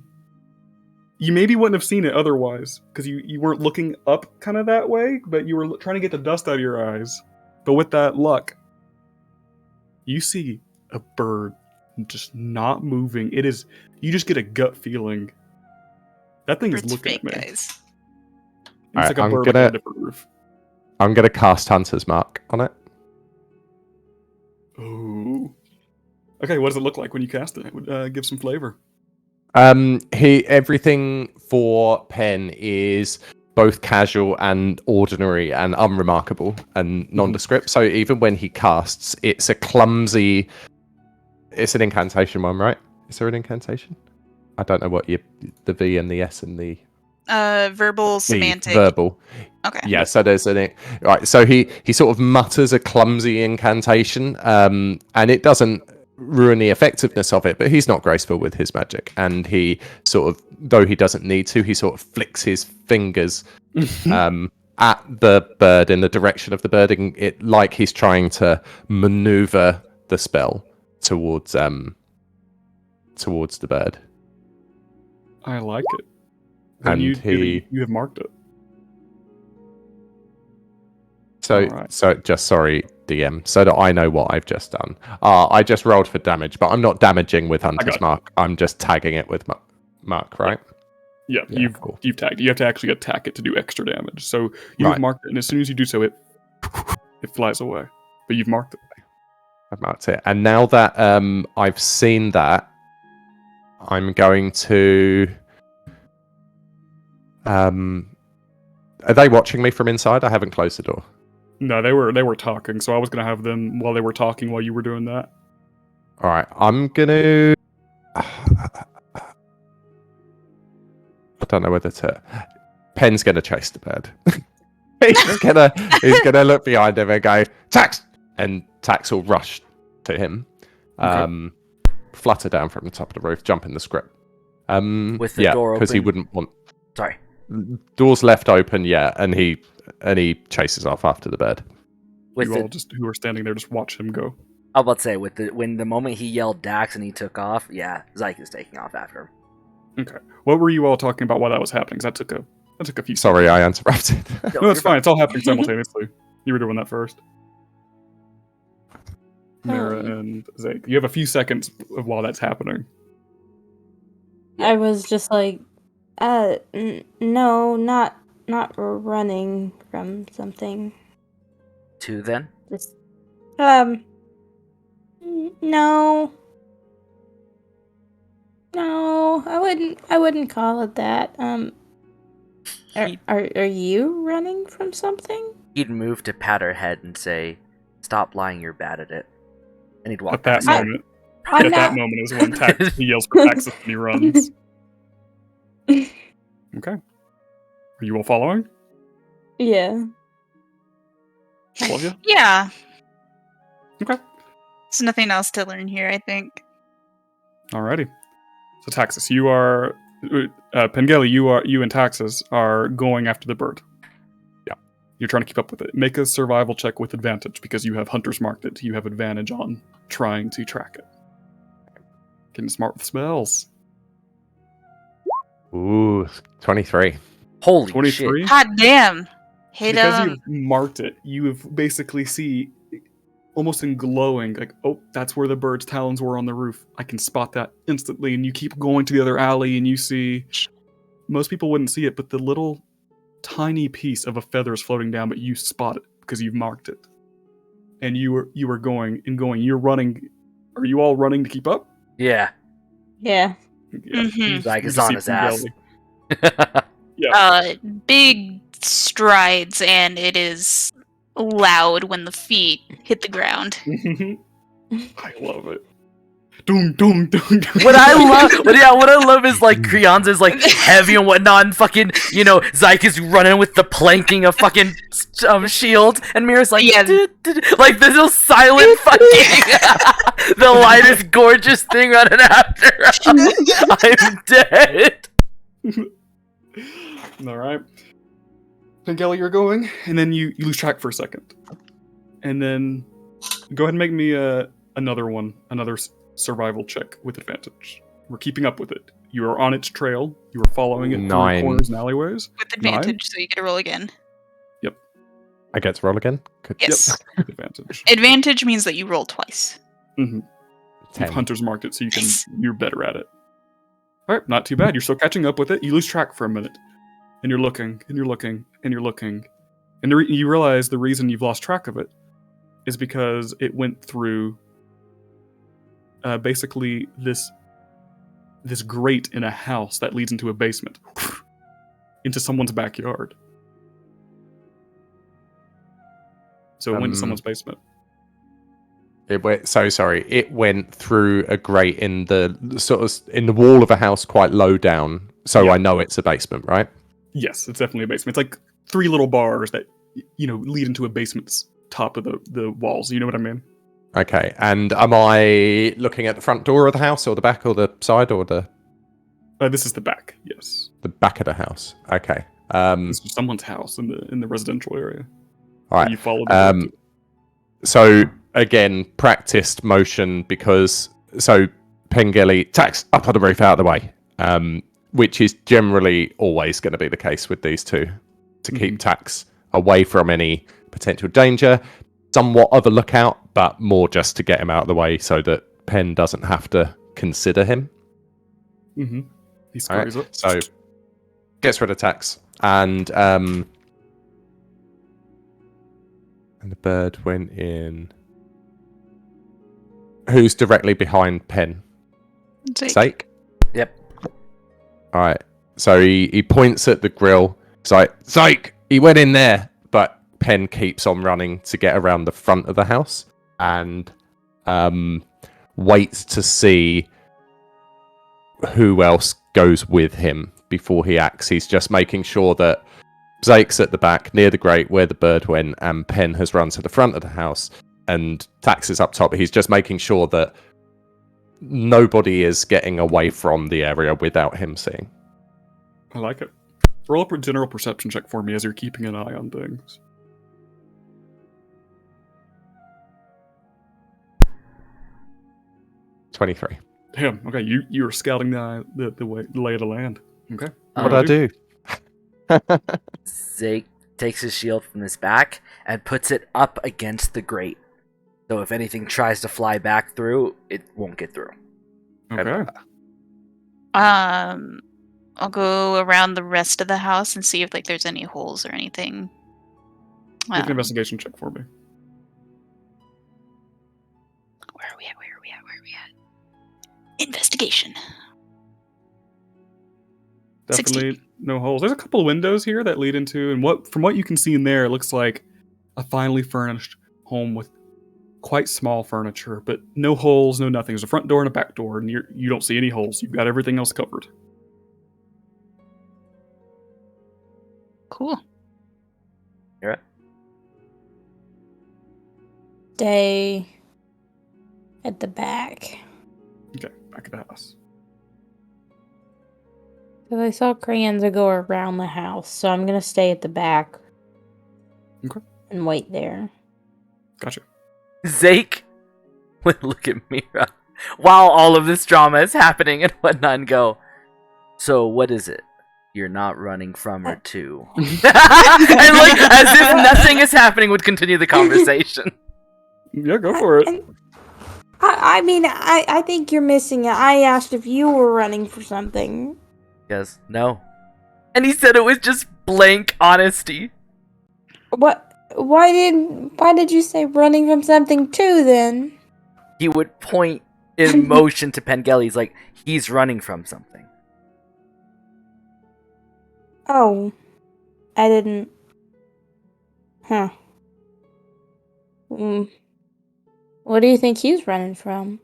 You maybe wouldn't have seen it otherwise, because you weren't looking up kind of that way, but you were trying to get the dust out of your eyes. But with that luck, you see a bird just not moving. It is. You just get a gut feeling. That thing is Bird's looking fake, at me. guys. It's Alright, like a I'm bird gonna- on a different roof. I'm gonna cast Hunter's Mark on it. Ooh. Okay, what does it look like when you cast it? It would give some flavor. Everything for Pen is both casual and ordinary and unremarkable and nondescript. So even when he casts, it's a clumsy. It's an incantation one, right? Is there an incantation? I don't know what the V and the S and the Verbal, V, semantic. verbal. Okay. Yeah, so there's right. So he sort of mutters a clumsy incantation, and it doesn't ruin the effectiveness of it. But he's not graceful with his magic, and he sort of, though he doesn't need to, he sort of flicks his fingers at the bird in the direction of the bird, and it like he's trying to maneuver the spell towards the bird. I like it. When And you do that, you have marked it. So, Alright. so just sorry, DM, so that I know what I've just done. I just rolled for damage, but I'm not damaging with Hunter's it. Mark. I'm just tagging it with Mark, right? Yeah, Yeah, cool. you've tagged it. You have to actually attack it to do extra damage. So you've Right. marked it, and as soon as you do so, it flies away. But you've marked it. I've marked it, and now that I've seen that, I'm going to. Are they watching me from inside? I haven't closed the door. No, they were talking, so I was gonna have them while they were talking while you were doing that. All right, I'm gonna. I don't know whether to. Pen's gonna chase the bird. he's gonna look behind him and go Tax, and Tax will rush to him, Okay. flutter down from the top of the roof, jump in the script. With the door because he open. wouldn't want Sorry. doors left open. Yeah, and he chases off after the bird. With You the, all just who are standing there just watch him go. I was about to say, when the moment he yelled Dax and he took off, yeah, Zyke is taking off after him. Okay. What were you all talking about while that was happening? 'Cause that took a few. Sorry, I interrupted. No, it's fine. It's all happening simultaneously. You were doing that first. Mara and Zake. You have a few seconds of while that's happening. I was just like, no, not running from something. 2 then? Just, no, I wouldn't call it that. Are you running from something? He'd move to pat her head and say, "Stop lying, you're bad at it." And he'd walk At that past her. moment, I'm at that not. moment is when he yells for Taxus and he runs. Okay. Are you all following? Yeah. All of you? Yeah. Okay. There's nothing else to learn here, I think. Alrighty. So Taxus, you are Pengelly, you and Taxus are going after the bird. Yeah. You're trying to keep up with it. Make a survival check with advantage because you have hunters marked it. You have advantage on trying to track it. Getting smart with spells. Ooh, 23. Holy 23. shit. Hot damn. Hey, Because you've marked it, you have basically see almost in glowing, like, oh, that's where the bird's talons were on the roof. I can spot that instantly, and you keep going to the other alley, and you see. Most people wouldn't see it, but the little tiny piece of a feather is floating down, but you spot it because you've marked it. And you were going and going. You're running. Are you all running to keep up? Yeah. Yeah. Yeah. Mhm. Zyke You is just on see his ass. Pengelly. Yeah. Big strides, and it is loud when the feet hit the ground. I love it. Doom, doom, doom, doom. What I love is like Creon's is like heavy and whatnot, and fucking, Zyke is running with the planking of fucking shield, and Mira's like, Yeah. like this little silent fucking, the lightest gorgeous thing running after him. I'm dead. All right. Pangeli, you're going, and then you lose track for a second. And then go ahead and make me another survival check with advantage. We're keeping up with it. You are on its trail. You are following it 9. through corners and alleyways. With advantage, so you get to roll again. I get to roll again? Good. Yes. Yep. Advantage. Advantage means that you roll twice. Mm-hmm. 10. You've hunter's marked it, so Nice. you're better at it. All right, not too bad. You're still catching up with it. You lose track for a minute, and you're looking, and you're looking, and you're looking, and you realize the reason you've lost track of it is because it went through basically this grate in a house that leads into a basement, into someone's backyard. So it went into someone's basement. It went through a grate in the wall of a house quite low down. So Yeah. I know it's a basement, right? Yes, it's definitely a basement. It's like 3 little bars that lead into a basement's top of the walls. You know what I mean? Okay. And am I looking at the front door of the house, or the back, or the side, or the This is the back. Yes, back of the house? Okay. this is someone's house in the residential area. All right. You follow the So again, practiced motion because Pengeli tax up on the roof, out of the way, which is generally always going to be the case with these two, to keep Tax away from any potential danger. Somewhat of a lookout, but more just to get him out of the way so that Pen doesn't have to consider him. Mm-hmm. He All right, scurries up. so gets rid of Tax, and the bird went in. Who's directly behind Pen? Sake? Yep. Alright. So he points at the grill. It's like, Sake! He went in there! But Pen keeps on running to get around the front of the house and waits to see who else goes with him before he acts. He's just making sure that Zake's at the back, near the grate where the bird went, and Pen has run to the front of the house, and Tax is up top. He's just making sure that nobody is getting away from the area without him seeing. I like it. Roll up a general perception check for me as you're keeping an eye on things. 23. Damn. Okay, you were scouting the lay of the land. Okay. What did I do? Zake takes his shield from his back and puts it up against the grate. So if anything tries to fly back through, it won't get through. Okay. I'll go around the rest of the house and see if there's any holes or anything. Make an investigation check for me. Where are we at? Investigation. Definitely 16. no holes. There's a couple of windows here that lead into, and from what you can see in there, it looks like a finely furnished home with quite small furniture, but no holes, no nothing. There's a front door and a back door, and you don't see any holes. You've got everything else covered. Cool. You're Stay at the back. Okay, back of the house. Because I saw Crayanza go around the house, so I'm going to stay at the back. Okay. And wait there. Gotcha. Zake would look at Mira while all of this drama is happening and whatnot and go, so what is it you're not running from or to? And as if nothing is happening, would continue the conversation. Yeah, go for it. I think you're missing it. I asked if you were running for something. Yes, no. And he said it was just blank honesty. What? Why did you say running from something too then? He would point in motion to Pengeli. He's like, he's running from something. Oh. I didn't. Huh. What do you think he's running from?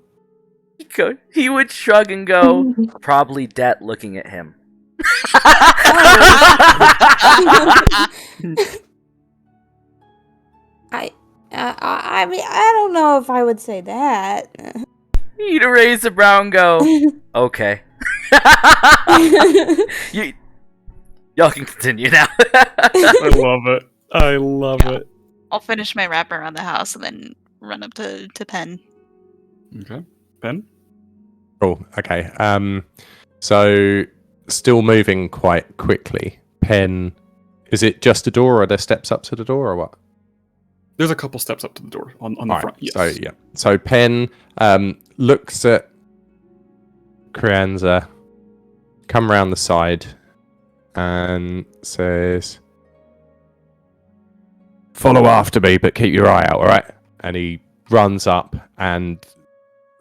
He would shrug and go, probably debt looking at him. I mean, I don't know if I would say that. He'd raise a brow and go, okay. Y'all can continue now. I love it. I love it. I'll finish my wrap around the house and then run up to Penn. Okay. Ben? Cool. Okay. So still moving quite quickly. Pen, is it just a door, or are there steps up to the door, or what? There's a couple steps up to the door on the Alright, front. Yes. So yeah. So Pen looks at Crianza, come around the side, and says, "Follow after me, but keep your eye out, all right?" And he runs up and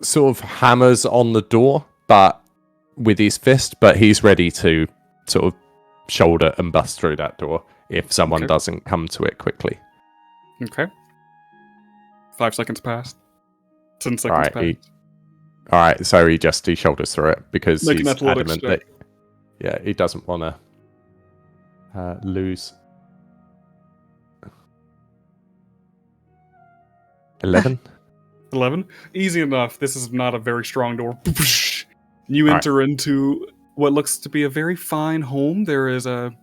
sort of hammers on the door, but with his fist. But he's ready to sort of shoulder and bust through that door if someone Okay. doesn't come to it quickly. Okay. 5 seconds passed. 10 seconds Alright, passed. All right, so he shoulders through it because Make an he's athletics adamant check. that he doesn't want to lose. 11. 11. Easy enough. This is not a very strong door. You All right. enter into what looks to be a very fine home. There is a...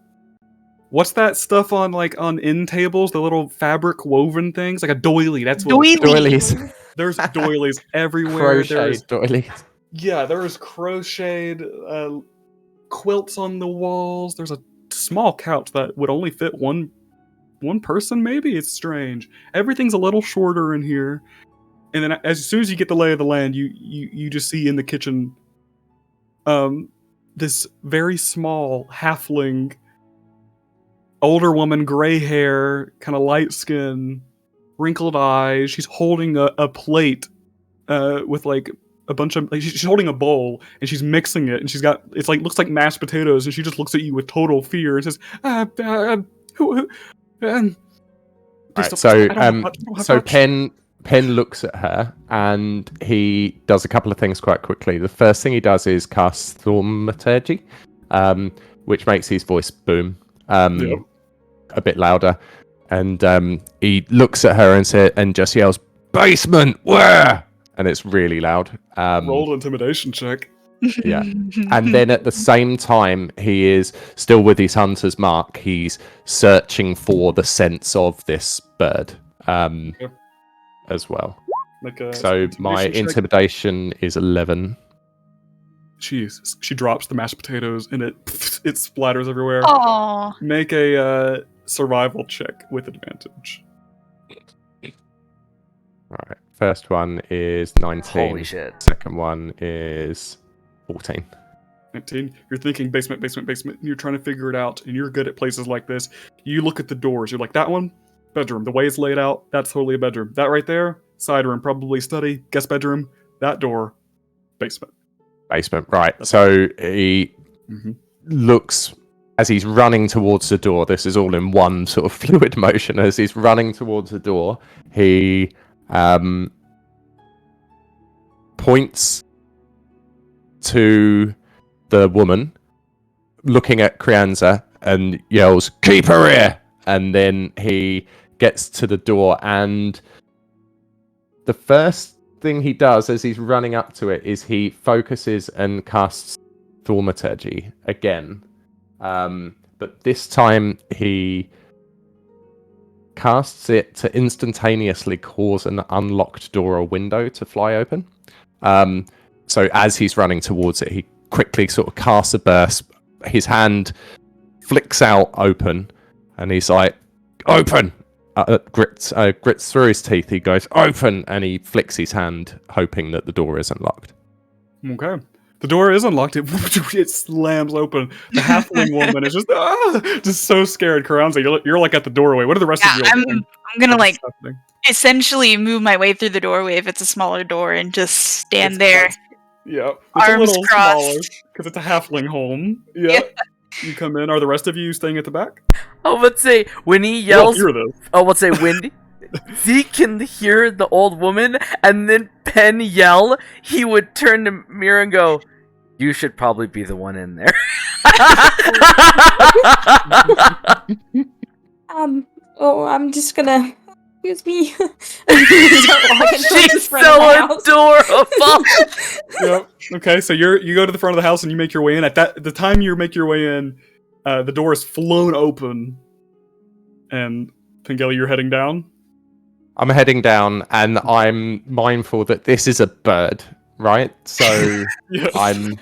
What's that stuff on end tables? The little fabric woven things? Like a doily. That's what it's called. Doilies. There's doilies everywhere. There's Crocheted doilies. there is crocheted quilts on the walls. There's a small couch that would only fit one person, maybe. It's strange. Everything's a little shorter in here. And then as soon as you get the lay of the land, you just see in the kitchen this very small halfling older woman, gray hair, kind of light skin, wrinkled eyes. She's holding a plate with like a bunch of she's holding a bowl and she's mixing it, and she's got looks like mashed potatoes, and she just looks at you with total fear and says, Right, so Penn looks at her and he does a couple of things quite quickly. The first thing he does is cast Thaumaturgy, which makes his voice boom a bit louder, and he looks at her and just yells, "Basement, where?" And it's really loud. Roll an intimidation check. Yeah. And then at the same time, he is still with his hunter's mark. He's searching for the sense of this bird as well. So my intimidation is 11. Jeez, she drops the mashed potatoes and it splatters everywhere. Oh, Make a survival check with advantage. All right. First one is 19. Holy shit. Second one is 14. 19. You're thinking basement, basement, basement, and you're trying to figure it out, and you're good at places like this. You look at the doors. You're like, that one? Bedroom. The way it's laid out, that's totally a bedroom. That right there? Side room. Probably study. Guest bedroom. That door? Basement. Basement, right. So he looks, as he's running towards the door, this is all in one sort of fluid motion. As he's running towards the door, he points to the woman, looking at Crianza, and yells, "Keep her here!" And then he gets to the door, and the first thing he does as he's running up to it is he focuses and casts Thaumaturgy again. But this time he casts it to instantaneously cause an unlocked door or window to fly open. So as he's running towards it, he quickly sort of casts a burst. His hand flicks out open, and he's like, "Open!" Grits through his teeth. He goes, "Open!" and he flicks his hand, hoping that the door isn't locked. Okay. The door is unlocked. It slams open. The halfling woman is just so scared. Carranza, you're like at the doorway. What are the rest of you doing? I'm gonna What's happening? essentially move my way through the doorway if it's a smaller door and just stand It's there. Yeah, it's Arms a little crossed. smaller because it's a halfling home. Yeah. You come in. Are the rest of you staying at the back? I would say when he You all yells, hear this. I would say when Zeke can hear the old woman and then Penn yell, he would turn to Mira and go, "You should probably be the one in there." I'm just gonna. Excuse me. Start walking towards the She's front of the house. so adorable. Yep. Okay, so you go to the front of the house and you make your way in. At the time you make your way in, The door is flown open, and Pengeli, you're heading down. I'm heading down, and I'm mindful that this is a bird, right? So Yes. I'm,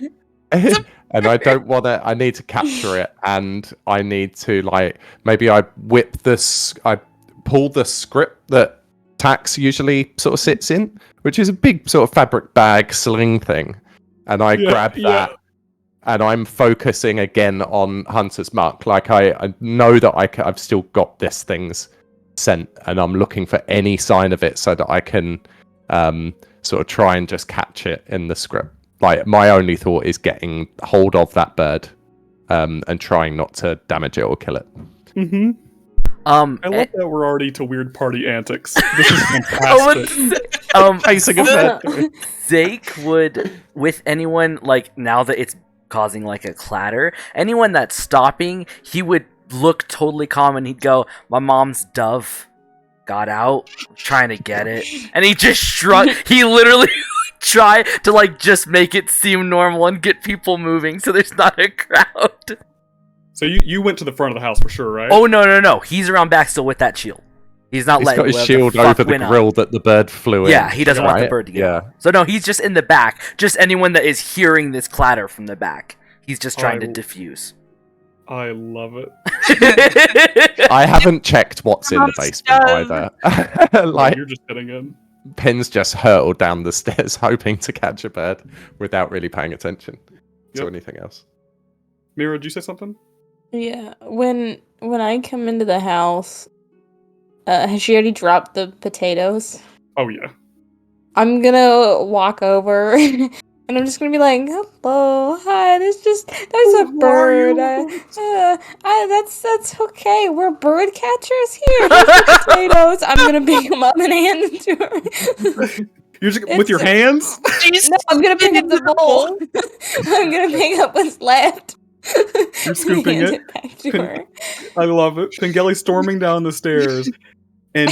and I don't want to. I need to capture it, and I need to maybe I I pull the script that Tax usually sort of sits in, which is a big sort of fabric bag sling thing, and I grab that. And I'm focusing again on Hunter's Mark. Like I know that I've still got this thing's scent, and I'm looking for any sign of it so that I can sort of try and just catch it in the script. Like my only thought is getting hold of that bird and trying not to damage it or kill it. Mm-hmm. I love that we're already to weird party antics. This is fantastic. Pacing of that. Zake would, with anyone, like, now that it's causing, like, a clatter, anyone that's stopping, he would look totally calm and he'd go, "My mom's dove got out, trying to get it." And he just shrugged. He literally try to, like, just make it seem normal and get people moving so there's not a crowd. So you went to the front of the house for sure, right? Oh, no. He's around back still with that shield. He's not He's letting got his whatever shield the fuck over the went grill up. that the bird flew in. Yeah, he doesn't want the right? bird to get Yeah. out. So no, he's just in the back. Just anyone that is hearing this clatter from the back. He's just trying to diffuse. I love it. I haven't checked what's in the basement either. Like you're just getting in. Pins just hurtled down the stairs hoping to catch a bird without really paying attention to anything else. Mira, did you say something? Yeah, when I come into the house, has she already dropped the potatoes? Oh yeah. I'm gonna walk over and I'm just gonna be like, "Hello, hi. There's a bird. That's okay. We're bird catchers here. Here's the potatoes. I'm gonna pick them up and hand them to her. You're just with your hands? No, I'm gonna pick up the bowl. I'm gonna pick up what's left. You're scooping hand it. back to her. I love it. Pengeli storming down the stairs, and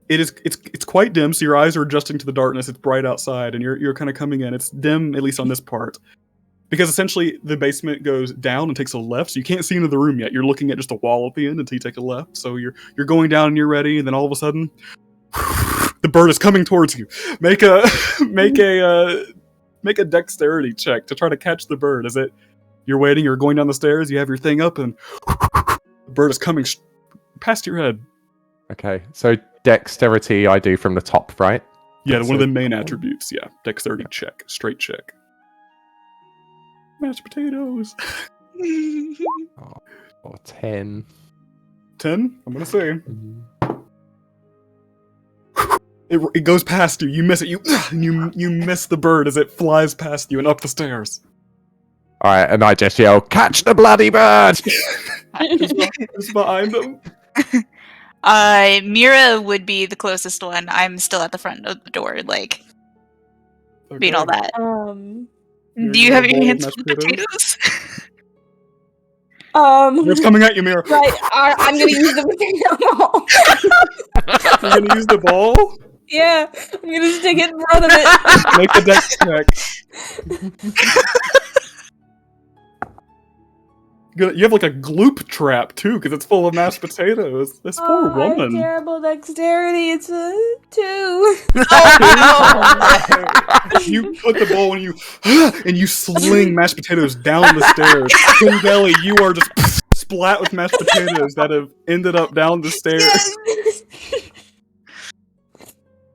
it's quite dim, so your eyes are adjusting to the darkness. It's bright outside, and you're kind of coming in. It's dim, at least on this part, because essentially the basement goes down and takes a left, so you can't see into the room yet. You're looking at just a wall at the end until you take a left. So you're going down and you're ready, and then all of a sudden, the bird is coming towards you. Make a dexterity check to try to catch the bird. Is it? You're waiting, you're going down the stairs, you have your thing up, and the bird is coming past your head. Okay, so dexterity I do from the top, right? Yeah, one of the main attributes, yeah. Dexterity check, straight check. Mashed potatoes. 10. 10? I'm gonna say. It goes past you, you miss it, you miss the bird as it flies past you and up the stairs. Alright, and I just yell, "Catch the bloody bird!" It's behind them. Mira would be the closest one. I'm still at the front of the door, like, being all that. Do you have your hands full of potatoes? It's coming at you, Mira. Right, I'm gonna use the potato ball. You're gonna use the ball? Yeah, I'm gonna stick it in front of it. Make a dex check. You have like a gloop trap too, because it's full of mashed potatoes. This poor I have woman. terrible dexterity. It's a 2. You put the bowl and you sling mashed potatoes down the stairs. Pengeli, you are just splat with mashed potatoes that have ended up down the stairs. Yes.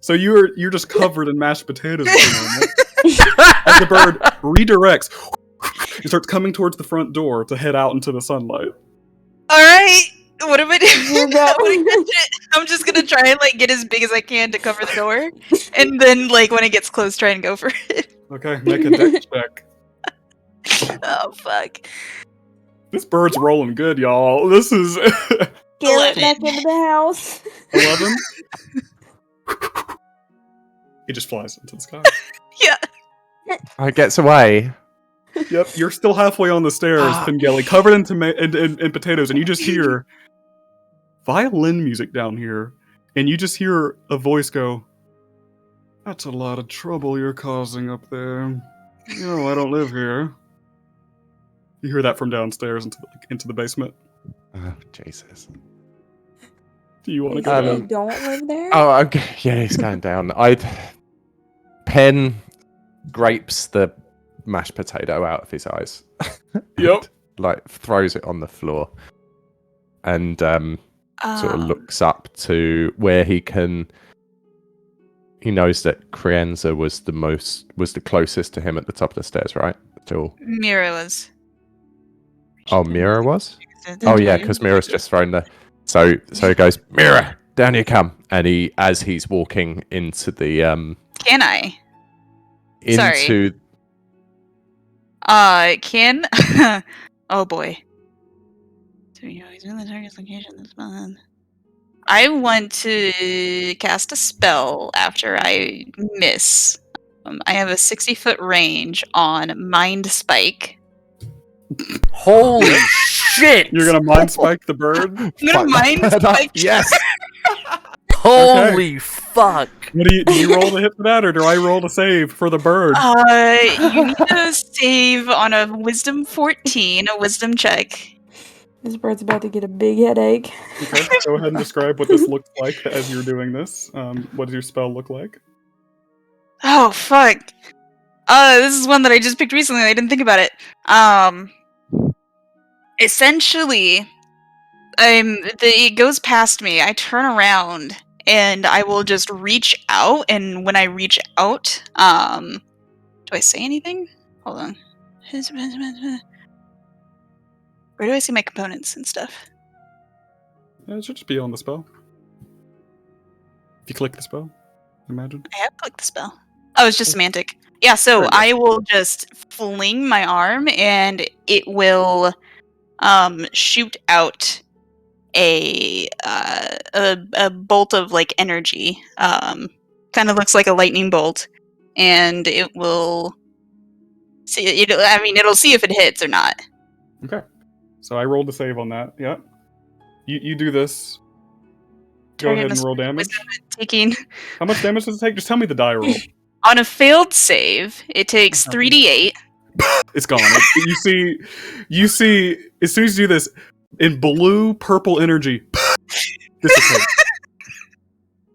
So you're just covered in mashed potatoes at the moment. As the bird redirects and starts coming towards the front door to head out into the sunlight. Alright, what am I doing? I'm just gonna try and, like, get as big as I can to cover the door. And then, like, when it gets close, try and go for it. Okay, make a dex check. Oh, fuck. This bird's rolling good, y'all. This is... Get back into the house. 11? He just flies into the sky. Yeah. It gets away. Yep, you're still halfway on the stairs, Pengeli, covered in potatoes, and you just hear violin music down here, and you just hear a voice go, "That's a lot of trouble you're causing up there. You know, I don't live here." You hear that from downstairs into the basement. Oh, Jesus. Do you want to They go say down? don't live there. Oh, okay. Yeah, he's going down. Pen grapes the mashed potato out of his eyes. Yep. Like throws it on the floor, and sort of looks up to where he can. He knows that Crienza was the closest to him at the top of the stairs, right? Mira was. Oh, Mira was. Oh yeah, because Mira's just thrown the. So he goes, Mira, down you come, and as he's walking into the Can I? into. Can. Oh boy. So you know he's in the target's location this month. I want to cast a spell after I miss. I have a 60-foot range on Mind Spike. Holy shit! You're gonna mind spike the bird. I'm gonna Mind Spike. Yes. Holy fuck! What do you roll to hit for that, or do I roll to save for the bird? You need to save on a Wisdom 14, a Wisdom check. This bird's about to get a big headache. Okay, go ahead and describe what this looks like as you're doing this. What does your spell look like? Oh fuck. This is one that I just picked recently. I didn't think about it. Essentially, it goes past me. I turn around and I will just reach out. And when I reach out, do I say anything? Hold on. Where do I see my components and stuff? It should just be on the spell. If you click the spell, imagine. I have clicked the spell. Oh, it's just semantic. Yeah, so Very good. I will just fling my arm and it will shoot out a bolt of like energy. Kind of looks like a lightning bolt, and it will see. It'll see if it hits or not. Okay. So I rolled a save on that. Yeah. You do this. Go Target ahead and must roll be damage. Taking How much damage does it take? Just tell me the die roll. on a failed save, it takes 3d8. It's gone. You see, as soon as you do this, in blue, purple energy, dissipates.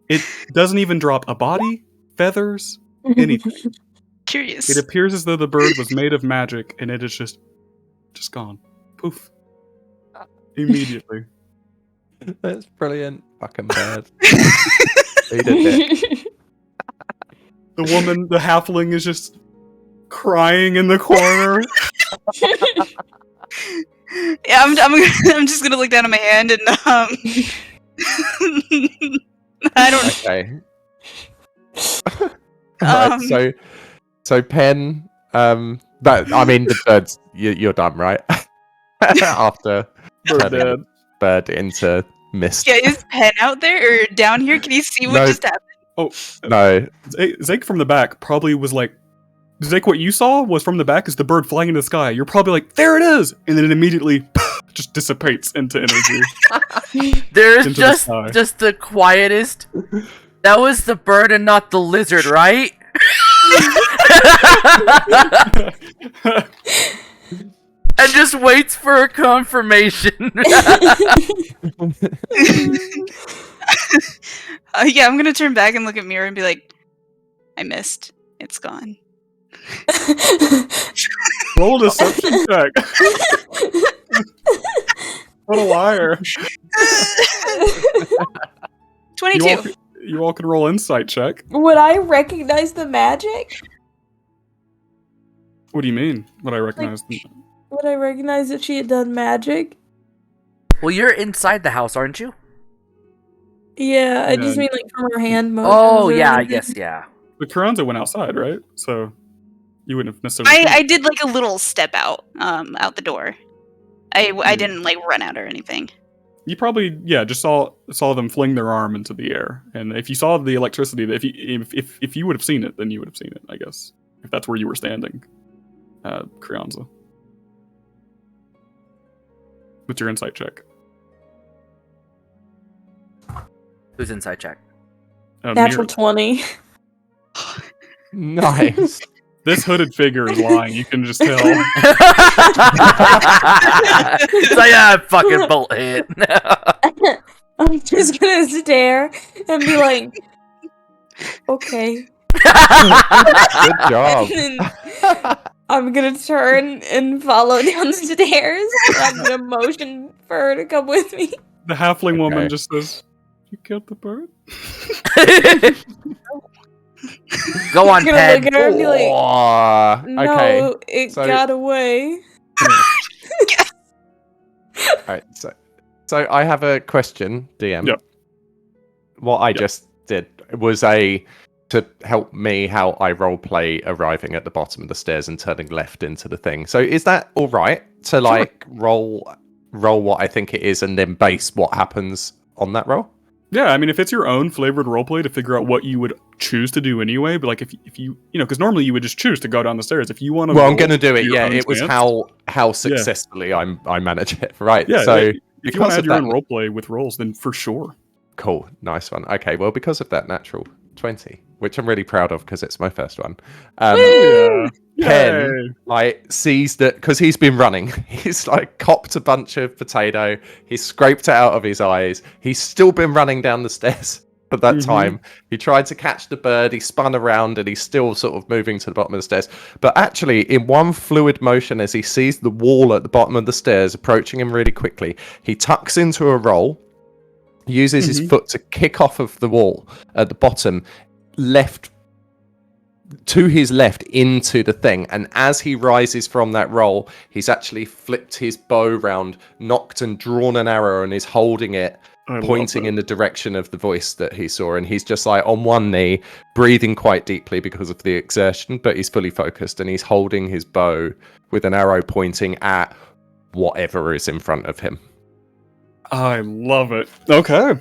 It doesn't even drop a body, feathers, anything. Curious. It appears as though the bird was made of magic, and it is just gone. Poof. Immediately. That's brilliant. Fucking bird. He did it. The woman, the halfling, is just crying in the corner. Yeah, I'm just gonna look down at my hand and I don't. Okay. Right, so Pen. The birds. You're done, right? After Bird turning dead. bird into mist. Yeah, is Pen out there or down here? Can you see what No. just happened? Oh, No. Zake from the back probably was like, Zake, what you saw was from the back is the bird flying into the sky. You're probably like, there it is! And then it immediately just dissipates into energy. There's Into the sky. just the quietest. That was the bird and not the lizard, right? And just waits for a confirmation. Yeah, I'm gonna turn back and look at Mira and be like, I missed. It's gone. Roll a deception check. What a liar. 22. You all can roll insight check. Would I recognize the magic? What do you mean? What I recognize? Would I recognize that she had done magic? Well, you're inside the house, aren't you? Yeah, I just Yeah. mean like from her hand motions. Oh, or yeah, I anything. guess, yeah. The Carranza went outside, right? So you wouldn't have necessarily. I did like a little step out the door. I didn't like run out or anything. You probably just saw them fling their arm into the air, and if you saw the electricity, if you would have seen it, then you would have seen it, I guess, if that's where you were standing, Crianza. What's your insight check? Who's inside check? Natural Mira. 20. Nice. This hooded figure is lying. You can just tell. It's like, fucking bolt hit. I'm just gonna stare and be like, okay. Good job. And then I'm gonna turn and follow down the stairs. I'm gonna motion for her to come with me. The halfling woman Okay. just says, "You killed the bird." Go on, I'm gonna Pen. look at her and be like, Aw, no, okay. it so- got away. Alright, so I have a question, DM. Yep. What I just did was to help me how I roleplay arriving at the bottom of the stairs and turning left into the thing. So is that all right to like roll what I think it is and then base what happens on that roll? Yeah, I mean, if it's your own flavored roleplay to figure out what you would choose to do anyway, but like if you because normally you would just choose to go down the stairs. If you want to, Well, I'm going to do it. Yeah, it was how successfully I manage it. Right. Yeah. So if you want to add of your that, own roleplay with rolls, then for sure. cool, nice one. Okay, well, because of that natural 20, which I'm really proud of because it's my first one. Yeah. Pen like sees that because he's been running. He's like copped a bunch of potato. He's scraped it out of his eyes. He's still been running down the stairs at that time. He tried to catch the bird. He spun around and he's still sort of moving to the bottom of the stairs. But actually, in one fluid motion, as he sees the wall at the bottom of the stairs approaching him really quickly, he tucks into a roll, uses his foot to kick off of the wall at the bottom, to his left into the thing, and as he rises from that roll, he's actually flipped his bow round, knocked and drawn an arrow, and is holding it, pointing in the direction of the voice that he saw. And he's just like on one knee, breathing quite deeply because of the exertion, but he's fully focused, and he's holding his bow with an arrow pointing at whatever is in front of him. I love it. Okay.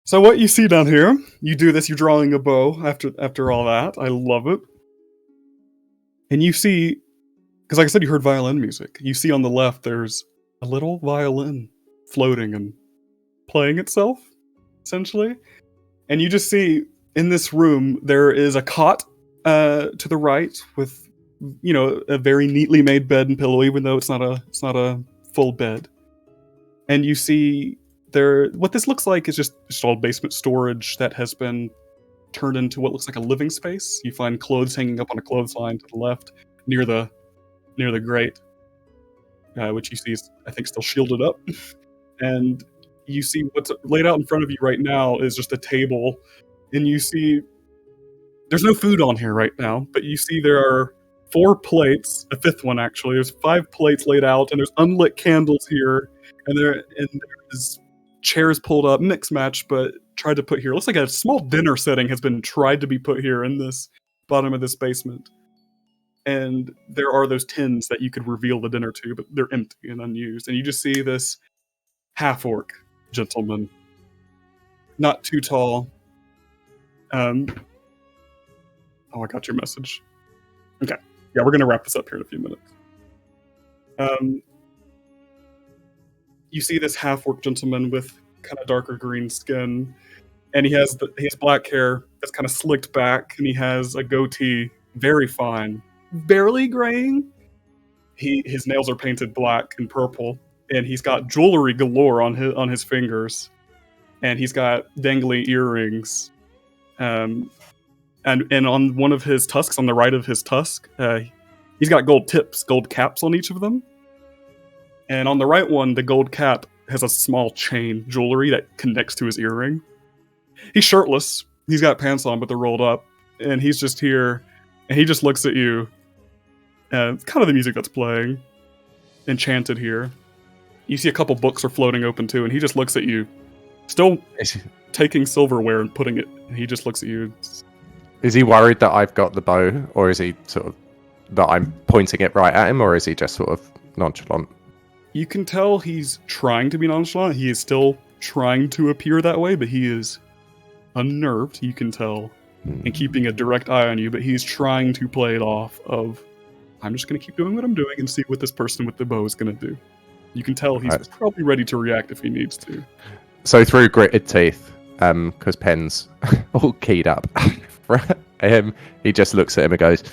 So what you see down here, you do this, you're drawing a bow after all that. I love it. And you see, because like I said, you heard violin music. You see on the left, there's a little violin floating and playing itself, essentially. And you just see, in this room, there is a cot to the right with, a very neatly made bed and pillow, even though it's not a full bed. And you see what this looks like is just all basement storage that has been turned into what looks like a living space. You find clothes hanging up on a clothesline to the left near the grate, which you see is, I think, still shielded up. And you see what's laid out in front of you right now is just a table, and you see there's no food on here right now, but you see there are 4 plates, a 5th one actually. There's 5 plates laid out, and there's unlit candles here, and there's chairs pulled up, mix match, but tried to put here. It looks like a small dinner setting has been tried to be put here in this bottom of this basement. And there are those tins that you could reveal the dinner to, but they're empty and unused. And you just see this half-orc gentleman, not too tall. Oh, I got your message. Okay. Yeah, we're going to wrap this up here in a few minutes. You see this half-orc gentleman with kind of darker green skin, and he has black hair that's kind of slicked back, and he has a goatee, very fine, barely graying. His nails are painted black and purple, and he's got jewelry galore on his fingers, and he's got dangly earrings, and on one of his tusks, on the right of his tusk, he's got gold caps on each of them. And on the right one, the gold cap has a small chain jewelry that connects to his earring. He's shirtless. He's got pants on, but they're rolled up. And he's just here, and he just looks at you. It's kind of the music that's playing. Enchanted here. You see a couple books are floating open too, and he just looks at you. Still taking silverware and putting it. And he just looks at you. Is he worried that I've got the bow, or is he sort of that I'm pointing it right at him, or is he just sort of nonchalant? You can tell he's trying to be nonchalant. He is still trying to appear that way, but he is unnerved, you can tell, and keeping a direct eye on you, but he's trying to play it off of, I'm just going to keep doing what I'm doing and see what this person with the bow is going to do. You can tell he's probably ready to react if he needs to. So through gritted teeth, because Pen's all keyed up, He just looks at him and goes,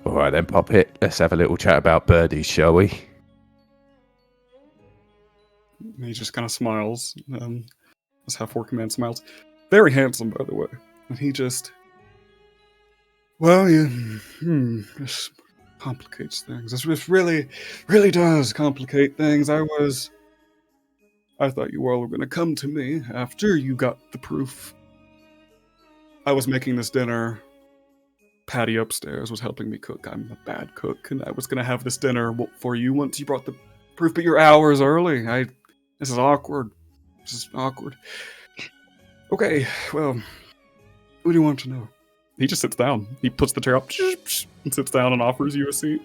"All right then, Poppet. Let's have a little chat about birdies, shall we?" And he just kind of smiles. This half-orc man smiles. Very handsome, by the way. And he just... Well, yeah, this complicates things. This really, really does complicate things. I thought you all were going to come to me after you got the proof. I was making this dinner. Patty upstairs was helping me cook. I'm a bad cook, and I was going to have this dinner for you once you brought the proof, but you're hours early. This is awkward. This is awkward. Okay, well, what do you want to know? He just sits down. He puts the chair up and sits down and offers you a seat.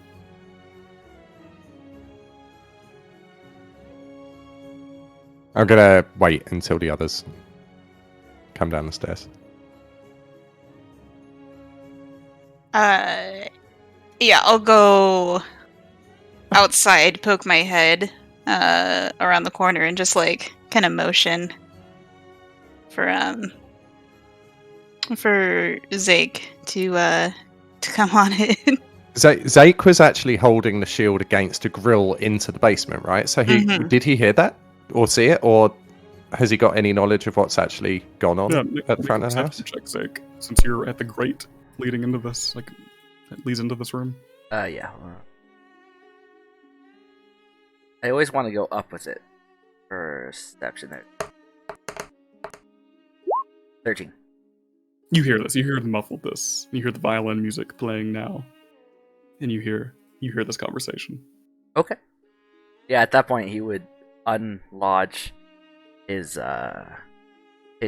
I'm gonna wait until the others come down the stairs. Yeah, I'll go outside, poke my head around the corner, and just like kind of motion for Zake to come on in. Zake was actually holding the shield against a grill into the basement, right? So did he hear that or see it, or has he got any knowledge of what's actually gone on at the front of the house? Check, Zake, since you're at the grate leading into this, like that leads into this room. Yeah. I always want to go up with it. Perception there. 13. You hear this. You hear the muffled this. You hear the violin music playing now, and you hear this conversation. Okay. Yeah, at that point he would unlodge his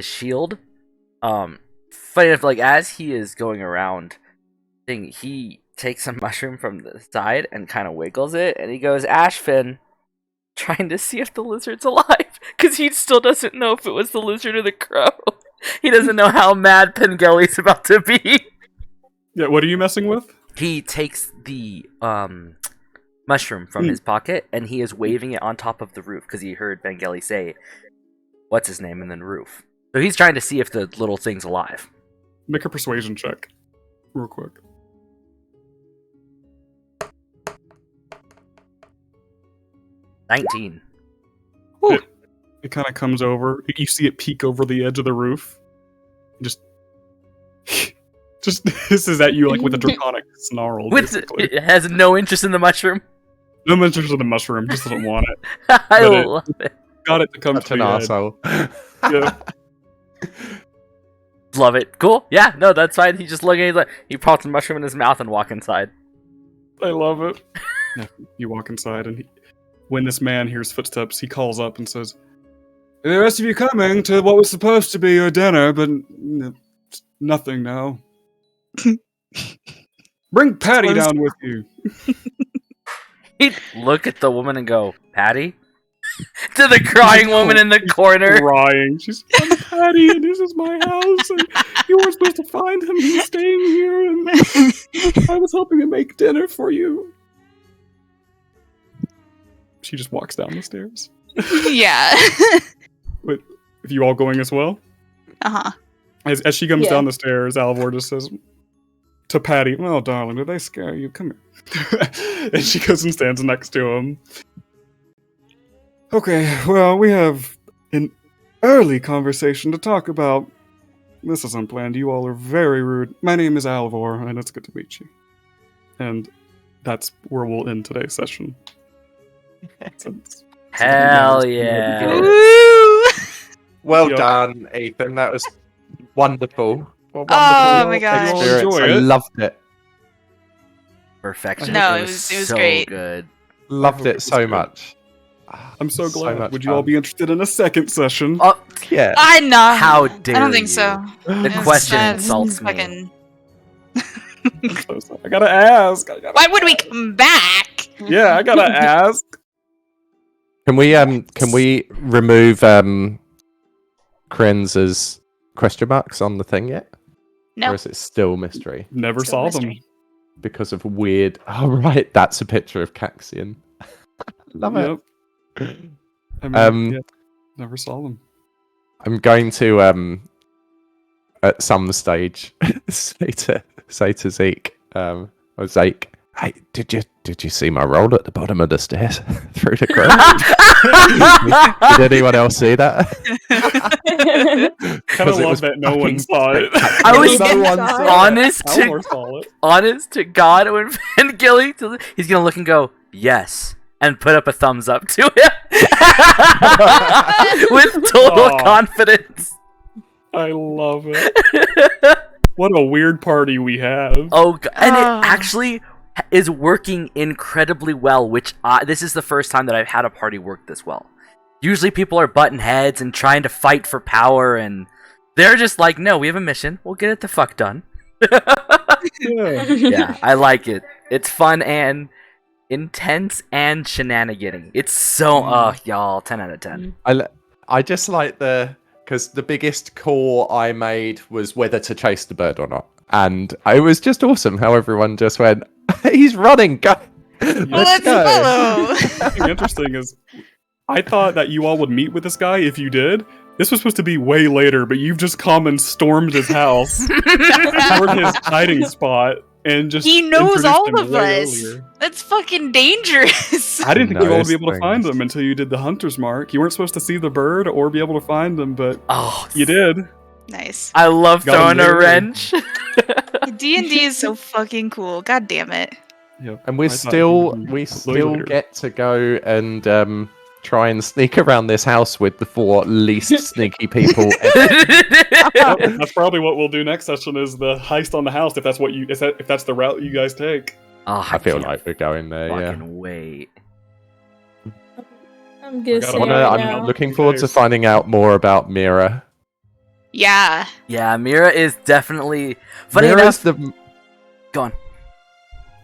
shield. Funny enough, like as he is going around, he takes a mushroom from the side and kind of wiggles it, and he goes, "Ashfin," trying to see if the lizard's alive, because he still doesn't know if it was the lizard or the crow. He doesn't know how mad Pengelly's about to be. Yeah, what are you messing with? He takes the mushroom from his pocket, and he is waving it on top of the roof, because he heard Pengelly say, "What's his name?" and then roof. So he's trying to see if the little thing's alive. Make a persuasion check, real quick. 19. It kind of comes over. You see it peek over the edge of the roof. Just hisses at you like with a draconic snarl. It has no interest in the mushroom. No interest in the mushroom. Just doesn't want it. I love it. Got it to come Such to an the arsehole. Yeah. Love it. Cool. Yeah, no, that's fine. He just he pops the mushroom in his mouth and walk inside. I love it. Yeah, you walk inside, and when this man hears footsteps, he calls up and says, "Are the rest of you coming to what was supposed to be your dinner, but nothing now? Bring Patty down with you." He'd look at the woman and go, "Patty?" to the crying woman in the corner. Crying. She's, "I'm Patty, and this is my house, and you were supposed to find him. He's staying here, and I was helping him make dinner for you." She just walks down the stairs. Yeah. Wait, if you all going as well? Uh-huh. As she comes down the stairs, Alvor just says to Patty, "Well, darling, did they scare you? Come here." And she goes and stands next to him. "Okay, well, we have an early conversation to talk about. This is unplanned. You all are very rude. My name is Alvor, and it's good to meet you." And that's where we'll end today's session. Hell yeah. Woo! Well Yep. done, Ethan. That was wonderful. Oh my god. You all Experience. enjoy I it? loved it. Perfection. No, it was so great. good. Loved hope it it was so good. much. I'm so So glad. much Would you all fun. be interested in a second session? Oh, Yeah. I know. how dare I don't think you. so. The It's question not- insults me. fucking- I'm so sorry. I gotta ask. Why would we come back? Yeah, I gotta ask. Can we remove Krenz's question marks on the thing yet? No. Or is it still mystery? Never Still saw them. mystery. Because of weird... Oh, right. That's a picture of Caxian. Love it. Yep. I mean, Um, yeah, never saw them. I'm going to at some stage say to Zeke, or Zeke, hey, did you see my roll at the bottom of the stairs through the ground? Did anyone else see that? Kind of love that no one saw it. I was no one saw it. Eleanor saw it. honest to God, when Van Gilly, he's gonna look and go, yes, and put up a thumbs up to him with total Aw. confidence. I love it. What a weird party we have. Oh, and Ah. it actually is working incredibly well. Which this is the first time that I've had a party work this well. Usually, people are butting heads and trying to fight for power, and they're just like, "No, we have a mission. We'll get it the fuck done." Yeah. Yeah, I like it. It's fun and intense and shenaniganing. It's so y'all, 10 out of 10. I just like because the biggest call I made was whether to chase the bird or not, and it was just awesome how everyone just went, "He's running, go, Let's go." follow. Something interesting is, I thought that you all would meet with this guy if you did. This was supposed to be way later, but you've just come and stormed his house, toward his hiding spot, and just He knows introduced all him of way us. earlier. That's fucking dangerous. I didn't think you all would be able to Those find things. them until you did the hunter's mark. You weren't supposed to see the bird or be able to find them, but Oh, you did. Nice. I love Got him throwing a there. wrench. D&D is so fucking cool. God damn it. Yep. And we I thought you would be we way still later. get to go and try and sneak around this house with the 4 least sneaky people ever. Yep, that's probably what we'll do next session is the heist on the house if that's what you if that's the route you guys take. Oh, I feel can't like we're going there, yeah. fucking wait. I'm gonna got say one. right I'm now. looking forward to Days. finding out more about Mira. Yeah. Yeah, Mira is definitely funny Mira's enough. the Go on.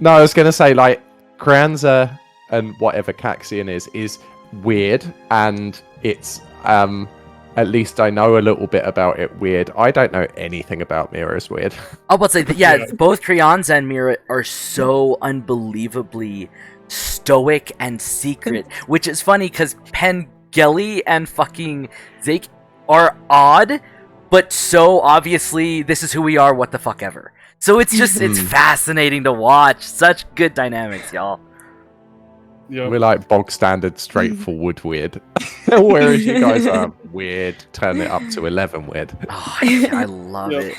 No, I was gonna say like Kranza and whatever Caxian is weird, and it's at least I know a little bit about it weird. I don't know anything about Mira's weird. I was about to say that, yeah, Yeah. both Creonza and Mira are so unbelievably stoic and secret, which is funny because Pengelly and fucking Zeke are odd, but so obviously this is who we are, what the fuck ever. So it's just, it's fascinating to watch. Such good dynamics, y'all. Yeah. We're like bog standard, straightforward weird. Whereas you guys are weird, turn it up to 11 weird. Oh, I love Yep. it.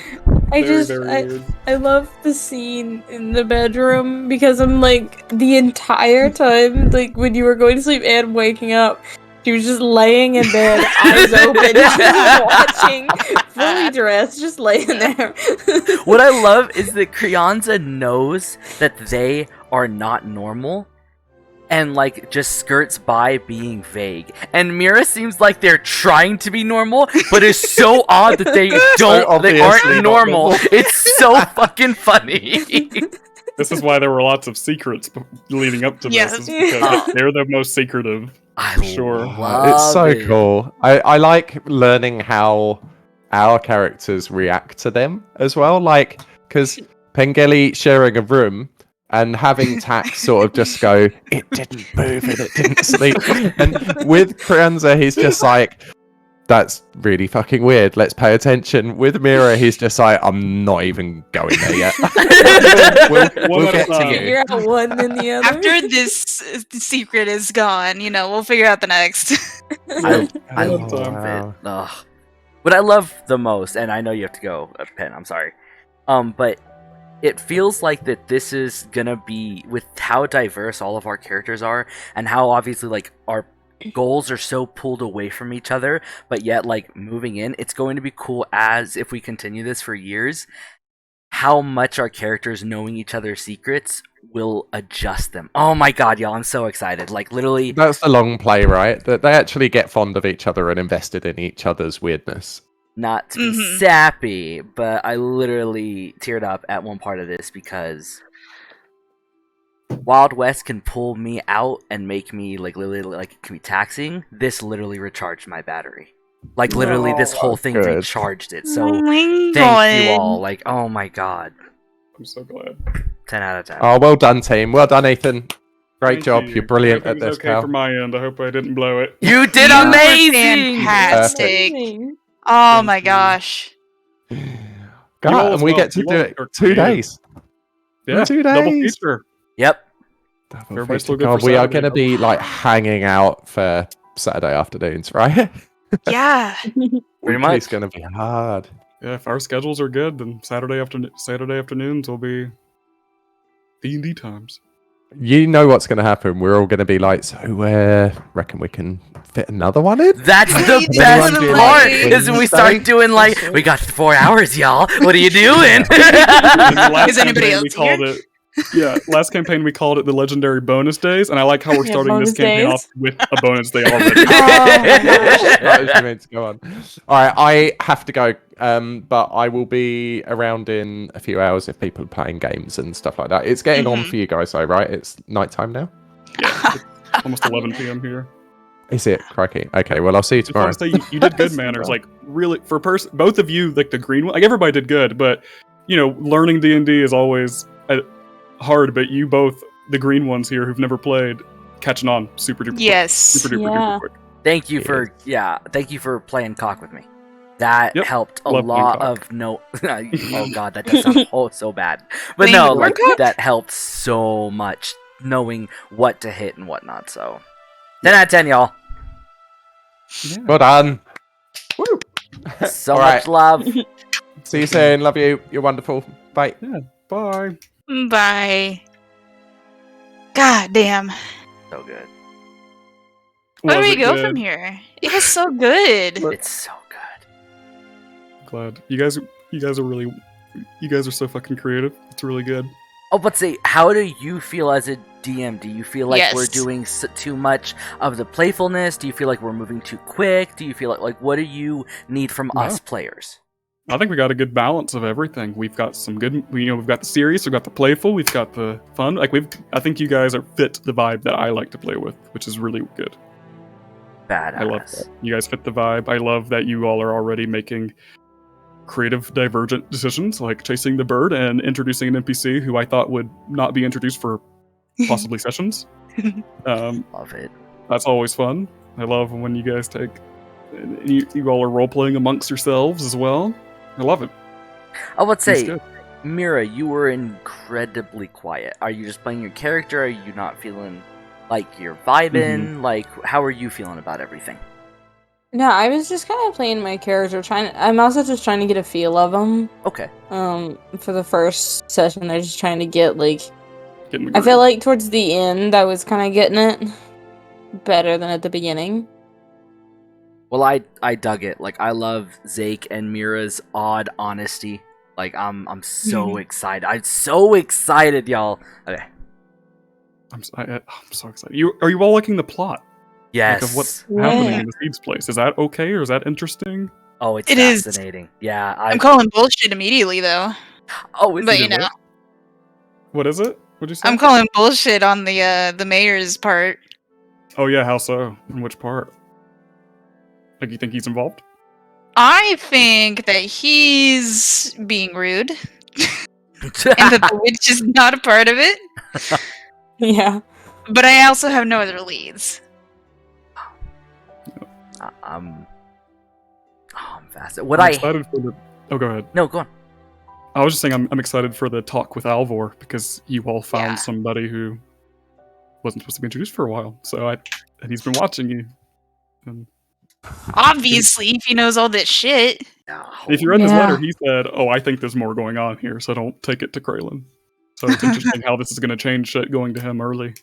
Very weird. I love the scene in the bedroom because I'm like the entire time, like when you were going to sleep and waking up, she was just laying in bed, eyes open, just watching, fully dressed, just laying there. What I love is that Creonza knows that they are not normal and like just skirts by being vague. And Mira seems like they're trying to be normal, but it's so odd that they obviously aren't not normal. normal. It's so fucking funny. This is why there were lots of secrets leading up to Yes. this, is because they're the most secretive. I Sure. love It's so it. cool. I like learning how our characters react to them as well. Like, because Pengelly sharing a room and having Tax sort of just go, it didn't move and it didn't sleep. And with Kranza, he's just like, that's really fucking weird. Let's pay attention. With Mira, he's just like, I'm not even going there yet. we'll One get at a to time. you. Figure out one then the other. After this secret is gone, we'll figure out the next. I Oh, love wow. it. Ugh. What I love the most, and I know you have to go, Pen, I'm sorry. But it feels like that this is gonna be, with how diverse all of our characters are, and how obviously like our goals are so pulled away from each other, but yet like moving in, it's going to be cool as if we continue this for years, how much our characters knowing each other's secrets will adjust them. Oh my god, y'all, I'm so excited. Like literally, That's the long play, right? That they actually get fond of each other and invested in each other's weirdness. not to be Mhm. sappy, but I literally teared up at one part of this because Wild West can pull me out and make me like literally like it can be taxing. This literally recharged my battery. Like literally, this whole thing good. recharged it. Oh So my thank you God. all. Like, oh my god, I'm so glad. 10 out of 10. Oh, well done, team. Well done, Ethan. Great Thank job. you. You're brilliant I at hope it was this, okay pal. from my end. I hope I didn't blow it. You did You were amazing. fantastic. Amazing. Oh Thank my you. gosh. God, as and we well. get to You do all it are 2 creative. days. Yeah, 2 double days. feature. Yep. Double Everybody's feature. still good God, for we are Saturday, going to though. be like hanging out for Saturday afternoons, right? Yeah. Pretty Weekly's much. going to be hard. Yeah, if our schedules are good, then Saturday afternoons will be D&D times. You know what's going to happen. We're all going to be like, so reckon we can fit another one in? That's the Right, best totally. part is when we start doing like, we got 4 hours, y'all. What are you doing? In the last Is anybody campaign, else we called here? it. Yeah, last campaign we called it the legendary bonus days, and I like how we're Yeah, starting this bonus campaign days. off with a bonus day already. Oh my gosh. That was meant to go on. All right, I have to go, but I will be around in a few hours if people are playing games and stuff like that. It's getting on Mhm. for you guys, though, right? It's nighttime now. Yeah, it's almost 11 p.m. here. Is it? Crikey. Okay, well, I'll see you Just tomorrow. want to say you did good, manners. Like really, for both of you, like the green one, like everybody did good, but learning D&D is always hard. But you both, the green ones here who've never played, catching on super duper Yes. super duper Yeah. duper quick. Thank you for playing cock with me. That Yep. helped a Love playing lot cock. of no. Oh god, that does sound so bad. But Playing no, the like cock? that helped so much knowing what to hit and whatnot. So 10 out of 10, y'all. Yeah. Well done. Woo. So All much right. love. See you soon. Love you. You're wonderful. Bye. Bye. Bye. God damn. So good. Where do Was we it go good? from here? It was so good. It's so good. Glad you guys are really, you guys are so fucking creative. It's really good. Oh, but say, how do you feel as a DM? Do you feel like we're Yes. doing too much of the playfulness? Do you feel like we're moving too quick? Do you feel like what do you need from No. us players? I think we got a good balance of everything. We've got some good, we've got the serious, we've got the playful, we've got the fun. Like I think you guys are fit the vibe that I like to play with, which is really good. Badass. I love that. You guys fit the vibe. I love that you all are already making creative, divergent decisions, like chasing the bird and introducing an NPC who I thought would not be introduced for possibly sessions. Love it. That's always fun. I love when you guys take, you all are role playing amongst yourselves as well. I love it. I would It's say, good. Mira, you were incredibly quiet. Are you just playing your character? Are you not feeling like you're vibing? Like, how are you feeling about everything? No, I was just kind of playing my character. I'm also just trying to get a feel of them. Okay. For the first session, they're just trying to get like. Getting the I feel groove. like towards the end, I was kind of getting it better than at the beginning. Well, I dug it. Like, I love Zake and Mira's odd honesty. Like, I'm so excited. I'm so excited, y'all. Okay. I'm so excited. Are you all liking the plot? Yes. Like of what's Yeah. happening in the Seeds place? Is that okay or is that interesting? Oh, it's It is. fascinating. Yeah. I'm calling bullshit immediately, though. Oh, is But it? you know, What is it? What'd you say? I'm calling bullshit on the mayor's part. Oh yeah, how so? In which part? Like you think he's involved? I think that he's being rude, and that the witch is not a part of it. Yeah. But I also have no other leads. I'm fascinated. I'm excited for the. Oh, go ahead. No, go on. I was just saying I'm excited for the talk with Alvor because you all found Yeah. somebody who wasn't supposed to be introduced for a while. And he's been watching you. And Obviously, if he knows all this shit. if you read his Yeah. letter, he said, "Oh, I think there's more going on here, so don't take it to Kraylin." So it's interesting how this is going to change shit going to him early.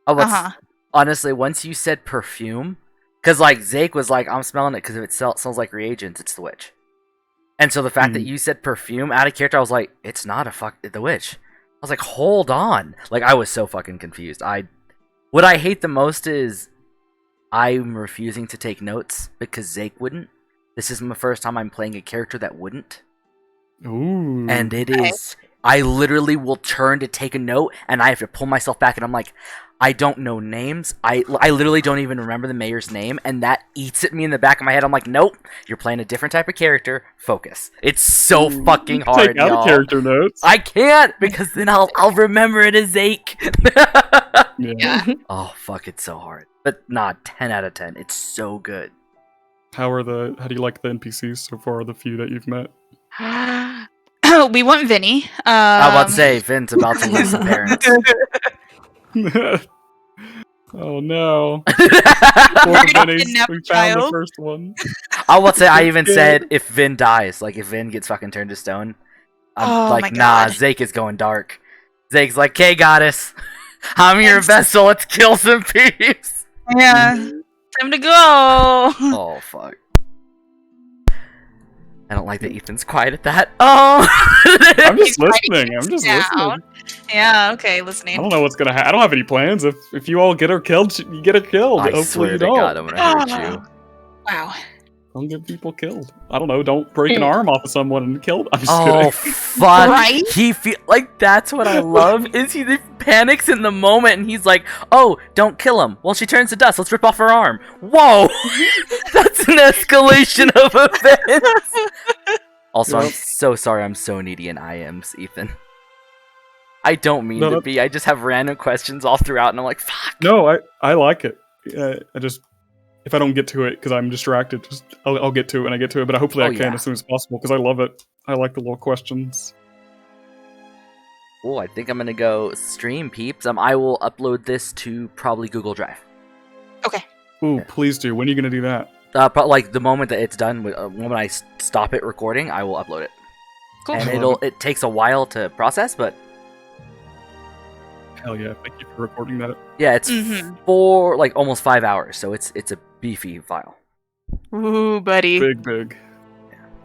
Oh, Uh-huh. honestly, once you said perfume, because like Zake was like, I'm smelling it because if it smells like reagents, it's the witch. And so the fact that you said perfume out of character, I was like, it's not the witch. I was like, hold on. Like, I was so fucking confused. What I hate the most is I'm refusing to take notes because Zake wouldn't. This is my first time I'm playing a character that wouldn't. Ooh. And it is, I literally will turn to take a note and I have to pull myself back and I'm like, I don't know names. I literally don't even remember the mayor's name, and that eats at me in the back of my head. I'm like, nope, you're playing a different type of character. Focus. It's so fucking hard, Take out y'all. character notes. I can't because then I'll remember it as Zake. Yeah. Oh fuck, it's so hard. But nah, 10 out of 10. It's so good. How do you like the NPCs so far? The few that you've met. we want Vinny. I was about to say, Vin's about to lose some parents. Oh no. Poor Already Vinny's- kidnapped we a found the child. first one. I would say I even Good. said if Vin dies, like if Vin gets fucking turned to stone, I'm Oh like, my nah, God. Zake is going dark. Zake's like, "Okay, goddess, I'm your vessel. Let's kill some peeps." Yeah. Time to go. Oh fuck. I don't like that Ethan's quiet at that. Oh. I'm just He's writing listening. I'm just down. listening. Yeah, okay, I listening. don't know what's gonna happen. I don't have any plans. If you all get her killed, you get her killed. I Hopefully swear you to don't. God, I'm gonna hurt you. Wow. Don't get people killed. I don't know. Don't break an arm off of someone and kill them. I'm just Oh kidding. fuck! Right? He feel like that's what I love. Is he panics in the moment and he's like, "Oh, don't kill him." Well, she turns to dust. Let's rip off her arm. Whoa! That's an escalation of events. Also, I'm Yep. so sorry. I'm so needy in IMs, Ethan. I don't mean No, to that- be. I just have random questions all throughout, and I'm like, "Fuck." No, I like it. I just if I don't get to it because I'm distracted, just I'll get to it when I get to it. But hopefully Oh, I can yeah. as soon as possible because I love it. I like the little questions. Oh, I think I'm gonna go stream, peeps. I will upload this to probably Google Drive. Ooh, Yeah. please do. When are you gonna do that? But like the moment that it's done, when I stop it recording, I will upload it. Cool. And I love it takes a while to process, but Hell yeah! Thank you for recording that. yeah, it's Mhm. almost 5 hours, so it's a beefy file. Ooh, buddy. Big.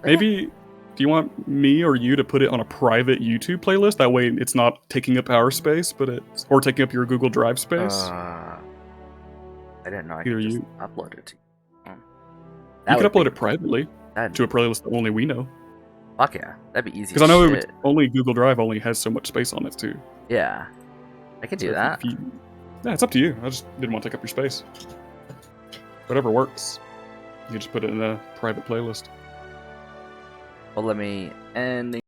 Maybe. Do you want me or you to put it on a private YouTube playlist? That way, it's not taking up our space, but it's or taking up your Google Drive space. I didn't know I Either could just you- upload it to you. You could upload it privately That'd to a playlist that only we know. fuck yeah, that'd be easy. Because I know shit. only Google Drive only has so much space on it too. Yeah, I can do So that. Yeah, it's up to you. I just didn't want to take up your space. Whatever works. You just put it in a private playlist. Well, let me end.